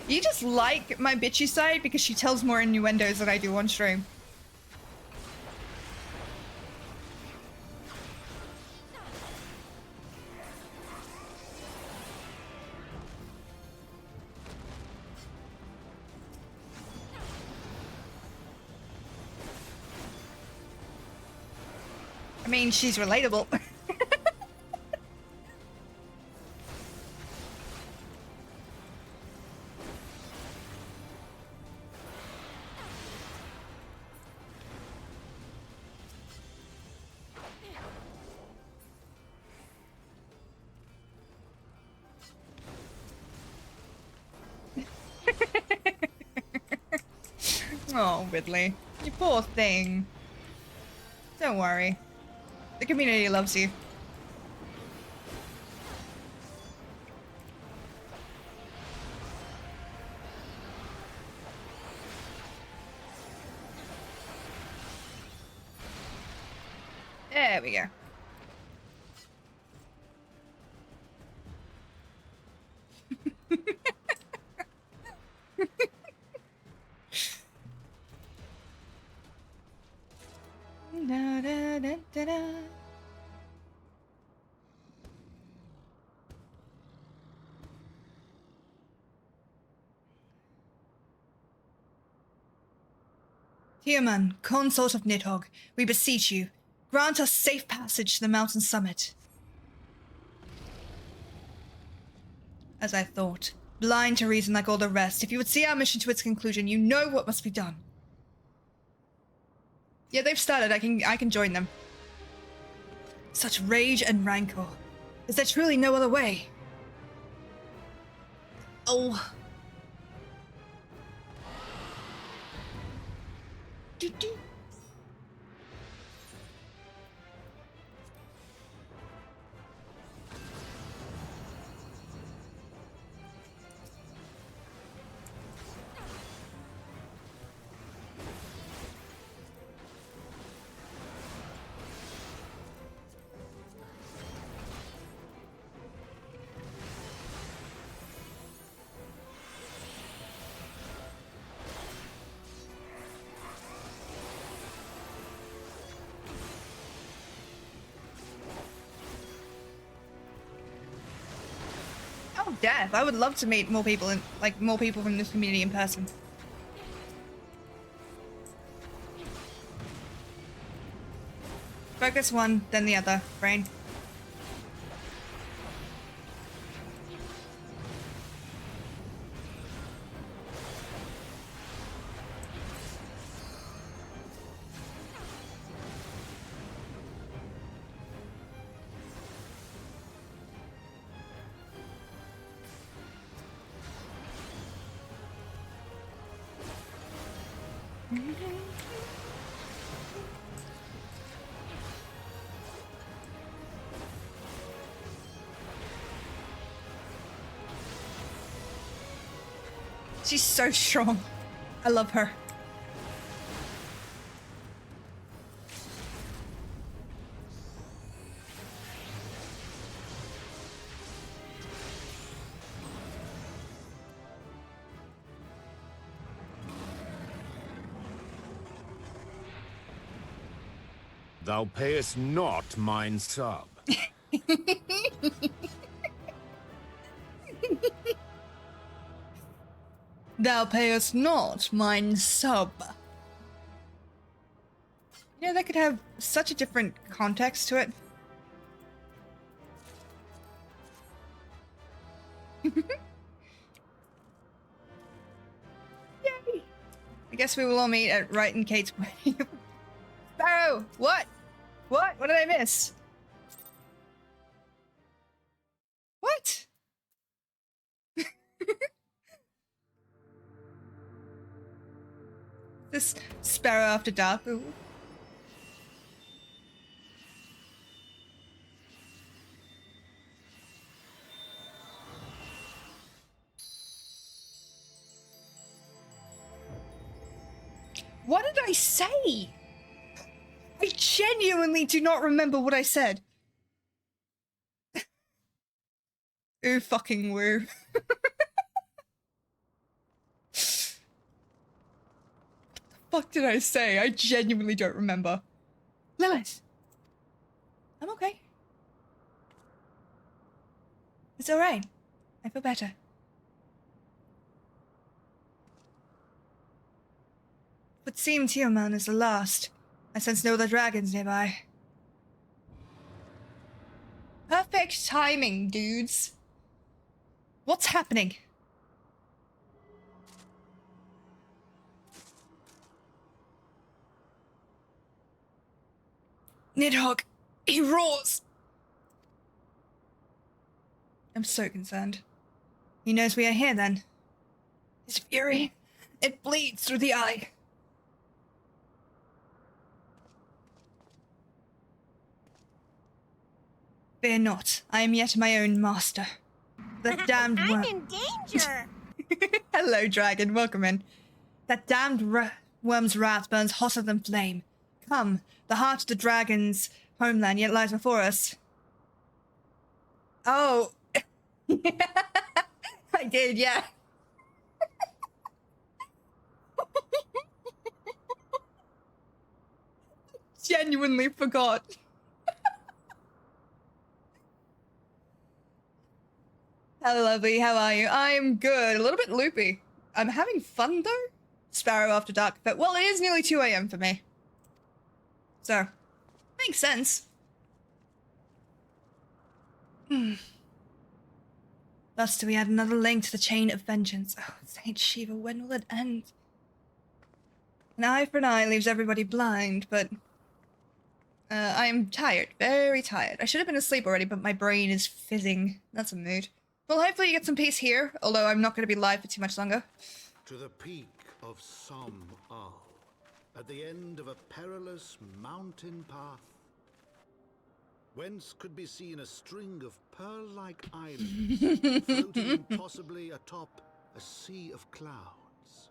You just like my bitchy side because she tells more innuendos than I do on stream. I mean, she's relatable. Oh, Ridley. You poor thing. Don't worry. The community loves you. There we go. Da, da, da, da, da. Human, consort of Nidhogg, we beseech you, grant us safe passage to the mountain summit. As I thought, blind to reason like all the rest, if you would see our mission to its conclusion, you know what must be done. Yeah, they've started. I can join them. Such rage and rancor. Is there truly no other way? Oh. Do-do. Oh, death. I would love to meet more people more people from this community in person. Focus one, then the other, brain. She's so strong. I love her. Thou payest not mine sub. Thou payest not mine sub. You know, that could have such a different context to it. Yay! I guess we will all meet at Wright and Kate's wedding. Sparrow! What? What? What did I miss? What? This Sparrow after dark. Ooh. What did I say? I genuinely do not remember what I said. Ooh, fucking woo. Fuck did I say? I genuinely don't remember. Lilith. I'm okay. It's alright. I feel better. What seemed human is the last. I sense no other dragons nearby. Perfect timing, dudes. What's happening? Nidhogg, he roars! I'm so concerned. He knows we are here then. His fury, it bleeds through the eye. Fear not, I am yet my own master. That damned I'm worm. in danger! Hello, dragon, welcome in. That damned worm's wrath burns hotter than flame. Come, the heart of the dragon's homeland yet lies before us. Oh. I did, yeah. Genuinely forgot. Hello, lovely. How are you? I'm good. A little bit loopy. I'm having fun, though. Sparrow after dark. But, well, it is nearly 2 a.m. for me. So, makes sense. Thus do we add another link to the chain of vengeance. Oh, Saint Shiva, when will it end? An eye for an eye leaves everybody blind, but... I am tired. Very tired. I should have been asleep already, but my brain is fizzing. That's a mood. Well, hopefully you get some peace here, although I'm not going to be live for too much longer. To the peak of Som Al, at the end of a perilous mountain path, whence could be seen a string of pearl-like islands floating possibly atop a sea of clouds.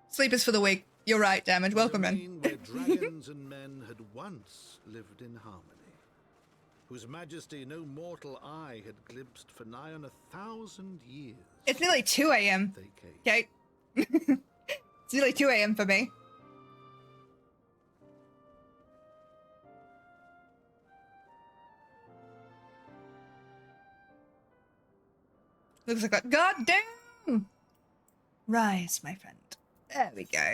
Sleep is for the weak. You're right, Damage. Welcome in. Where dragons and men had once lived in harmony, whose majesty no mortal eye had glimpsed for nigh on 1,000 years. It's nearly 2 a.m. Okay. It's nearly 2 a.m. for me. Looks like a goddamn. Rise, my friend. There we go.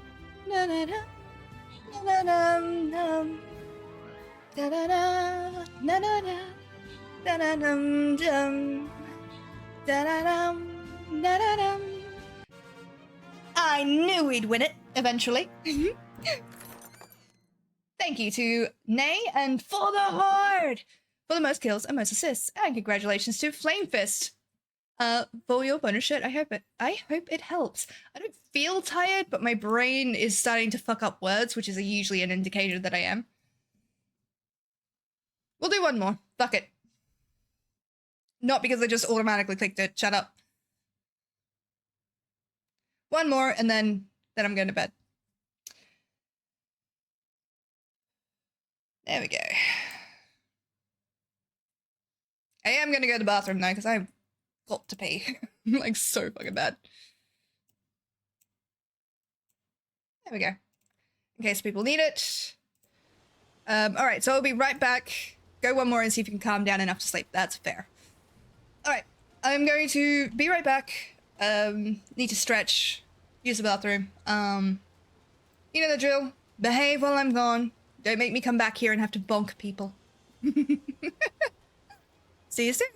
Da-da-da, da-da-da, da-da-dum, dum. Da-da-dum, da-da-dum. I knew we'd win it eventually. Thank you to Nay and For the Horde for the most kills and most assists, and congratulations to Flamefist for your bonus shit. I hope it helps. I don't feel tired, but my brain is starting to fuck up words, which is usually an indicator that I am. We'll do one more. Fuck it. Not because I just automatically clicked it. Shut up. One more, and then I'm going to bed. There we go. I am going to go to the bathroom now, because I've got to pee. Like, so fucking bad. There we go. In case people need it. Alright, so I'll be right back. Go one more and see if you can calm down enough to sleep. That's fair. Alright, I'm going to be right back. Need to stretch. Use the bathroom. You know the drill. Behave while I'm gone. Don't make me come back here and have to bonk people. See you soon.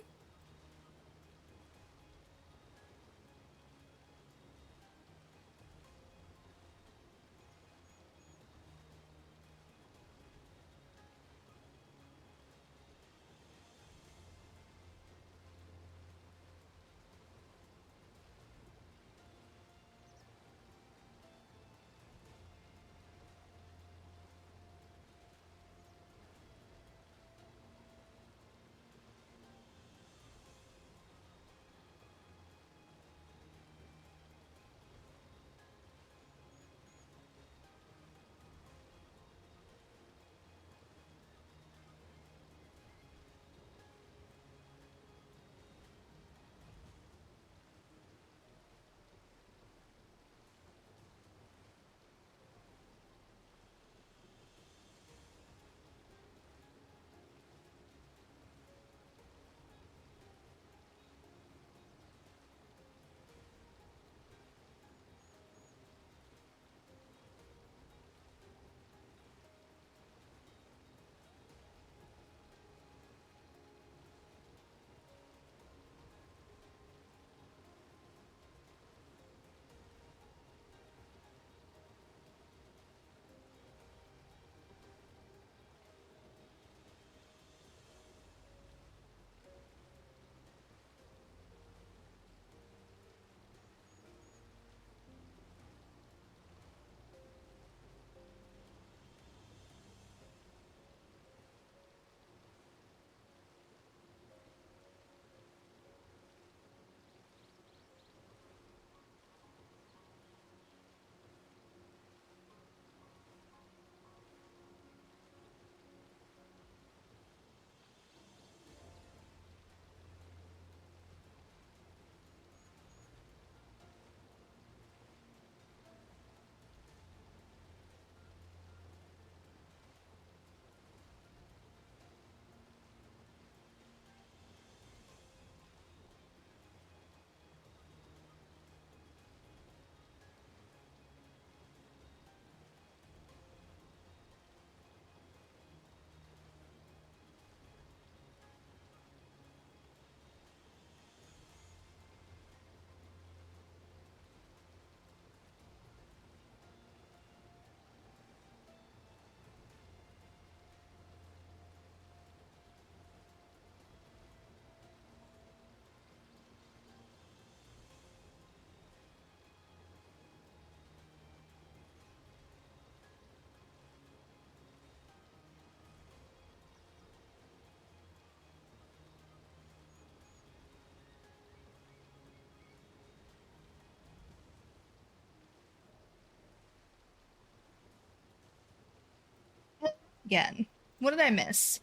Again. What did I miss?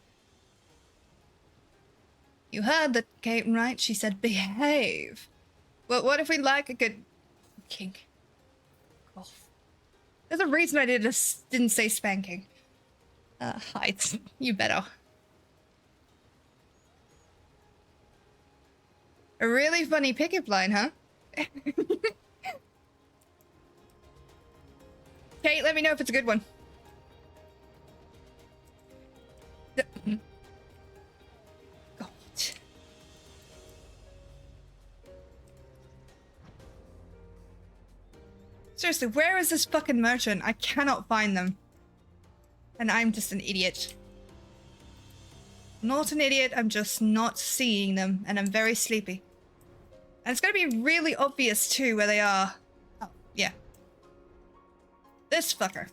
You heard that, Kate, right? She said behave. Well, what if we like a good kink? Oh. There's a reason I didn't say spanking. Heights. You better. A really funny pickup line, huh? Kate, let me know if it's a good one. Seriously, where is this fucking merchant? I cannot find them. And I'm just an idiot. Not an idiot, I'm just not seeing them, and I'm very sleepy. And it's gonna be really obvious too where they are. Oh, yeah. This fucker.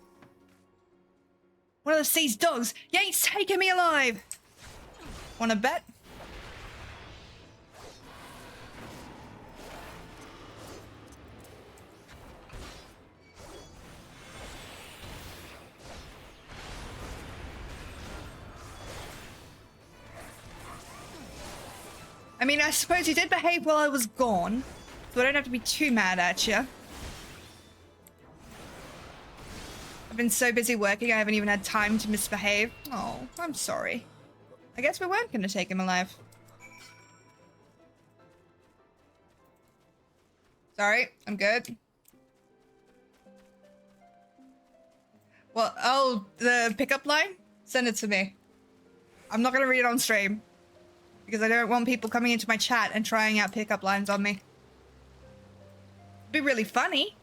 One of the sea's dogs. You ain't taking me alive! Wanna bet? I mean, I suppose you did behave while I was gone, so I don't have to be too mad at you. I've been so busy working, I haven't even had time to misbehave. Oh, I'm sorry. I guess we weren't going to take him alive. Sorry, I'm good. Well, oh, the pickup line? Send it to me. I'm not going to read it on stream. Because I don't want people coming into my chat and trying out pickup lines on me. It'd be really funny.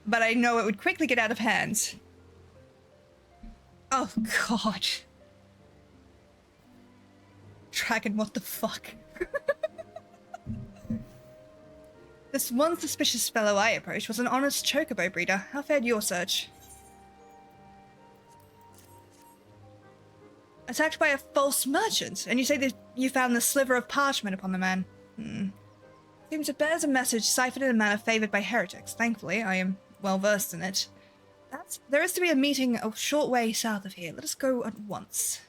But I know it would quickly get out of hand. Oh, God. Dragon, what the fuck? This one suspicious fellow I approached was an honest chocobo breeder. How fared your search? Attacked by a false merchant, and you say that you found the sliver of parchment upon the man. Seems it bears a message ciphered in a manner favored by heretics. Thankfully, I am well versed in it. There is to be a meeting a short way south of here. Let us go at once.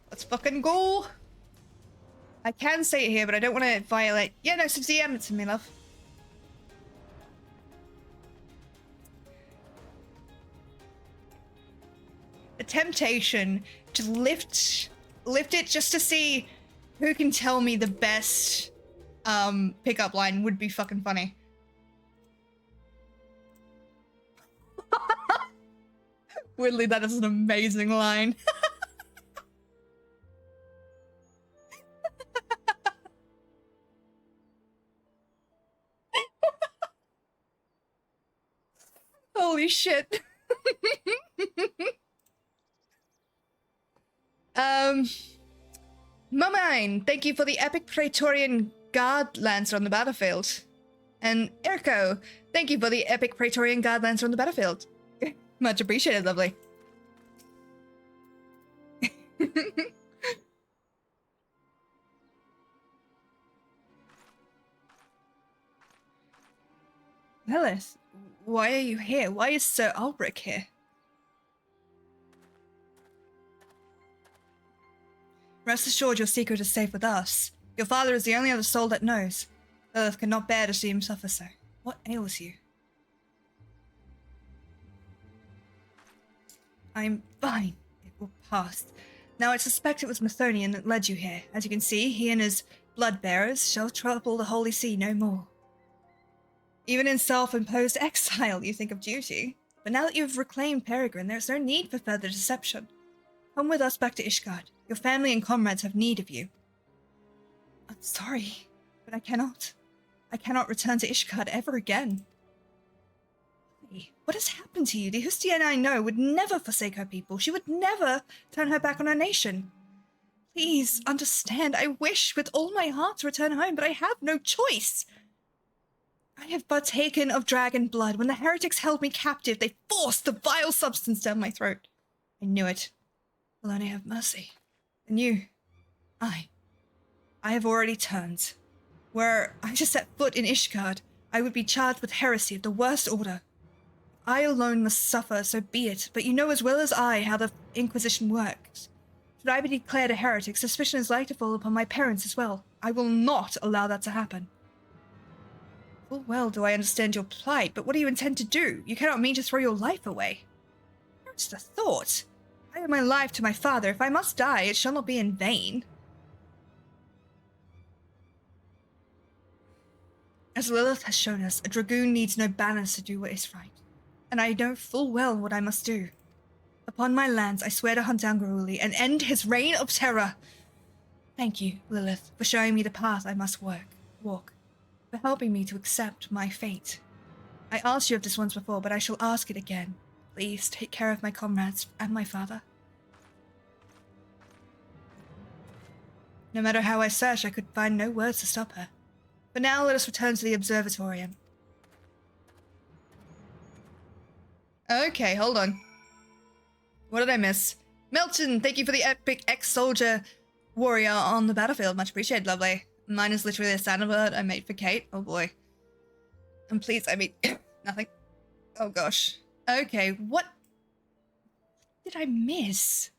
Let's fucking go! I can say it here, but I don't want to violate... Yeah, no, so DM it to me, love. The temptation to lift it just to see who can tell me the best pickup line would be fucking funny. Weirdly, that is an amazing line. Holy shit. Mumine, thank you for the epic Praetorian Guard Lancer on the battlefield. And Erko, thank you for the epic Praetorian Guard Lancer on the battlefield. Much appreciated, lovely. Lilith, why are you here? Why is Sir Ulrich here? Rest assured your secret is safe with us. Your father is the only other soul that knows. Lilith cannot bear to see him suffer so. What ails you? I'm fine. It will pass. Now I suspect it was Mathonian that led you here. As you can see, he and his blood-bearers shall trouble the Holy See no more. Even in self-imposed exile, you think of duty. But now that you have reclaimed Peregrine, there is no need for further deception. Come with us back to Ishgard. Your family and comrades have need of you. I'm sorry, but I cannot. I cannot return to Ishgard ever again. What has happened to you? The Hustian I know would never forsake her people. She would never turn her back on her nation. Please, understand. I wish with all my heart to return home, but I have no choice. I have partaken of dragon blood. When the heretics held me captive, they forced the vile substance down my throat. I knew it. Will only have mercy. And you, I have already turned. Were I to set foot in Ishgard, I would be charged with heresy of the worst order. I alone must suffer, so be it, but you know as well as I how the Inquisition works. Should I be declared a heretic, suspicion is like to fall upon my parents as well. I will not allow that to happen. Full well do I understand your plight, but what do you intend to do? You cannot mean to throw your life away. What's the thought? I owe my life to my father. If I must die, it shall not be in vain. As Lilith has shown us, a dragoon needs no banners to do what is right. And I know full well what I must do. Upon my lands, I swear to hunt down Garuli and end his reign of terror. Thank you, Lilith, for showing me the path I must walk, for helping me to accept my fate. I asked you of this once before, but I shall ask it again. Please take care of my comrades and my father. No matter how I searched, I could find no words to stop her. But now let us return to the observatorium. Okay, hold on. What did I miss? Milton, thank you for the epic ex-soldier warrior on the battlefield. Much appreciated, lovely. Mine is literally a standard word I made for Kate. Oh boy. And please, I mean, nothing. Oh gosh. Okay, what did I miss?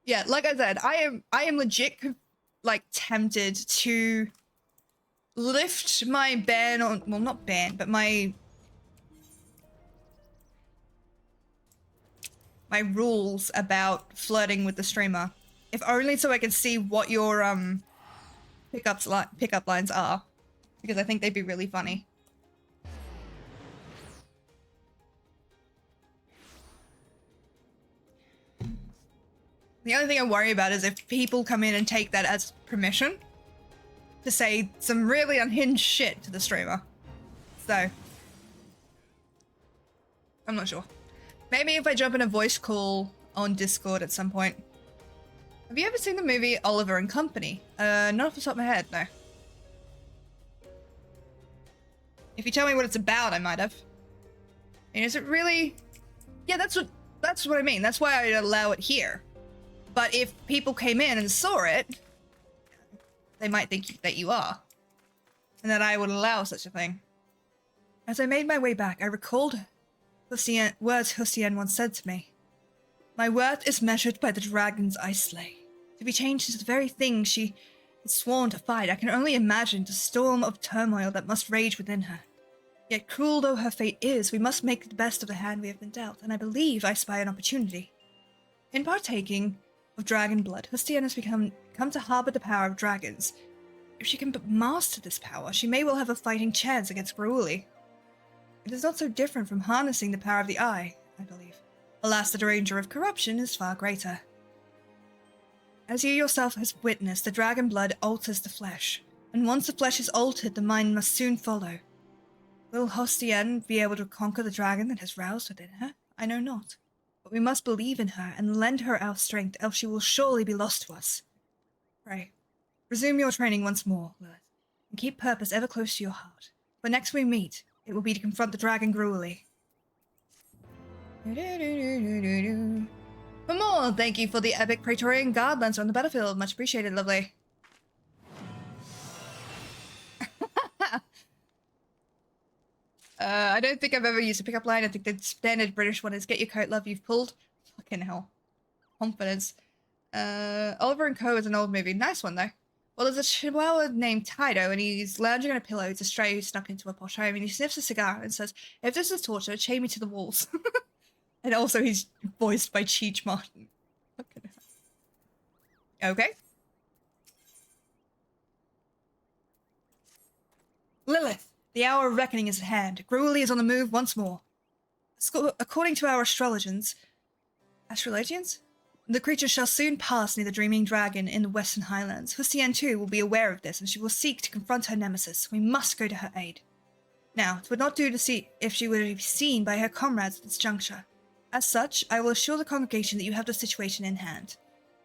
Yeah, like I said, I am legit, like, tempted to lift my ban on, well, not ban, but my rules about flirting with the streamer. If only so I can see what your pickup lines are, because I think they'd be really funny. The only thing I worry about is if people come in and take that as permission to say some really unhinged shit to the streamer. So, I'm not sure. Maybe if I jump in a voice call on Discord at some point. Have you ever seen the movie Oliver and Company? Not off the top of my head, no. If you tell me what it's about, I might have. And is it really? Yeah, that's what I mean. That's why I'd allow it here. But if people came in and saw it, they might think that you are. And that I would allow such a thing. As I made my way back, I recalled words Hussein once said to me. My worth is measured by the dragons I slay. To be changed into the very thing she had sworn to fight, I can only imagine the storm of turmoil that must rage within her. Yet cruel though her fate is, we must make the best of the hand we have been dealt, and I believe I spy an opportunity. In partaking of dragon blood, Hussein has come to harbor the power of dragons. If she can but master this power, she may well have a fighting chance against Gruuli. It is not so different from harnessing the power of the eye, I believe. Alas, the danger of corruption is far greater. As you yourself has witnessed, the dragon blood alters the flesh, and once the flesh is altered, the mind must soon follow. Will Hostien be able to conquer the dragon that has roused within her? I know not. But we must believe in her and lend her our strength, else she will surely be lost to us. Pray, resume your training once more, Lilith, and keep purpose ever close to your heart. For next we meet, it will be to confront the dragon Gruuli. For more, thank you for the epic Praetorian Guard Lancer on the battlefield. Much appreciated, lovely. I don't think I've ever used a pickup line. I think the standard British one is get your coat, love, you've pulled. Fucking hell. Confidence. Oliver and Co. is an old movie. Nice one, though. Well, there's a chihuahua named Tido, and he's lounging on a pillow. It's a stray who snuck into a posh home, and he sniffs a cigar and says, if this is torture, chain me to the walls. And also he's voiced by Cheech Martin. Okay. Lilith, the hour of reckoning is at hand. Gruuli is on the move once more. According to our astrologians, the creature shall soon pass near the Dreaming Dragon in the Western Highlands. Hussein, too, will be aware of this, and she will seek to confront her nemesis. We must go to her aid. Now, it would not do to see if she were to be seen by her comrades at this juncture. As such, I will assure the congregation that you have the situation in hand.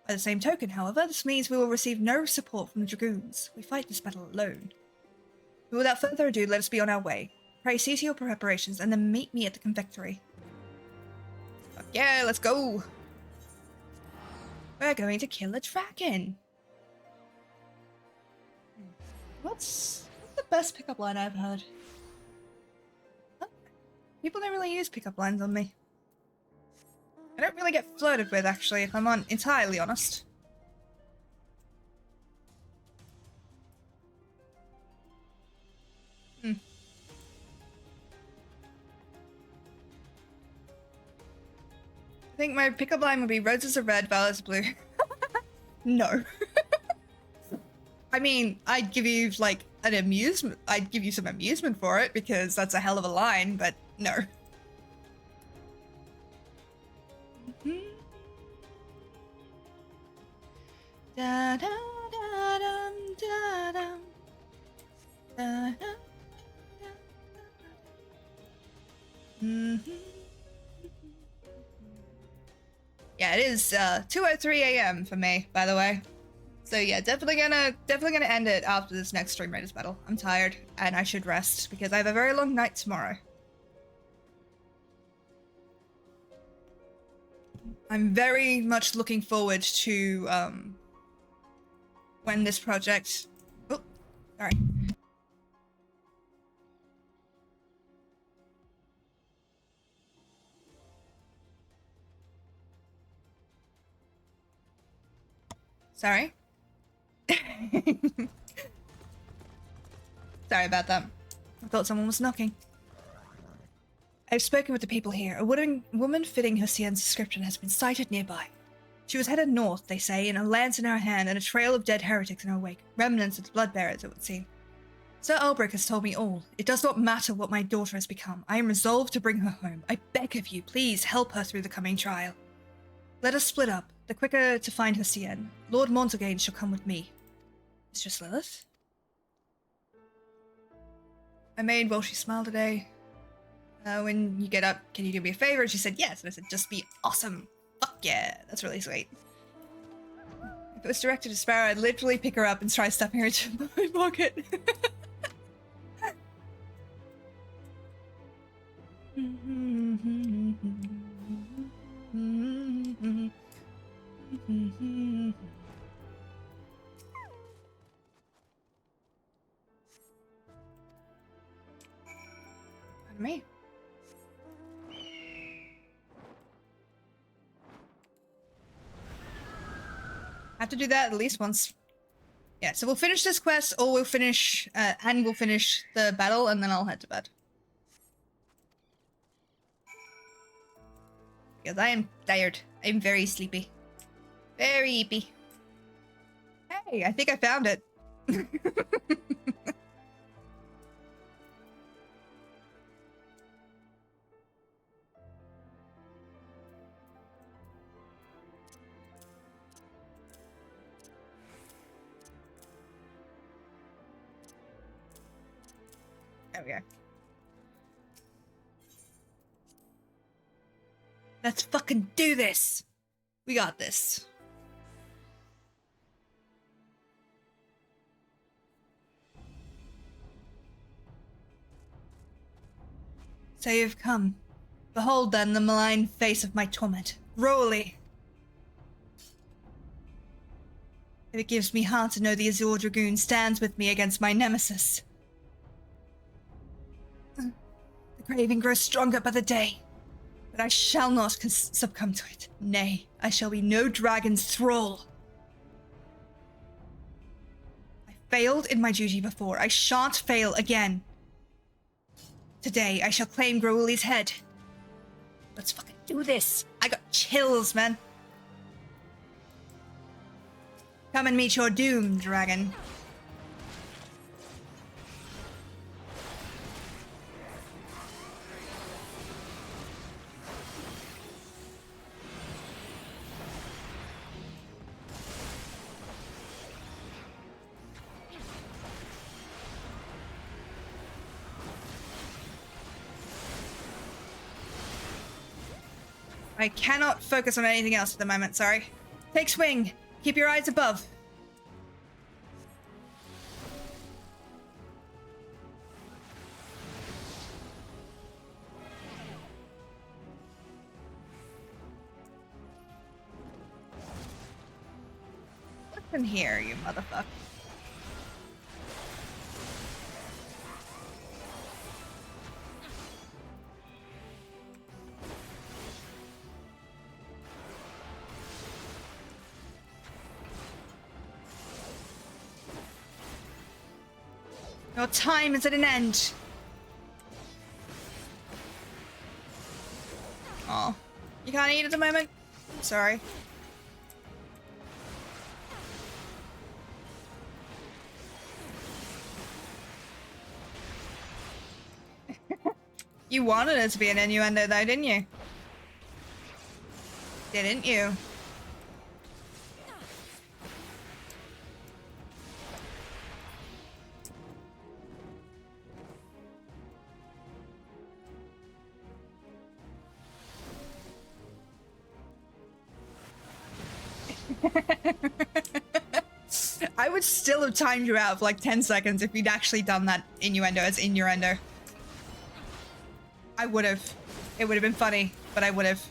By the same token, however, this means we will receive no support from the Dragoons. We fight this battle alone. But without further ado, let us be on our way. Pray see to your preparations, and then meet me at the convictory. Fuck yeah, let's go! We're going to kill a dragon! What's the best pickup line I've heard? Huh? People don't really use pickup lines on me. I don't really get flirted with, actually, if I'm entirely honest. I think my pickup line would be roses are red, violets are blue. No. I mean, I'd give you, like, I'd give you some amusement for it, because that's a hell of a line, but no. Da, da, da, Da-dum, da-dum. Da-dum, da-dum. Yeah, it is 2:03 a.m. for me, by the way. So yeah, definitely gonna end it after this next Stream Raiders battle. I'm tired and I should rest because I have a very long night tomorrow. I'm very much looking forward to when this project. Oh, sorry. Sorry. Sorry about that. I thought someone was knocking. I've spoken with the people here. A woman fitting Hosian's description has been sighted nearby. She was headed north, they say, in a lance in her hand and a trail of dead heretics in her wake. Remnants of the bloodbearers, it would seem. Sir Ulbrich has told me all. It does not matter what my daughter has become. I am resolved to bring her home. I beg of you, please help her through the coming trial. Let us split up. The quicker to find Hosien. Lord Montagain shall come with me. Mistress Lilith? I made while she smiled today. When you get up, can you do me a favor? And she said yes. And I said, just be awesome. Fuck yeah. That's really sweet. If it was directed to Sparrow, I'd literally pick her up and try stuffing her into my pocket. Pardon me. Have to do that at least once. Yeah, so we'll finish this quest, or we'll finish, and we'll finish the battle, and then I'll head to bed. Because I am tired. I'm very sleepy. Very eepy. Hey, I think I found it. There we go. Let's fucking do this! We got this. So you've come. Behold then the malign face of my torment. Roly! It gives me heart to know the Azure Dragoon stands with me against my nemesis. The craving grows stronger by the day, but I shall not succumb to it. Nay, I shall be no dragon's thrall. I failed in my duty before. I shan't fail again. Today, I shall claim Grooli's head. Let's fucking do this. I got chills, man. Come and meet your doom, dragon. I cannot focus on anything else at the moment, sorry. Take swing. Keep your eyes above. Listen here, you motherfucker. Your time is at an end. Oh, you can't eat at the moment? Sorry. You wanted it to be an innuendo though, didn't you? Didn't you? I would still have timed you out for like 10 seconds if you'd actually done that innuendo as innuendo. I would have. It would have been funny, but I would have.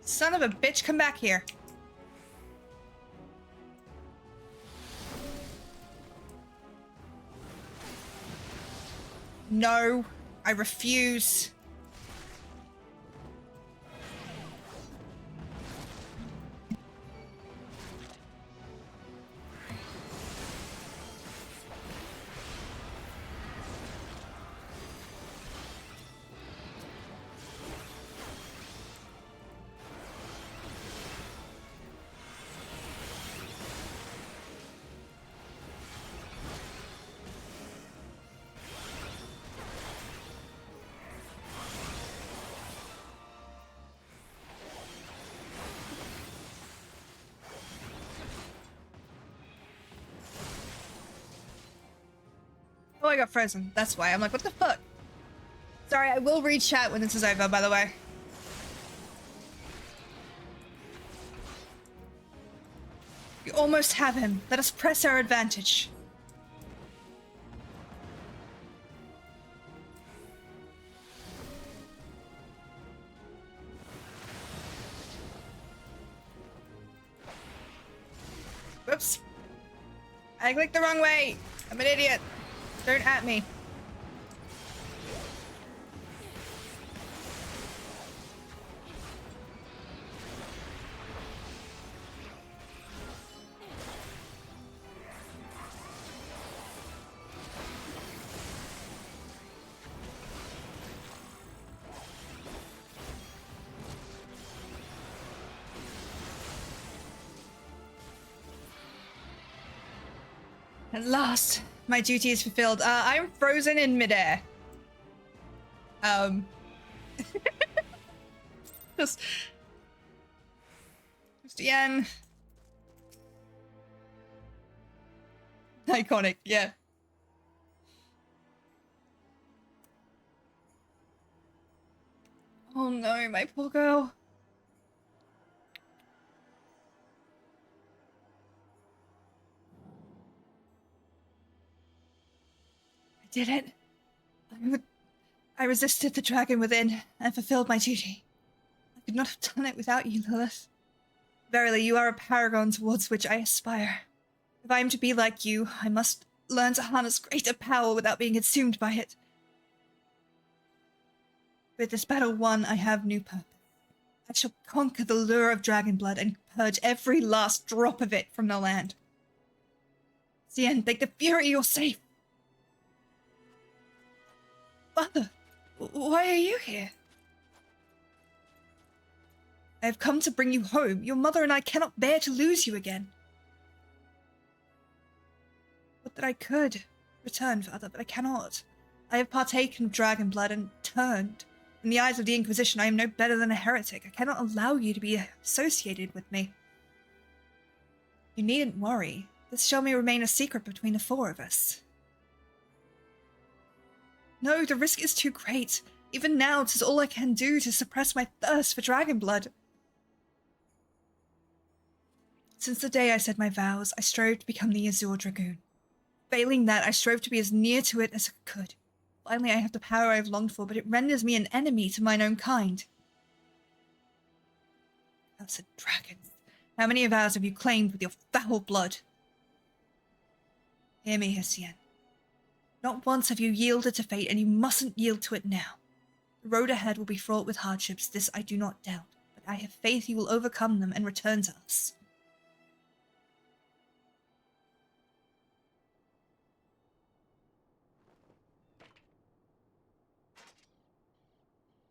Son of a bitch, come back here. No, I refuse. Oh, I got frozen. That's why. I'm like, what the fuck? Sorry, I will read chat when this is over, by the way. You almost have him. Let us press our advantage. Whoops. I clicked the wrong way. I'm an idiot. Don't at me. At last, my duty is fulfilled. I'm frozen in midair. Just Yen. Iconic, yeah. Oh no, my poor girl. I did it. I resisted the dragon within and fulfilled my duty. I could not have done it without you, Lilith. Verily, you are a paragon towards which I aspire. If I am to be like you, I must learn to harness greater power without being consumed by it. With this battle won, I have new purpose. I shall conquer the lure of dragon blood and purge every last drop of it from the land. Cien, thank the Fury you're safe. Father, why are you here? I have come to bring you home. Your mother and I cannot bear to lose you again. Would that I could return, Father, but I cannot. I have partaken of dragon blood and turned. In the eyes of the Inquisition, I am no better than a heretic. I cannot allow you to be associated with me. You needn't worry. This shall remain a secret between the four of us. No, the risk is too great. Even now, 'tis all I can do to suppress my thirst for dragon blood. Since the day I said my vows, I strove to become the Azure Dragoon. Failing that, I strove to be as near to it as I could. Finally, I have the power I have longed for, but it renders me an enemy to mine own kind. Cursed dragons. How many vows have you claimed with your foul blood? Hear me, Hessian. Not once have you yielded to fate, and you mustn't yield to it now. The road ahead will be fraught with hardships, this I do not doubt, but I have faith you will overcome them and return to us.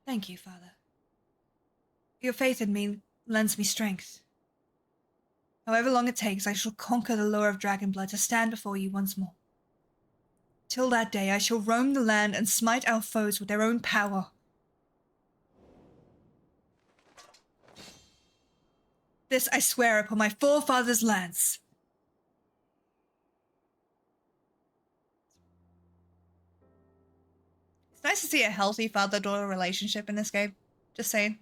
Thank you, Father. Your faith in me lends me strength. However long it takes, I shall conquer the lure of dragon blood to stand before you once more. Till that day, I shall roam the land and smite our foes with their own power. This I swear upon my forefathers' lands. It's nice to see a healthy father-daughter relationship in this game. Just saying.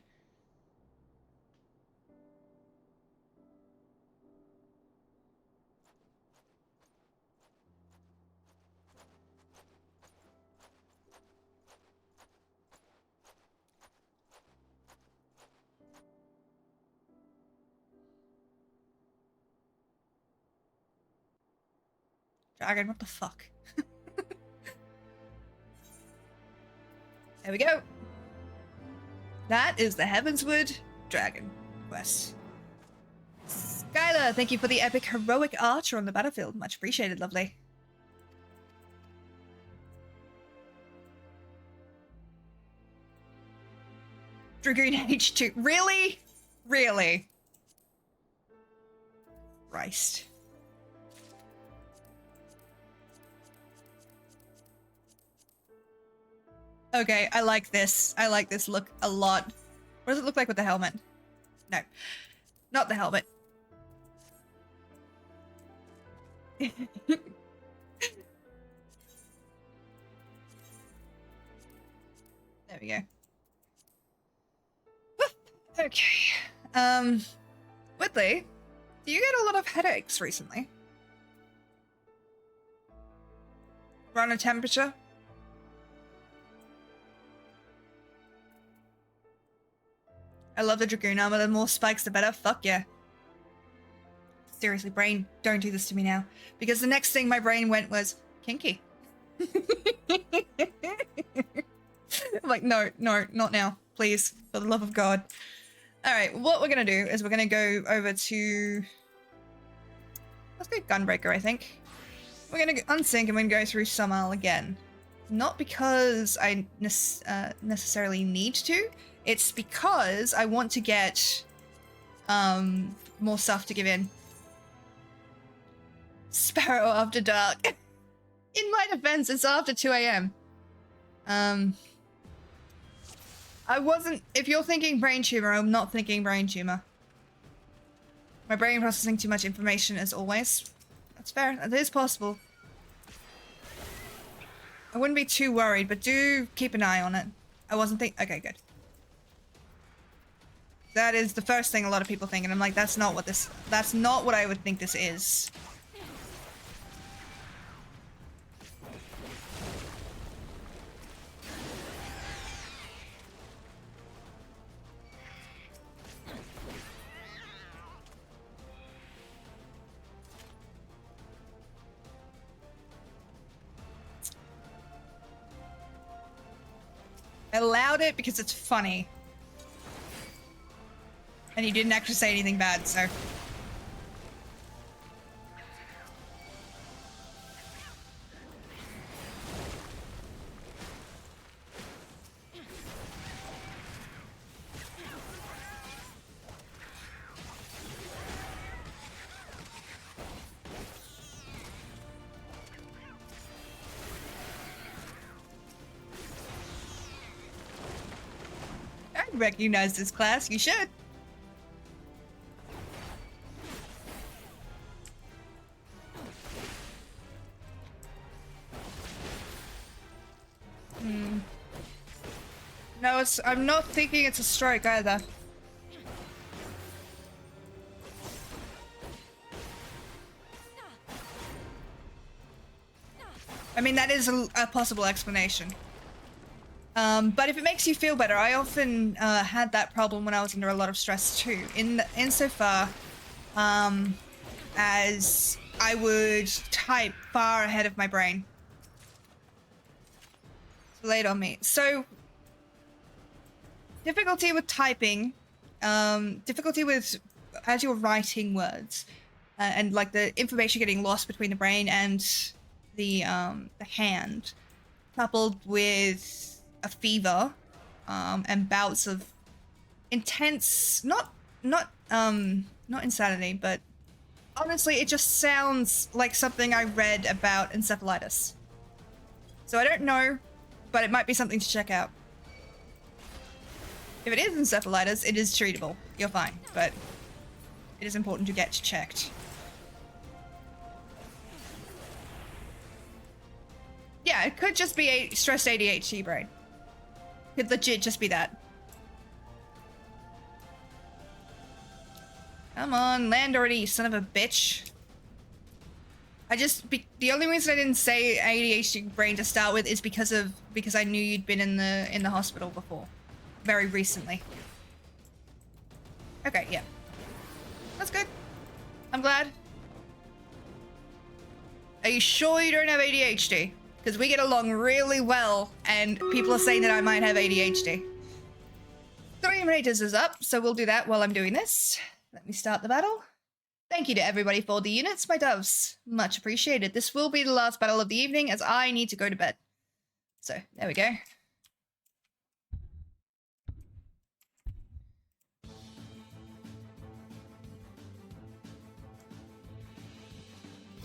Dragon, what the fuck? There we go. That is the Heavensward Dragon quest. Skylar, thank you for the epic heroic archer on the battlefield. Much appreciated, lovely. Dragoon H2. Really? Really? Christ. Okay, I like this. I like this look a lot. What does it look like with the helmet? No. Not the helmet. There we go. Okay. Whitley, do you get a lot of headaches recently? Run a temperature? I love the Dragoon armor. The more spikes, the better. Fuck yeah. Seriously, brain, don't do this to me now. Because the next thing my brain went was, kinky. I'm like, no, not now. Please, for the love of God. Alright, what we're gonna do is we're gonna go over to... Let's go Gunbreaker, I think. We're gonna unsync and we're gonna go through Summal again. Not because I necessarily need to. It's because I want to get more stuff to give in. Sparrow after dark. In my defense, it's after 2 AM. I wasn't... If you're thinking brain tumor, I'm not thinking brain tumor. My brain processing too much information as always. That's fair. That is possible. I wouldn't be too worried, but do keep an eye on it. I wasn't okay, good. That is the first thing a lot of people think, and I'm like, that's not what I would think this is. I allowed it because it's funny. And he didn't actually say anything bad, so... I recognize this class, you should. No, I'm not thinking it's a strike either. I mean, that is a possible explanation. But if it makes you feel better, I often had that problem when I was under a lot of stress too. Insofar as I would type far ahead of my brain. It's laid on me. So, difficulty with typing, difficulty with as you're writing words, and like the information getting lost between the brain and the hand, coupled with a fever, and bouts of intense, not insanity, but honestly, it just sounds like something I read about encephalitis. So I don't know, but it might be something to check out. If it is encephalitis, it is treatable. You're fine, but it is important to get checked. Yeah, it could just be a stressed ADHD brain. Could legit just be that. Come on, land already, you son of a bitch. The only reason I didn't say ADHD brain to start with is because I knew you'd been in the hospital before. Very recently. Okay, yeah. That's good. I'm glad. Are you sure you don't have ADHD? Because we get along really well, and people are saying that I might have ADHD. 3 meters is up, so we'll do that while I'm doing this. Let me start the battle. Thank you to everybody for the units, my doves. Much appreciated. This will be the last battle of the evening, as I need to go to bed. So, there we go.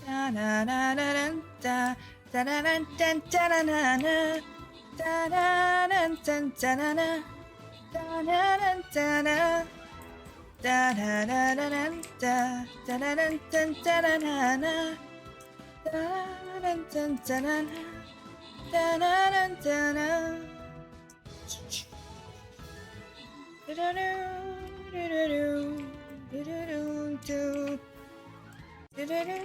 Da da da da da da da da da da da da da da da da da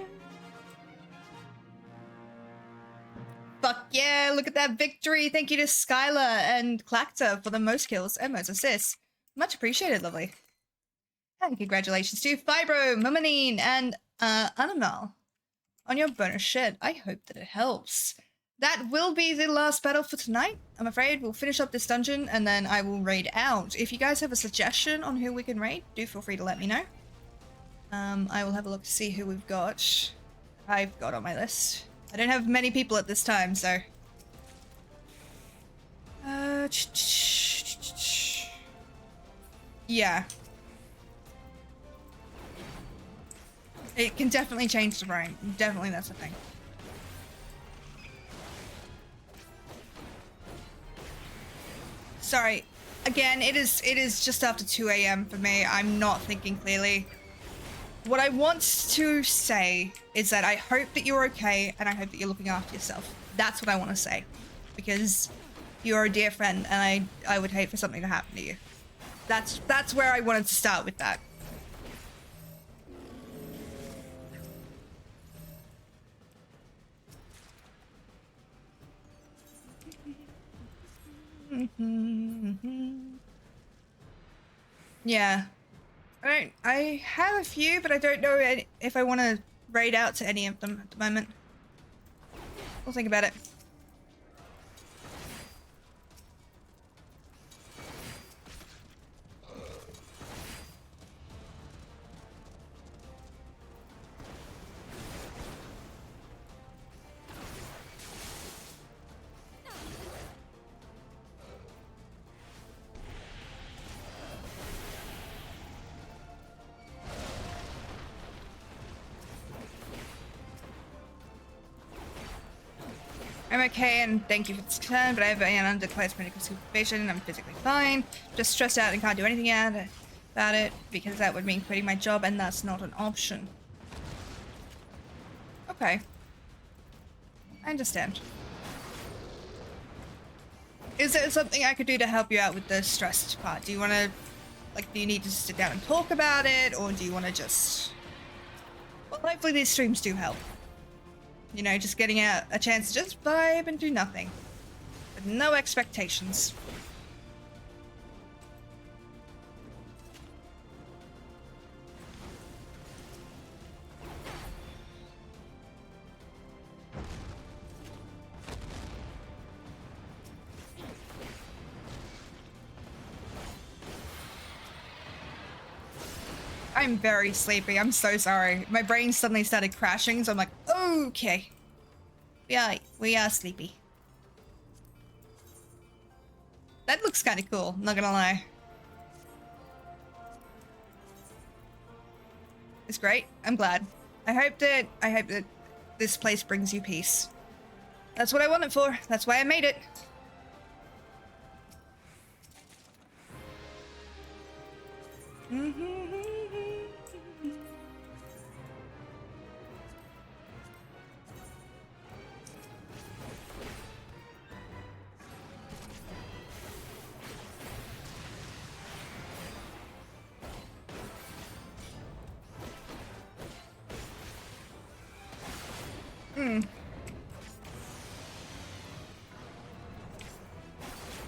Fuck yeah, look at that victory. Thank you to Skylar and Clactor for the most kills and most assists. Much appreciated, lovely. And congratulations to Fibro, Mumanine, and Animal on your bonus shed. I hope that it helps. That will be the last battle for tonight. I'm afraid we'll finish up this dungeon and then I will raid out. If you guys have a suggestion on who we can raid, do feel free to let me know. I will have a look to see who I've got on my list. I don't have many people at this time, so... yeah. It can definitely change the brain. Definitely, that's the thing. Sorry. Again, it is just after 2 AM for me. I'm not thinking clearly. What I want to say is that I hope that you're okay and I hope that you're looking after yourself. That's what I want to say. Because you're a dear friend and I would hate for something to happen to you. That's where I wanted to start with that. Yeah. I have a few, but I don't know if I want to raid out to any of them at the moment. We'll think about it. I'm okay and thank you for this turn, but I have an under close medical supervision and I'm physically fine. Just stressed out and can't do anything about it because that would mean quitting my job and that's not an option. Okay. I understand. Is there something I could do to help you out with the stressed part? Do you want to, like, do you need to sit down and talk about it or do you want to just... Well, hopefully these streams do help. You know, just getting a chance to just vibe and do nothing. With no expectations. I'm very sleepy. I'm so sorry. My brain suddenly started crashing, so I'm like, okay. We are sleepy. That looks kind of cool, not gonna lie. It's great. I'm glad. I hope that this place brings you peace. That's what I want it for. That's why I made it.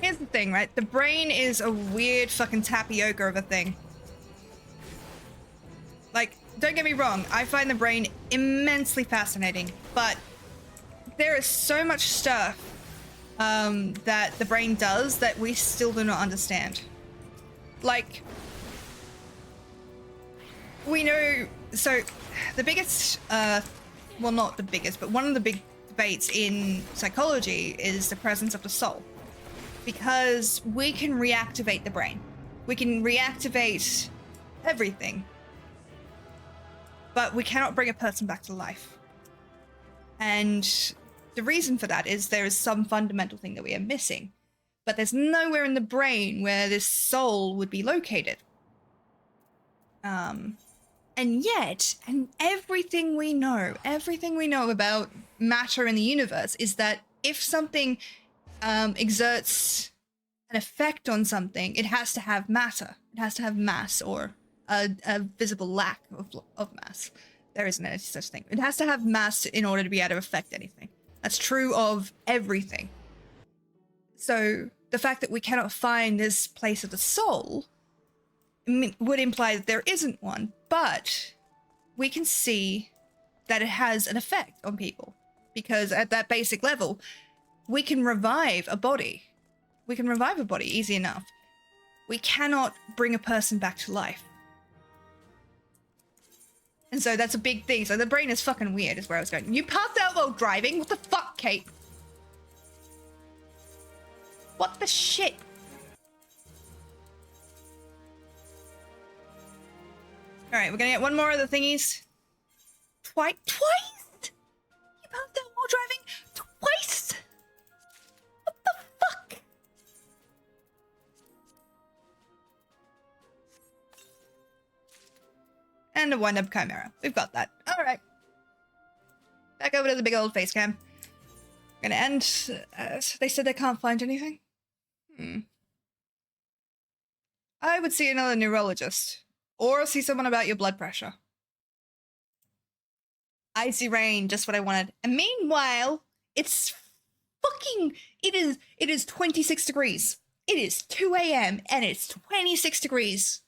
Here's the thing, right? The brain is a weird fucking tapioca of a thing. Like, don't get me wrong, I find the brain immensely fascinating, but there is so much stuff that the brain does that we still do not understand. Like, we know, so the biggest, well, not the biggest, but one of the big debates in psychology is the presence of the soul. Because we can reactivate the brain. We can reactivate everything. But we cannot bring a person back to life. And the reason for that is there is some fundamental thing that we are missing. But there's nowhere in the brain where this soul would be located. And yet, and everything we know about matter in the universe is that if something exerts an effect on something, it has to have matter. It has to have mass, or a visible lack of mass. There isn't any such thing. It has to have mass in order to be able to affect anything. That's true of everything. So the fact that we cannot find this place of the soul would imply that there isn't one, but we can see that it has an effect on people. Because at that basic level, we can revive a body. We can revive a body easy enough. We cannot bring a person back to life. And so that's a big thing. So the brain is fucking weird is where I was going. You passed out while driving? What the fuck, Kate? What the shit? Alright, we're gonna get one more of the thingies. Twice? You passed out while driving? Twice? What the fuck? And a wind-up chimera. We've got that. Alright. Back over to the big old face cam. Gonna end. They said they can't find anything. I would see another neurologist. Or see someone about your blood pressure. Icy rain, just what I wanted. And meanwhile, it's fucking... It is 26 degrees. It is 2 a.m. and it's 26 degrees.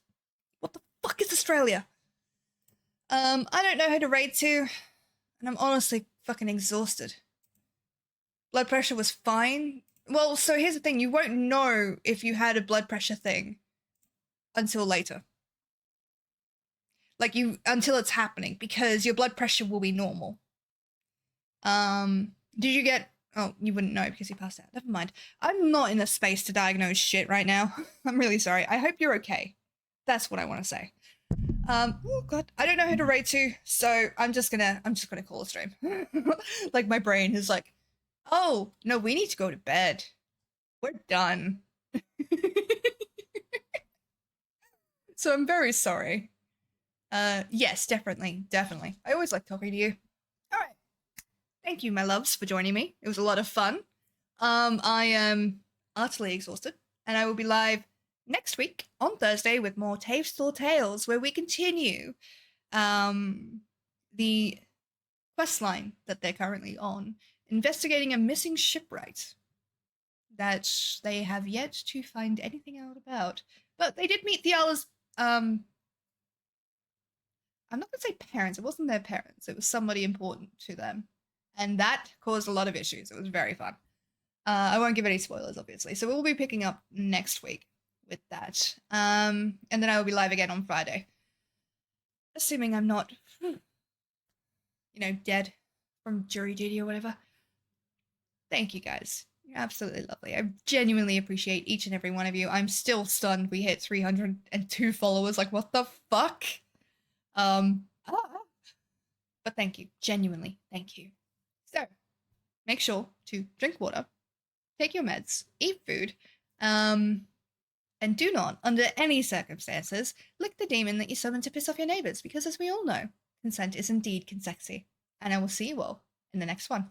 What the fuck is Australia? I don't know who to raid to. And I'm honestly fucking exhausted. Blood pressure was fine. Well, so here's the thing. You won't know if you had a blood pressure thing until later. Like, until it's happening, because your blood pressure will be normal. Did you get... Oh, you wouldn't know because you passed out. Never mind. I'm not in a space to diagnose shit right now. I'm really sorry. I hope you're okay. That's what I want to say. Oh god. I don't know who to raid to, so I'm just gonna call a stream. Like, my brain is like, oh, no, we need to go to bed. We're done. So I'm very sorry. Yes, definitely. I always like talking to you. All right. Thank you, my loves, for joining me. It was a lot of fun. I am utterly exhausted, and I will be live next week on Thursday with more Tave Store Tales, where we continue the quest line that they're currently on, investigating a missing shipwright that they have yet to find anything out about. But they did meet Theala's I'm not going to say parents. It wasn't their parents. It was somebody important to them. And that caused a lot of issues. It was very fun. I won't give any spoilers, obviously. So we'll be picking up next week with that. And then I will be live again on Friday. Assuming I'm not, dead from jury duty or whatever. Thank you, guys. You're absolutely lovely. I genuinely appreciate each and every one of you. I'm still stunned we hit 302 followers. Like, what the fuck? But thank you. Genuinely, thank you. So, make sure to drink water, take your meds, eat food, and do not, under any circumstances, lick the demon that you summoned to piss off your neighbors, because as we all know, consent is indeed consexy. And I will see you all in the next one.